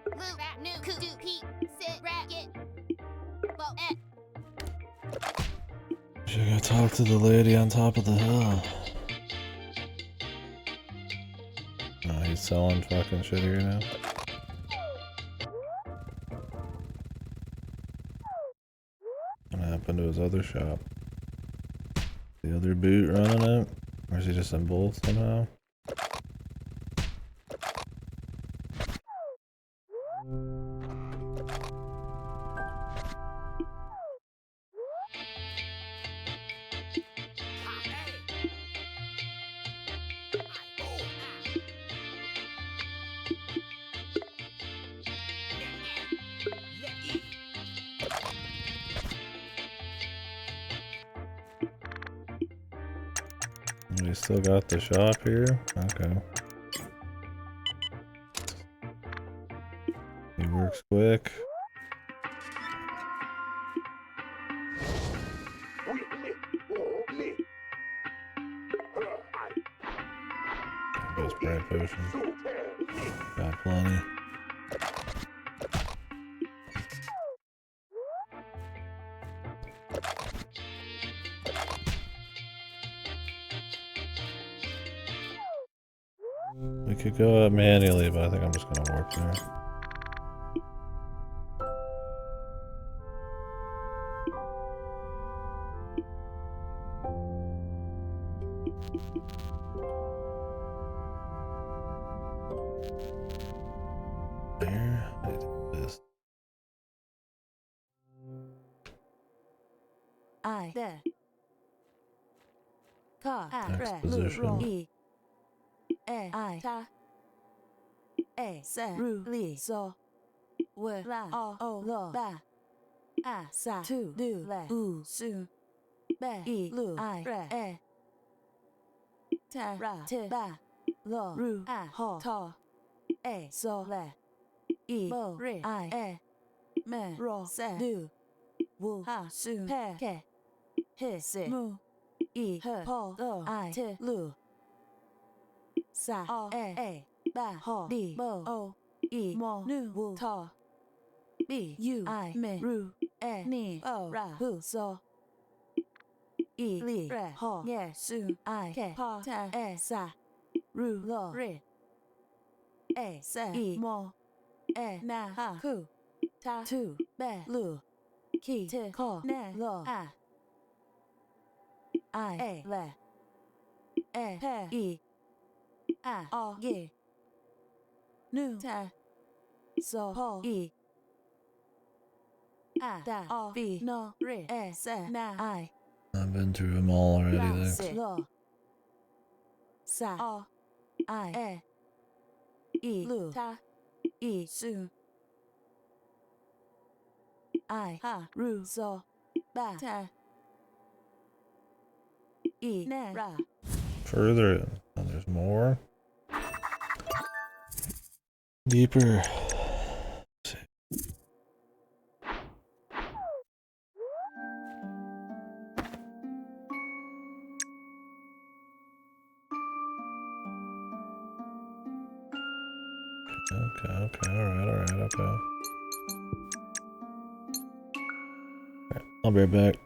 Blue that new kudu peep. Sit racket. Well at. Should go talk to the lady on top of the hill. Oh, he's selling fucking shit here now. What happened to his other shop? The other boot running it? Or is he just in both somehow? We still got the shop here? Okay. He works quick. I guess bread potion. Got plenty. We could go up manually, but I think I'm just gonna warp there. There, I do this. I there. Ka Exposition. E I ta A se ru li so we la o lo ba a sa tu du le u su be e lu I re e ta ra te ba lo ru a ho to e so le e bo re I e me ro se du wu ha su pe ke he se mu e he po do I te lu sa o e ba ho di bo o e mo nu wu to b u I me ru e ni o ra hu so e li re ho ye su I ke pa ta e sa ru lo re e se e mo e na ha ku ta tu be lu ki te ko ne lo a I e le e pe e a o ye nu ta so ho e a da o v no re e se na I I've been through them all already, la thanks. se lo sa o I e lu ta e su I ha ru so ba ta e ne ra Further in. Oh, there's more. Deeper. Okay, alright, okay. Alright, I'll be right back.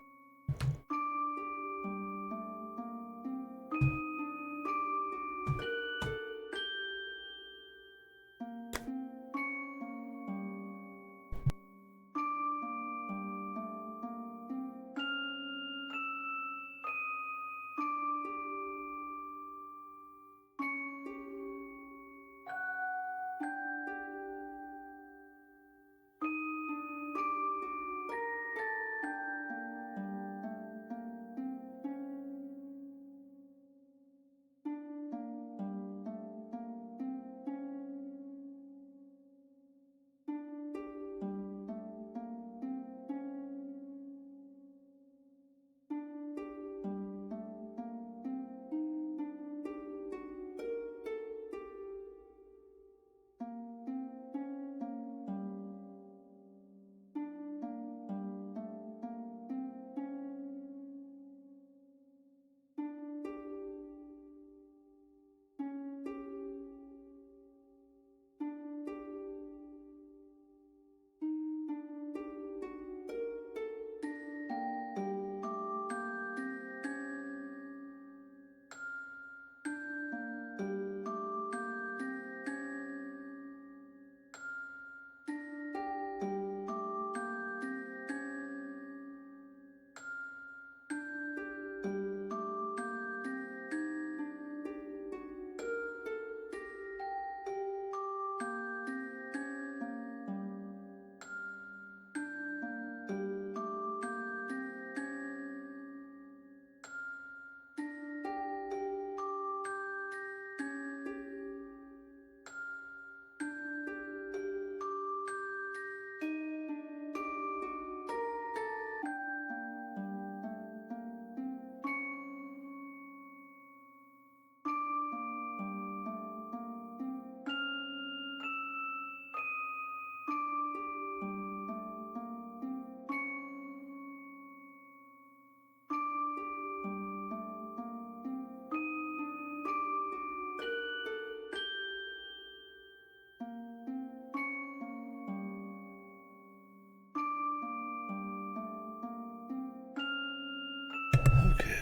Okay.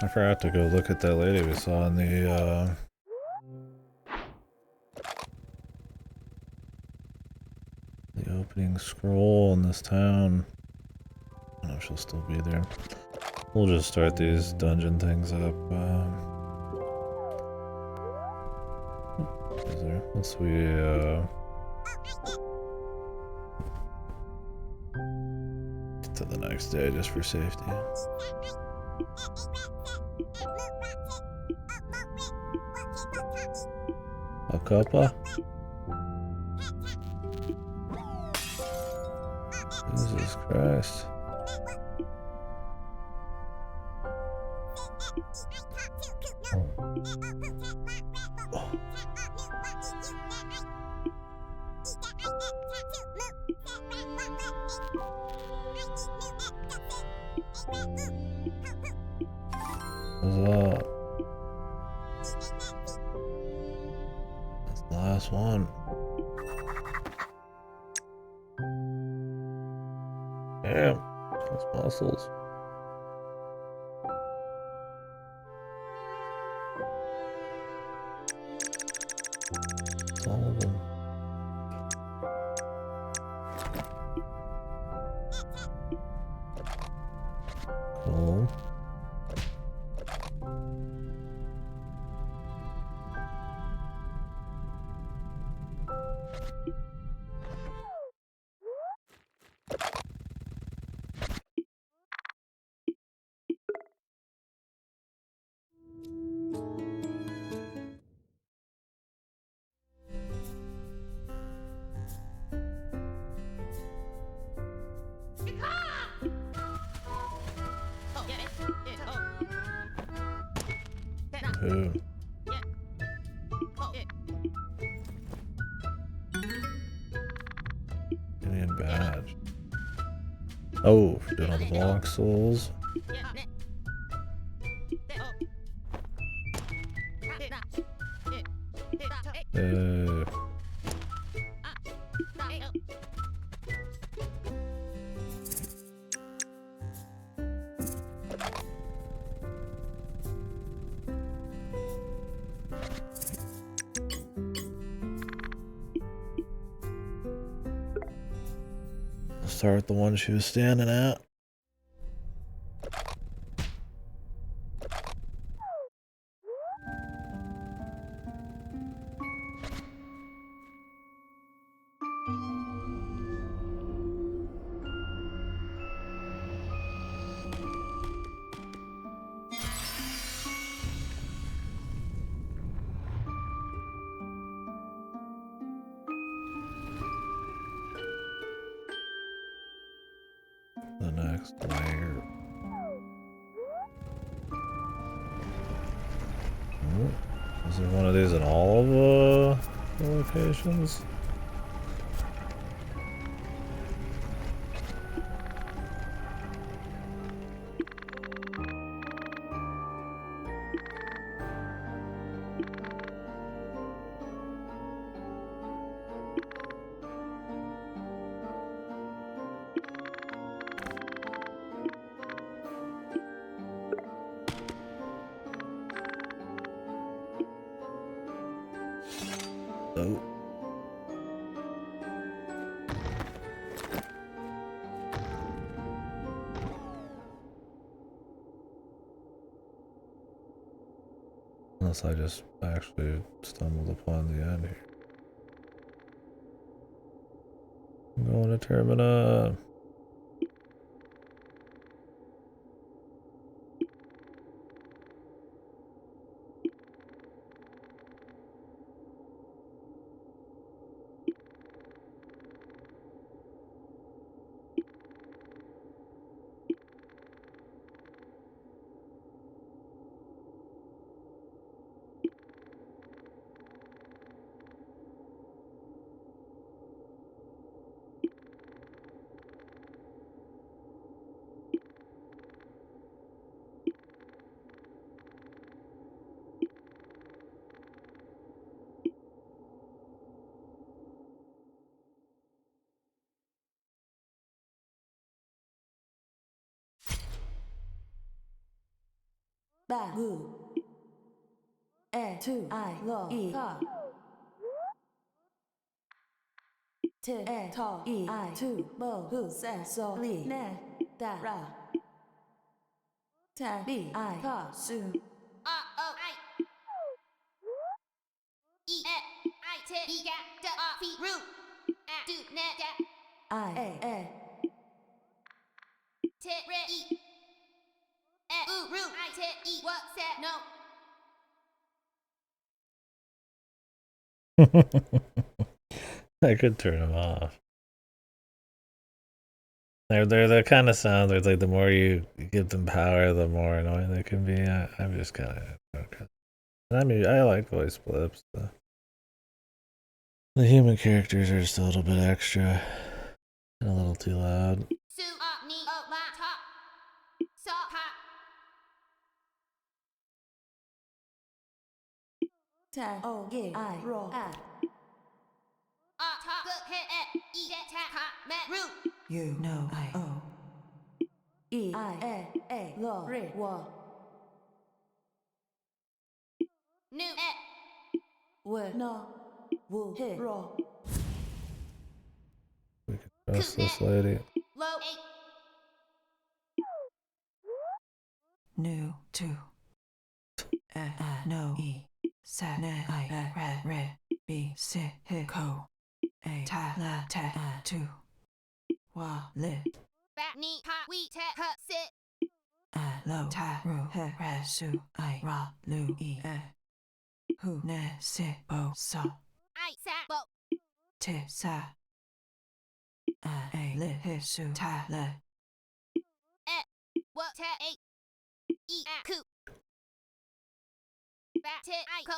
I forgot to go look at that lady we saw in the opening scroll in this town. I don't know if she'll still be there. We'll just start these dungeon things up. Is there? Once we get to the next day just for safety. A cuppa? Jesus Christ. What's up? That's the last one. Damn, those muscles. It's all of them. Cool. Ooh. Indian badge. Oh, for doing all the voxels. Let's start with the one she was standing at. The next layer. Oh, is there one of these in all of the locations? Oh. Unless I just actually stumbled upon the end here. I'm going to Termina. ba gu. E tu I lo e ka. T e to e I tu bo hu se so li ne da ra. Ta bi I ka su. O I E I T E ga da fi ru a do ne da I a T re E u ru I T E what sa no I could turn them off. They're the kind of sound where it's like the more you give them power, the more annoying they can be. I'm just kind of okay. I mean, I like voice blips. The human characters are just a little bit extra and a little too loud. su ni o la ta so ha ta o ge I ro a. ta ge he e de ta ha me ru You know I O. E I a lo re wo. nu We no wu he ro. We can trust this lady. lo a New two. No e. Sa ne I re be si he ko. A ta la ta tu. Wa li. ba ni ha we te ha sit Lo ta ru he re su I ra lu e. Hu ne si bo so. I sa bo Ti sa. A li he su ta le. what te a e a ku ba te I ko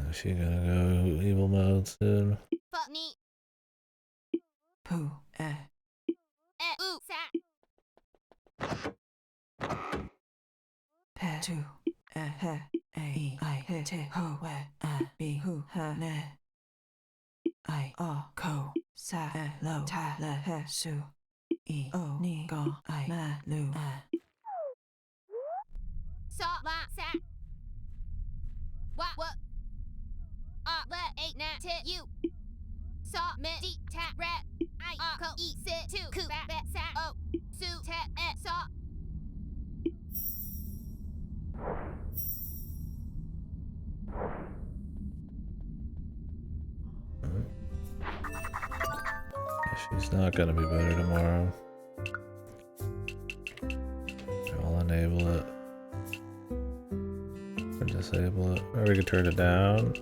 Is she gonna go evil mode soon? but ni Pu u sa pe tu he a I he te ho we be hu ha ne. I o ko sa lo ta le he su. E o ni go I ma lu so la sa what le a na te you so me di ta rat I ko e sit tu ku ba ba sa o su te e so She's not gonna be better tomorrow. I'll enable it. Or disable it. Or we could turn it down.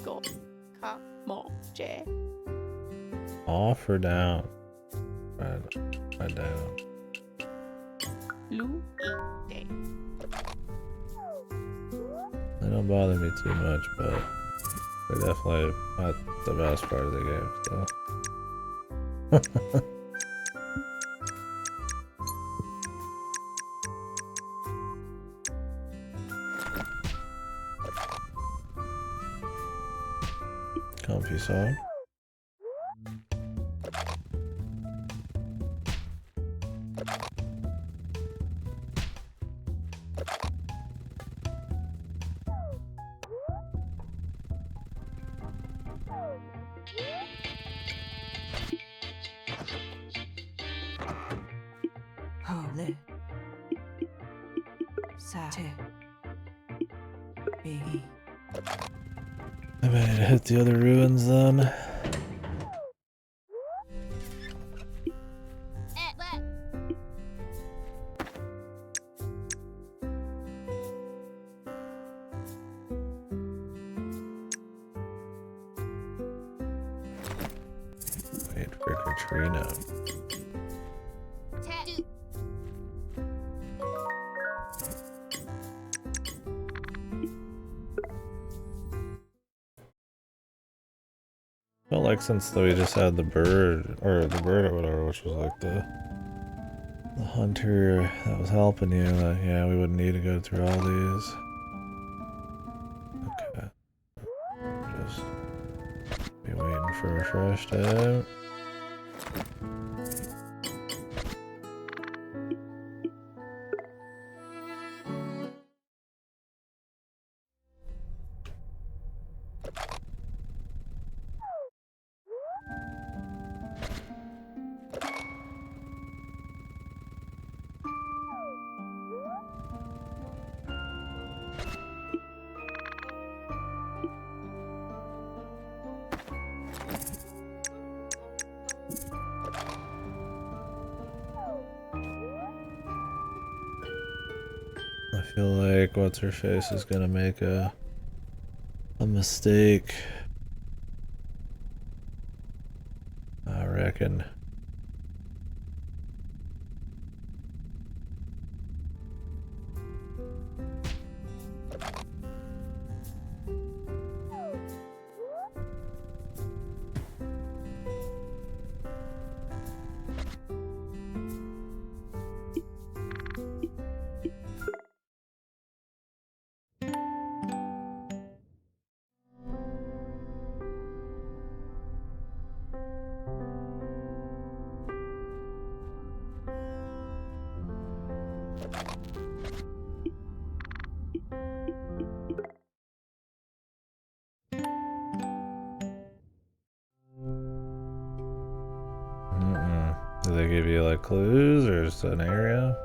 Go. Ka. Mo. Je. Off or down? Right down. Lu. E. De. They don't bother me too much, but they're definitely not the best part of the game, so. Comfy song. ho li. Sa te. Be I may need to hit the other ruins then. le Wait for Katrina. te du Felt like since we just had the bird or whatever, which was like the hunter that was helping you, yeah, we wouldn't need to go through all these. Okay. Just be waiting for a fresh time. feel like what's her face is gonna make a mistake. I reckon. Do they give you like clues or just an area?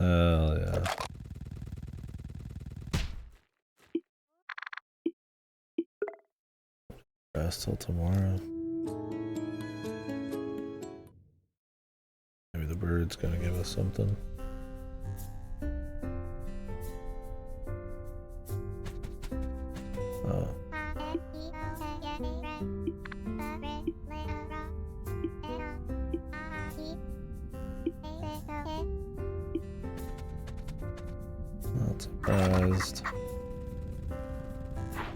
Oh yeah. Rest till tomorrow. Maybe the bird's gonna give us something. Oh. Not surprised.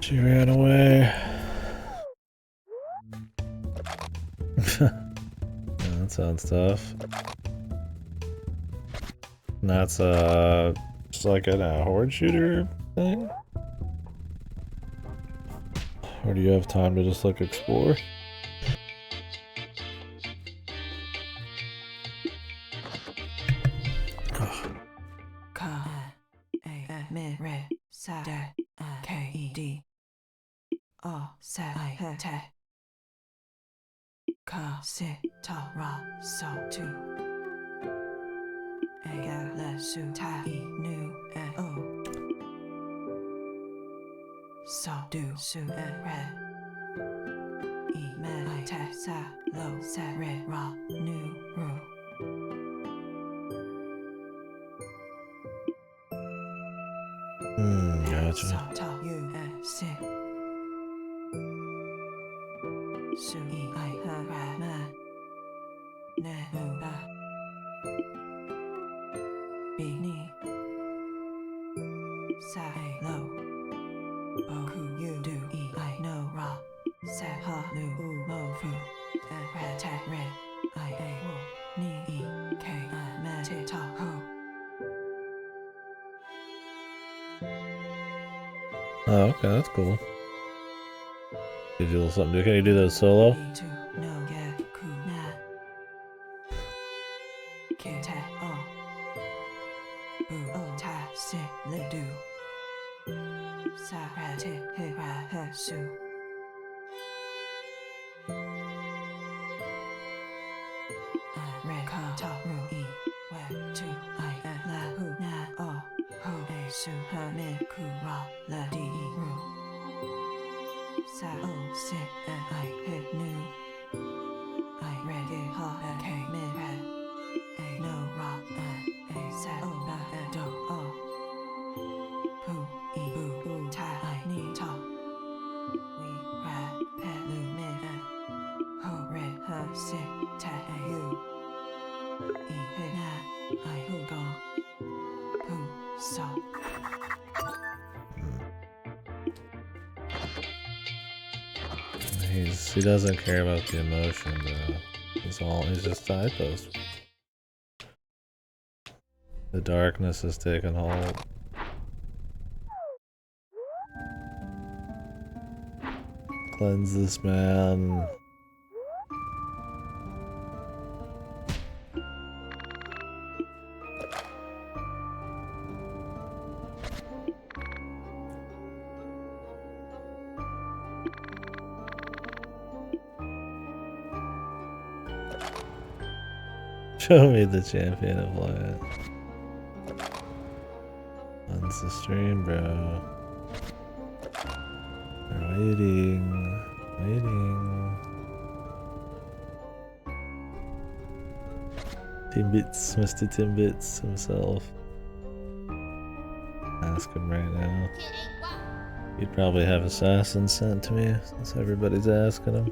She ran away. Yeah, that sounds tough. And that's just like a horde shooter thing? Or do you have time to just like explore? Gotcha. Oh, okay, that's cool. Gives you a little something. Can you do those solo? He doesn't care about the emotion, bro. He's just a post. The darkness has taken hold. Cleanse this man. Show me the champion of light. ends the stream, bro. They're waiting. Waiting. Timbits, Mr. Timbits himself. Ask him right now. He'd probably have assassins sent to me since everybody's asking him.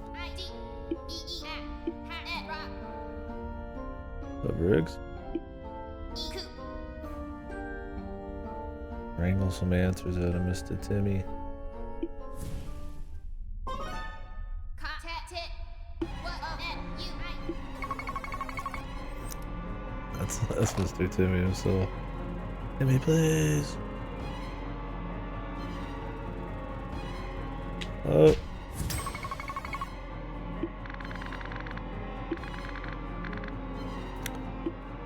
What, Briggs? Wrangle some answers out of Mr. Timmy. That's Mr. Timmy himself. Timmy, please. Oh.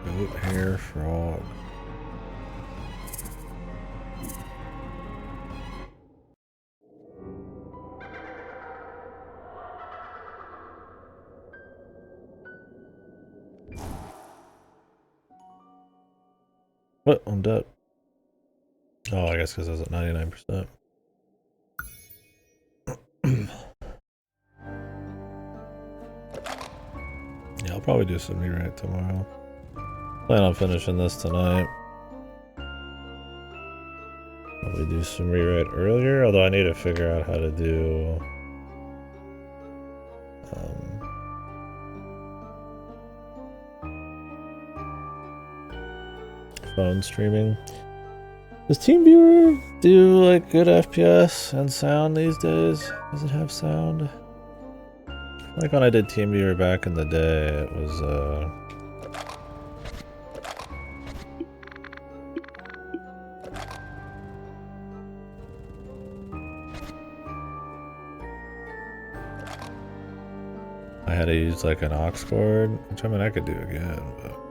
Goat hair frog. What? I'm dead. Oh, I guess because I was at 99%. Yeah, I'll probably do some rewrite tomorrow. Plan on finishing this tonight. Probably do some rewrite earlier, although I need to figure out how to do phone streaming. Does TeamViewer do like good FPS and sound these days? Does it have sound? Like when I did TeamViewer back in the day, it was I had to use like an aux cord, which I mean I could do again, but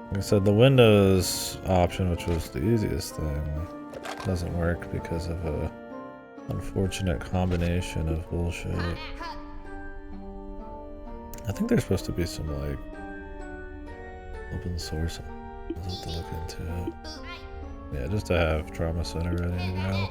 like I said, the Windows option, which was the easiest thing, doesn't work because of a unfortunate combination of bullshit. I think there's supposed to be some like open source. I'll have to look into it. Yeah, just to have Trauma Center ready to go.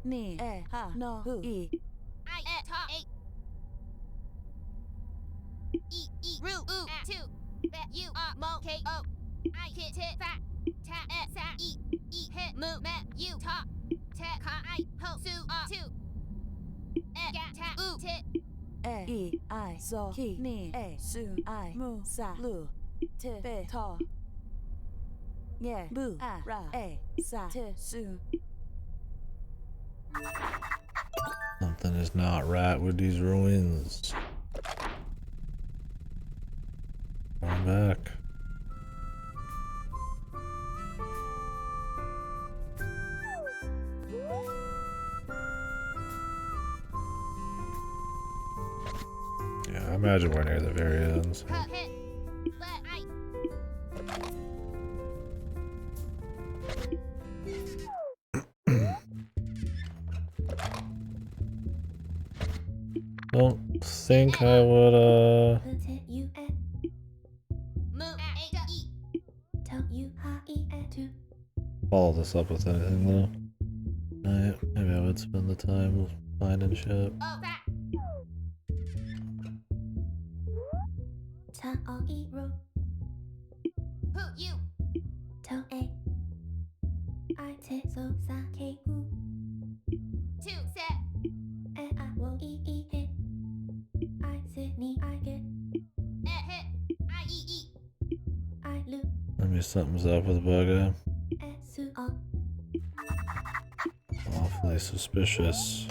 Ni ha no hu e ru u two bet you are mo k o I hit it fat ta et sa e hit mu met you talk te ka I ho su a two e ga ta u tit e I so ki ni e su I mu sa lu te be to yeah bu a ra e sa te su. Something is not right with these ruins. I'm back. Yeah, I imagine we're near the very end. So. Don't think I would follow this up with anything though. Maybe I would spend the time finding shit. Maybe something's up with Bugger. Highly suspicious.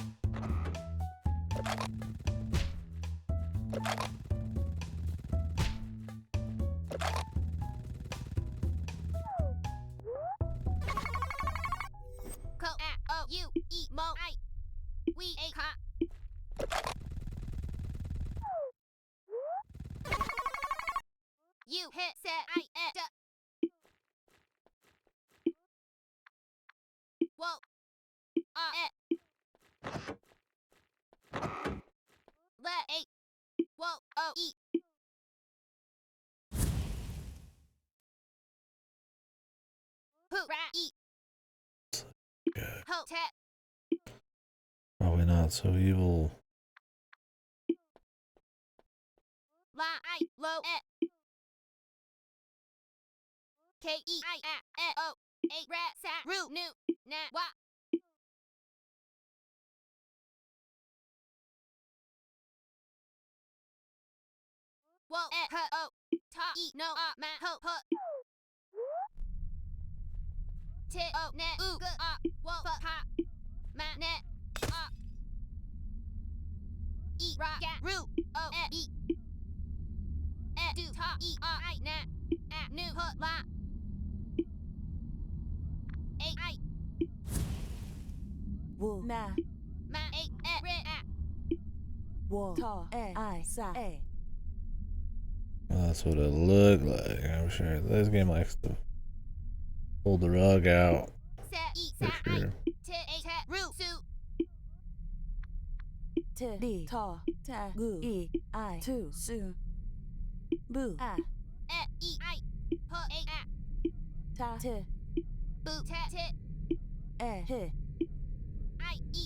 Ko-A-O-U-E-Mo-I. We a cop. You hit set I et up. Whoa. Et. Let a. Whoa. Oh. E. Who rat eat. Good. Ho tet. Probably not so evil. La I low et. K-E-I-A-E-O. A rat sat ru nu. Na wa. Whoa et ho o. Ta e no a ma ho put. T o ne u g a. Whoa fuck ha. Ma net. A. E ra ga ru. O et e. Et do ta e a I na. A nu put la. A I. Wu na. Ma a et ri a. Wo ta e I sa e. Well, that's what it looked like. I'm sure this game likes to pull the rug out. Set e For sa I. sure. T a te ru su. T di ta ta gu e I tu su. Bu a Et e I. Put a a. ta t Bu te tit. e h I e.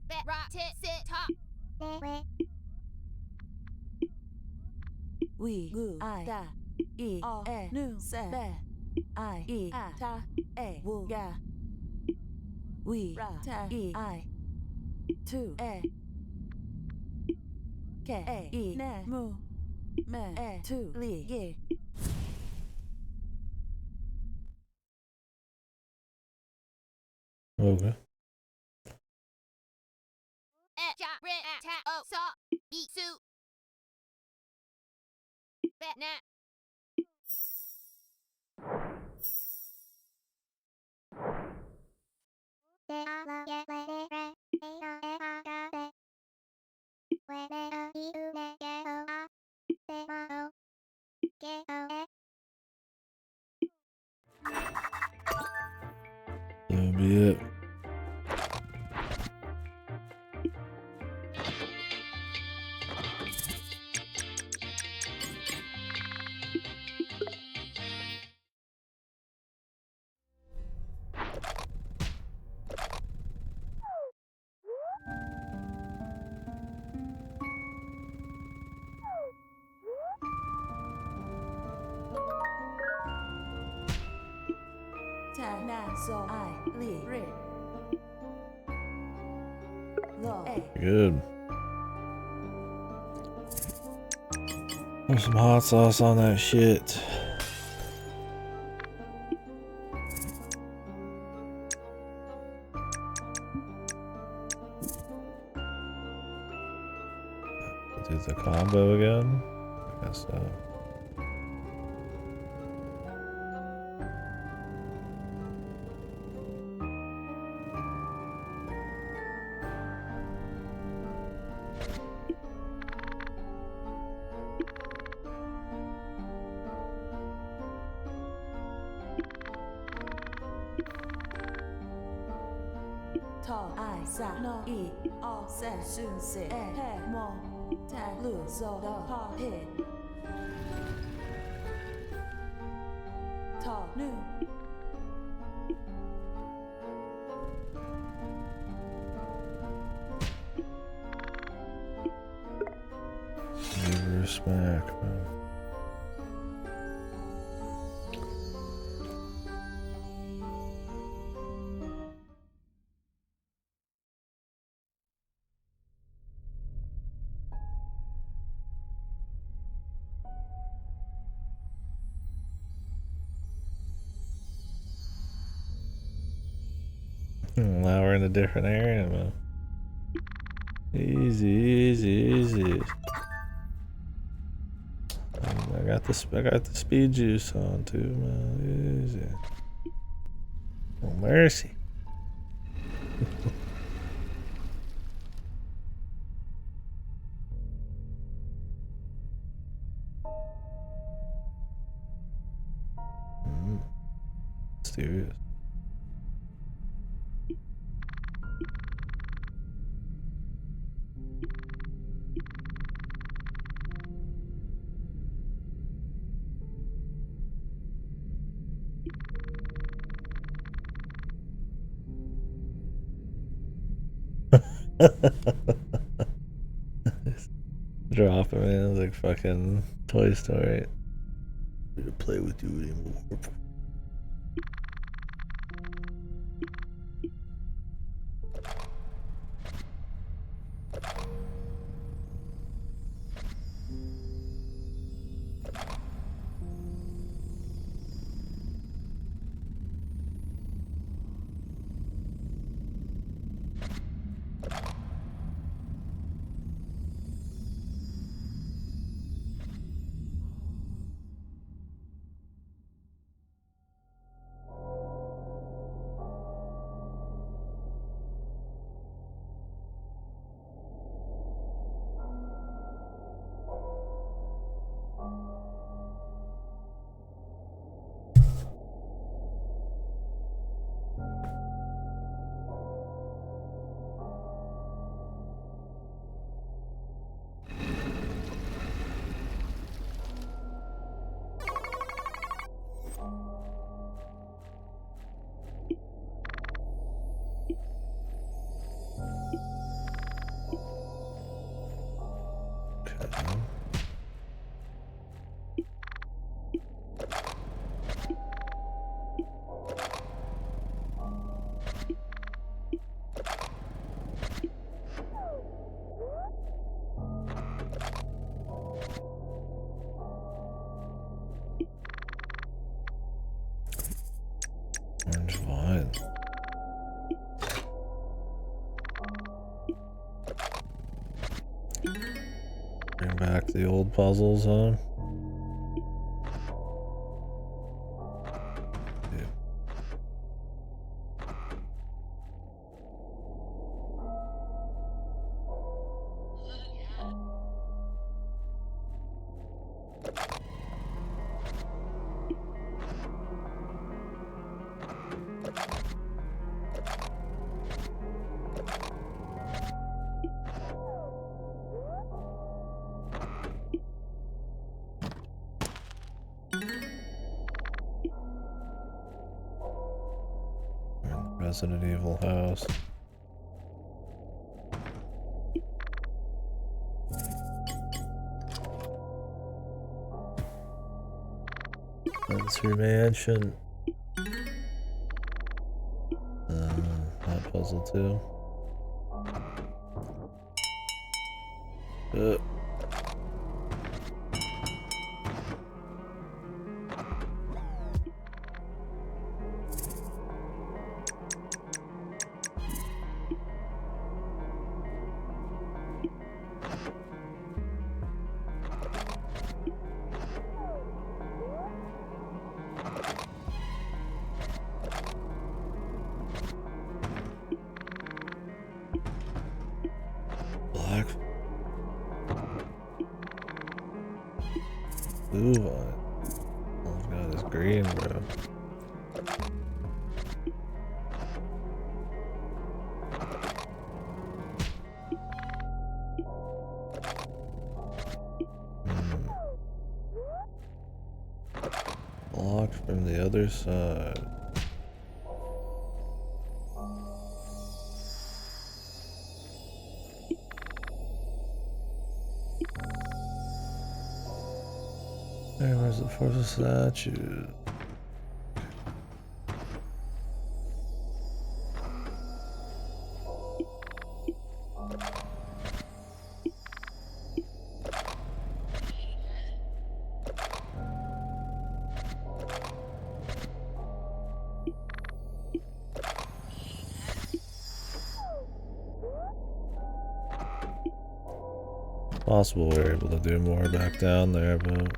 Bet rock tit sit top. we gu I da e o e nu se be I e a ta e wu ga we ra ta e I tu e ke e ne mu me e tu li ye. Okay. Et ja ri a ta o so. Beat su. Bet nat. That'll be it. Ta na so I li ri lo e Good. There's some hot sauce on that shit. Do the combo again? I guess so. ta I sa no e o se su se e he mo ta lu so do ha he ta nu back, man. Now we're in a different area, man. Easy, easy, easy. I got the speed juice on too, man. Easy. Oh mercy. Serious. Drop him in like fucking Toy Story. To play with you anymore. Orange vine. Bring back the old puzzles, huh? Yeah. Resident Evil house. Spencer Mansion. That puzzle too. Black. Blue vine. All I've got is green, bro. Blocked from the other side. Hey, where's the force of statue? Possible we're able to do more back down there, but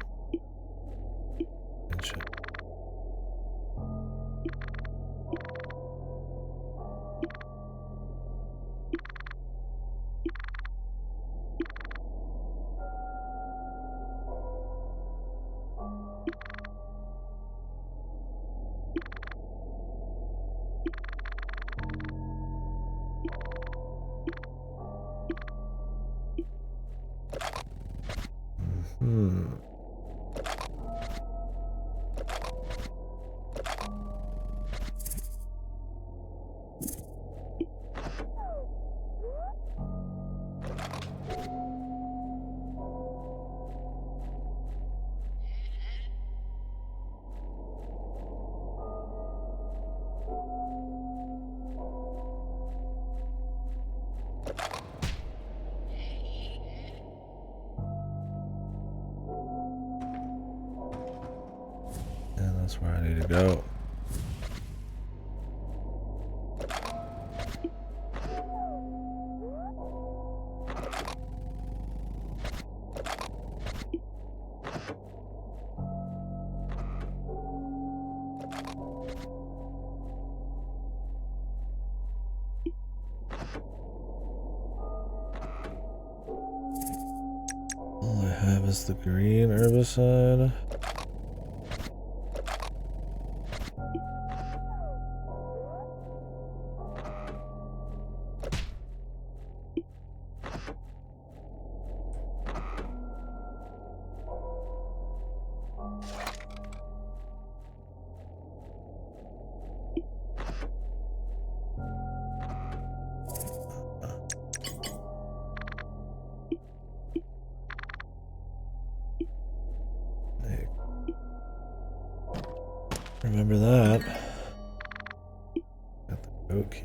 and that's where I need to go. All I have is the green herbicide. Remember that. Got the oak.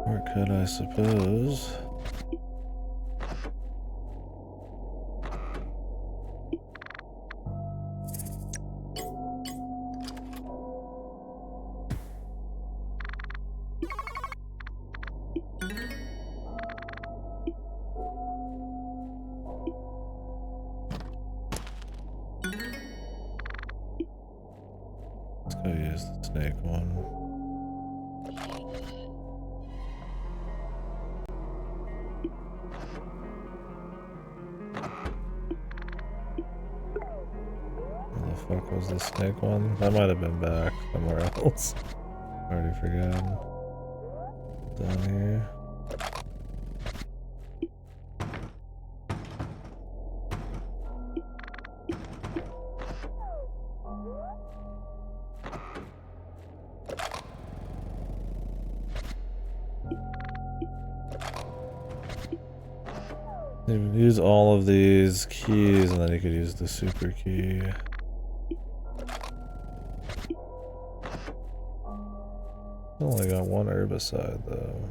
Or could I suppose? Let's go use the snake one. Where the fuck was the snake one? That might have been back somewhere else. Already forgotten. Down here. You would use all of these keys and then you could use the super key. Only got one herbicide though.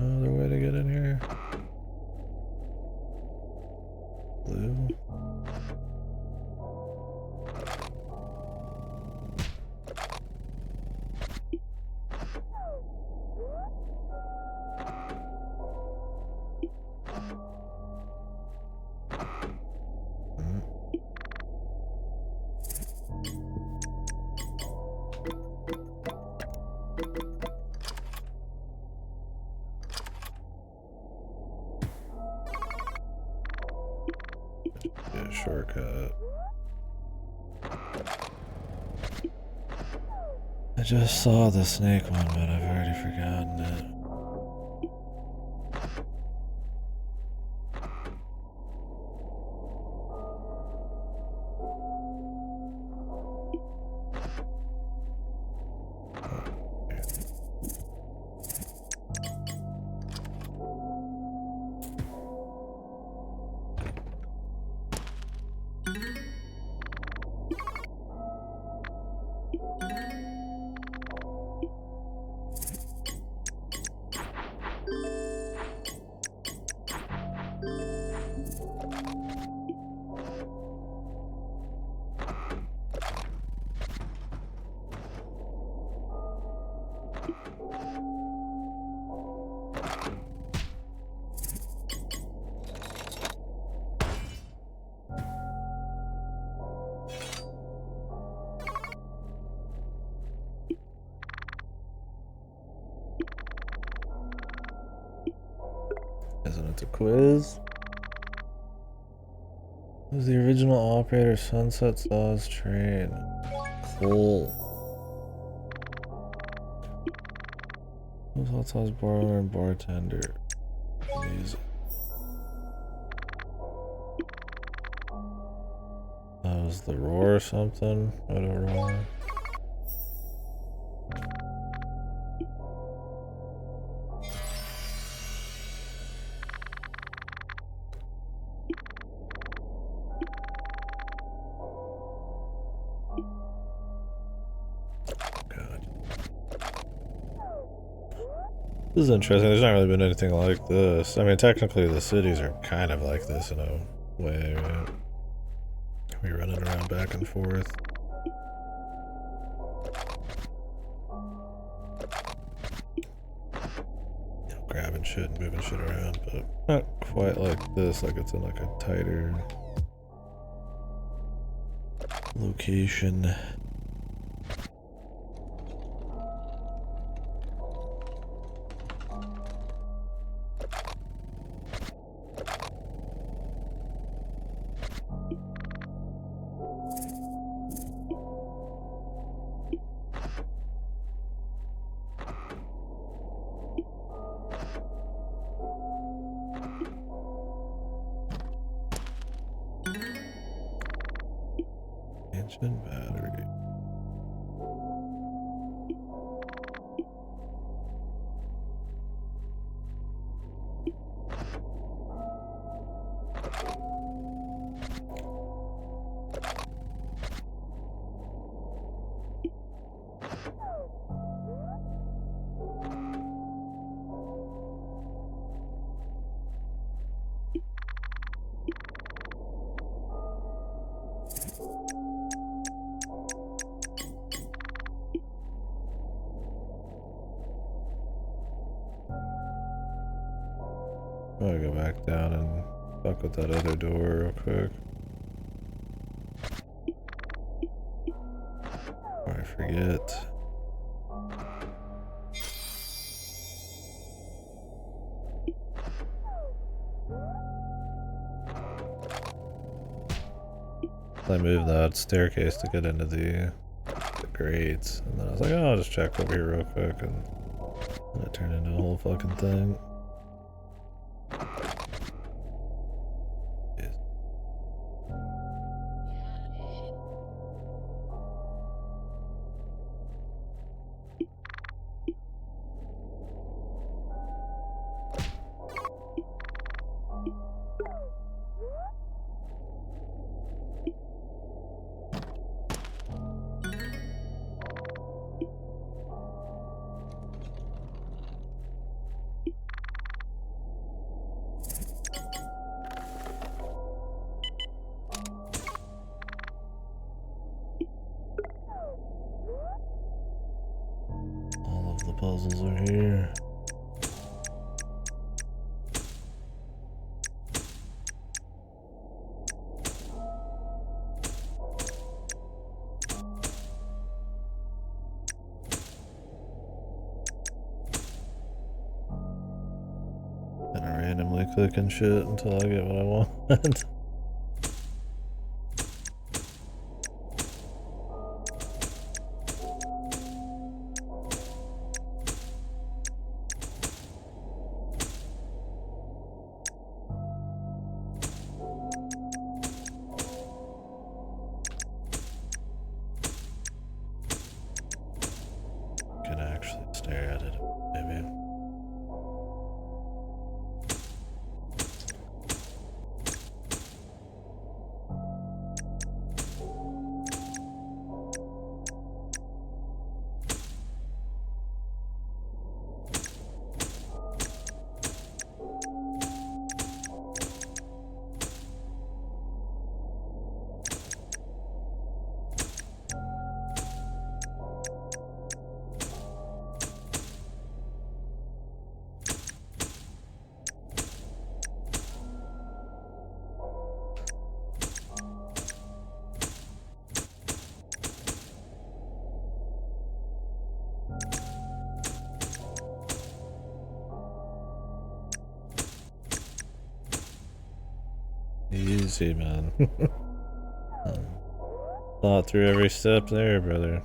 no other way to get in here? Blue? Yeah, shortcut. I just saw the snake one, but I've already forgotten it. Isn't it a quiz? Who's the original operator? Sunset Saws Train. Cool. Who's Hot Sauce Boiler and Bartender? Music. That was the Roar or something? What a Roar. This is interesting. There's not really been anything like this. I mean, technically the cities are kind of like this in a way. Right? We running around back and forth. You know, grabbing shit and moving shit around, but not quite like this. Like it's in like a tighter location. Ancient battery. I'm gonna go back down and fuck with that other door real quick. Before I forget. I moved that staircase to get into the grates, and then I was like, oh, I'll just check over here real quick, and it turned into a whole fucking thing. puzzles are here. Gonna randomly click and shit until I get what I want. Can actually stare at it, maybe. Easy, man. Thought through every step there, brother.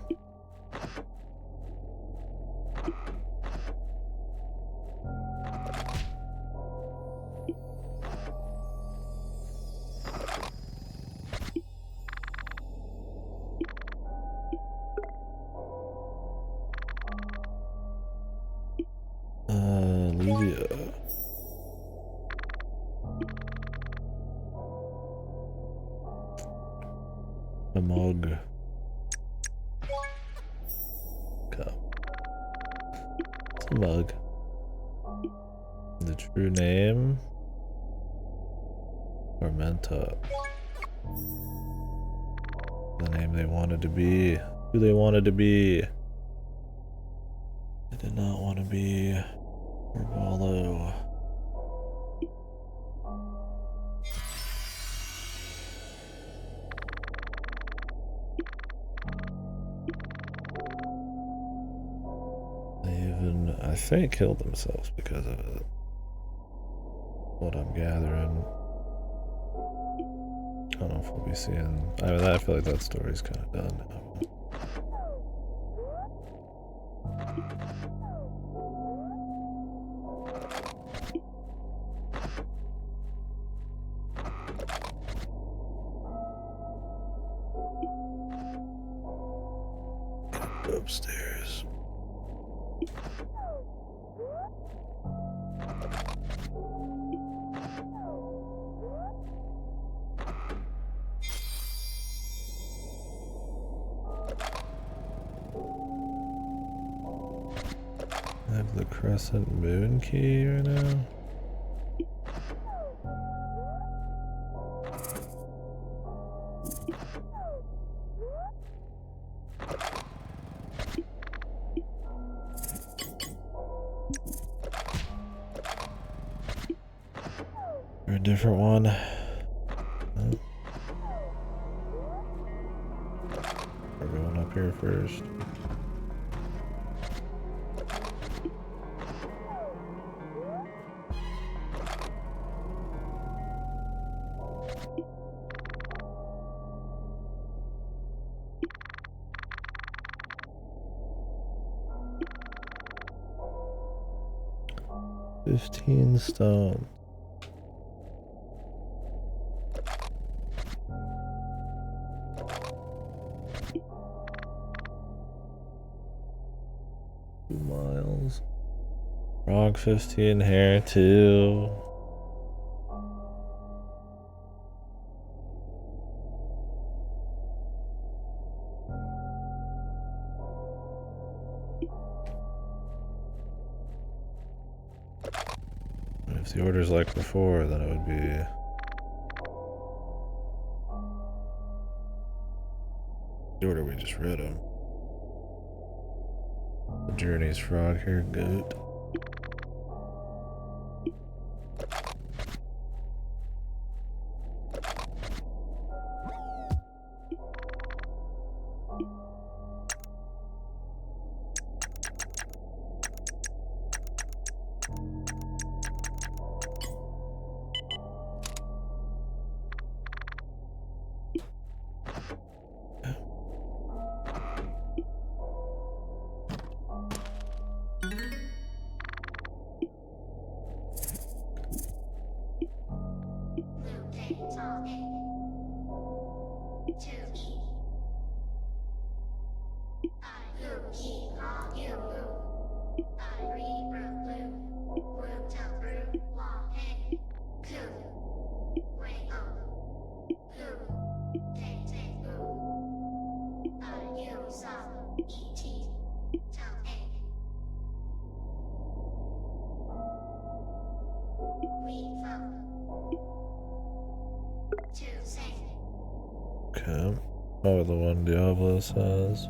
Lydia. A mug. Cup. It's a mug. The true name? Tormenta. The name they wanted to be. Who they wanted to be. They did not want to be Orvallo. They even, I think, killed themselves because of it. What I'm gathering. I don't know if we'll be seeing. I feel like that story's kind of done now. Upstairs. I have the Crescent Moon key right now. Or a different one. We're going up here first. $15 stone. Miles. Frog 15, hair 2. If the order's like before, then it would be the order we just read them. Journey's frog here, goat. Okay. Oh, the one Diablo says.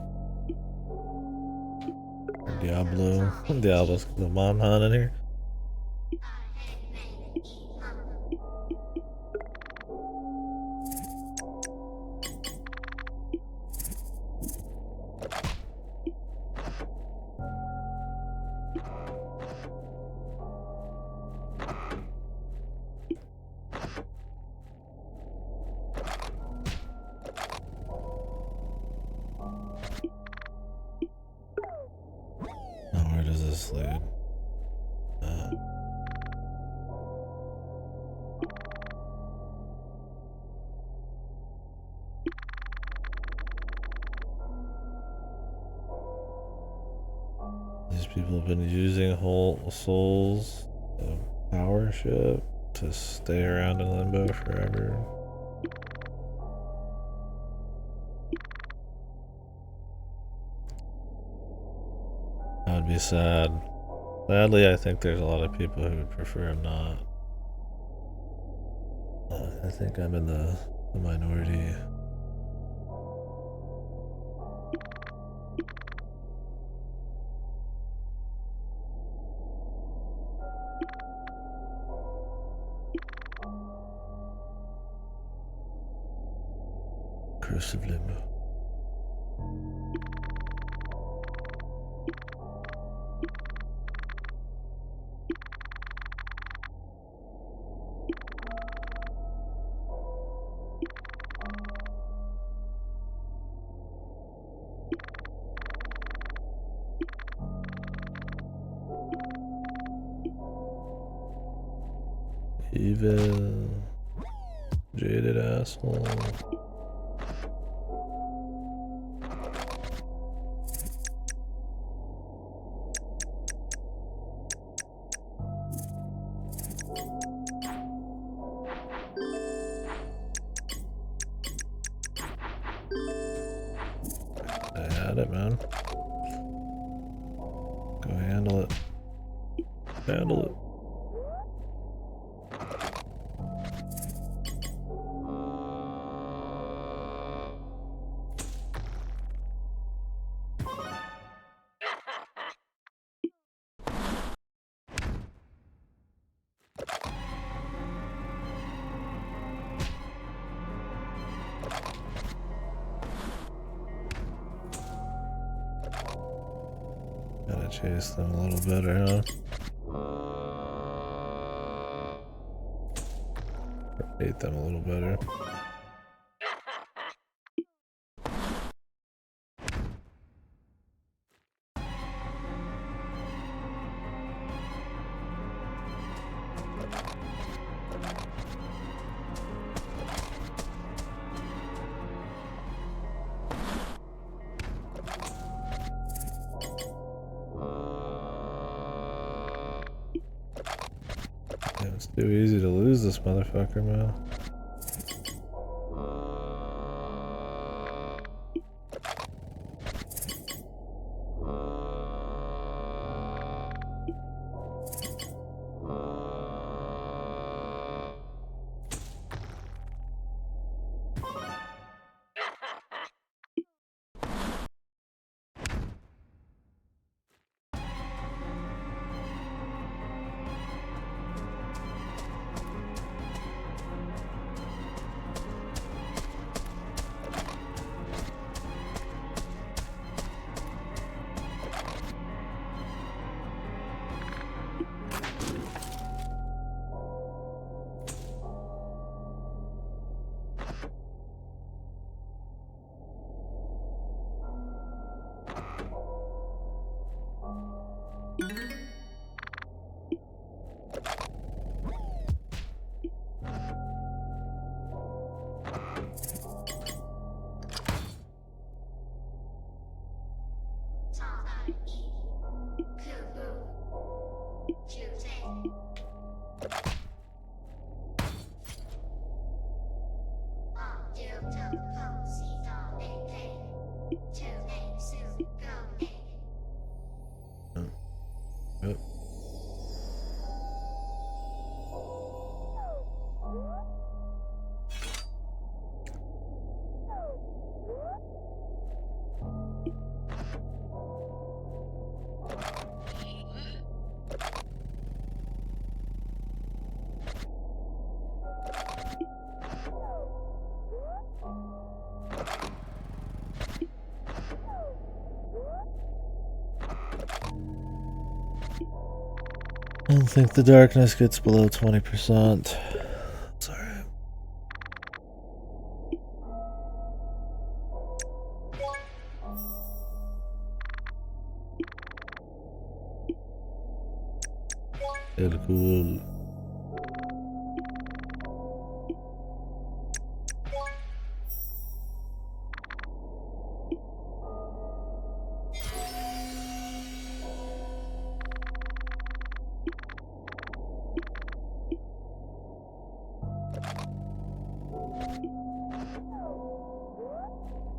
Or Diablo. Diablo's the mom hunt in here. Oh, where does this lead? These people have been using whole souls of power ship to stay around in Limbo forever. That would be sad. Sadly, I think there's a lot of people who would prefer him not. I think I'm in the minority. Curse of Limbo. Evil. Jaded asshole. I had it, man. Go handle it. Handle it. Gotta chase them a little better, huh? Hate them a little better. Yeah, it's too easy to lose this motherfucker, man. don't think the darkness gets below 20%. It's alright. KDkill.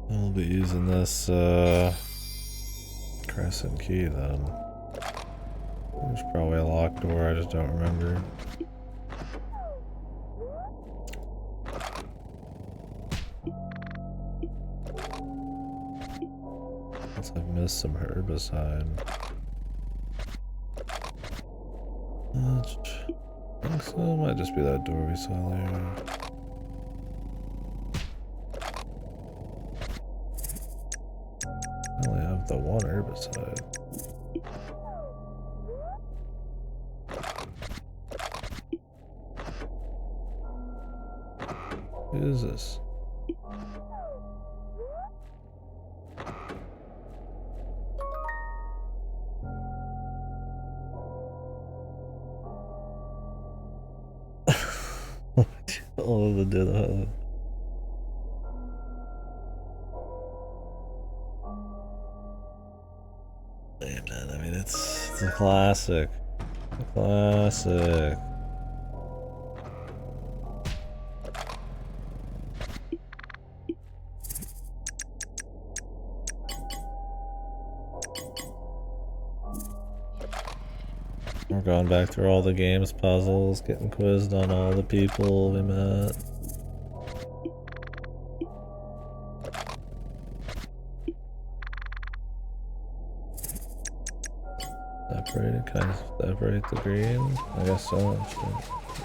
I'll be using this crescent key then. There's probably a locked door, I just don't remember. Guess I've missed some herbicide. I think so, it might just be that door we saw there. I only have the one herbicide. Who is this? All of the dead. Hey man, I mean it's a classic. A classic. We're going back through all the games puzzles, getting quizzed on all the people we met. Separate it, kind of separate the green? I guess so.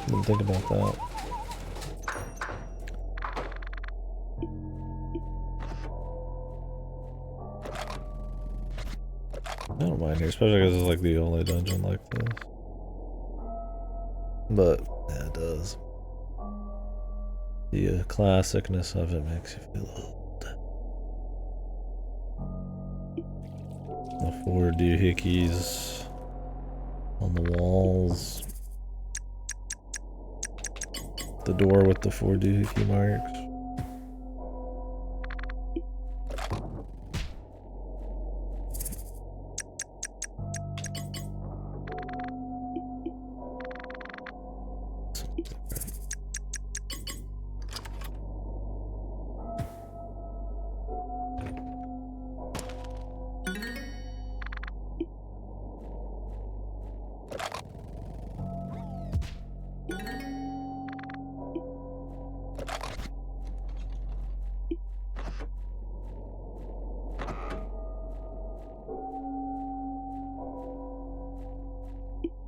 Didn't think about that. I don't mind here, especially because it's like the only dungeon like this. But, yeah, it does. The classicness of it makes you feel old. The 4 doohickeys on the walls. The door with the 4 doohickey marks.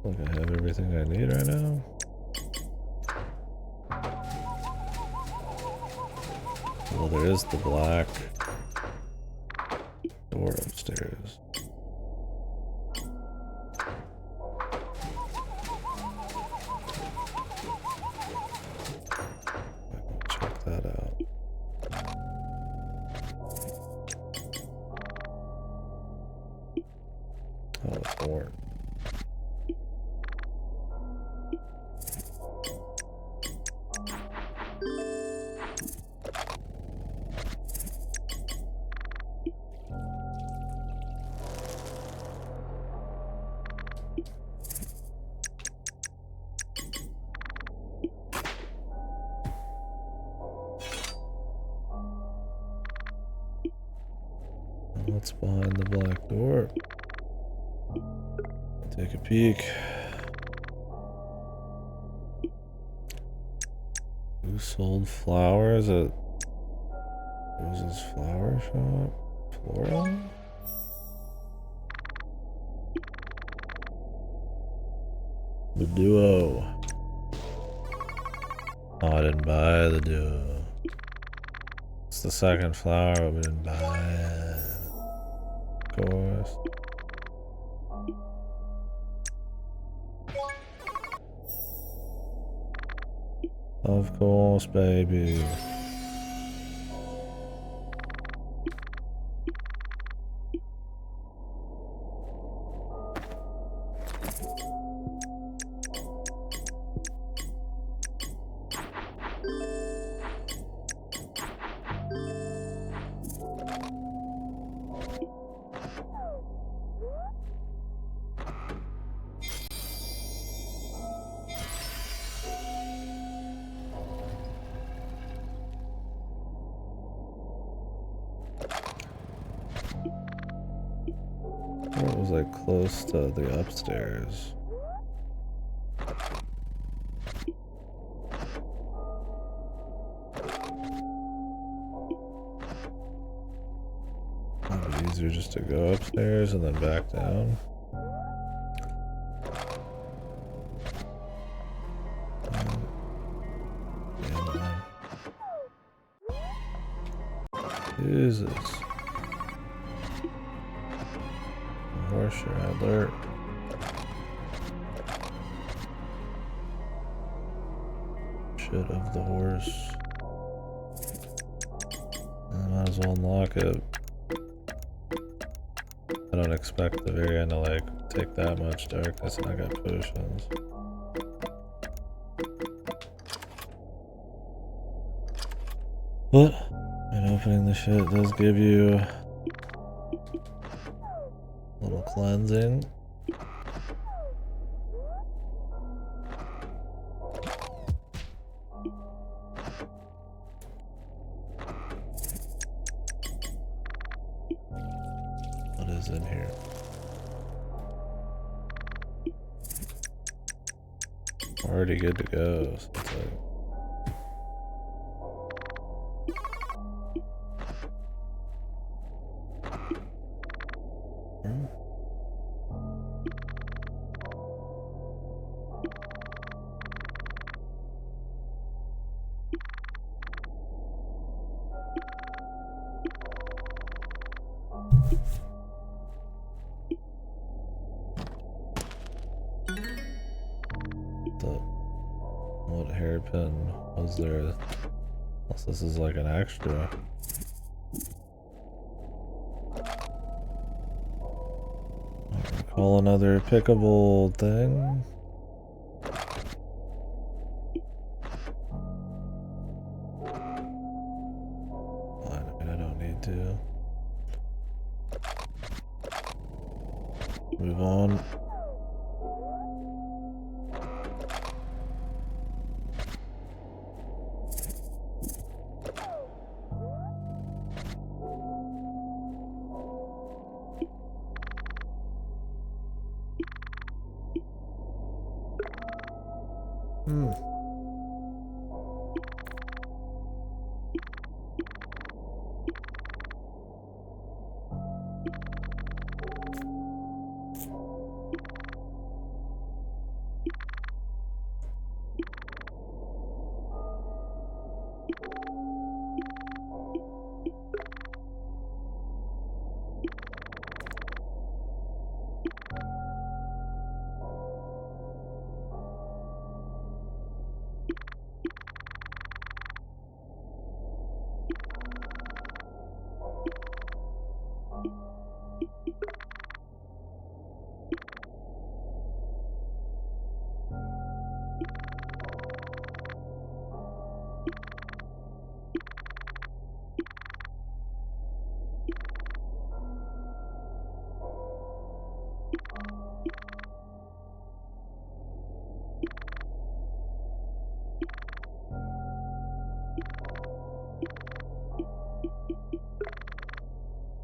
I think I have everything I need right now. Well, there is the black door upstairs. Check that out. Oh, the thorn. What's behind the black door? Take a peek. Who sold flowers at Rose's flower shop? Floral? The duo. Oh, I didn't buy the duo. It's the second flower, but we didn't buy it. Of course. Of course, baby. It was like close to the upstairs. It'd be easier just to go upstairs and then back down. Jesus. Horse, you're alert. Shit of the horse. I might as well unlock it. I don't expect the very end to like take that much darkness, and I got potions. But and opening the shit does give you a little cleansing. What is in here? Already good to go. So it's like, what hairpin was there? Unless this is like an extra. I recall another pickable thing. I don't need to. Move on.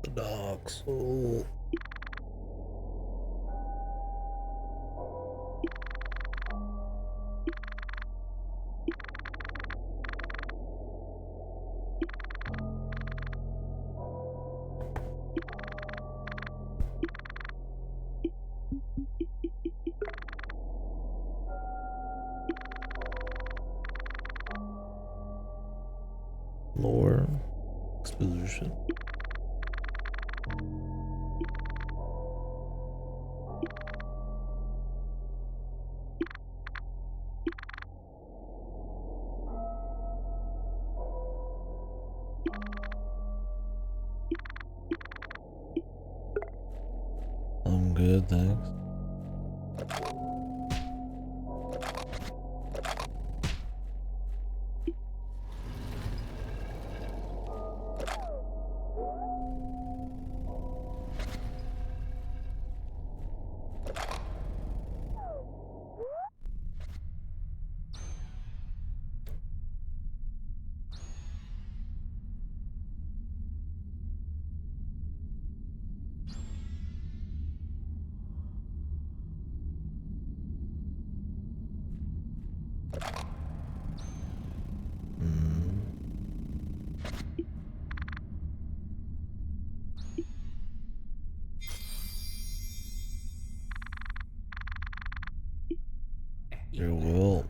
The dogs. Oh. Lore exposition. good, thanks. Your will.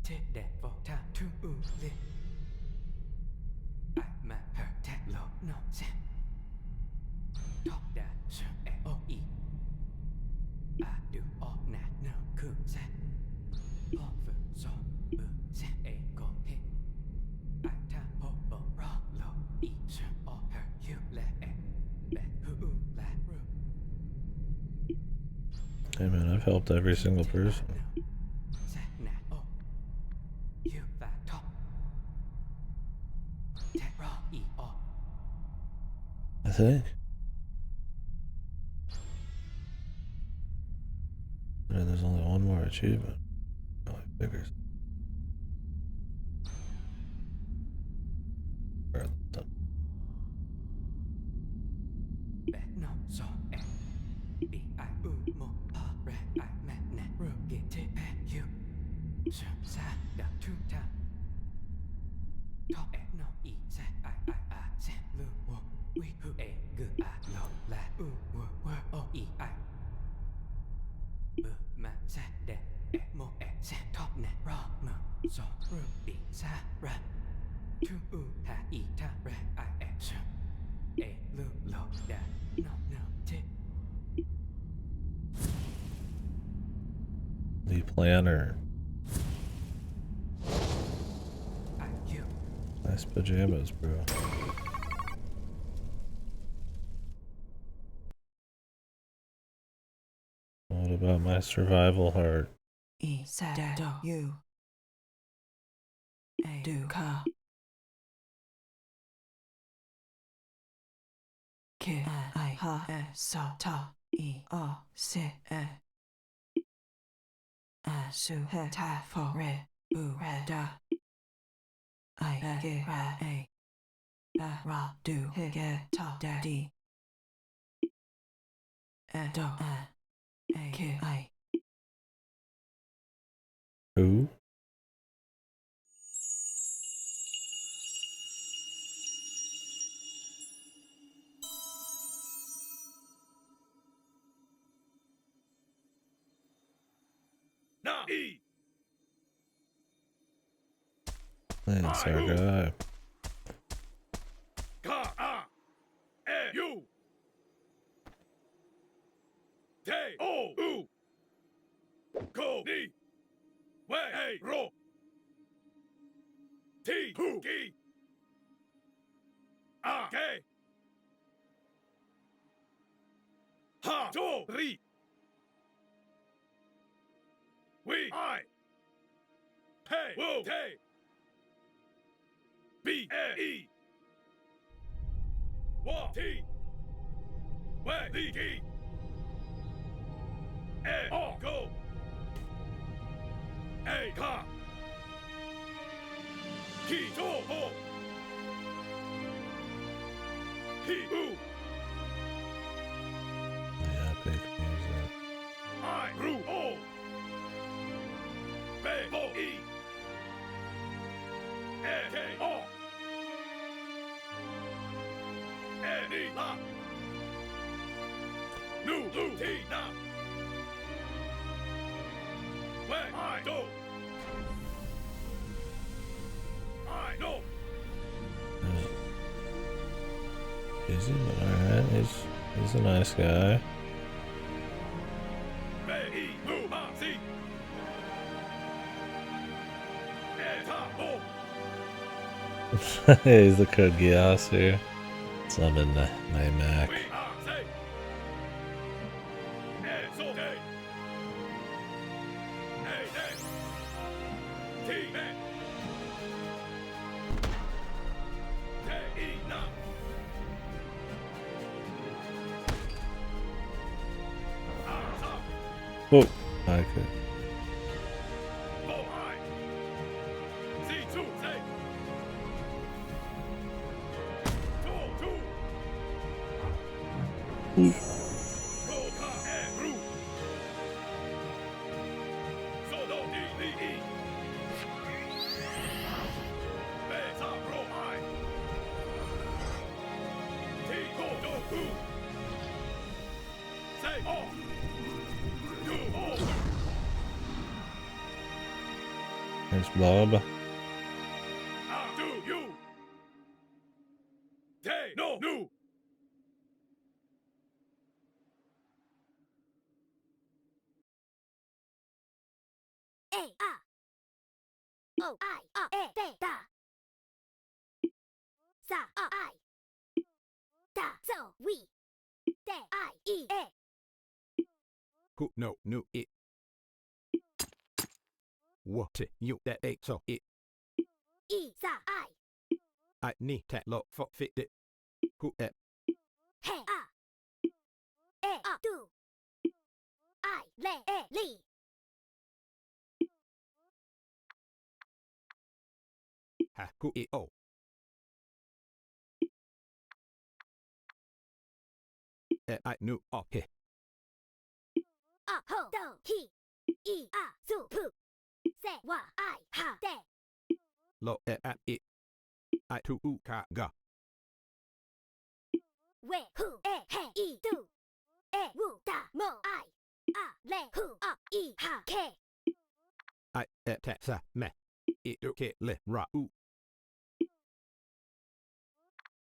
Chết đẹp vào thang thương liệt. Ai mà hở thẹn lộ nó sẽ thọ đà sợ o ý. À được o nà nơ khử sẽ o vợ do sẽ có hết. Ai tha ho bờ rõ lộ ý sợ o hở hiu lẹ bẹ hư là rơ. Hey man, I've helped every single person. I think. And there's only one more achievement. Oh, it figures. Alright, done. The planner. Nice pajamas, bro. What about my survival heart? E sa do you a do ka K I ha e sa ta e o se e a su he ta fo re u re da I ge ra a ba ra do he ge ta da di e do a k I. Who? Na e. That's our guy. Ka a. E u. Te o u. Ko ni. We hey ro. Ti hu ki. A ke. Ha do ri. We I. Hey wo te. B e e. Wa ti. We li ki. E o go. E ka. Ki to ho. He u. The epic music. I ru o. Be bo e. E k o. E ni la. Nu lu ti na. We I do. I know. Easy, but alright, he's a nice guy. Be e mu ma si. E ta bo. He's the code Geass here. Summon my Mac. We are safe. And so day. Hey, hey. T-Man. T-E-Na. Ah-ta. Oh, I could. Oh, hi. C2, say. Two. Roll car and root. Solo D-D-E. Beta roll I. T-Go-Do-Goo. Say off. Do over. There's Bob. How do you? Tay no new. A A O I A E D Da Sa A I Da So We De I E E Who no new it. What you that ain't so it. E Sa I I need that lot for fit it. Who that He A E A Du I Le E Li ha who it oh. I knew off here. A Ho Do He E A Su Pu Se Wa I Ha De Lo at it. I to u ka ga. We Hu E He I Du E Wu Da Mo I A Le Hu A I Ha Ke I at that sa me. It do ke le ra u.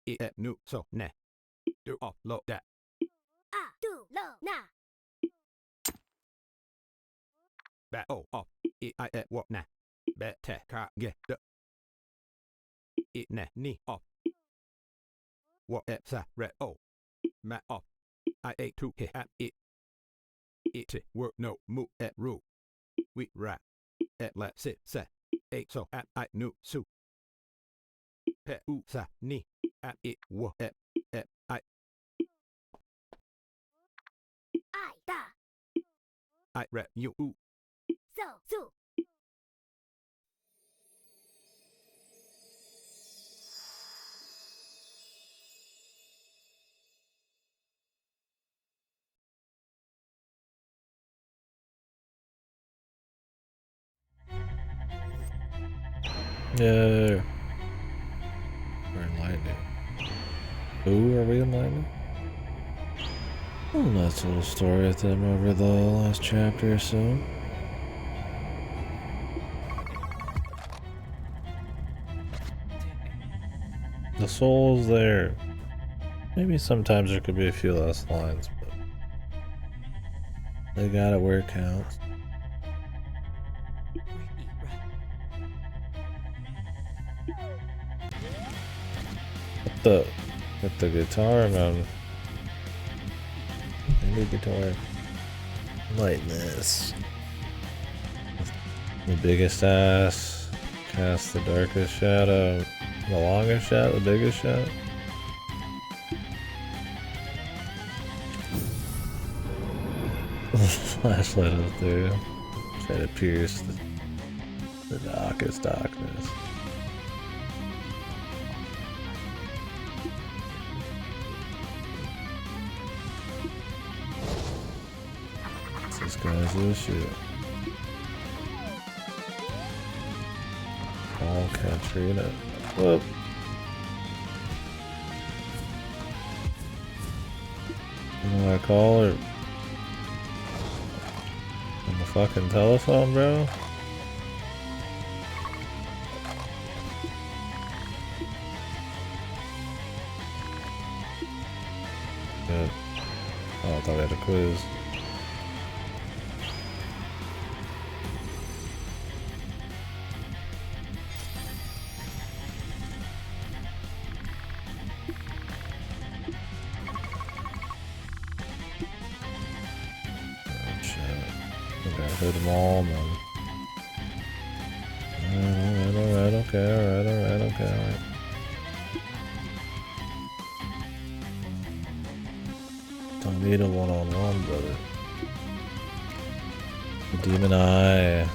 It at new so ne. Do off lo that. A Du Lo Na Ba oh off. It I at what na. Ba te ka get the. It ne ni off. What at sa re oh. Ma off. I ate to ke at it. It work no move at rule. We rap. At let sit set. Eight so at I knew su. Pe u sa ni. At it wo at I I Da I rap you u. So Su Yeah. We're enlightening. Who are we enlightening? Well, nice little story with them over the last chapter or so. The soul's there. Maybe sometimes there could be a few less lines, but they got it where it counts. With the guitar, man. I need guitar. Like this. The biggest ass. Cast the darkest shadow. The longest shot, the biggest shot. Flashlight up there. Try to pierce the darkest darkness. This guy's this shit. All Katrina. Whoop. You know what I call her? On the fucking telephone, bro? Good. Oh, I thought we had a quiz. Okay, hit them all, man. Alright, okay, alright. Don't need a one-on-one, brother. The demon eye.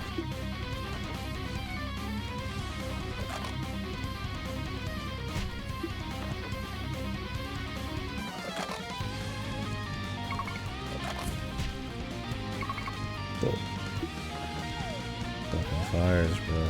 Fucking fires, bro.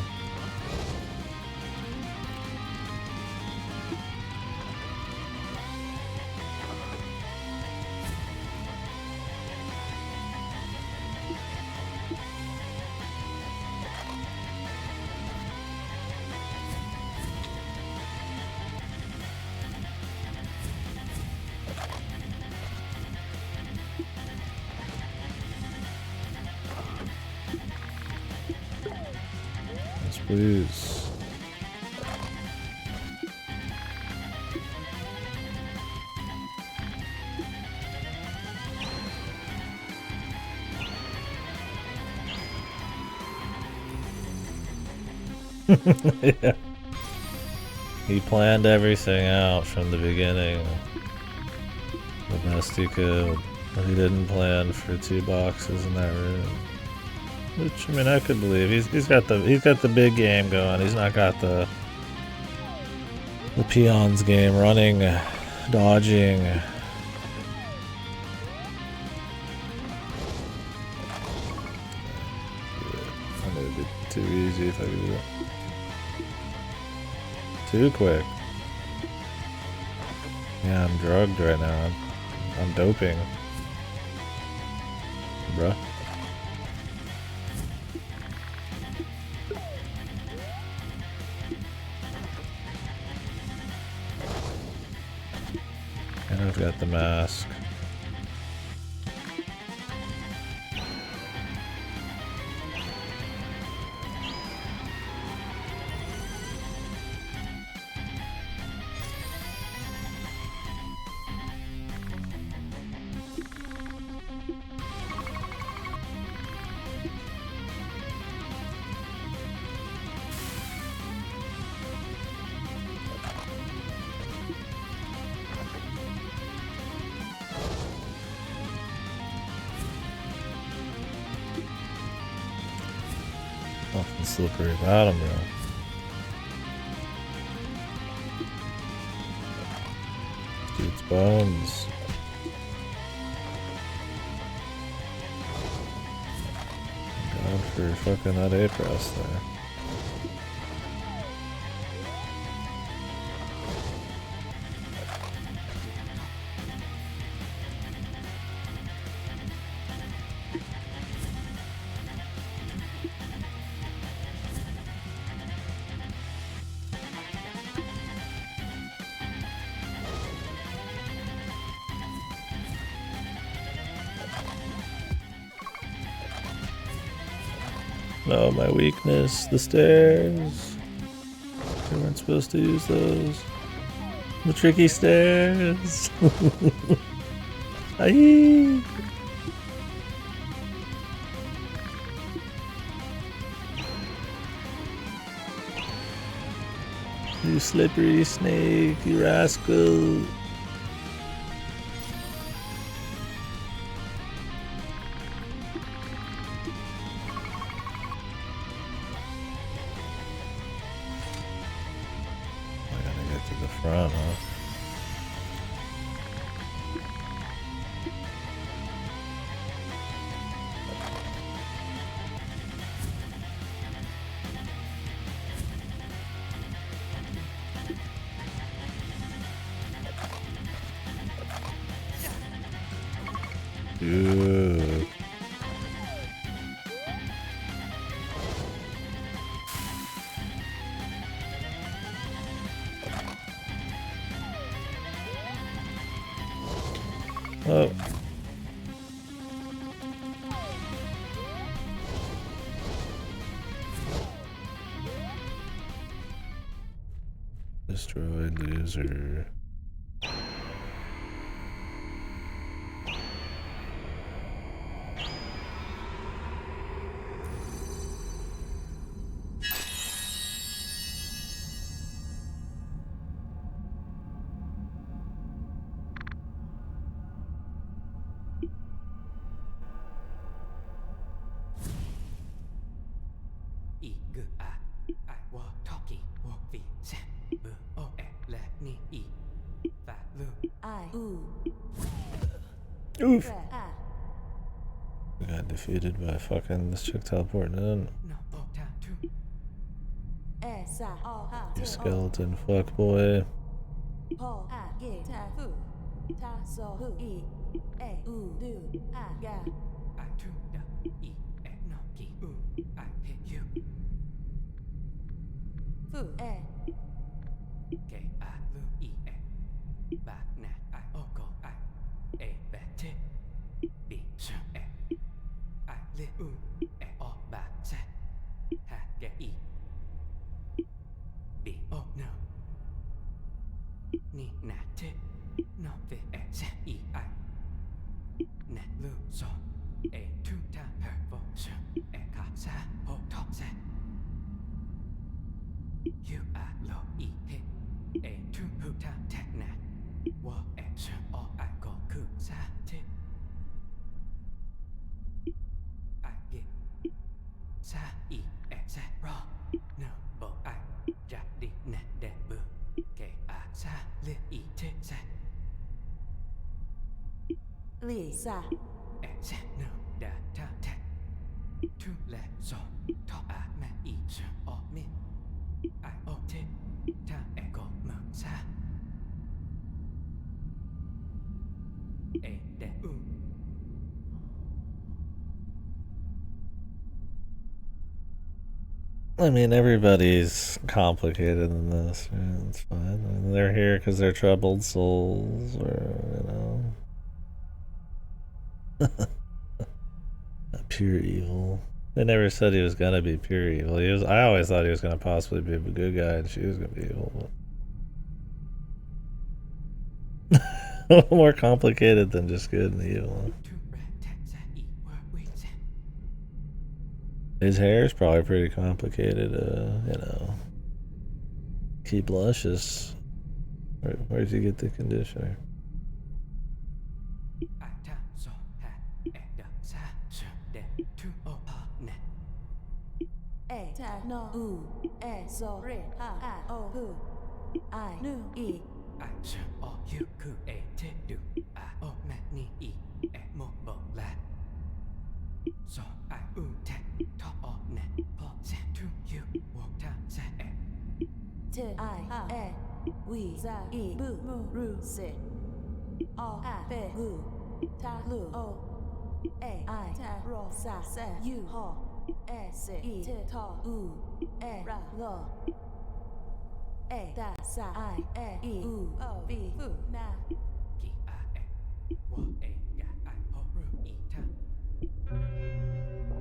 Yes, please. Yeah. He planned everything out from the beginning. The best he could. But he didn't plan for 2 boxes in that room. Which, I mean, I could believe. He's got the big game going. He's not got the peons game, running, dodging. I knew it'd be too easy if I could do that. Too quick. Yeah, I'm drugged right now. I'm doping. Bruh. And I've got the mask. Fucking slippery bottom, bro. Dude's bones. God for fucking that A-press there. No, my weakness, the stairs. We weren't supposed to use those. The tricky stairs. Aye. You slippery snake, you rascal. The front, huh? Dude. Oh. Destroyed loser. i g a I wa talkie wo vi se b o e le ni i fa lu I ooh. Oof. Ah. We got defeated by fucking this chick teleporting in. no o ta tu Sa o ha You te skeleton fuck boy. ho a ge ta fu ta so hu I e u do a ga I tu da i e no ki u I hit you fu e k a lu i e ba na I o ko I e be te bi su e I li u e o ba se ha ge i bi o no ni na te no ve e se I I na lu so e tu ta her vo su e ka sa ho to se you a lo I he e tu hu ta te na wo e su o I go ku sa te I get sa I e se ro no bo I ja di na de bu ke a sa li I te se li sa e se no da ta te tu le so to a ma I su o mi I o te ta e go mo sa e de u I mean, everybody's complicated in this. Yeah, it's fine. I mean, they're here because they're troubled souls, or pure evil. They never said he was gonna be pure evil. He was. I always thought he was gonna possibly be a good guy, and she was gonna be evil. But a little more complicated than just good and evil. tu re te sa I wo we se His hair is probably pretty complicated. He blushes. Where'd you get the conditioner? I ta so ha e da sa su de tu o ha ne e ta no u e so re ha a o hu I nu I I su o you ku e te du a o ma ni I e mo bo la so I u te to o ne po se tu you wo ta se e te I ha e we za I bu mu ru se o a be gu ta lu o e I ta ro sa se you ho e se I te to u e ra lo e da sa I e I u o bi fu na ki a e wo e ga I ho ru I ta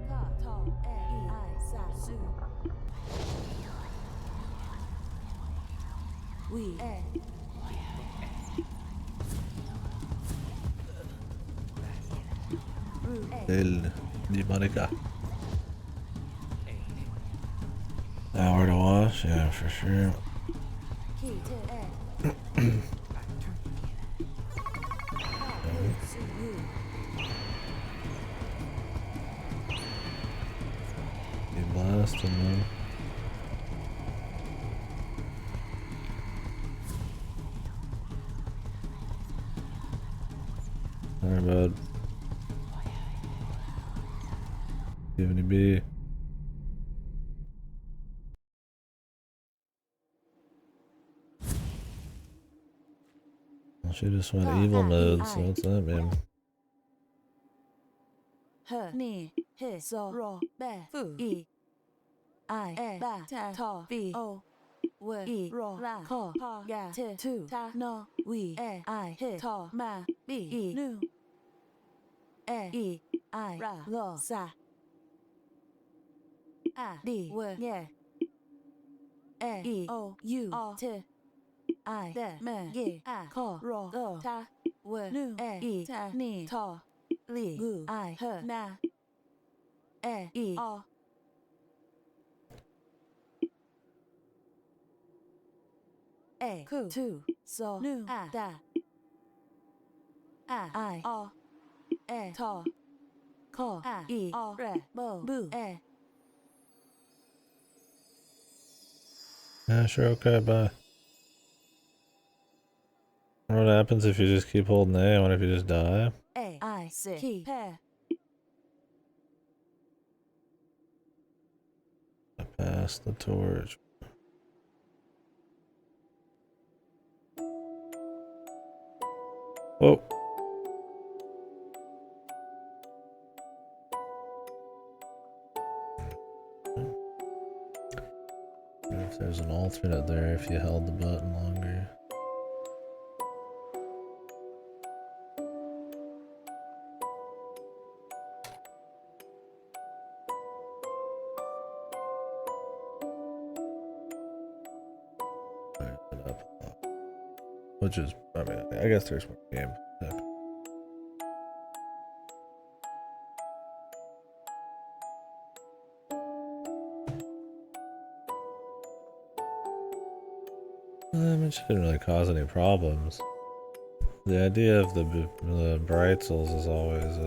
ka to e I sa su we e ru e El Demonica. Hour to wash, yeah, for sure. ki te e su u Be blasting, man. Sorry, bud. Give any B. Well, she just went evil mode, so what's that mean? her ni he so ro be fu I e ba ta to vi o we I ro la ko pa ga te tu ta no we e I he to ma bi I nu e I ra lo sa a di we ye e I o u o te I de me ge a ko ro go ta we nu I ta ni to li gu I her na I o ku tu so nu a da I o to ko I o re bo bu Yeah, sure, okay, bye. What happens if you just keep holding A? What if you just die? A I C key pair. I pass the torch. Whoa. If there's an alternate there, if you held the button longer. Which is, I mean, I guess there's more game. I mean, it didn't really cause any problems. The idea of the Breitzel's is always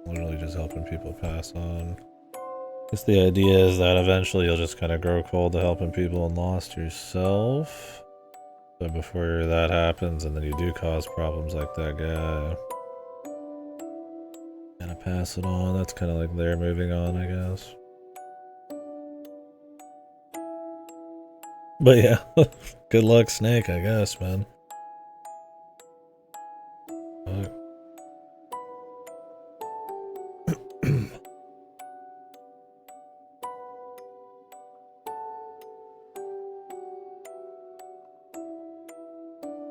literally just helping people pass on. Guess the idea is that eventually you'll just kind of grow cold to helping people and lost yourself. But before that happens, and then you do cause problems like that guy, gotta pass it on. That's kind of like they're moving on, I guess. But yeah, good luck, Snake, I guess, man.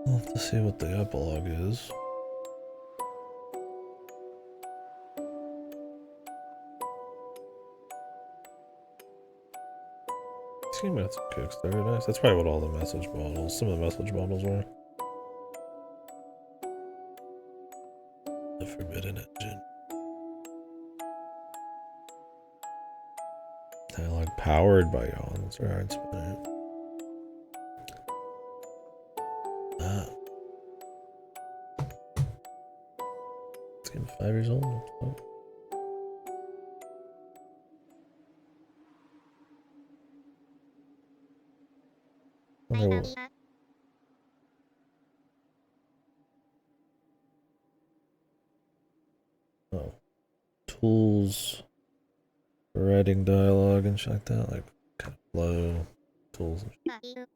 We'll have to see what the epilogue is. See, that's kicks. Very nice. That's probably what all the message bottles, some of the message bottles were. The Forbidden Engine. Dialogue powered by Yawn. That's right. It's game 5 years old. Oh. Oh. Tools for writing dialogue and shit like that, like kind of flow tools and shit.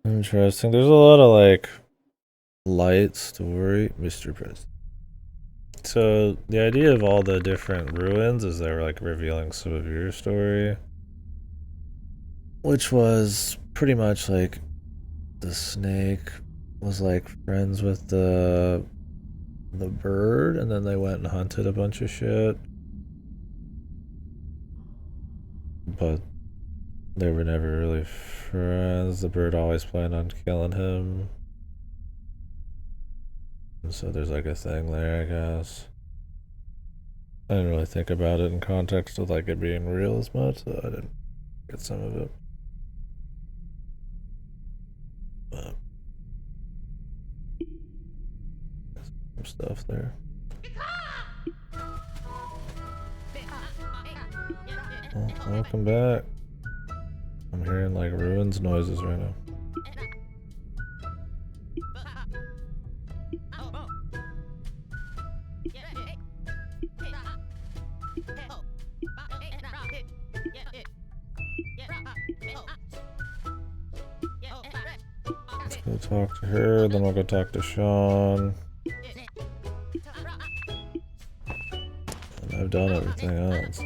Interesting. There's a lot of like light story, Mr. President. So the idea of all the different ruins is they're like revealing some of your story, which was pretty much like the snake was like friends with the bird, and then they went and hunted a bunch of shit, but they were never really friends. The bird always planned on killing him, and so there's like a thing there, I guess. I didn't really think about it in context of like it being real as much, so I didn't get some of it. But some stuff there. Well, welcome back. I'm hearing like ruins noises right now. Let's go talk to her, then we'll go talk to Sean. And I've done everything else. So.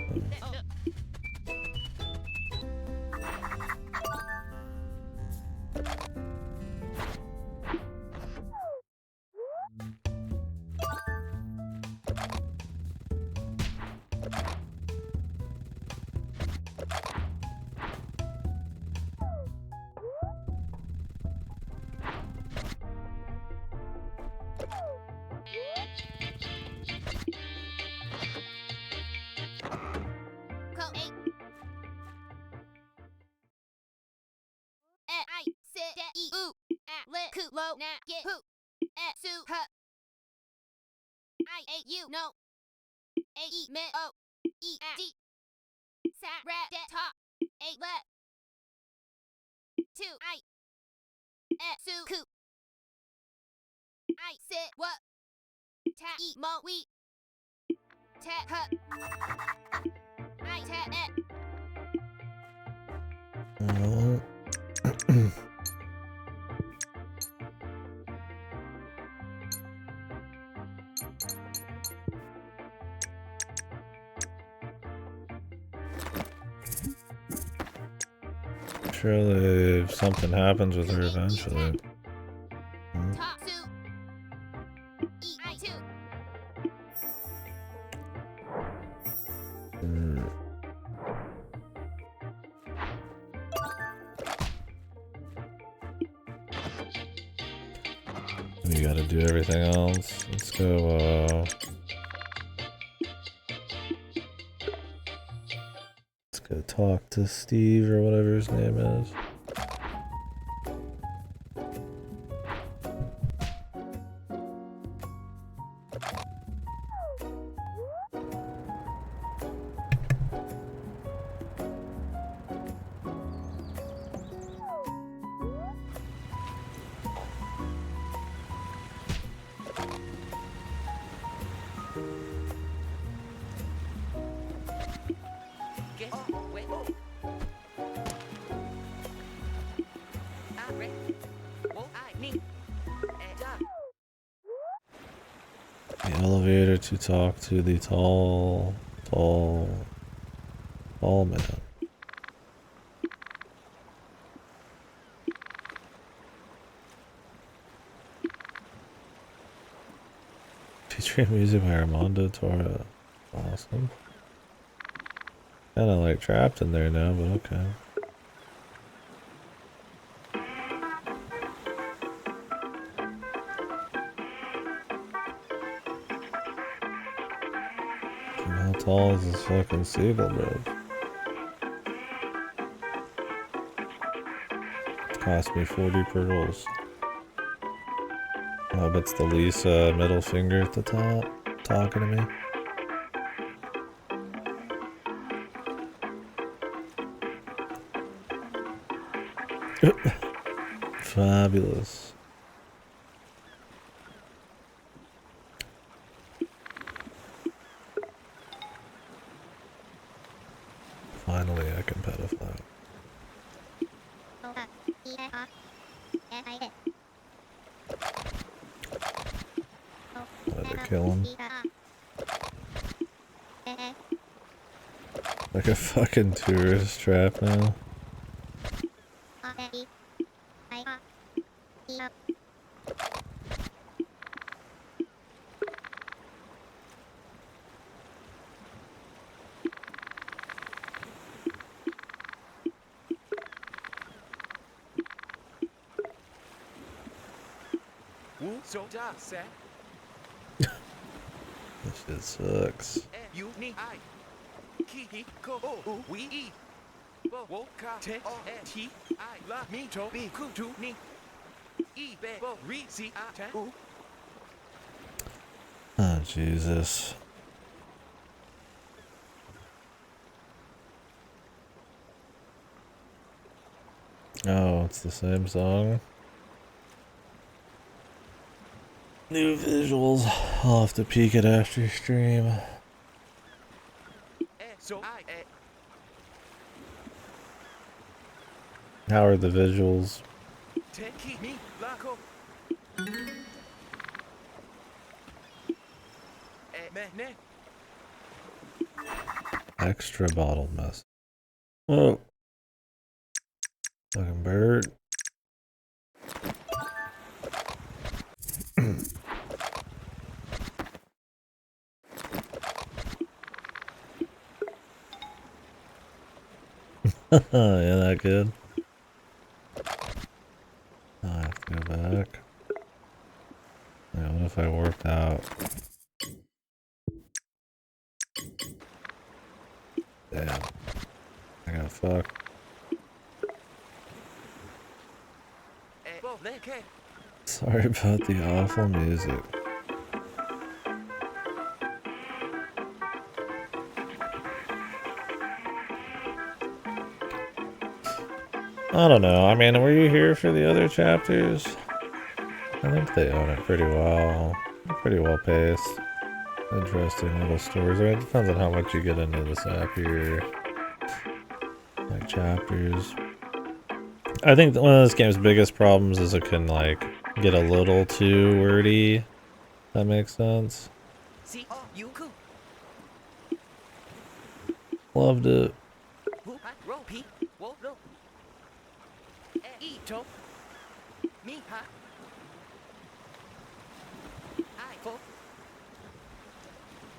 sit de e oo at lit ku lo na get who at su ha I a u no a e me o e at d sat rat de top a let 2 I at su ku I sit what ta e mo we ta ha I ta et Surely something happens with her eventually. top su e I 2 You gotta do everything else. Let's go, let's go talk to Steve or whatever his name is. Get wait oh I re wo I me da The elevator to talk to the tall man. Featuring music by Armando Torra. Awesome. Kinda like trapped in there now, but okay. How tall is this fucking Siegel bridge? It cost me 40 pearls. I hope it's the Lisa middle finger at the top talking to me. Fabulous. Finally, I can pedify. Wanted to kill him. Like a fucking tourist trap now. Woo so da set This shit sucks. you ni I ki hi ko o we e bo wo ka te o e ti I la mi to bi ku tu ni e be bo ri si a te u Oh, Jesus. Oh, it's the same song. New visuals. I'll have to peek it after stream. so I How are the visuals? te ki mi la ko me ne Extra bottle mess. Oh. Fucking bird. Yeah, that good. I have to go back. Yeah, what if I warped out? Damn. I got fucked. Sorry about the awful music. I don't know. I mean, were you here for the other chapters? I think they own it pretty well. They're pretty well paced. Interesting little stories. I mean, it depends on how much you get into this happier like chapters. I think one of this game's biggest problems is it can like get a little too wordy. That makes sense. Loved it.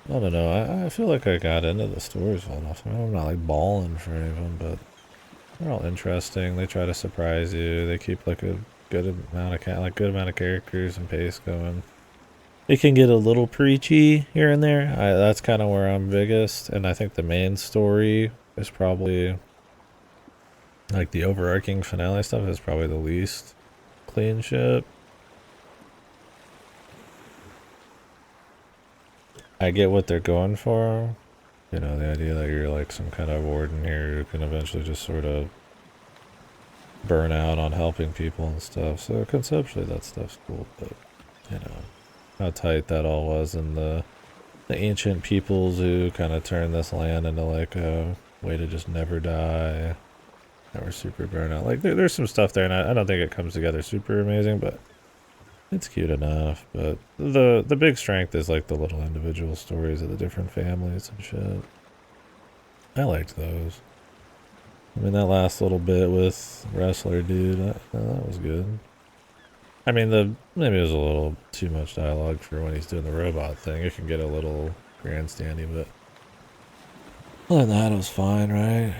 I don't know. I feel like I got into the stories well enough. I mean, I'm not like balling for any of them, but they're all interesting. They try to surprise you. They keep like a good amount of good amount of characters and pace going. It can get a little preachy here and there. That's kind of where I'm biggest, and I think the main story is probably like the overarching finale stuff is probably the least clean shit. I get what they're going for. You know, the idea that you're like some kind of warden here who can eventually just sort of burn out on helping people and stuff. So conceptually that stuff's cool, but you know, how tight that all was, and the ancient peoples who kind of turned this land into like a way to just never die. That were super burnout. Like there's some stuff there, and I don't think it comes together super amazing, but it's cute enough. But the big strength is like the little individual stories of the different families and shit. I liked those. I mean, that last little bit with wrestler dude, that was good. I mean, maybe it was a little too much dialogue for when he's doing the robot thing. It can get a little grandstandy, but other than that, it was fine, right?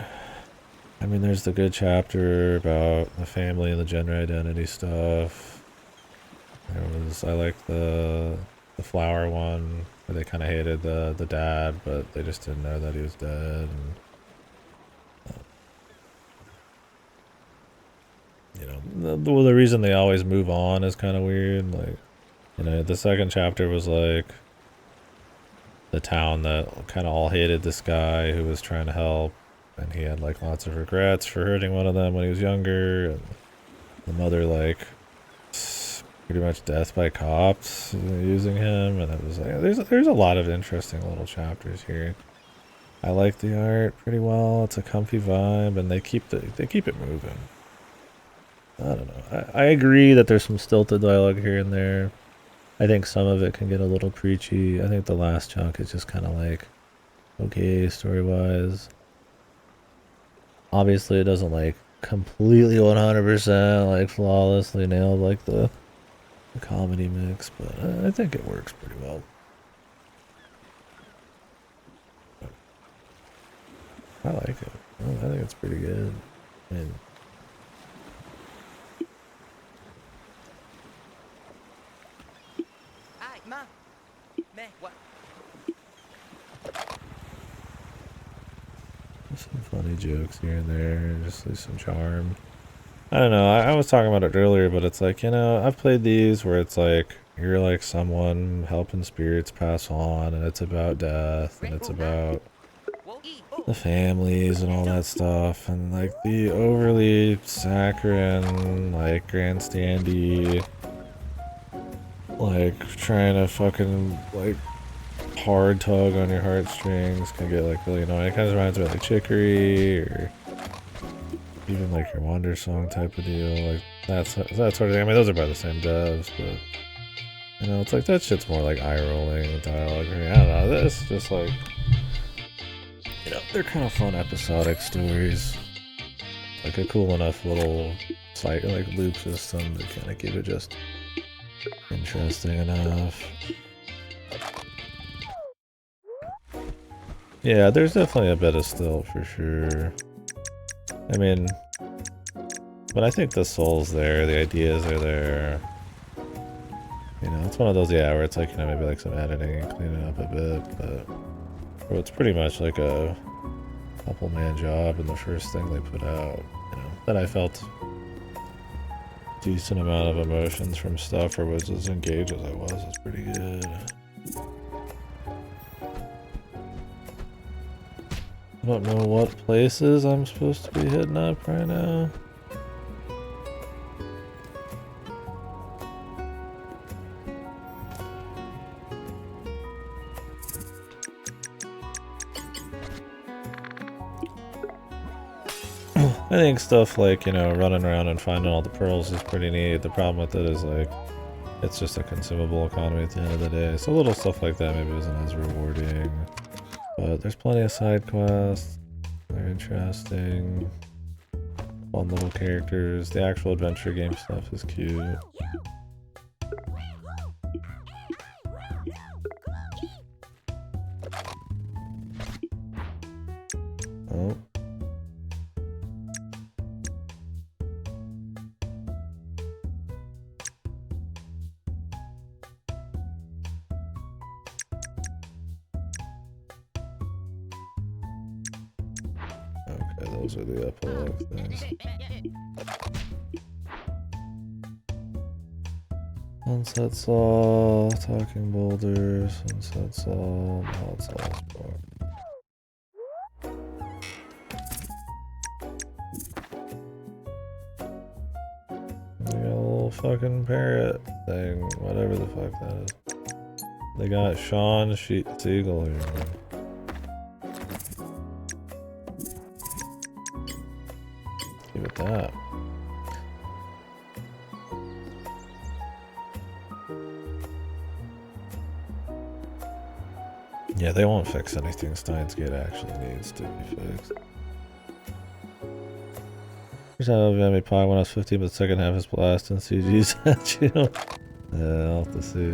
I mean, there's the good chapter about the family and the gender identity stuff. I liked the flower one where they kind of hated the dad, but they just didn't know that he was dead. And, you know, the reason they always move on is kind of weird. Like, you know, the second chapter was like the town that kind of all hated this guy who was trying to help, and he had like lots of regrets for hurting one of them when he was younger, and the mother like pretty much death by cops using him, and it was like there's a lot of interesting little chapters here. I like the art pretty well. It's a comfy vibe, and they keep it moving. I don't know. I agree that there's some stilted dialogue here and there. I think some of it can get a little preachy. I think the last chunk is just kind of like okay story-wise. Obviously, it doesn't like completely 100% like flawlessly nailed like the comedy mix, but I think it works pretty well. I like it. I think it's pretty good. I mean, some funny jokes here and there, just like some charm. I don't know, I was talking about it earlier, but it's like, you know, I've played these where it's like, you're like someone helping spirits pass on, and it's about death, and it's about the families and all that stuff, and like the overly saccharine, like grandstandy, like trying to fucking like hard tug on your heartstrings can get like really annoying. It kind of reminds me of like Chicory or even like your Wonder Song type of deal, like that sort of thing. I mean, those are by the same devs, but you know, it's like that shit's more like eye rolling with dialogue. I mean, I don't know. This is just like, you know, they're kind of fun episodic stories, like a cool enough little like loop system to kind of keep it just interesting enough. Yeah, there's definitely a bit of stilt for sure. I mean, but I think the soul's there, the ideas are there. You know, it's one of those, yeah, where it's like, you know, maybe like some editing and cleaning up a bit, but it's pretty much like a couple-man job, and the first thing they put out, you know, that I felt decent amount of emotions from stuff, or was as engaged as I was. It's pretty good. I don't know what places I'm supposed to be hitting up right now. I think stuff like, you know, running around and finding all the pearls is pretty neat. The problem with it is, like, it's just a consumable economy at the end of the day. So little stuff like that maybe isn't as rewarding. But there's plenty of side quests. They're interesting. Fun little characters. The actual adventure game stuff is cute. Oh. Okay, those are the epilogue things. Sunset Saw, Talking Boulders, Sunset Saw, Hot Sauce Bar. They got a little fucking parrot thing, whatever the fuck that is. They got Sean Siegel here. Give it that. Yeah, they won't fix anything Steins Gate actually needs to be fixed. First time I've had me pie when I was 15, but the second half is blast and CG's at you. Yeah, I'll have to see.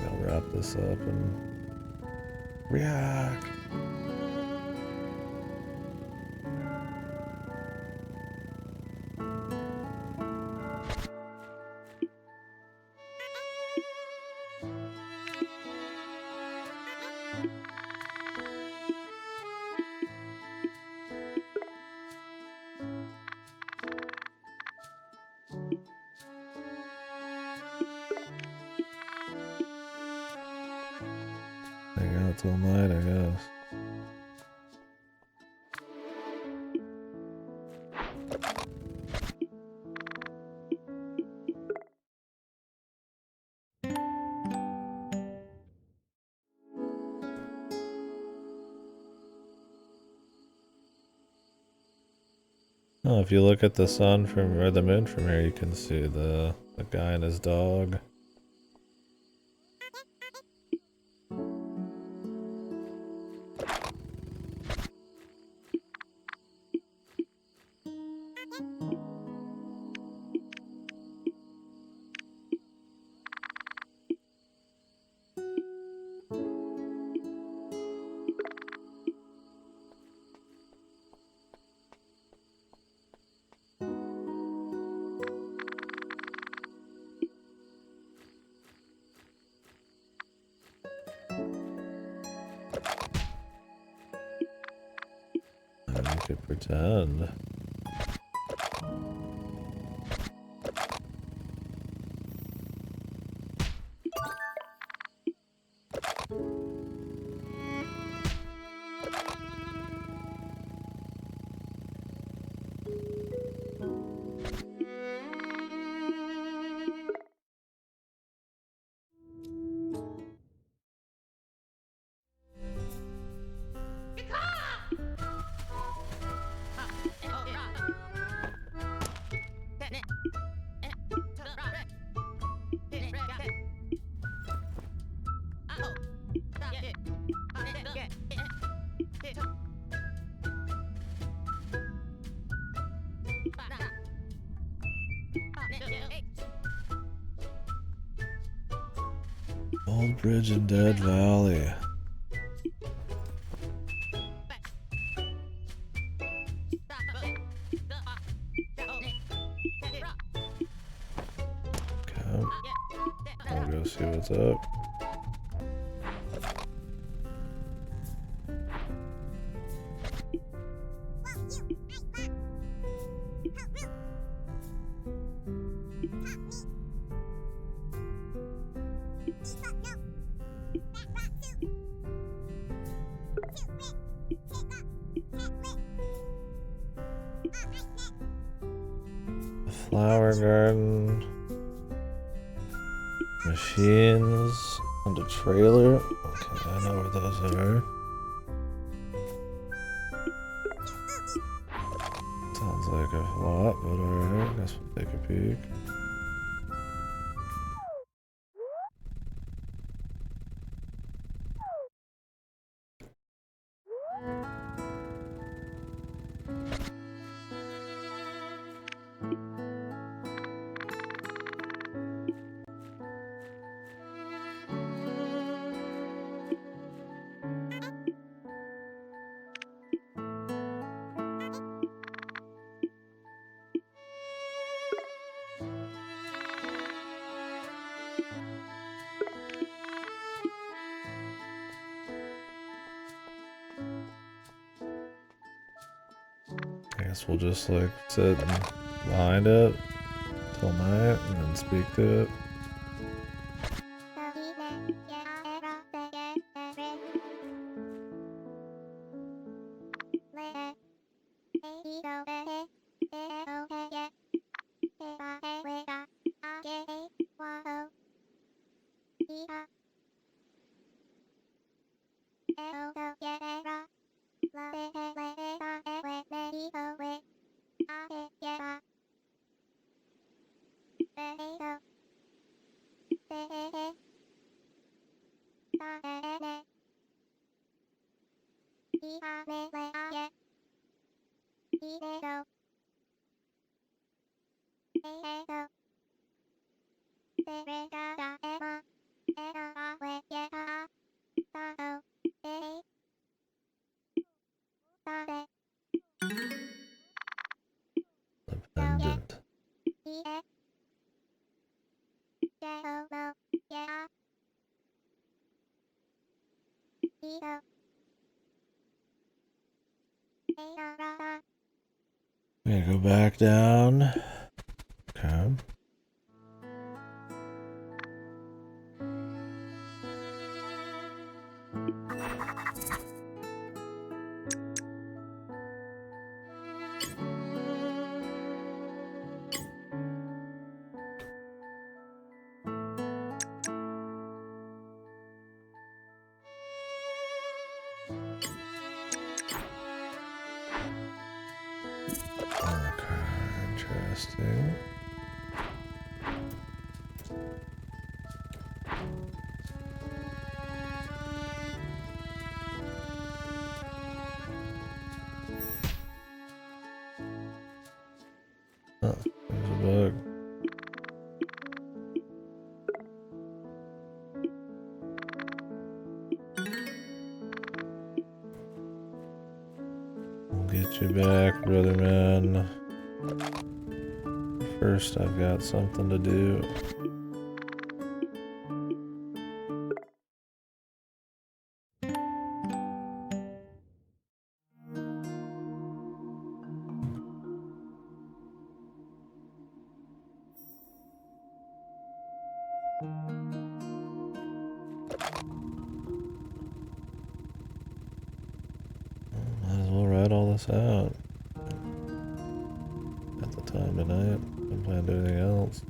I'll wrap this up and react. Hang out till night, I guess. Oh, if you look at the sun from, or the moon from here, you can see the guy and his dog. You could pretend. Old bridge in Dead Valley. Okay. I'll go see what's up. The flower garden. Machines. And a trailer. Okay, I know where those are. Sounds like a lot, but alright, I guess we'll take a peek. I guess we'll just like sit behind it till night and then speak to it. Abandoned. I'm gonna go back down. Okay. Okay, interesting. Oh, there's a bug. We'll get you back, brother man. First, I've got something to do. Might as well write all this out. At the time tonight. Don't plan to do anything else.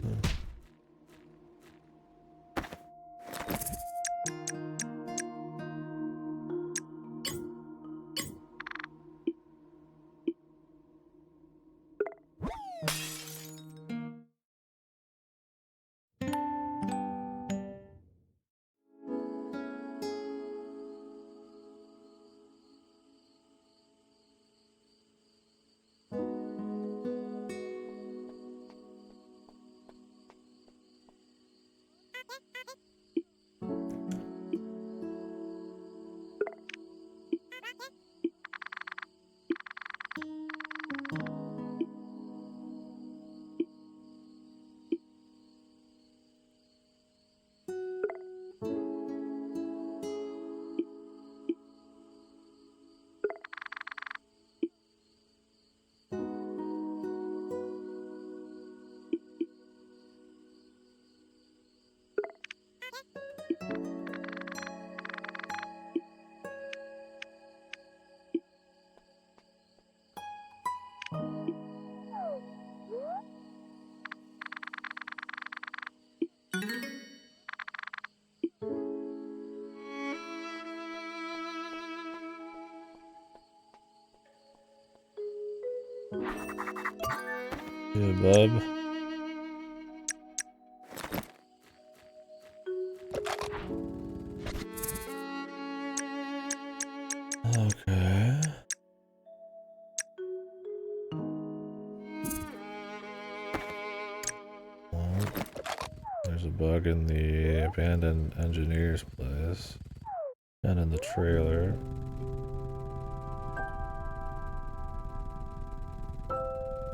Yeah, bub. Okay. Well, there's a bug in the abandoned engineer's place. And in the trailer.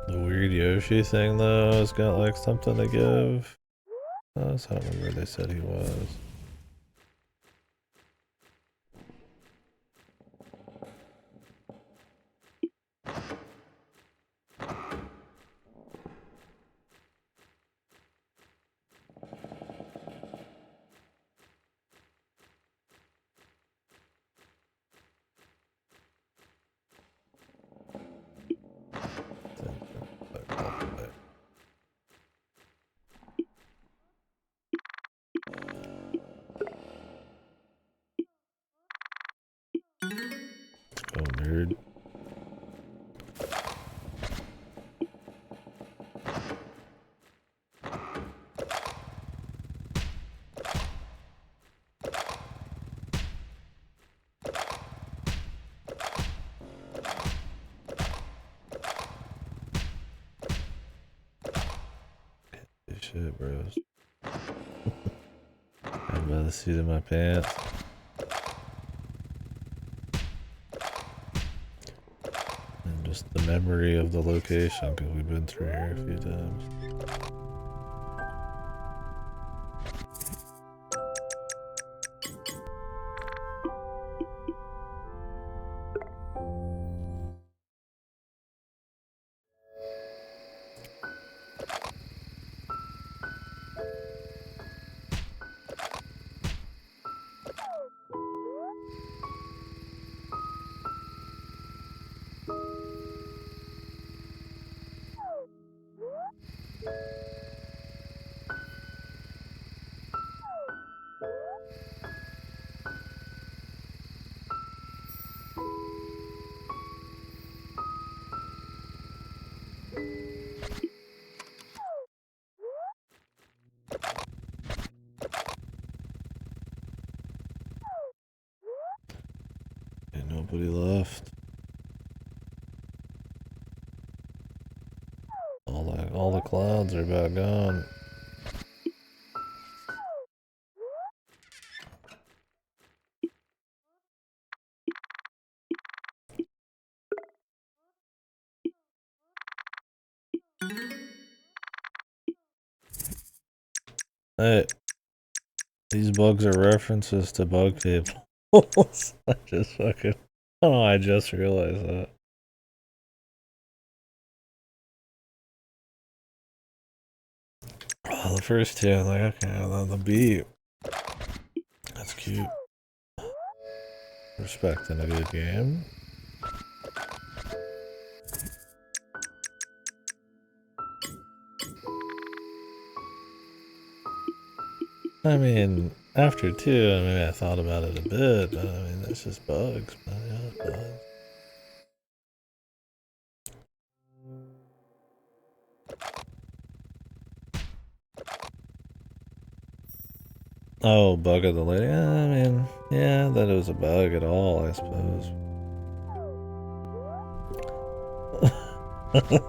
The weird Yoshi thing though has got like something to give. I don't remember where they said he was. Oh, nerd. Shit, bros. I'm by the seat of my pants. And just the memory of the location, because we've been through here a few times. Ain't nobody left. All the clouds are about gone. Hey, these bugs are references to bug tables. I just fucking. Oh, I just realized that. Oh, the first two, I'm like, okay, on the beat. That's cute. Respecting a good game. I mean, after two, I mean, I thought about it a bit, but I mean, it's just bugs, man. Yeah, it's bugs. Oh, bug of the lady. I mean, yeah, that was a bug at all, I suppose.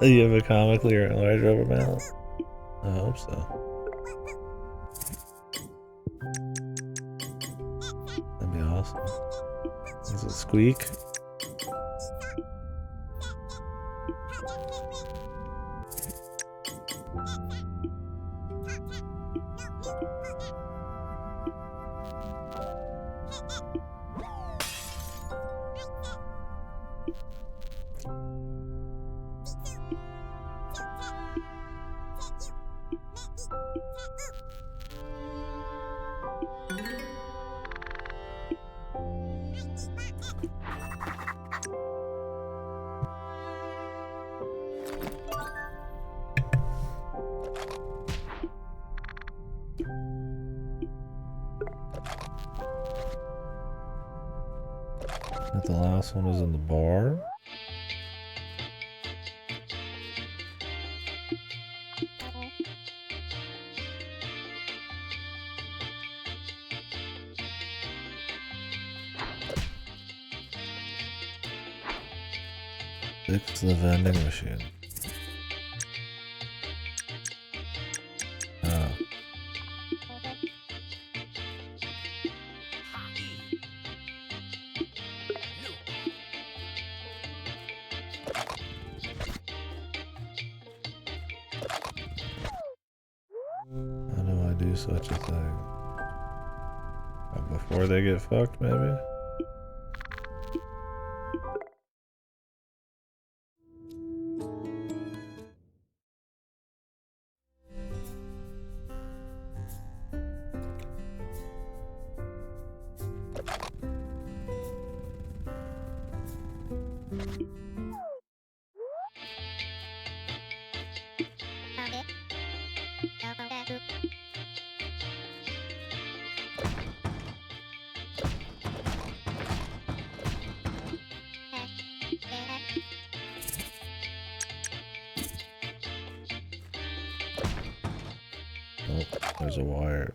You have a comically large rubber mallet? I hope so. That'd be awesome. Does it squeak? The last one was in the bar. Fix the vending machine. Oh. How do I do such a thing? Before they get fucked, maybe? Oh, there's a wire.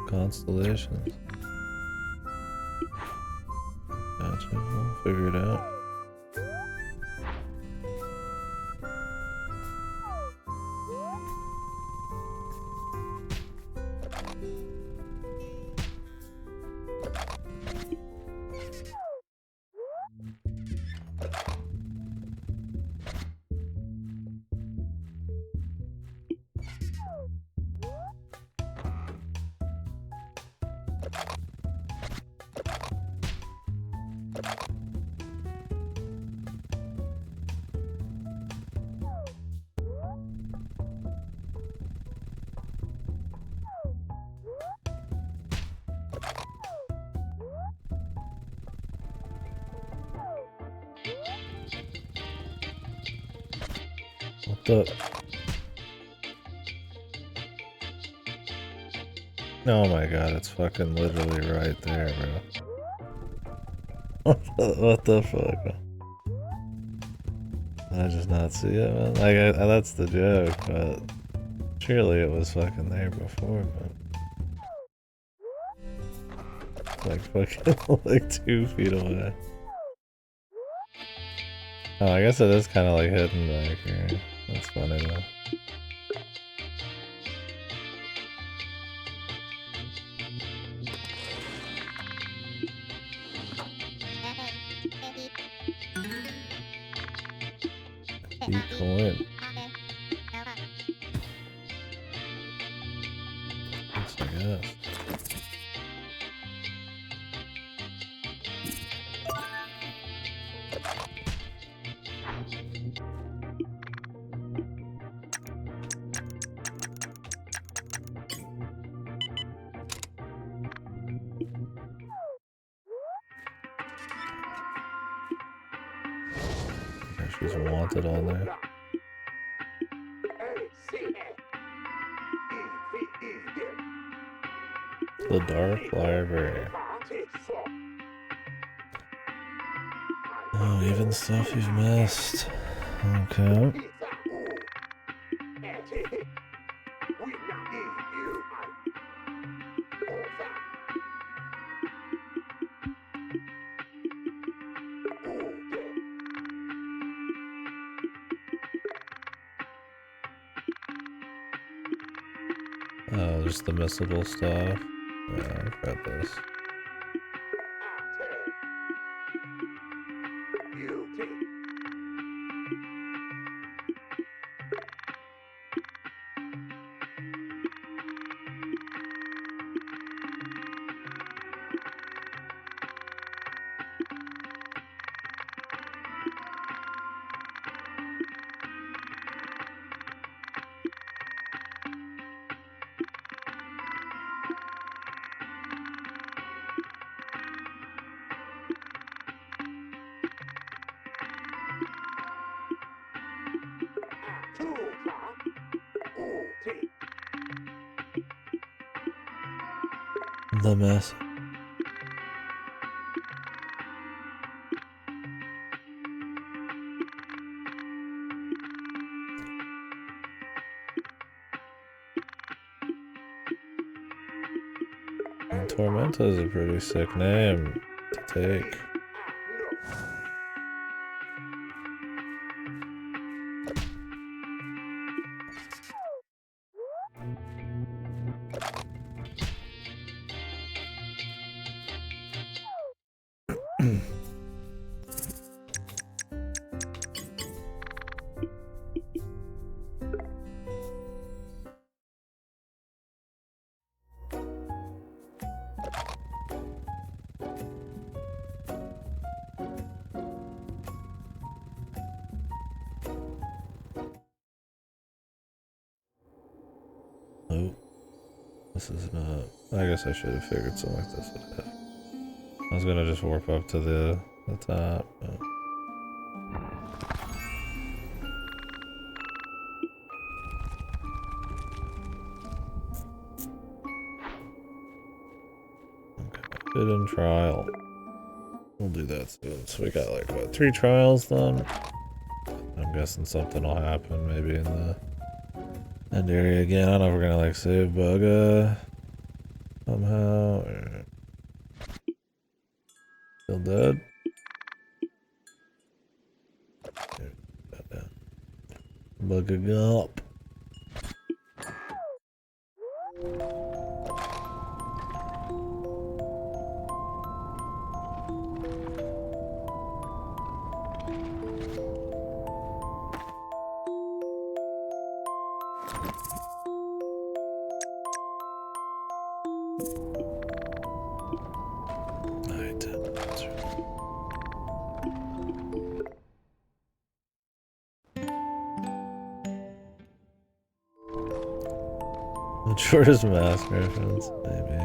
Constellations. Gotcha. We'll figure it out. What the? Oh my god, it's fucking literally right there, bro. What the fuck? Did I just not see it, man? Like, that's the joke, but surely it was fucking there before, man. It's like fucking like 2 feet away. Oh, I guess it is kind of like hidden back here. That's funny though. Keep going. Yes, I guess. Yeah, she's wanted on there. The Dark Library. Oh, even stuff you've missed. Okay. Oh, just the missable stuff. Yeah, I've read this. a mess. And Tormenta is a pretty sick name to take. Nope. This is not. I guess I should have figured something like this would happen. I was gonna just warp up to the top, but. Okay, hidden trial. We'll do that soon. So we got like what, 3 trials done? I'm guessing something will happen maybe in the end area again. I don't know if we're gonna like save Bugga somehow or still dead. Bugga up. The shortest mask reference, maybe.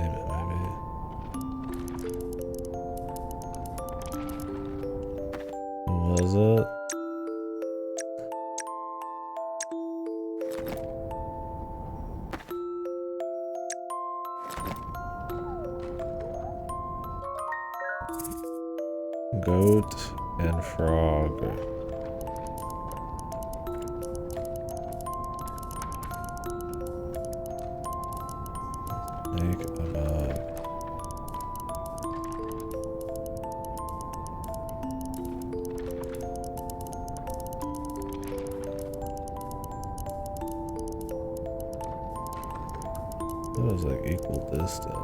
Who was it? Goat and frog. Snake above. That was like equal distance.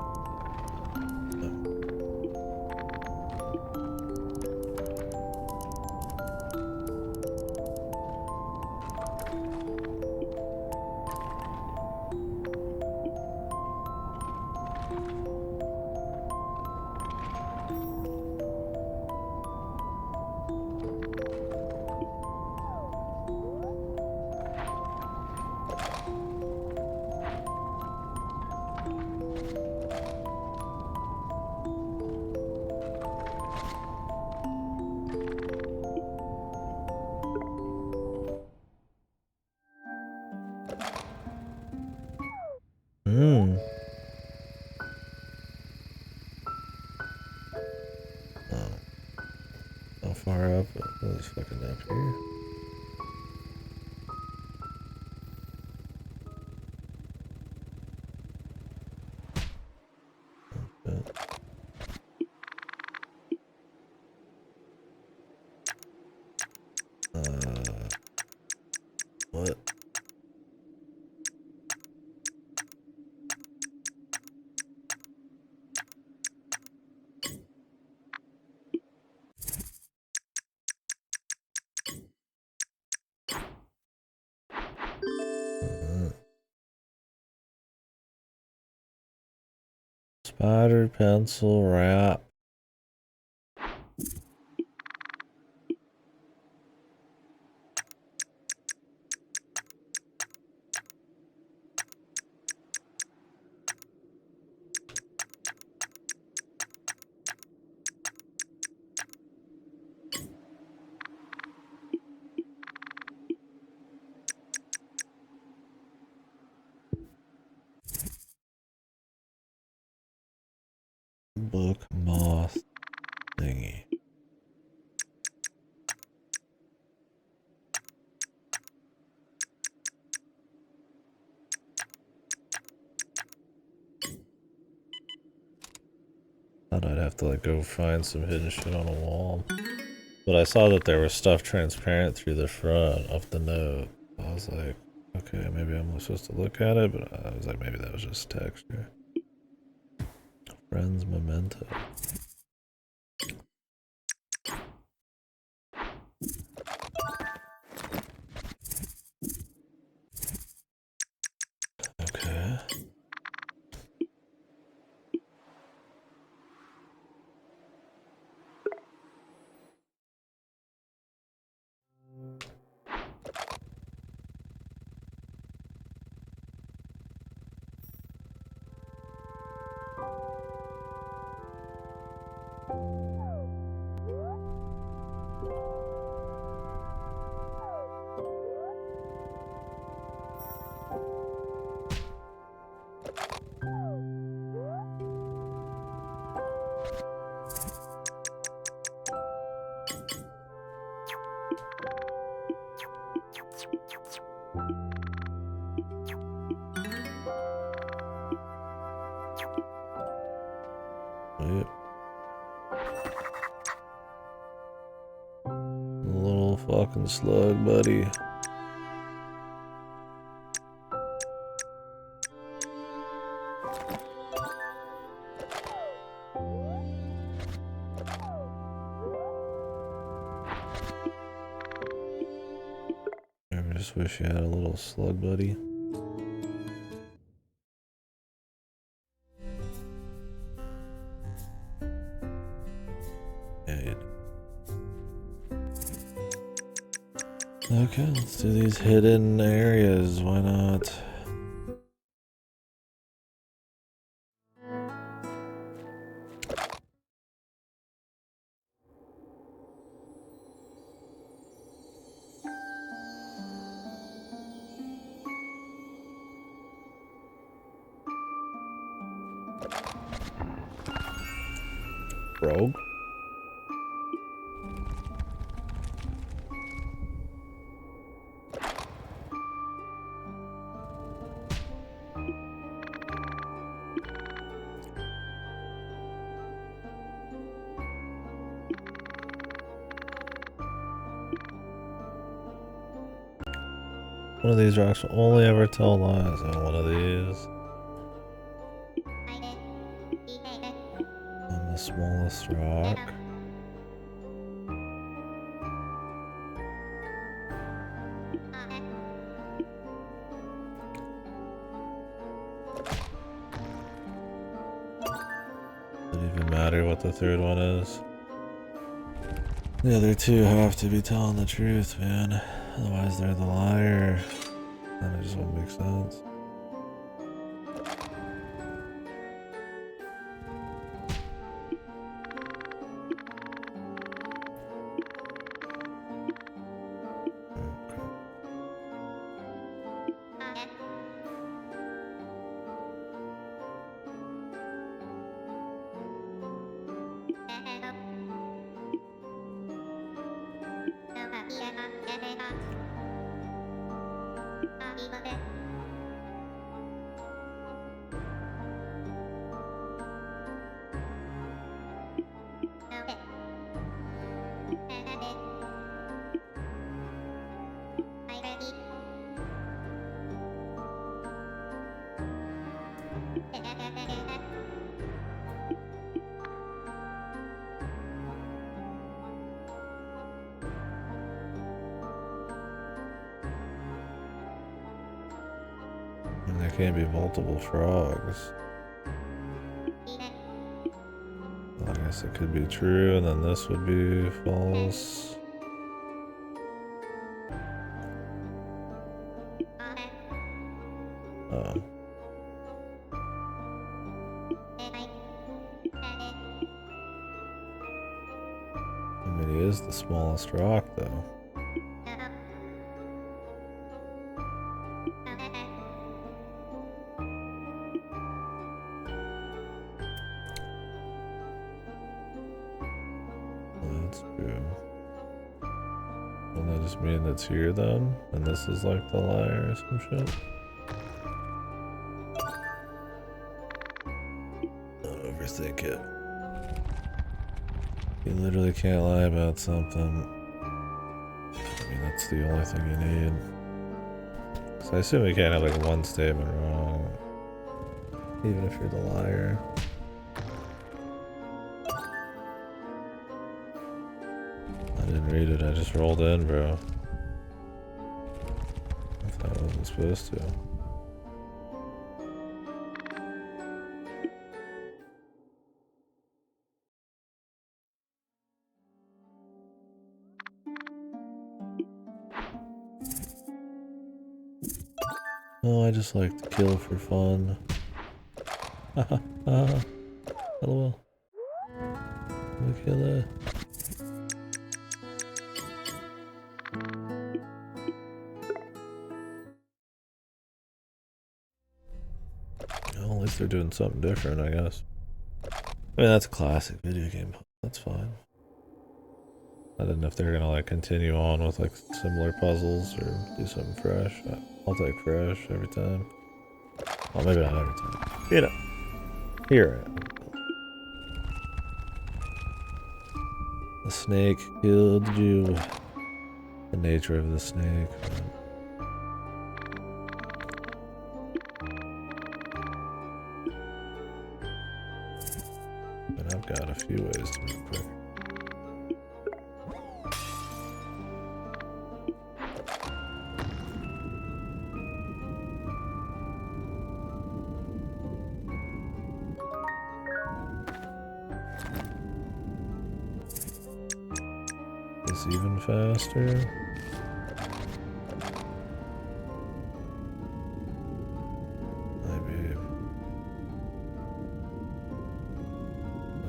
How far up? Oh, it's fucking up here. What? Spider pencil wrap. book moth thingy. Thought I'd have to like go find some hidden shit on a wall. But I saw that there was stuff transparent through the front of the note. I was like, okay, maybe I'm supposed to look at it, but I was like, maybe that was just texture. Friends memento. Okay. Yep. Little fucking slug, buddy. I just wish you had a little slug, buddy. Yeah, okay, let's do these hidden areas. Why not? Rogue? One of these rocks will only ever tell lies on one of these. On the smallest rock. Doesn't even matter what the third one is. The other two have to be telling the truth, man. Otherwise they're the liar. And it just won't make sense. And there can't be multiple frogs. I guess it could be true, and then this would be false. Oh. I mean, he is the smallest rock, though. That's true. Doesn't that just mean it's here then? And this is like the liar or some shit? Don't overthink it. You literally can't lie about something. I mean, that's the only thing you need. So I assume you can't have like one statement wrong, even if you're the liar. I didn't read it, I just rolled in, bro. I thought I wasn't supposed to. Oh, I just like to kill for fun. Haha, LOL. We kill it. Well, at least they're doing something different, I guess. I mean, that's a classic video game. That's fine. I didn't know if they're gonna like continue on with like similar puzzles or do something fresh. I'll take fresh every time. Well, maybe not every time. You know, here I am. The snake killed you. The nature of the snake. But I've got a few ways to move quick. It's even faster. Maybe.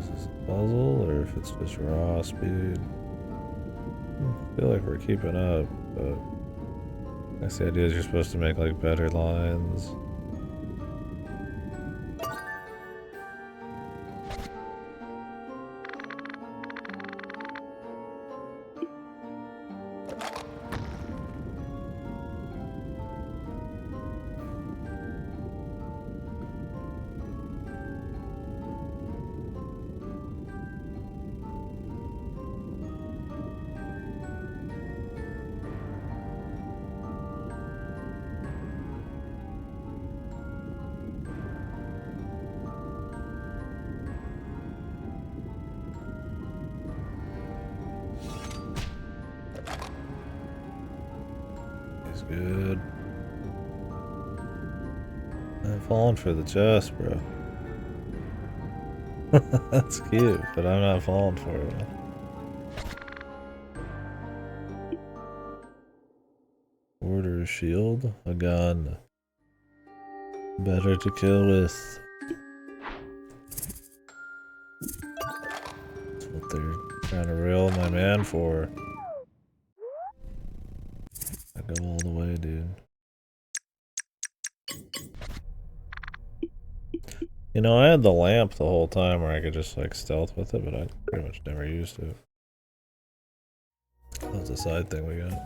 Is this a puzzle or if it's just raw speed? I feel like we're keeping up, but I guess the idea is you're supposed to make like better lines. Good. I'm falling for the chest, bro. That's cute, but I'm not falling for it. Order a shield, a gun. Better to kill with. That's what they're trying to reel my man for. I go all the way, dude. You know, I had the lamp the whole time where I could just like stealth with it, but I pretty much never used it. That's a side thing we got.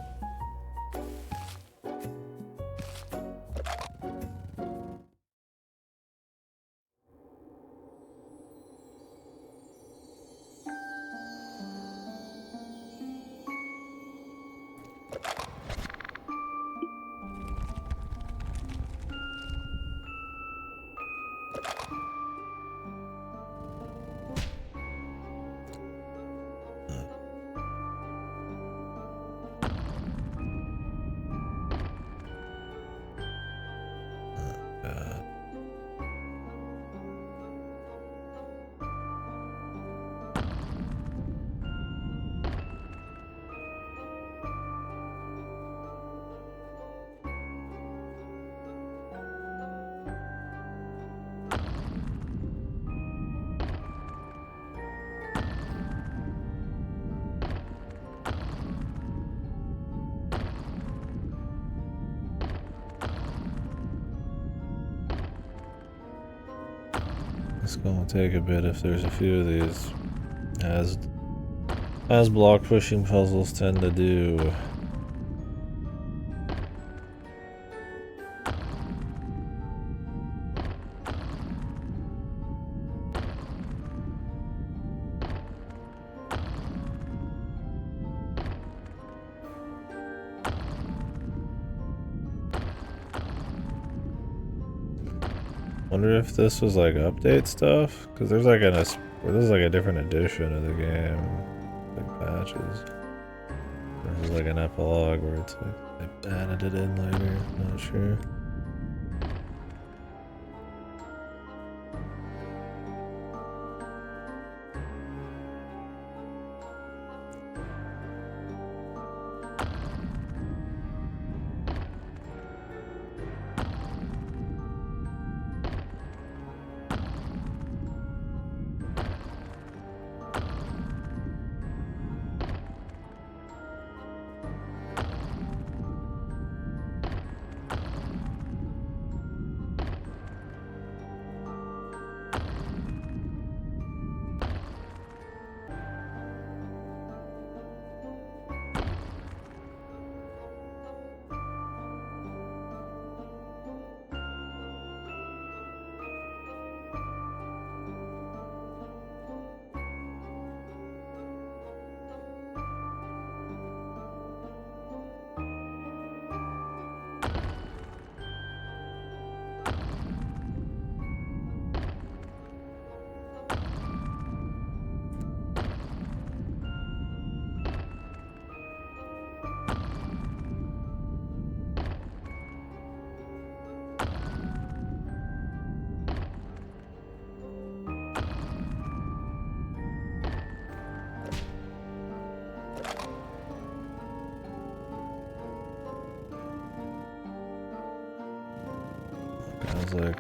It's gonna take a bit if there's a few of these as As block pushing puzzles tend to do. Wonder if this was like update stuff, because there's like this is like a different edition of the game, like patches. This is like an epilogue where it's like they added it in later. Not sure. I was like,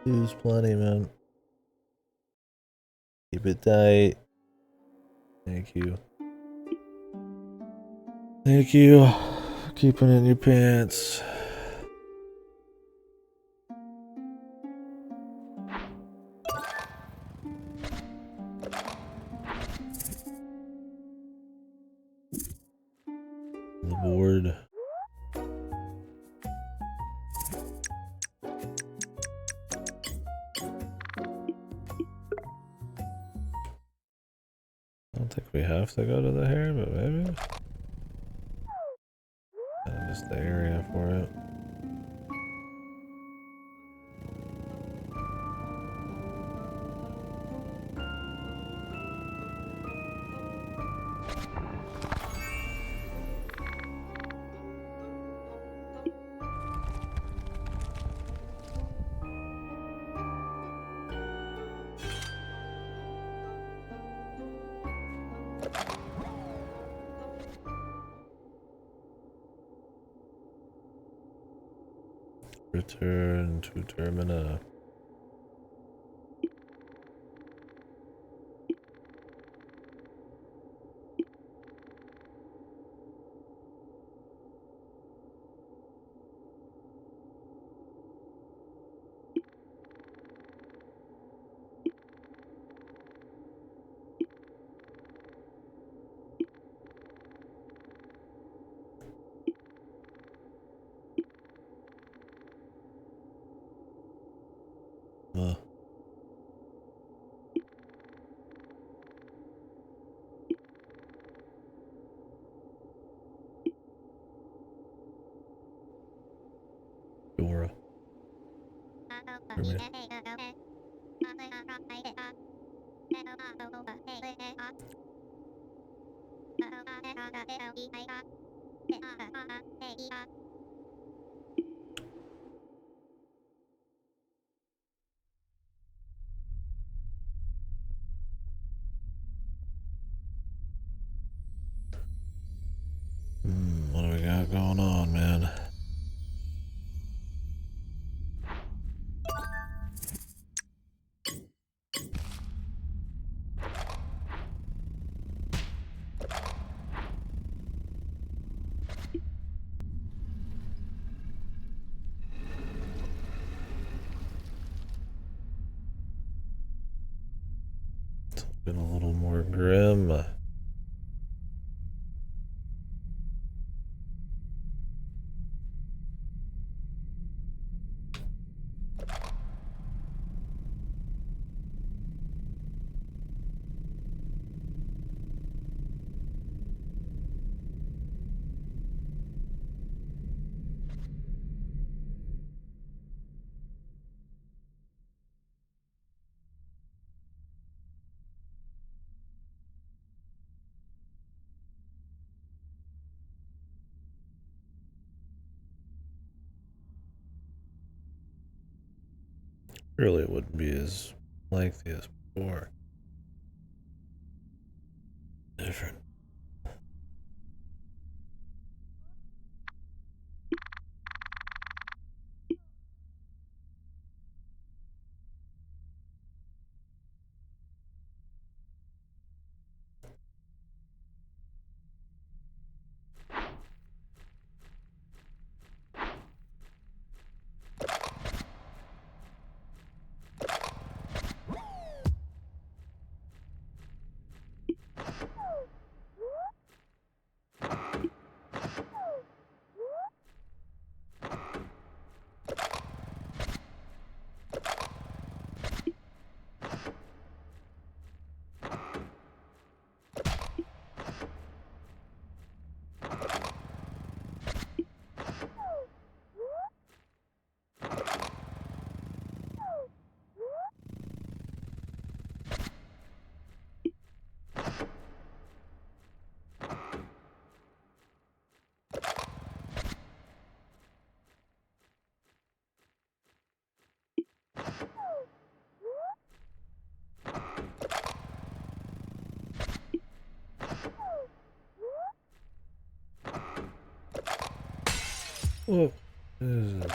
use plenty, man. Keep it tight. Thank you. Thank you. Keeping it in your pants. The board. I don't think we have to go to the hair, but maybe. Just the area for it. Return to Termina. Dora. What do we got going on, man? It's been a little more grim. Surely it wouldn't be as lengthy as before. Different. Whoa. Jesus.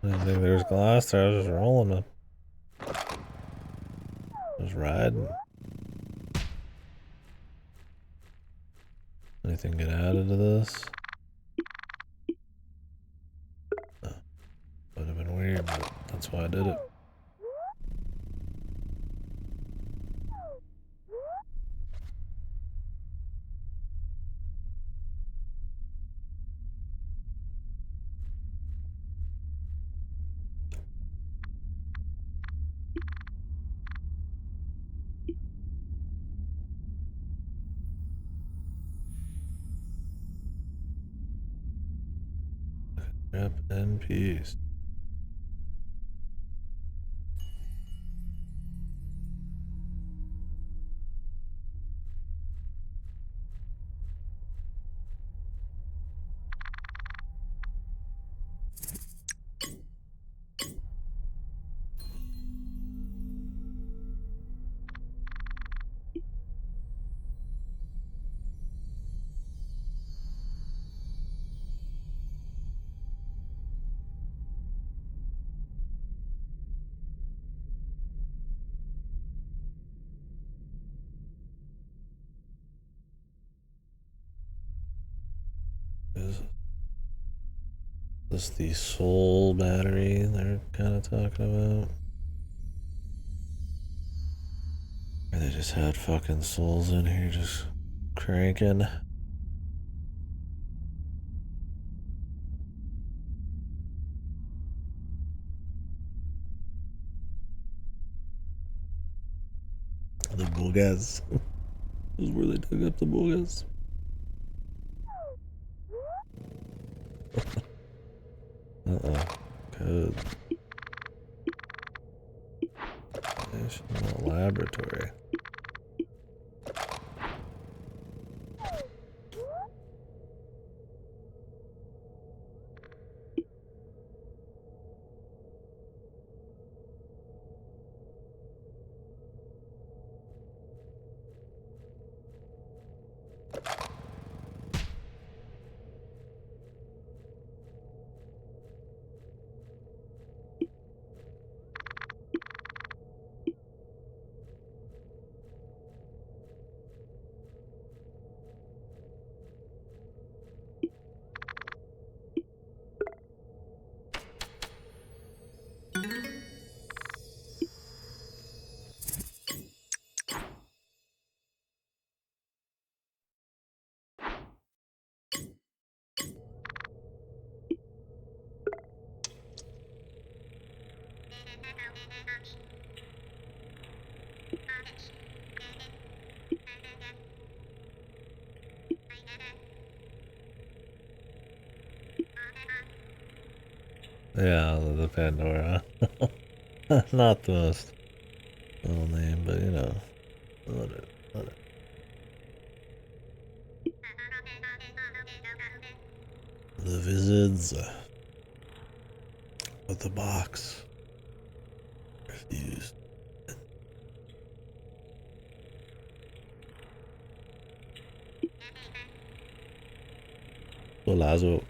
I didn't think there was glass there. I was just rolling it. Just riding. Anything get added to this? Would have been weird, but that's why I did it. Rip in peace. Is this the soul battery they're kind of talking about? Or they just had fucking souls in here just cranking? The bogas. This is where they dug up the bogas. Uh-oh. Code. National Laboratory. Yeah, the Pandora. Not the most little name, but you know, let it. The Wizards with the box. Lazo.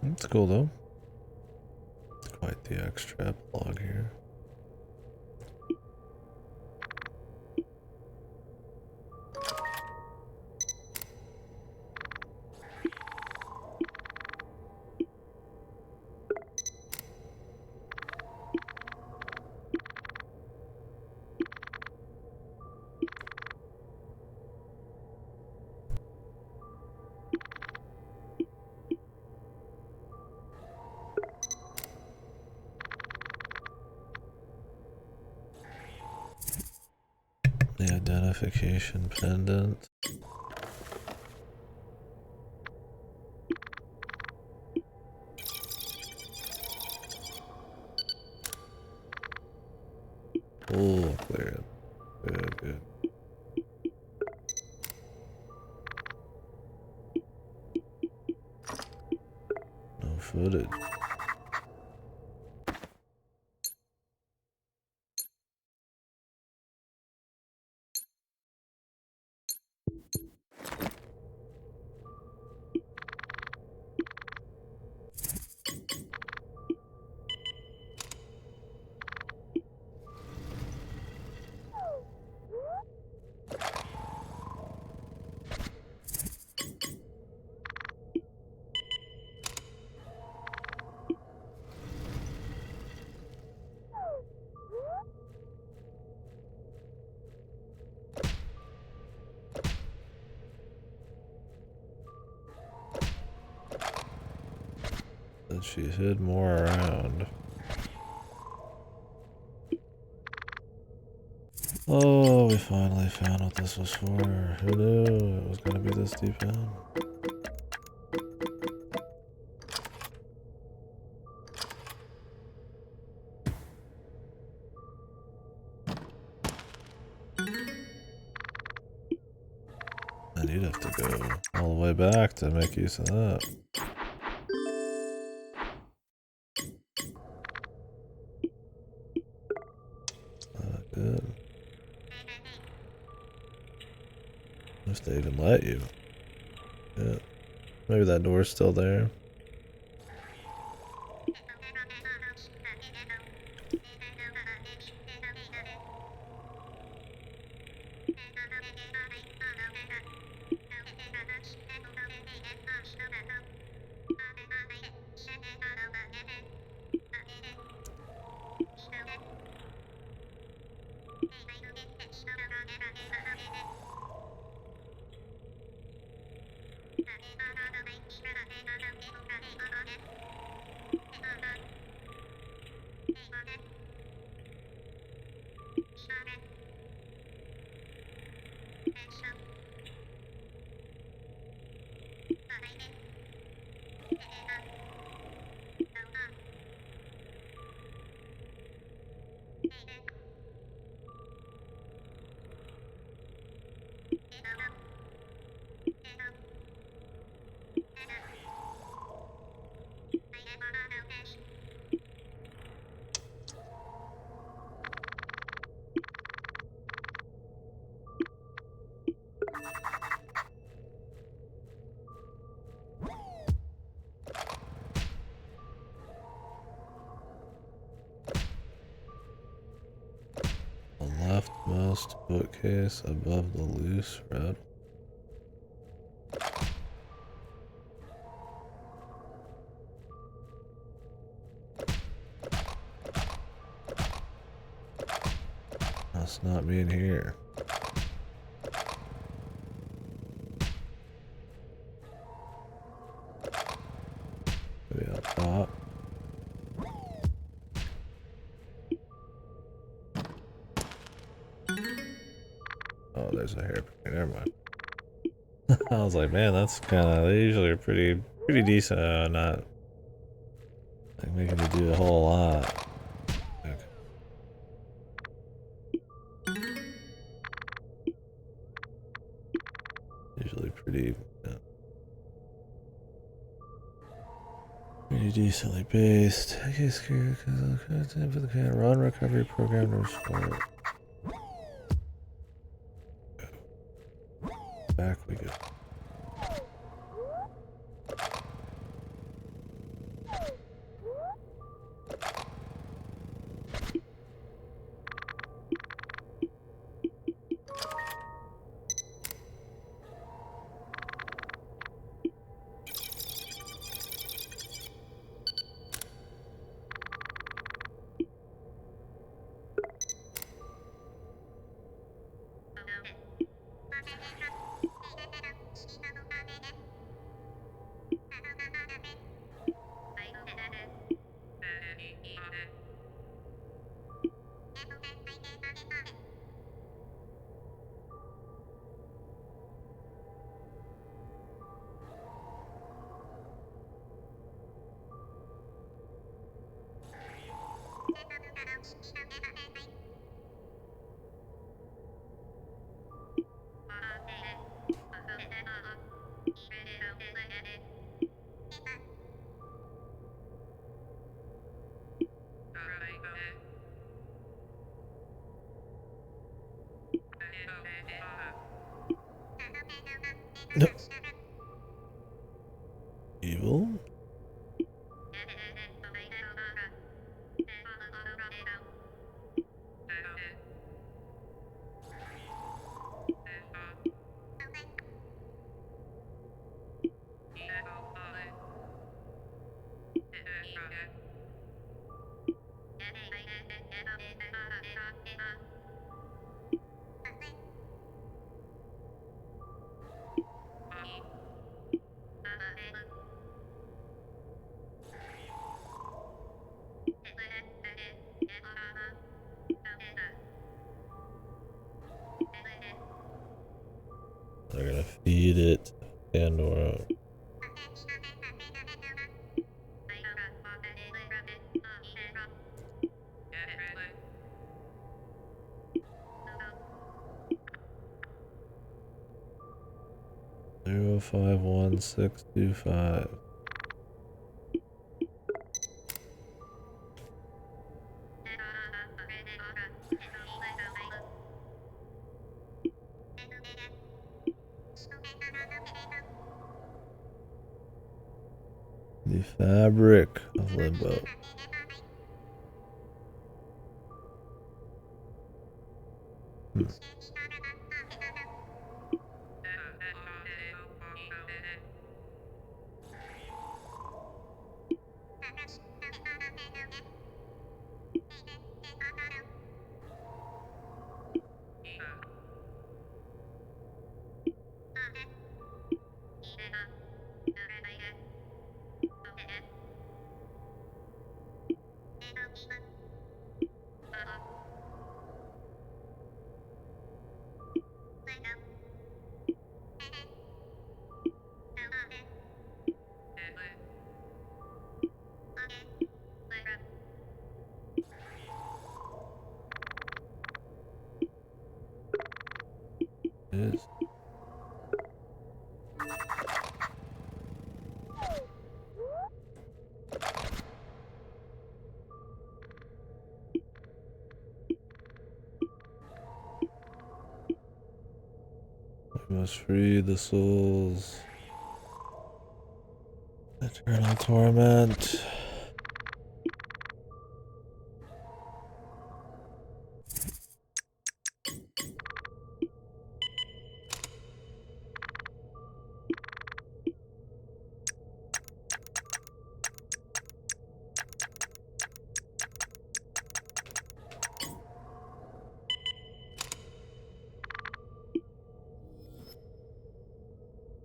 That's cool though. Quite the extra epilogue here. The identification pendant. Oh, clear. Good, good. No footage. That she hid more around. Oh, we finally found what this was for. Who knew it was gonna be this deep in? And you'd have to go all the way back to make use of that. Good. If they even let you. Yeah. Maybe that door's still there. leftmost bookcase above the loose red. Must not be in here. Maybe up top. Oh, there's a hairpin. Never mind. I was like, man, that's kind of. They usually are pretty decent. Not like making you do a whole lot. Okay. Usually pretty decently based. I guess for the kind of run recovery program to restore. Back we go. No. Evil? They're gonna feed it Pandora. Zero 51625. The fabric of Limbo. Is we must free the souls. Eternal torment.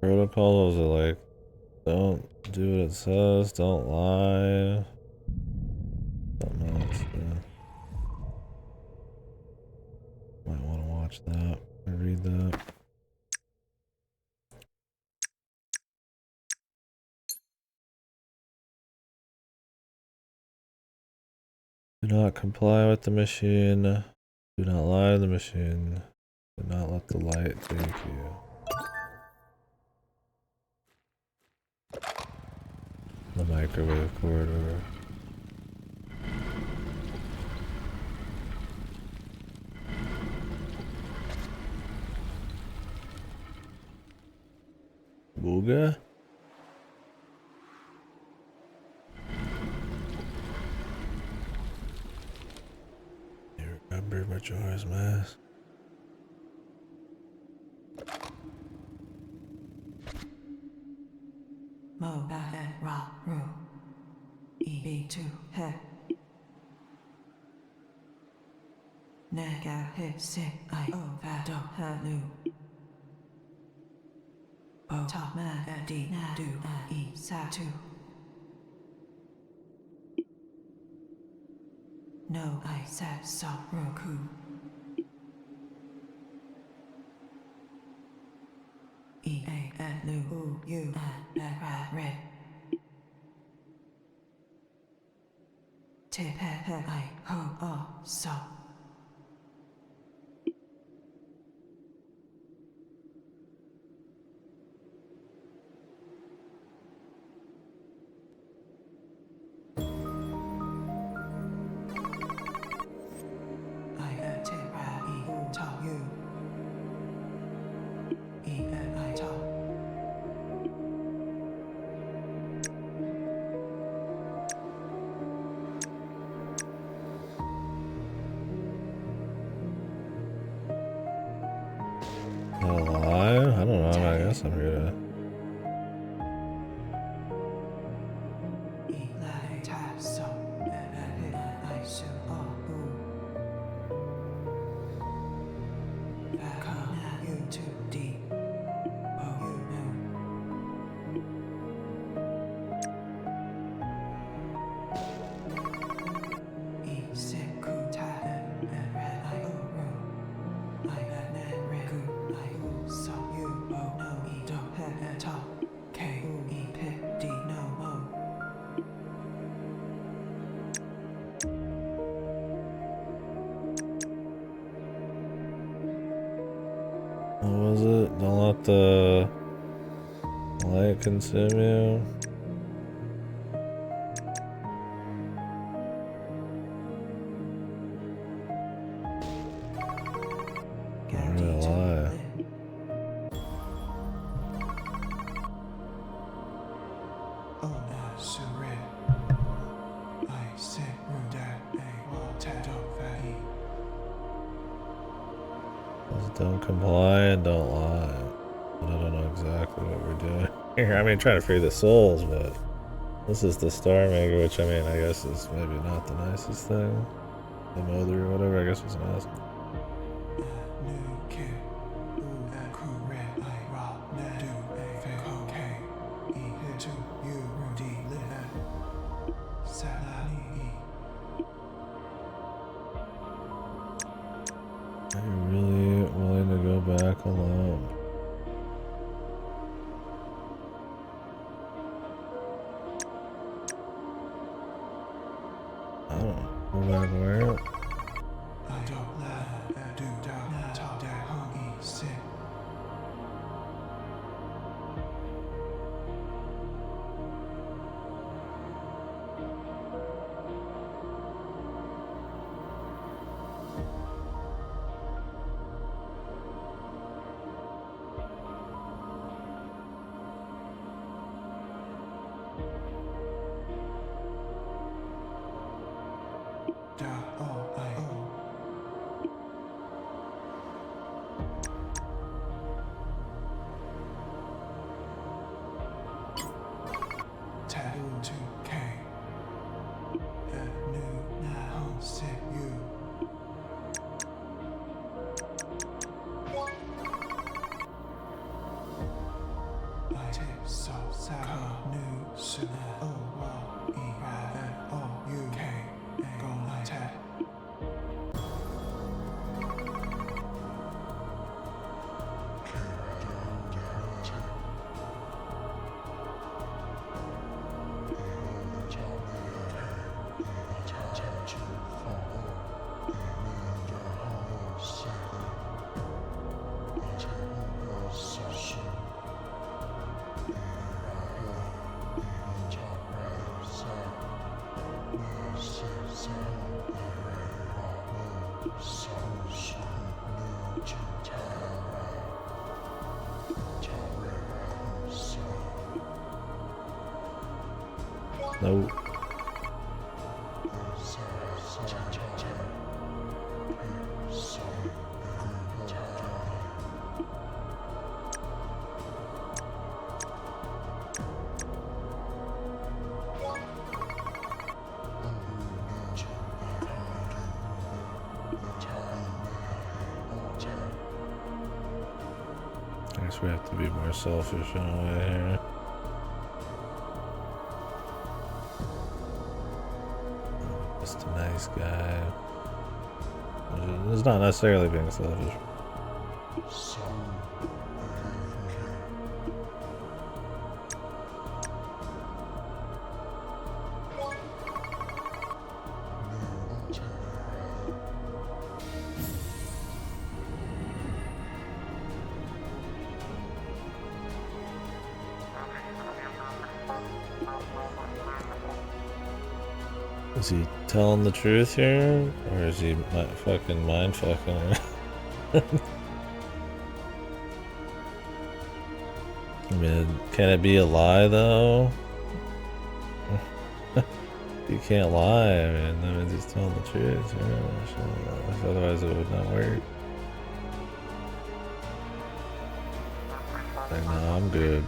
protocols are like, don't do what it says, don't lie. Something else. Might want to watch that or read that. Do not comply with the machine. Do not lie to the machine. Do not let the light take you. The microwave corridor. Booga? You remember Majora's Mask? Mo ba ra ru. E b to he. Nega he si I o va do ha lu. Bo ta ma di na do e sa tu. No I sa so roku. E a lu u u a ra re. Te he he I ho o so. I te ra e u ta you. E I ta. Is that a lie? I don't know. I guess I'm here to. E la ta so. I su o u. Va ka na you to d. O you know. E se ku ta ra I o ru. I na re ku I u so you o no e do he ta. K u e p d no mo. What was it? Don't let the light consume you. Not really a lie. Oh, su re. I se ru da a wa ta do fa e. Just don't comply and don't lie. But I don't know exactly what we're doing here. I mean, trying to free the souls, but this is the Star Maker, which I mean, I guess is maybe not the nicest thing. The mother or whatever, I guess was an ass. Nu ke u ku re I ra na do a fe ko ke e he tu you di li na sa la ni e. Are you really willing to go back alone? I don't know. Go back where? I do la do da na ta da ho e se. Nope. I guess we have to be more selfish in a way here. Just a nice guy. It's not necessarily being selfish. Is he telling the truth here? Or is he fucking mind fucking her? I mean, can it be a lie though? You can't lie, I mean, that means he's telling the truth. Yeah, otherwise it would not work. Like, no, I'm good.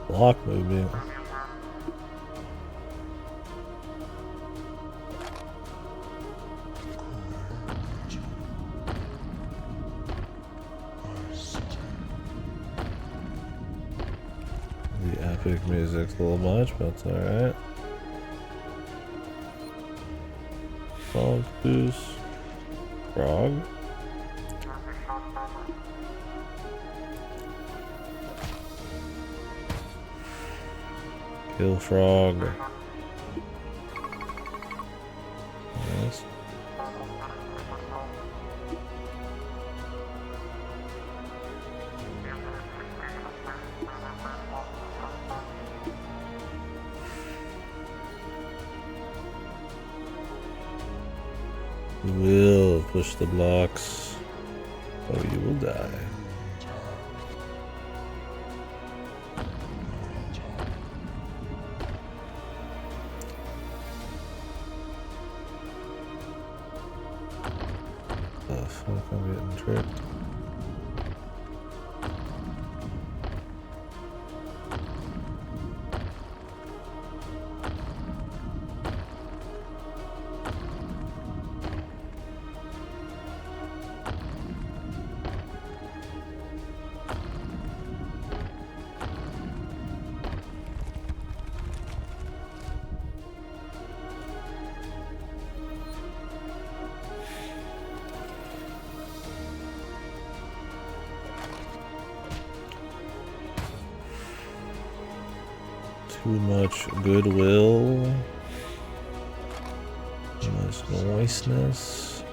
Block movement. The epic music's a little much, but it's alright. Fog boost. Frog. Kill frog. Nice. You will push the blocks, or you will die. Oh fuck, I'm getting tricked. Too much goodwill. Too much noiseness.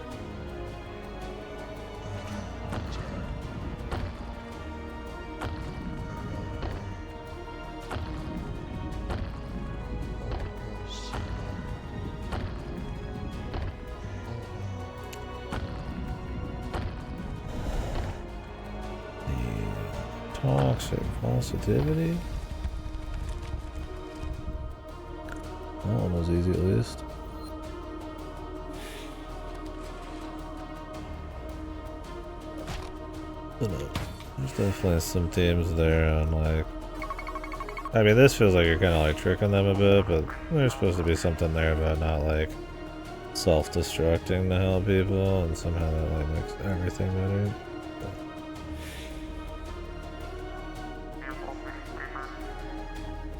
The toxic positivity. That one was easy at least. There's definitely some teams there on like... I mean, this feels like you're kind of like tricking them a bit, but there's supposed to be something there about not like self-destructing to help people, and somehow that like makes everything better.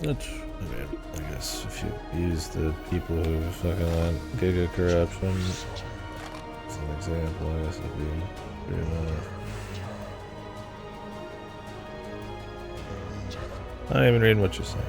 Which, I mean, I guess if you use the people who fucking went Giga Corruption as an example, I guess it'd be good enough. I'm not even reading what you're saying.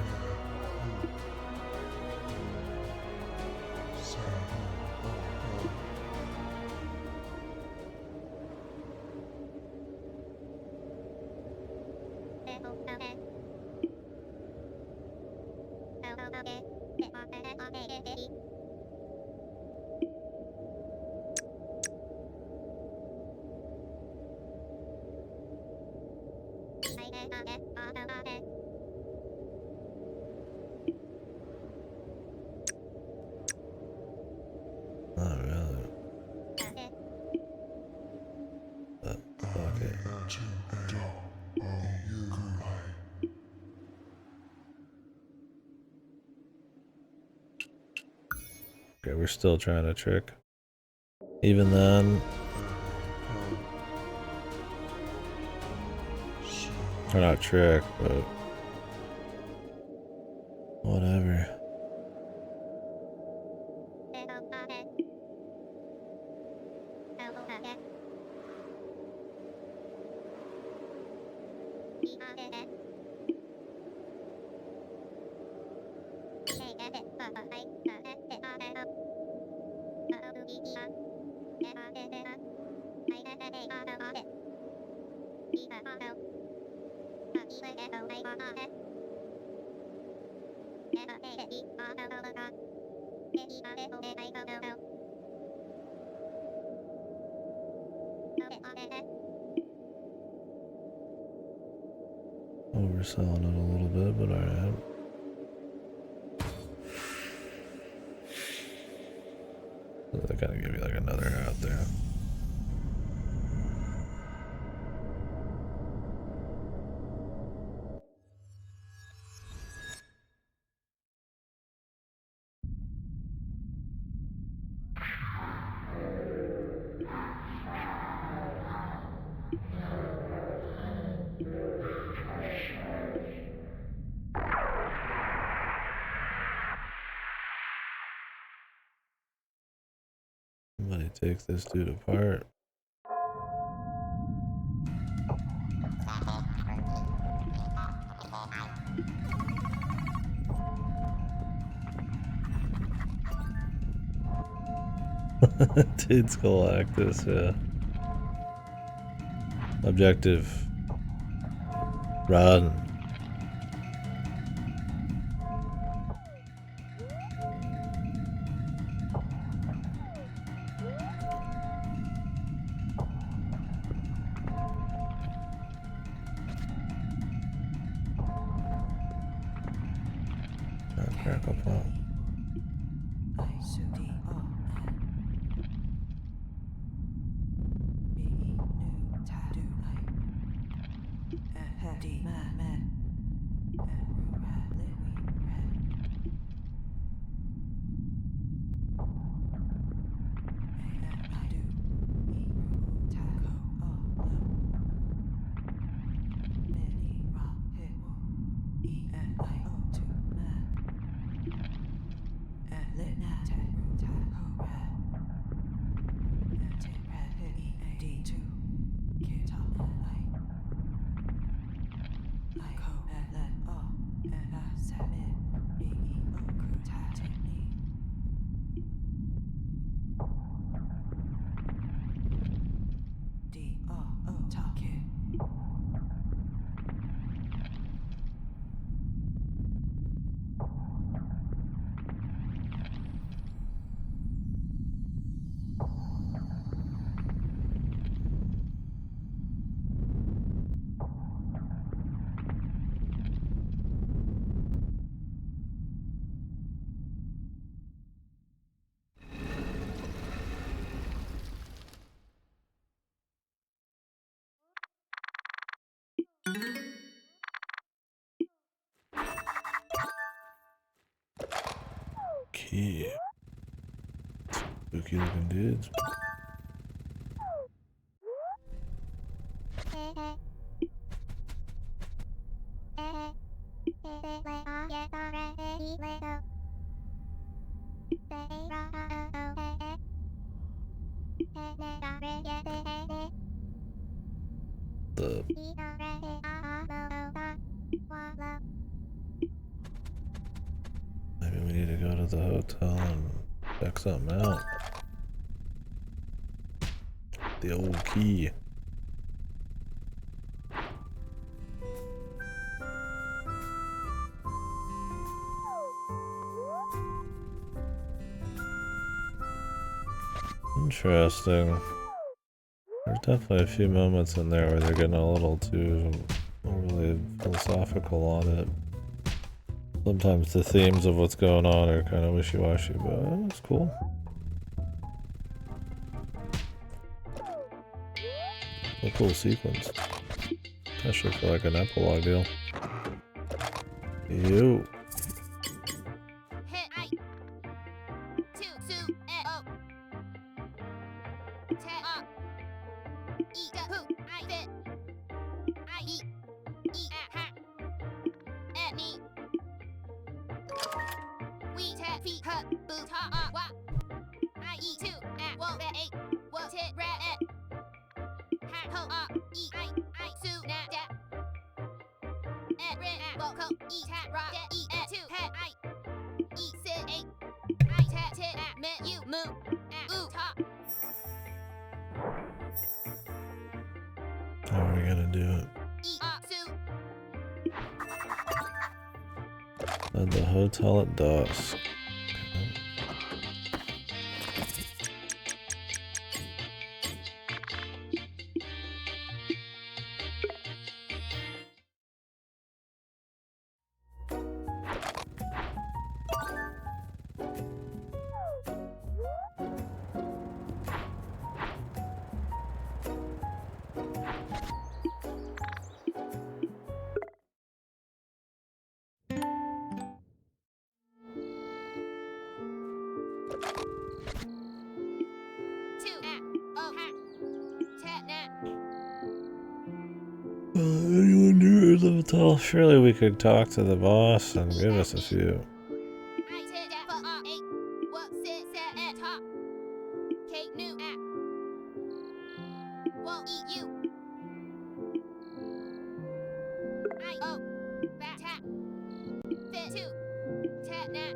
Okay, we're still trying to trick. Even then. Or not trick, but whatever. Overselling it a little bit, but alright. They kind of give you like another out there. Somebody take this dude apart. Dude's Galactus, yeah. Objective. Run. Crackle pop. Key. Spooky looking dudes. Maybe we need to go to the hotel and check something out. The old key. Interesting. There's definitely a few moments in there where they're getting a little too overly philosophical on it. Sometimes the themes of what's going on are kind of wishy-washy, but it's cool. A cool sequence. Especially for like an epilogue deal. Yo. two su e o te a e da hu I fit I e a ha e ni we te fi ha bu ta a wa I e two a wo be eight wo te re e ha ho a e I su na da e re a wo ko e ta ra de e two he I e sit eight I ta ti a me you mu a u ta. How are we gonna do it? E a su At the hotel at dusk. two a o ha te na Anyone near the hotel? Surely we could talk to the boss and give us a few. I te da fa a eight wo sit se e ta K nu a wo e u I o ba ta fit two te na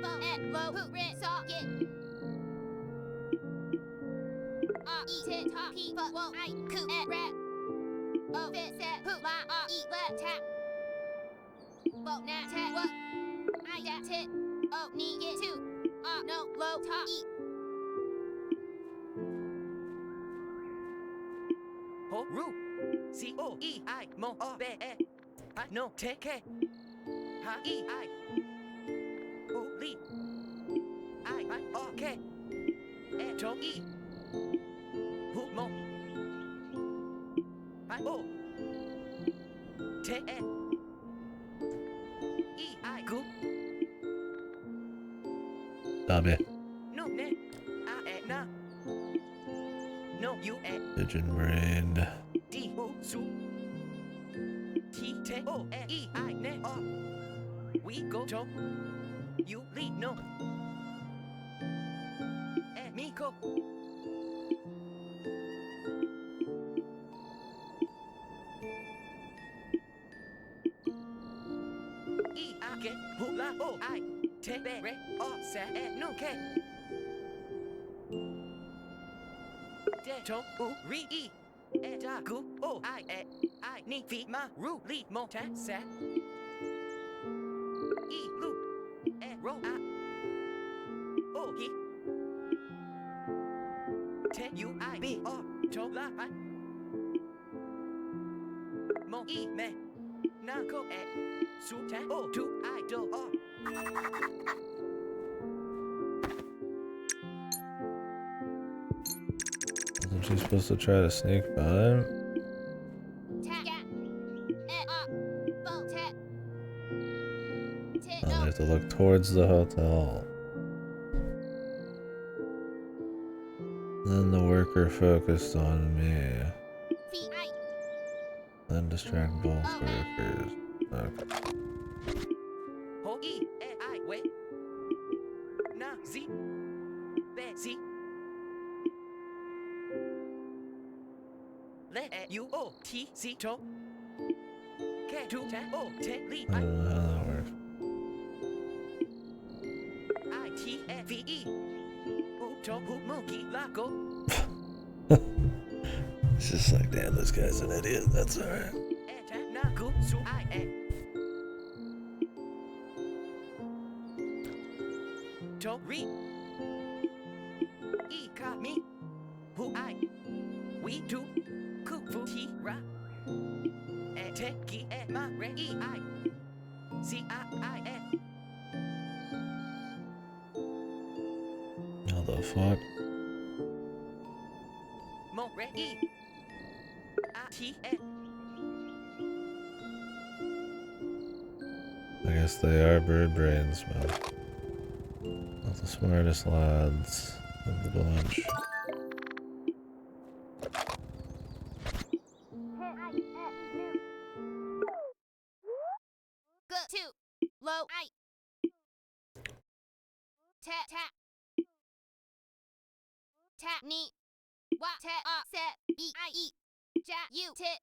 bo e lo hu rin so get a e te ta pi fa wo I ku e re o fit se hu la a e le ta bo na te wo I da tit o ni get two a no lo ta e Ho ru. C O E I mo o be e. I no te ke. Ha e I. U li. I o ke. E to e. Hu mo. I o. Te e. E I gu. Dame. No ne. A e na. No you e. Pigeon brained. D o su. T te o e e I ne o. We go to. You li no. E mi ko. E a ke hu la o I. Te be re o sa e no ke. De to u ri e. E da gu o I e. I ni fi ma ru li mo ta sa. E lu. E ro a. O hi. Te u I b o. To la I. Mo e me. Na ko e. Su ta o tu I do o. Wasn't she supposed to try to sneak by him? ta ga e a bo te te Oh, no they have to look towards the hotel. Then the worker focused on me. fi I Then distract both workers. Okay. Ho e e I we. Na zi. Be zi. Le e u o t si to. Ke tu ta o te li I I. don't know how that works. I t e v e. U to hu mu ki la go. It's just like, damn, this guy's an idiot. That's alright. E ta na gu su I e. To ri. E ka mi. Hu I. We do. Ku fu ti ra. E te ki e ma re e I. C I e. How the fuck? Mo re e. A t e. I guess they are bird brains, man. The smartest lads of the bunch. Good two. Low I. Tap tap. Tap knee. Wa tap offset. E. Jack you tit.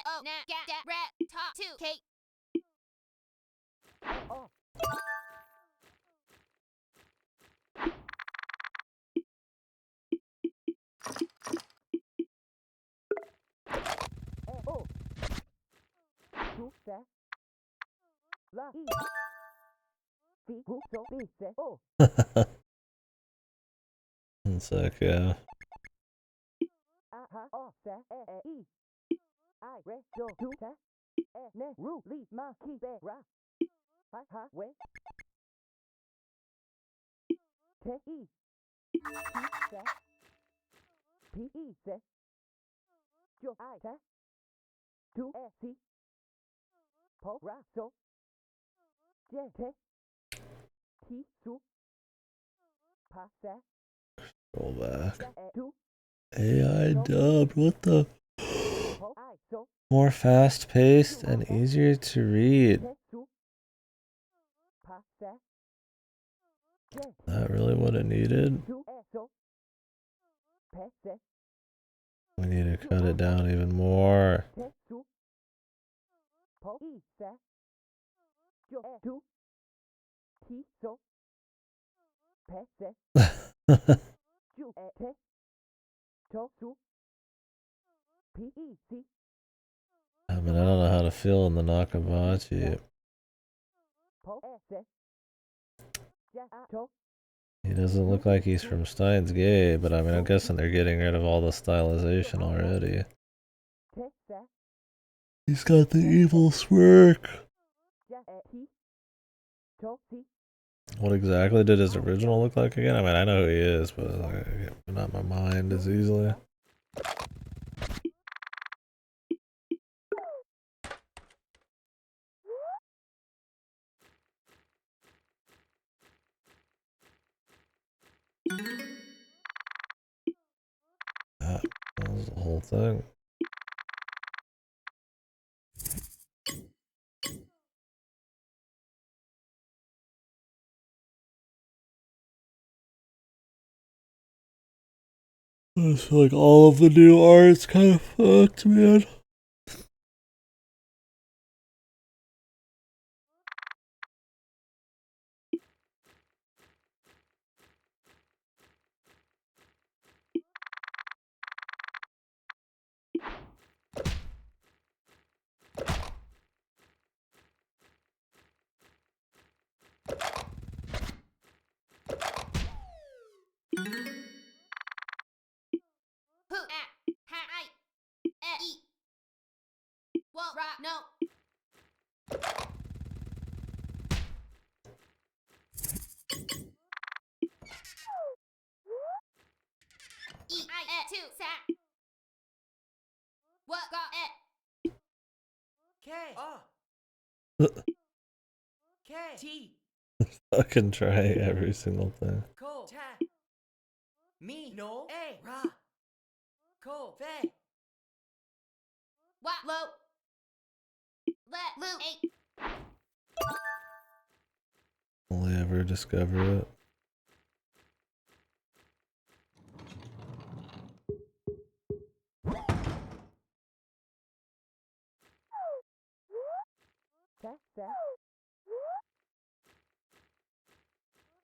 O na ga da rat top two K. One sec, yeah. Roll back. AI dubbed, what the? More fast paced and easier to read. That really what it needed? We need to cut it down even more. I mean, I don't know how to feel in the Nakabachi. He doesn't look like he's from Steins Gate, but I mean, I'm guessing they're getting rid of all the stylization already. He's got the evil smirk. What exactly did his original look like again? I mean, I know who he is, but not my mind as easily. That was the whole thing. I feel like all of the new art's kind of fucked, man. Who at ha I. E. Well right no. E. 2 sack. What got it? K. K. T. Fucking try every single thing. Ko. Ta. Me. No. A. Ra. Ko. Fe. What low? Let Lou 8. Will they ever discover it?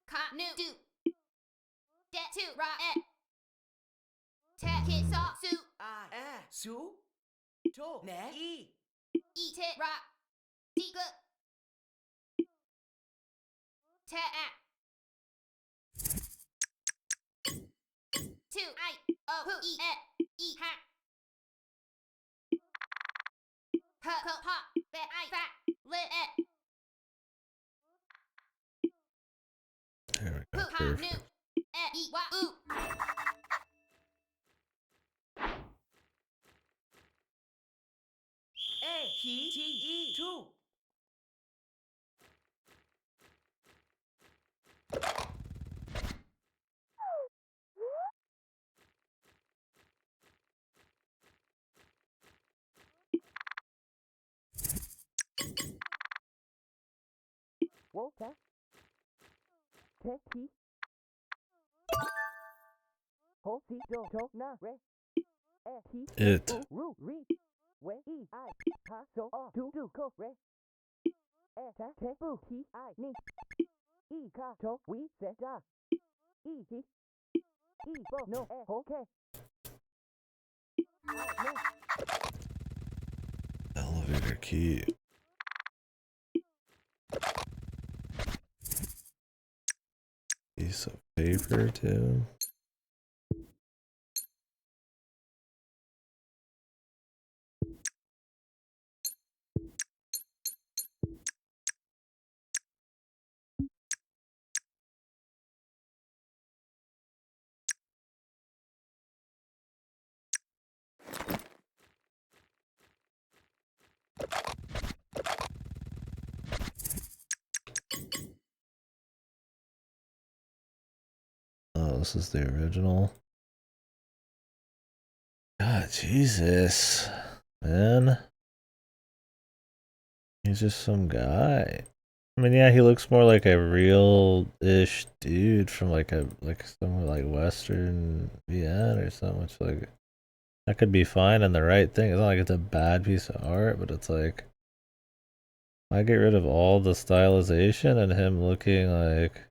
Cotton do. Det 2 ra et. Tat kit saw su. Su. To. Ne. E. Eat it ra. D good. Tat at. 2 I. O who eat et. Eat hat. Pop. Bet I fat. Lit et. There we Who go. ha new. Perfect. Et eat wa ooh. A. T. T. E. 2. wo ta te ki ho si do to na re e ki It. u ru ri we I ha so o do ko re e ta te bu ki I ni I ka to we se da I ji I bo no e ho ke I no Elevator key. Piece of paper too. Oh, this is the original. God, Jesus, man. He's just some guy. I mean, yeah, he looks more like a real-ish dude from like somewhere like Western Vienna or something. Which like that could be fine and the right thing. It's not like it's a bad piece of art, but it's like I get rid of all the stylization and him looking like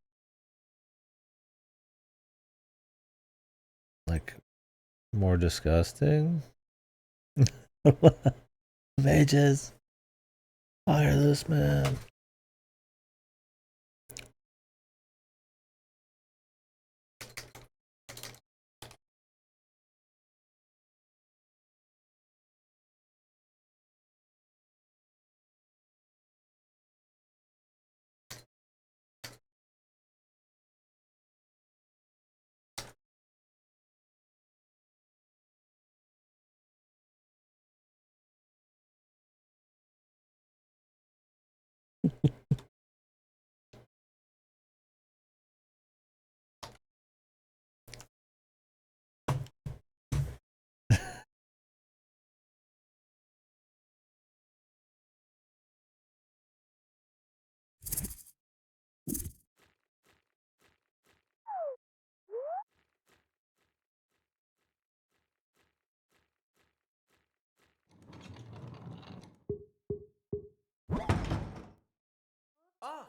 more disgusting. Mages, fire this man.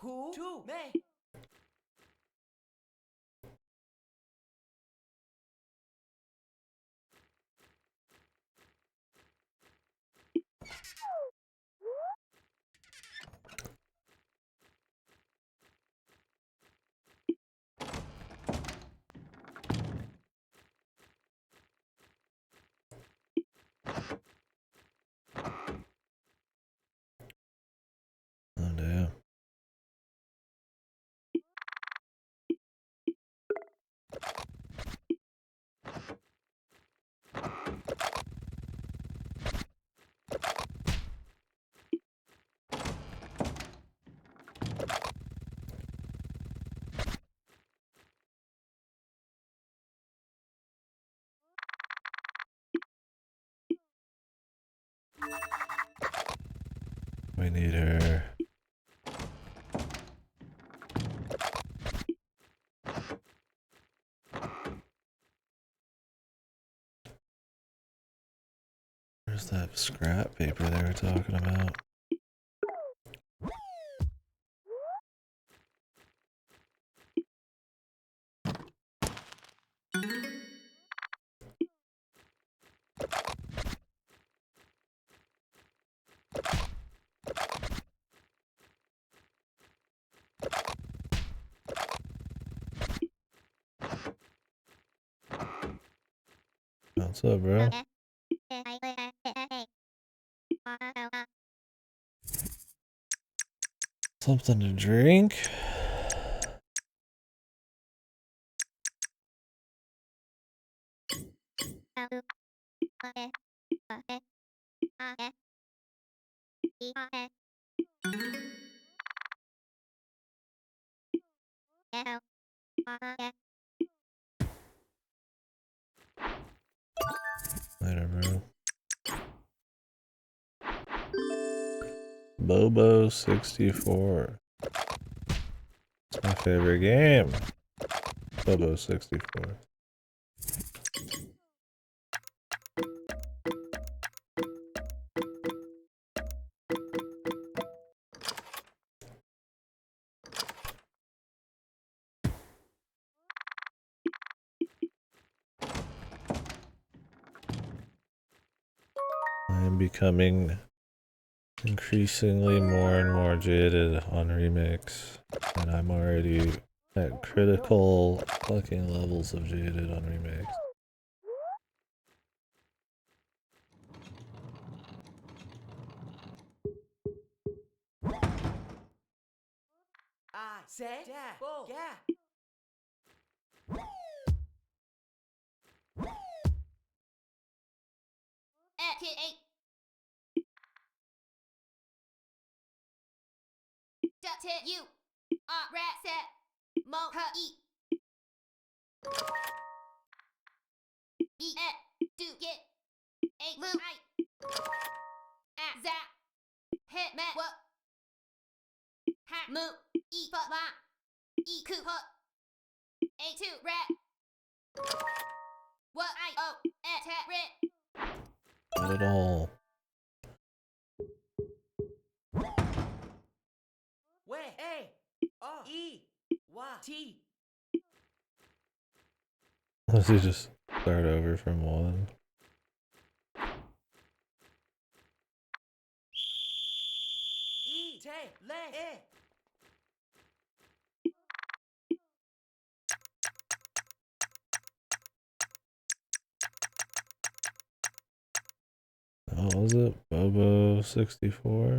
who to me Oh damn. We need her. Where's that scrap paper they were talking about? What's up, bro? Something to drink? Later, bro. Bobo 64. It's my favorite game. Bobo 64. I am becoming increasingly more and more jaded on remakes, and I'm already at critical fucking levels of jaded on remakes. I say that. Oh, yeah. Kid 8. Duck you. Rat set. Mo ha eat. Be do get. A blue I. At zap. Hit met what? Ha moo. Eat but la. Eat coop hut. A2 rat. What I oh. At rit. Not at all. Where A O E Y T. Let's just start over from one. E T le E. Oh, was it Bobo 64?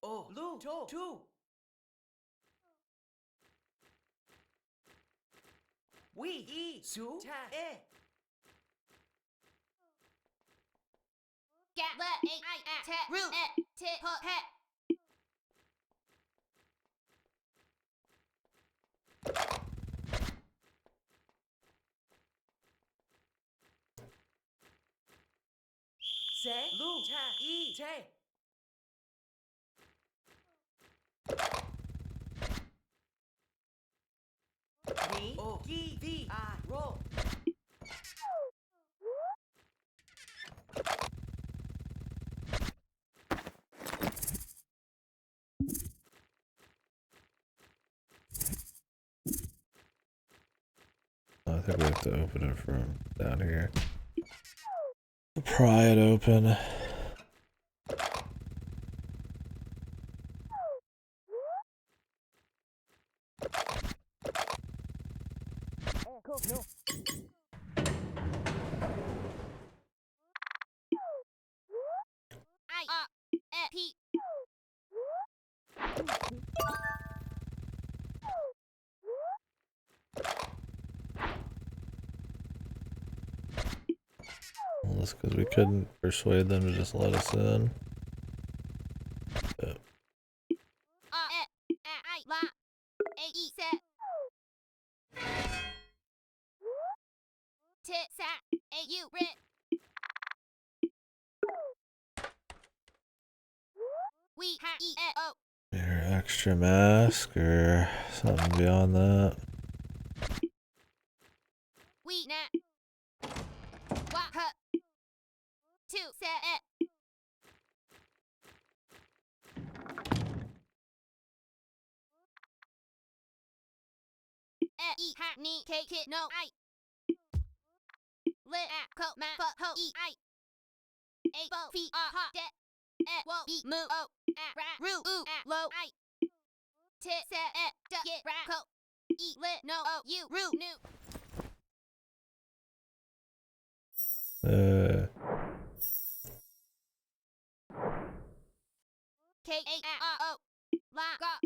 Oh, blue to two. We E su ta E. Gat let A I at tat root at tit put hat. Say lu ta E T. Me O G V I roll. I think we have to open it from down here. Pry it open. I P. Well, that's because we couldn't persuade them to just let us in. But I la. A E set. Tit sat. A U rit. We ha E O. your extra mask or something beyond that. We nat. Wa ha. Two set it. E ha ni K kit no I. Lit at co ma but ho E I. A bo feet hot det. Wo be moo o at rat roo oo at low I. Tit set et duck get rat co. E lit no o you roo new. K A R O. La ga.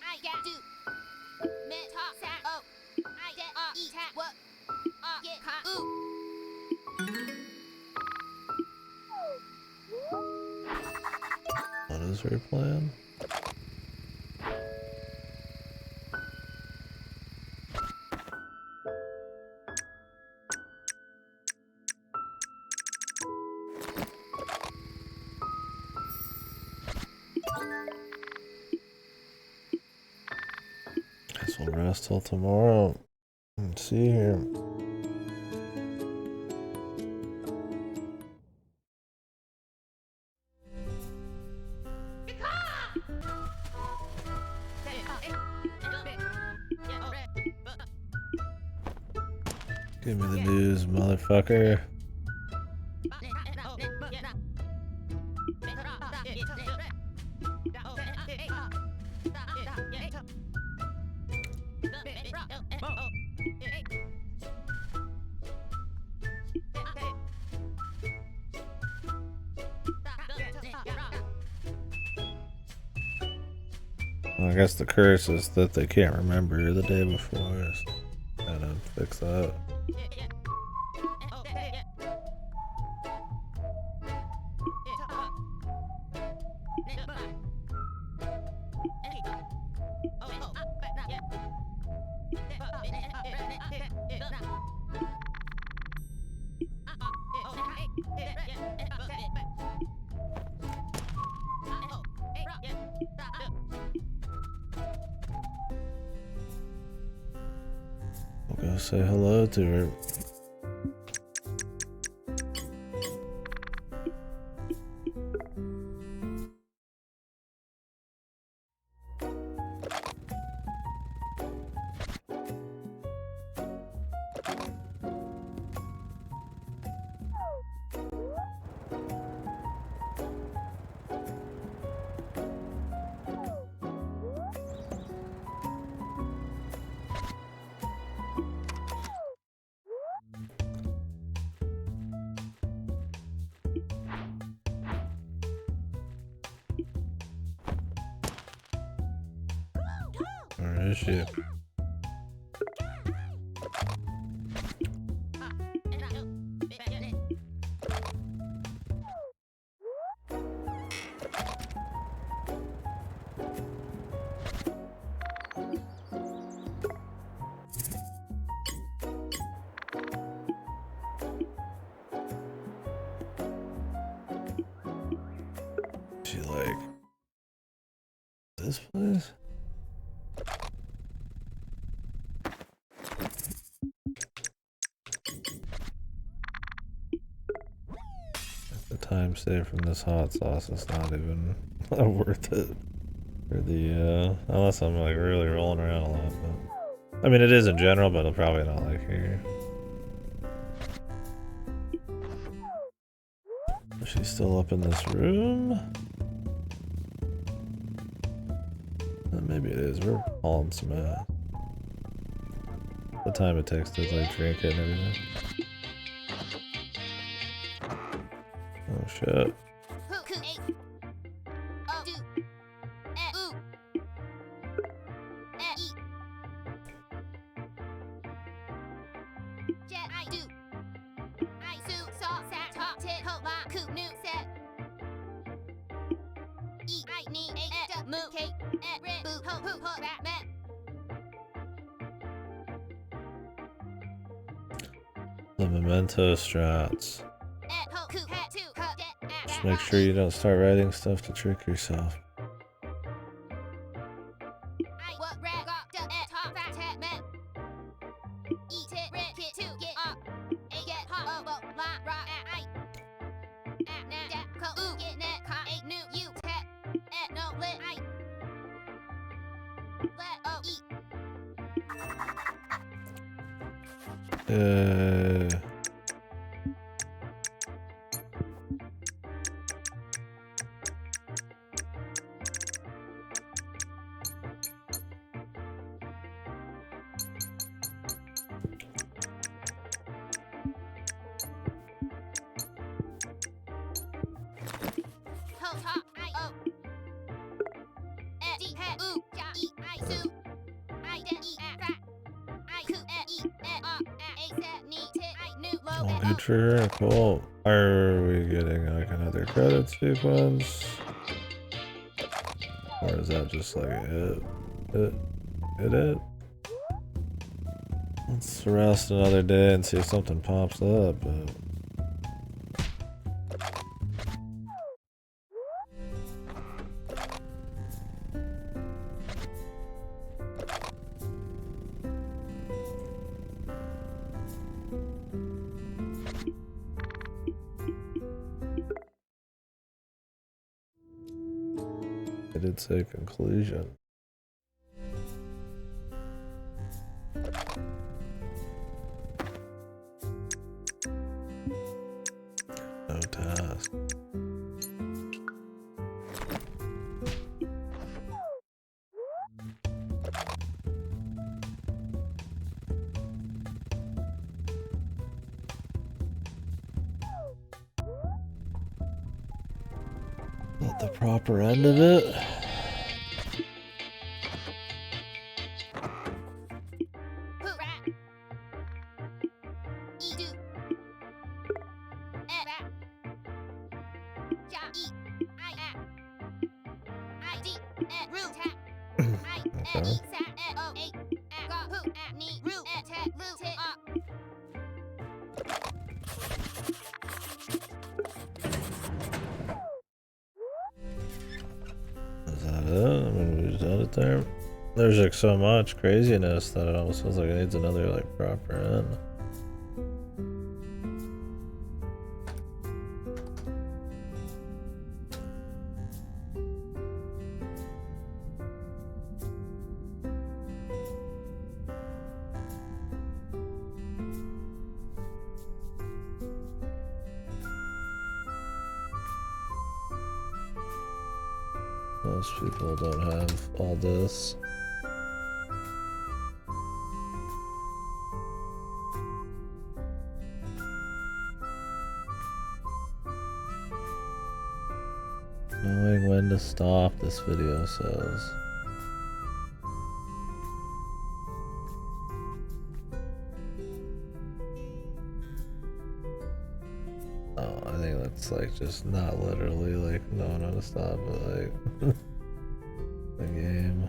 I get do. Me talk sa oh. I get eat hat what. Get ha ooh. What is her plan? Guess we'll rest till tomorrow. Let's see here. Give me the news, motherfucker. Well, I guess the curse is that they can't remember the day before. So gotta fix that. I'll go say hello to her. Where is she? She like this place? The time saved from this hot sauce is not even worth it for the unless I'm like really rolling around a lot, but I mean it is in general, but I'm probably not like here. Is she still up in this room? Maybe it is. We're hauling some ass. The time it takes to like drink it and everything. Oh shit. The memento strats. Just make sure you don't start writing stuff to trick yourself. sure. Cool. Are we getting like another credit sequence? Or is that just like it? Let's rest another day and see if something pops up, but... I did say conclusion. No task. Not the proper end of it. Is that it? I mean, we just done it there. There's like so much craziness that it almost feels like it needs another like proper end. Most people don't have all this. Knowing when to stop, this video says. Oh, I think that's like just not literally like knowing when to stop, but like the game.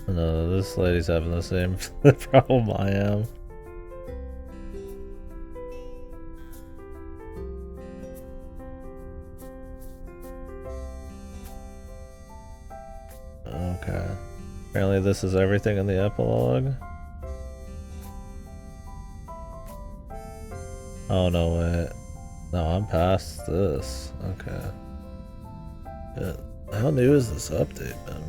No, this lady's having the same problem I am. Okay. Apparently this is everything in the epilogue. Oh no, wait. No, I'm past this. Okay. Yeah. How new is this update, man?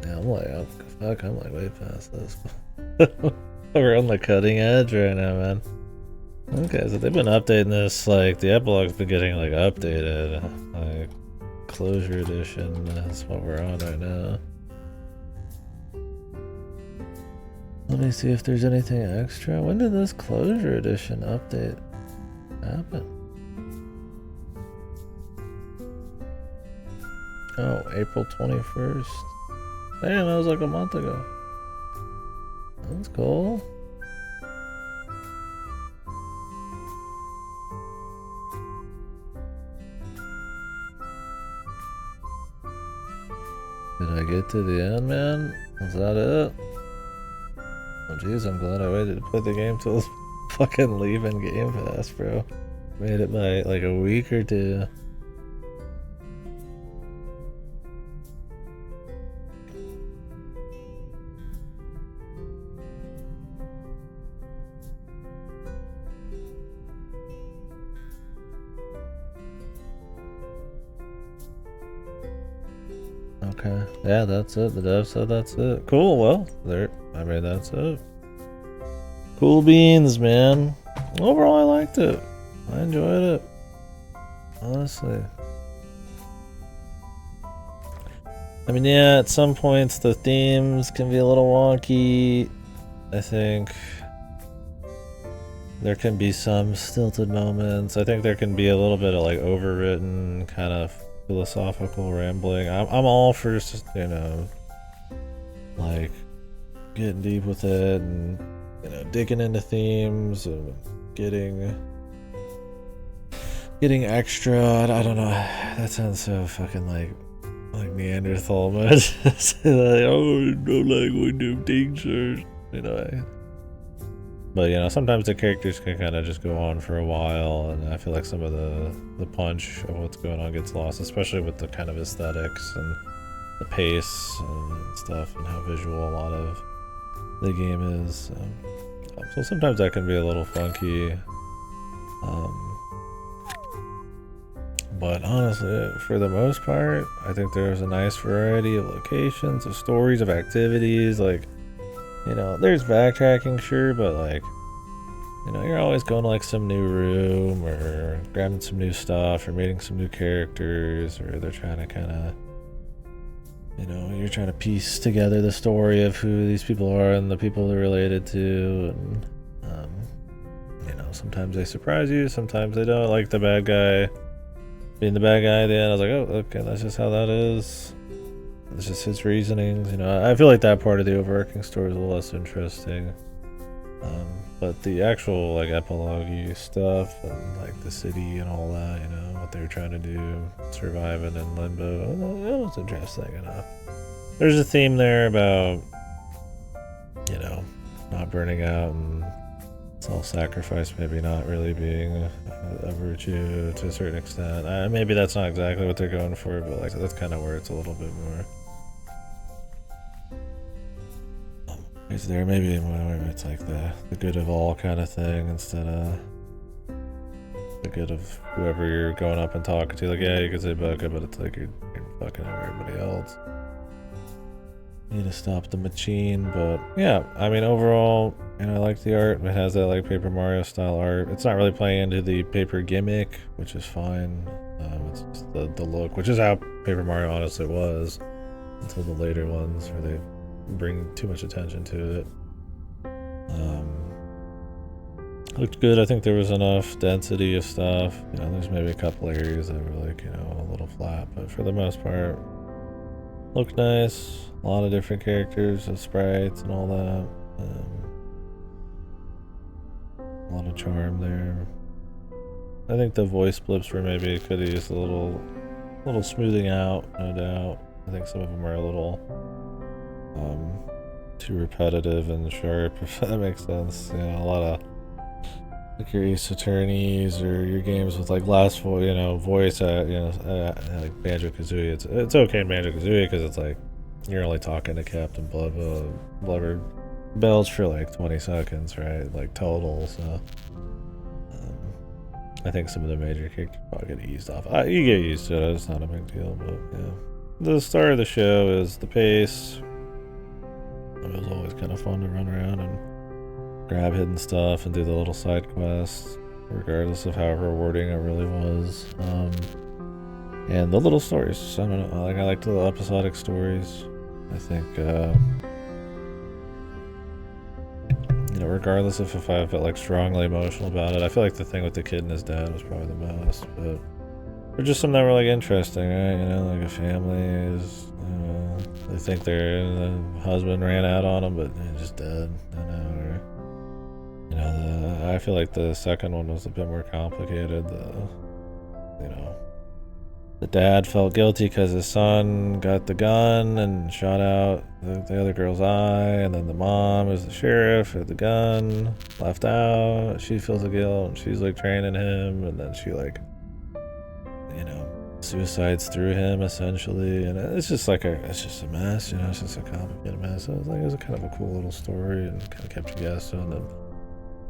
Yeah, I'm like way past this. We're on the cutting edge right now, man. Okay, so they've been updating this, like, the epilogue's been getting, like, updated. Like, Closure Edition, that's what we're on right now. Let me see if there's anything extra. When did this Closure Edition update happen? Oh, April 21st. Damn, that was like a month ago. That's cool. Did I get to the end, man? Is that it? Oh jeez, I'm glad I waited to play the game till it's fucking leaving Game Pass, bro. Made it by like a week or two. Okay. Yeah, that's it. The dev said that's it. Cool. Well, I mean, that's it. Cool beans, man. Overall, I liked it. I enjoyed it. Honestly. I mean, yeah, at some points the themes can be a little wonky. I think there can be some stilted moments. I think there can be a little bit of like overwritten kind of philosophical rambling. I'm all for, you know, like getting deep with it and, you know, digging into themes and getting extra. I don't know. That sounds so fucking like Neanderthal mode. Like, oh, no language of things, or, you know. But, you know, sometimes the characters can kind of just go on for a while, and I feel like some of the punch of what's going on gets lost, especially with the kind of aesthetics and the pace and stuff, and how visual a lot of the game is. So sometimes that can be a little funky. But honestly, for the most part, I think there's a nice variety of locations, of stories, of activities. Like, you know, there's backtracking, sure, but like, you know, you're always going to like some new room or grabbing some new stuff or meeting some new characters, or they're trying to kind of, you know, you're trying to piece together the story of who these people are and the people they're related to. And, you know, sometimes they surprise you, sometimes they don't. Like the bad guy being the bad guy at the end, I was like, oh, okay, that's just how that is. It's just his reasonings, you know. I feel like that part of the overarching story is a little less interesting. But the actual, like, epilogue-y stuff and, like, the city and all that, you know, what they were trying to do, surviving in Limbo, that was interesting enough. There's a theme there about, you know, not burning out and self-sacrifice maybe not really being a virtue to a certain extent. Maybe that's not exactly what they're going for, but, like, that's kind of where it's a little bit more... Is there maybe more it's like the good of all kind of thing instead of the good of whoever you're going up and talking to? Like, yeah, you could say Boca, but it's like you're fucking over everybody else. You need to stop the machine, but yeah, I mean, overall, you know, I like the art. It has that like Paper Mario style art. It's not really playing into the paper gimmick, which is fine. It's just the look, which is how Paper Mario honestly was until the later ones where they bring too much attention to it. Looked good. I think there was enough density of stuff. You know, there's maybe a couple areas that were like, you know, a little flat, but for the most part, looked nice. A lot of different characters and sprites and all that. A lot of charm there. I think the voice blips were maybe could have used a little smoothing out, no doubt. I think some of them are a little too repetitive and sharp, if that makes sense. You know, a lot of like your Ace Attorneys or your games with like voice, you know, like Banjo-Kazooie. It's okay in Banjo-Kazooie because it's like you're only talking to Captain Blubber Bells for like 20 seconds, right? Like total. So I think some of the major characters probably get eased off. You get used to it. It's not a big deal, but yeah. The star of the show is the pace. It was always kind of fun to run around and grab hidden stuff and do the little side quests, regardless of how rewarding it really was. And the little stories. I don't know. I liked the episodic stories. I think, you know, regardless of if I felt like strongly emotional about it, I feel like the thing with the kid and his dad was probably the most. But they're just some that were like interesting, right? You know, like a family is. They think the husband ran out on them, but they're just dead. You know, or you know, I feel like the second one was a bit more complicated. You know, the dad felt guilty because his son got the gun and shot out the other girl's eye, and then the mom, who's the sheriff, had the gun left out. She feels the guilt, and she's like training him, and then she like, you know, suicides through him essentially, and it's just a mess, you know. It's just a complicated mess. So it was a kind of a cool little story and kind of kept you guessing. And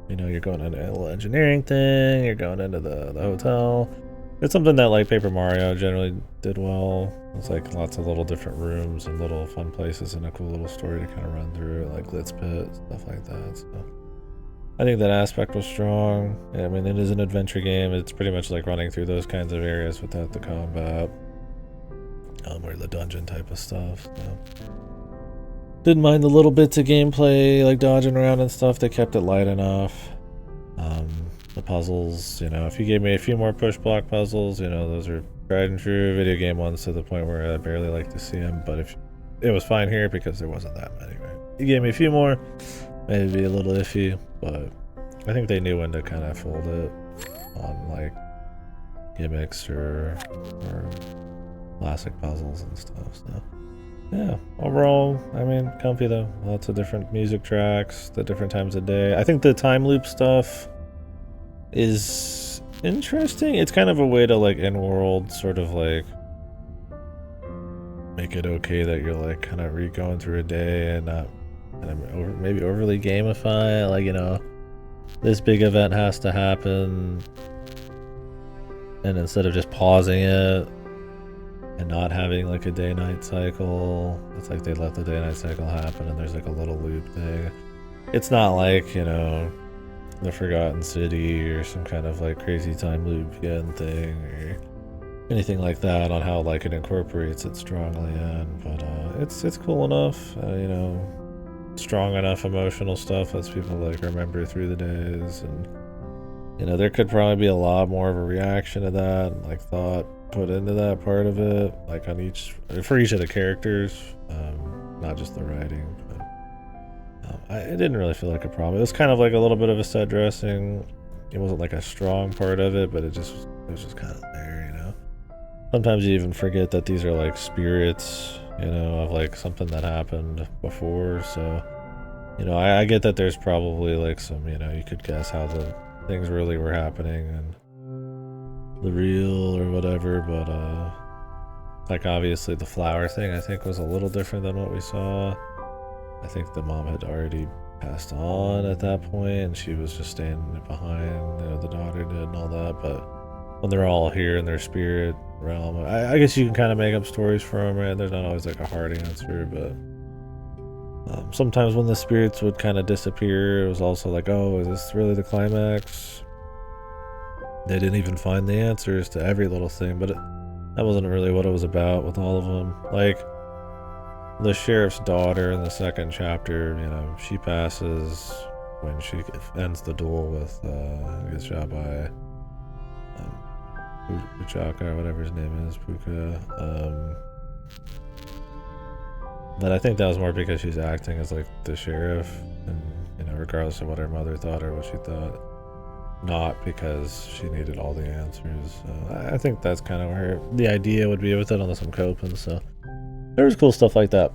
you know, you're going into a little engineering thing, you're going into the hotel. It's something that like Paper Mario generally did well. It's like lots of little different rooms and little fun places and a cool little story to kind of run through, like Glitz Pit, stuff like that. So I think that aspect was strong. Yeah, I mean, it is an adventure game. It's pretty much like running through those kinds of areas without the combat, or the dungeon type of stuff. So. Didn't mind the little bits of gameplay, like dodging around and stuff. They kept it light enough. The puzzles, you know, if you gave me a few more push block puzzles, you know, those are tried and true video game ones to the point where I barely like to see them. But if it was fine here because there wasn't that many, right? You gave me a few more, maybe a little iffy, but I think they knew when to kind of fold it on like gimmicks or classic puzzles and stuff. So yeah, overall, I mean, comfy though. Lots of different music tracks, the different times of day. I think the time loop stuff is interesting. It's kind of a way to like in-world sort of like make it okay that you're like kind of going through a day and not maybe overly gamify it. Like, you know, this big event has to happen, and instead of just pausing it and not having like a day-night cycle, it's like they let the day-night cycle happen and there's like a little loop thing. It's not like, you know, the Forgotten City or some kind of like crazy time loop again thing or anything like that on how like it incorporates it strongly in, but it's cool enough, you know, strong enough emotional stuff lets people like remember through the days, and you know there could probably be a lot more of a reaction to that and like thought put into that part of it, like on for each of the characters, not just the writing. It didn't really feel like a problem. It was kind of like a little bit of a set dressing. It wasn't like a strong part of it, but it was just kind of there, you know. Sometimes you even forget that these are like spirits, you know, of like something that happened before. So, you know, I get that there's probably like some, you know, you could guess how the things really were happening and the real or whatever, but like obviously the flower thing I think was a little different than what we saw. I think the mom had already passed on at that point, and she was just standing behind, you know, the daughter did and all that. But when they're all here in their spirit realm, I guess you can kind of make up stories for them, right? There's not always like a hard answer, but sometimes when the spirits would kind of disappear, it was also like, oh, is this really the climax? They didn't even find the answers to every little thing, but that wasn't really what it was about with all of them. Like, the sheriff's daughter in the second chapter, you know, she passes when she ends the duel with, gets shot by Puchaka or whatever his name is, Puka. But I think that was more because she's acting as like the sheriff, and you know, regardless of what her mother thought or what she thought, not because she needed all the answers. I think that's kind of where the idea would be with it, unless I'm coping. So there was cool stuff like that.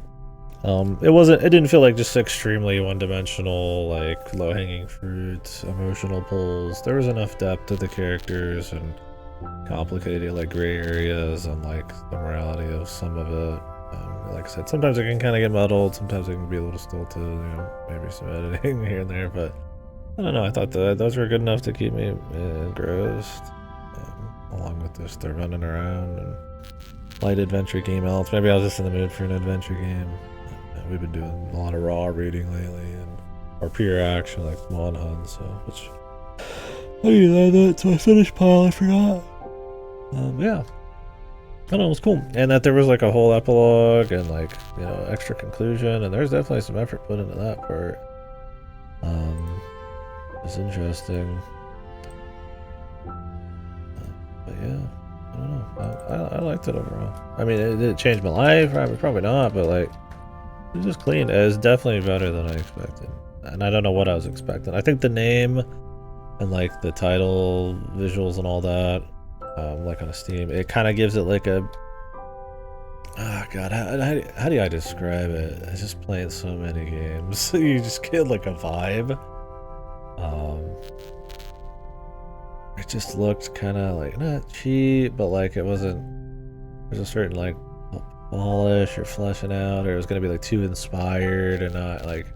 It didn't feel like just extremely one-dimensional, like low-hanging fruit, emotional pulls. There was enough depth to the characters and complicated like gray areas and like the morality of some of it. Like I said, sometimes it can kind of get muddled, sometimes it can be a little stilted, you know, maybe some editing here and there, but I don't know, I thought that those were good enough to keep me engrossed, along with just the running around and light adventure game elements. Maybe I was just in the mood for an adventure game. We've been doing a lot of raw reading lately, or pure action like Monhun, so which I need to add that to my finished pile. I forgot. Yeah, I don't know, it was cool, and that there was like a whole epilogue and like, you know, extra conclusion, and there's definitely some effort put into that part. It's interesting, but yeah. I don't know. I liked it overall. I mean, did it change my life? Probably not, but like, it was just clean. It was definitely better than I expected. And I don't know what I was expecting. I think the name and like the title, visuals and all that, like on Steam, it kind of gives it like a, God, how do I describe it? I just playing so many games. You just get like a vibe. It just looked kind of like, not cheap, but like it wasn't, there's a certain like polish or fleshing out, or it was going to be like too inspired and not like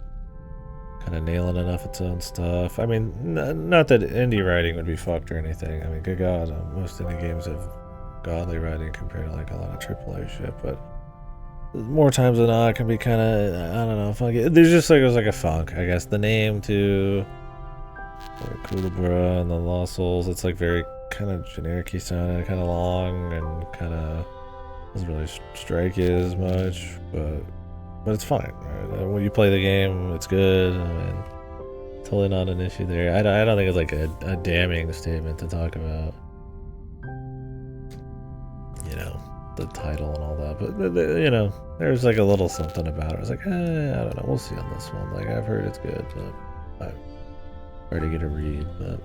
kind of nailing enough its own stuff. I mean, not that indie writing would be fucked or anything. I mean, good God, most indie games have godly writing compared to like a lot of AAA shit, but more times than not, it can be kind of, I don't know, funky. There's just like, it was like a funk, I guess. The name too, Kulebra and the Lost Souls, it's like very kind of generic-y sounding, kind of long, and kind of doesn't really strike you as much, but it's fine, right? When you play the game, it's good. I mean, totally not an issue there. I don't think it's like a damning statement to talk about, you know, the title and all that. But you know, there's like a little something about it. I was like, I don't know. We'll see on this one. Like I've heard it's good, but I'm trying to get a read. But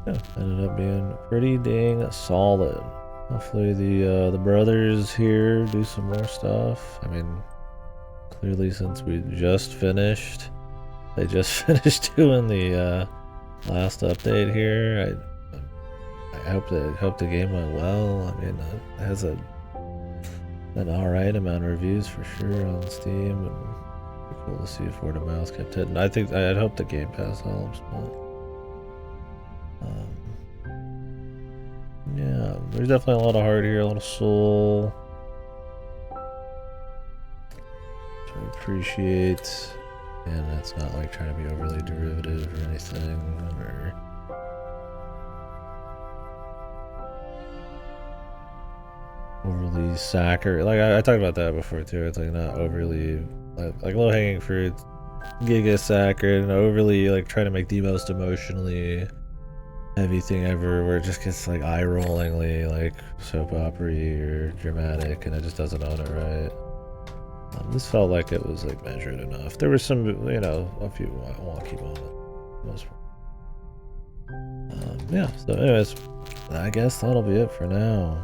yeah, ended up being pretty dang solid. Hopefully the brothers here do some more stuff. I mean, clearly since we just finished, they just finished doing the last update here. I hope the game went well. I mean, it has an alright amount of reviews for sure on Steam, and it'd be cool to see if word of mouth kept hitting. I think I'd hope the Game Pass helps, but yeah, there's definitely a lot of heart here, a lot of soul, which I appreciate. And it's not like trying to be overly derivative or anything, or overly saccharine. Like I talked about that before too. It's like not overly like low hanging fruit, giga saccharine, overly like trying to make the most emotionally heavy thing ever, where it just gets like eye rollingly like soap opera-y or dramatic, and it just doesn't own it right. This felt like it was like measured enough. There was some, you know, a few wonky moments. Yeah. So, anyways, I guess that'll be it for now.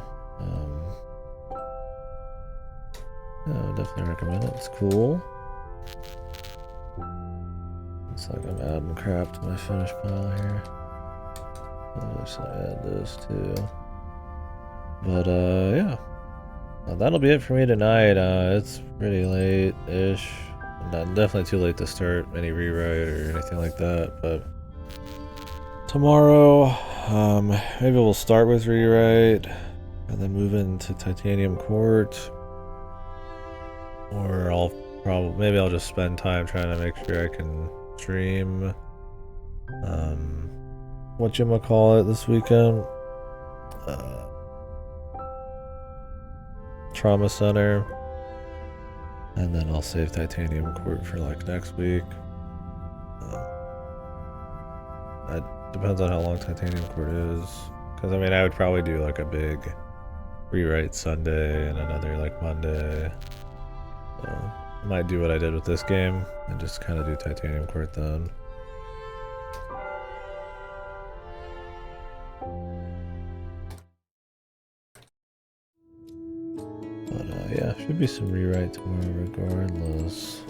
Yeah, I would definitely recommend it. It's cool. It's like I'm adding crap to my finish pile here. I'll just add this too. But yeah. That'll be it for me tonight. It's pretty late-ish. Definitely too late to start any rewrite or anything like that, but tomorrow, maybe we'll start with rewrite and then move into Titanium Court. Or maybe I'll just spend time trying to make sure I can stream whatchamacallit this weekend. Trauma Center, and then I'll save Titanium Court for like next week. That depends on how long Titanium Court is, because I mean I would probably do like a big rewrite Sunday and another like Monday. So I might do what I did with this game and just kind of do Titanium Court then. But yeah, should be some rewrite tomorrow regardless.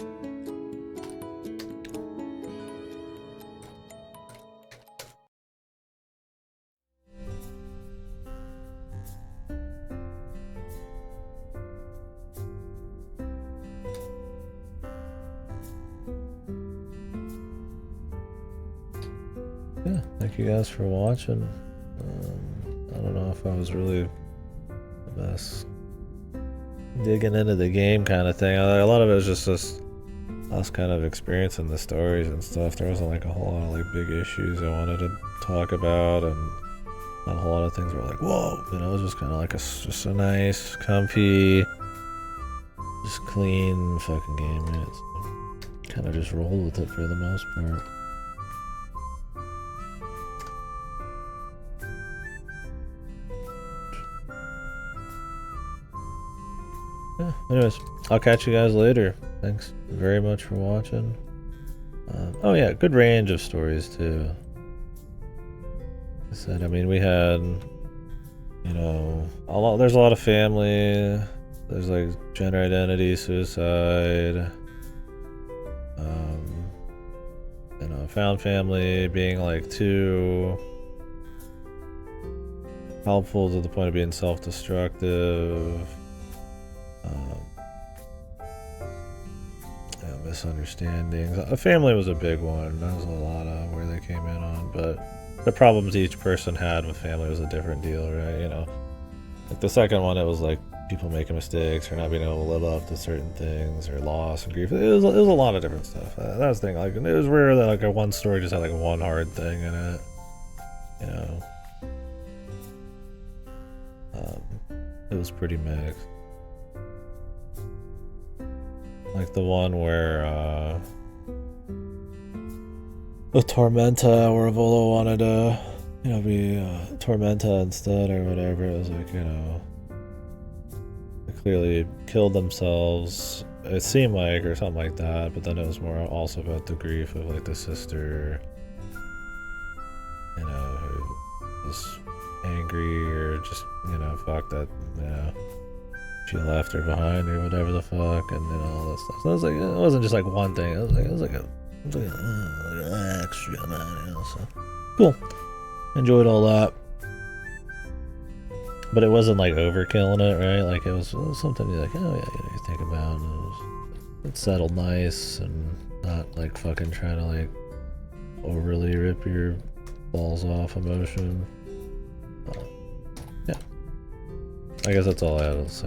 Yeah, thank you guys for watching. I don't know if I was really the best digging into the game kind of thing. A lot of it was just us kind of experiencing the stories and stuff. There wasn't like a whole lot of like big issues I wanted to talk about, and not a whole lot of things were like, whoa, you know, it was just kind of like just a nice, comfy, just clean fucking game, right? So kind of just rolled with it for the most part. Yeah, anyways, I'll catch you guys later. Thanks very much for watching. Oh yeah, good range of stories too. I said, I mean, we had, you know, there's a lot of family. There's like gender identity, suicide. You know, found family being like too helpful to the point of being self-destructive. Misunderstandings. A family was a big one. That was a lot of where they came in on, but the problems each person had with family was a different deal, right? You know, like the second one, it was like people making mistakes or not being able to live up to certain things or loss and grief. It was a lot of different stuff. That was the thing. Like, it was rare that like a one story just had like one hard thing in it. You know, it was pretty mixed. Like the one where the Tormenta, where Volo wanted to, you know, be Tormenta instead or whatever. It was like, you know, they clearly killed themselves. It seemed like, or something like that. But then it was more also about the grief of like the sister, you know, who was angry or just, you know, fuck that, you know, she left her behind or whatever the fuck, and you know, all that stuff. So it was like, it wasn't just like one thing. It was like an extra amount, you know. So cool. Enjoyed all that, but it wasn't like overkilling it, right? Like it was something you're like, oh yeah, you know, you think about. It settled nice and not like fucking trying to like overly rip your balls off emotion. Yeah, I guess that's all I had to say.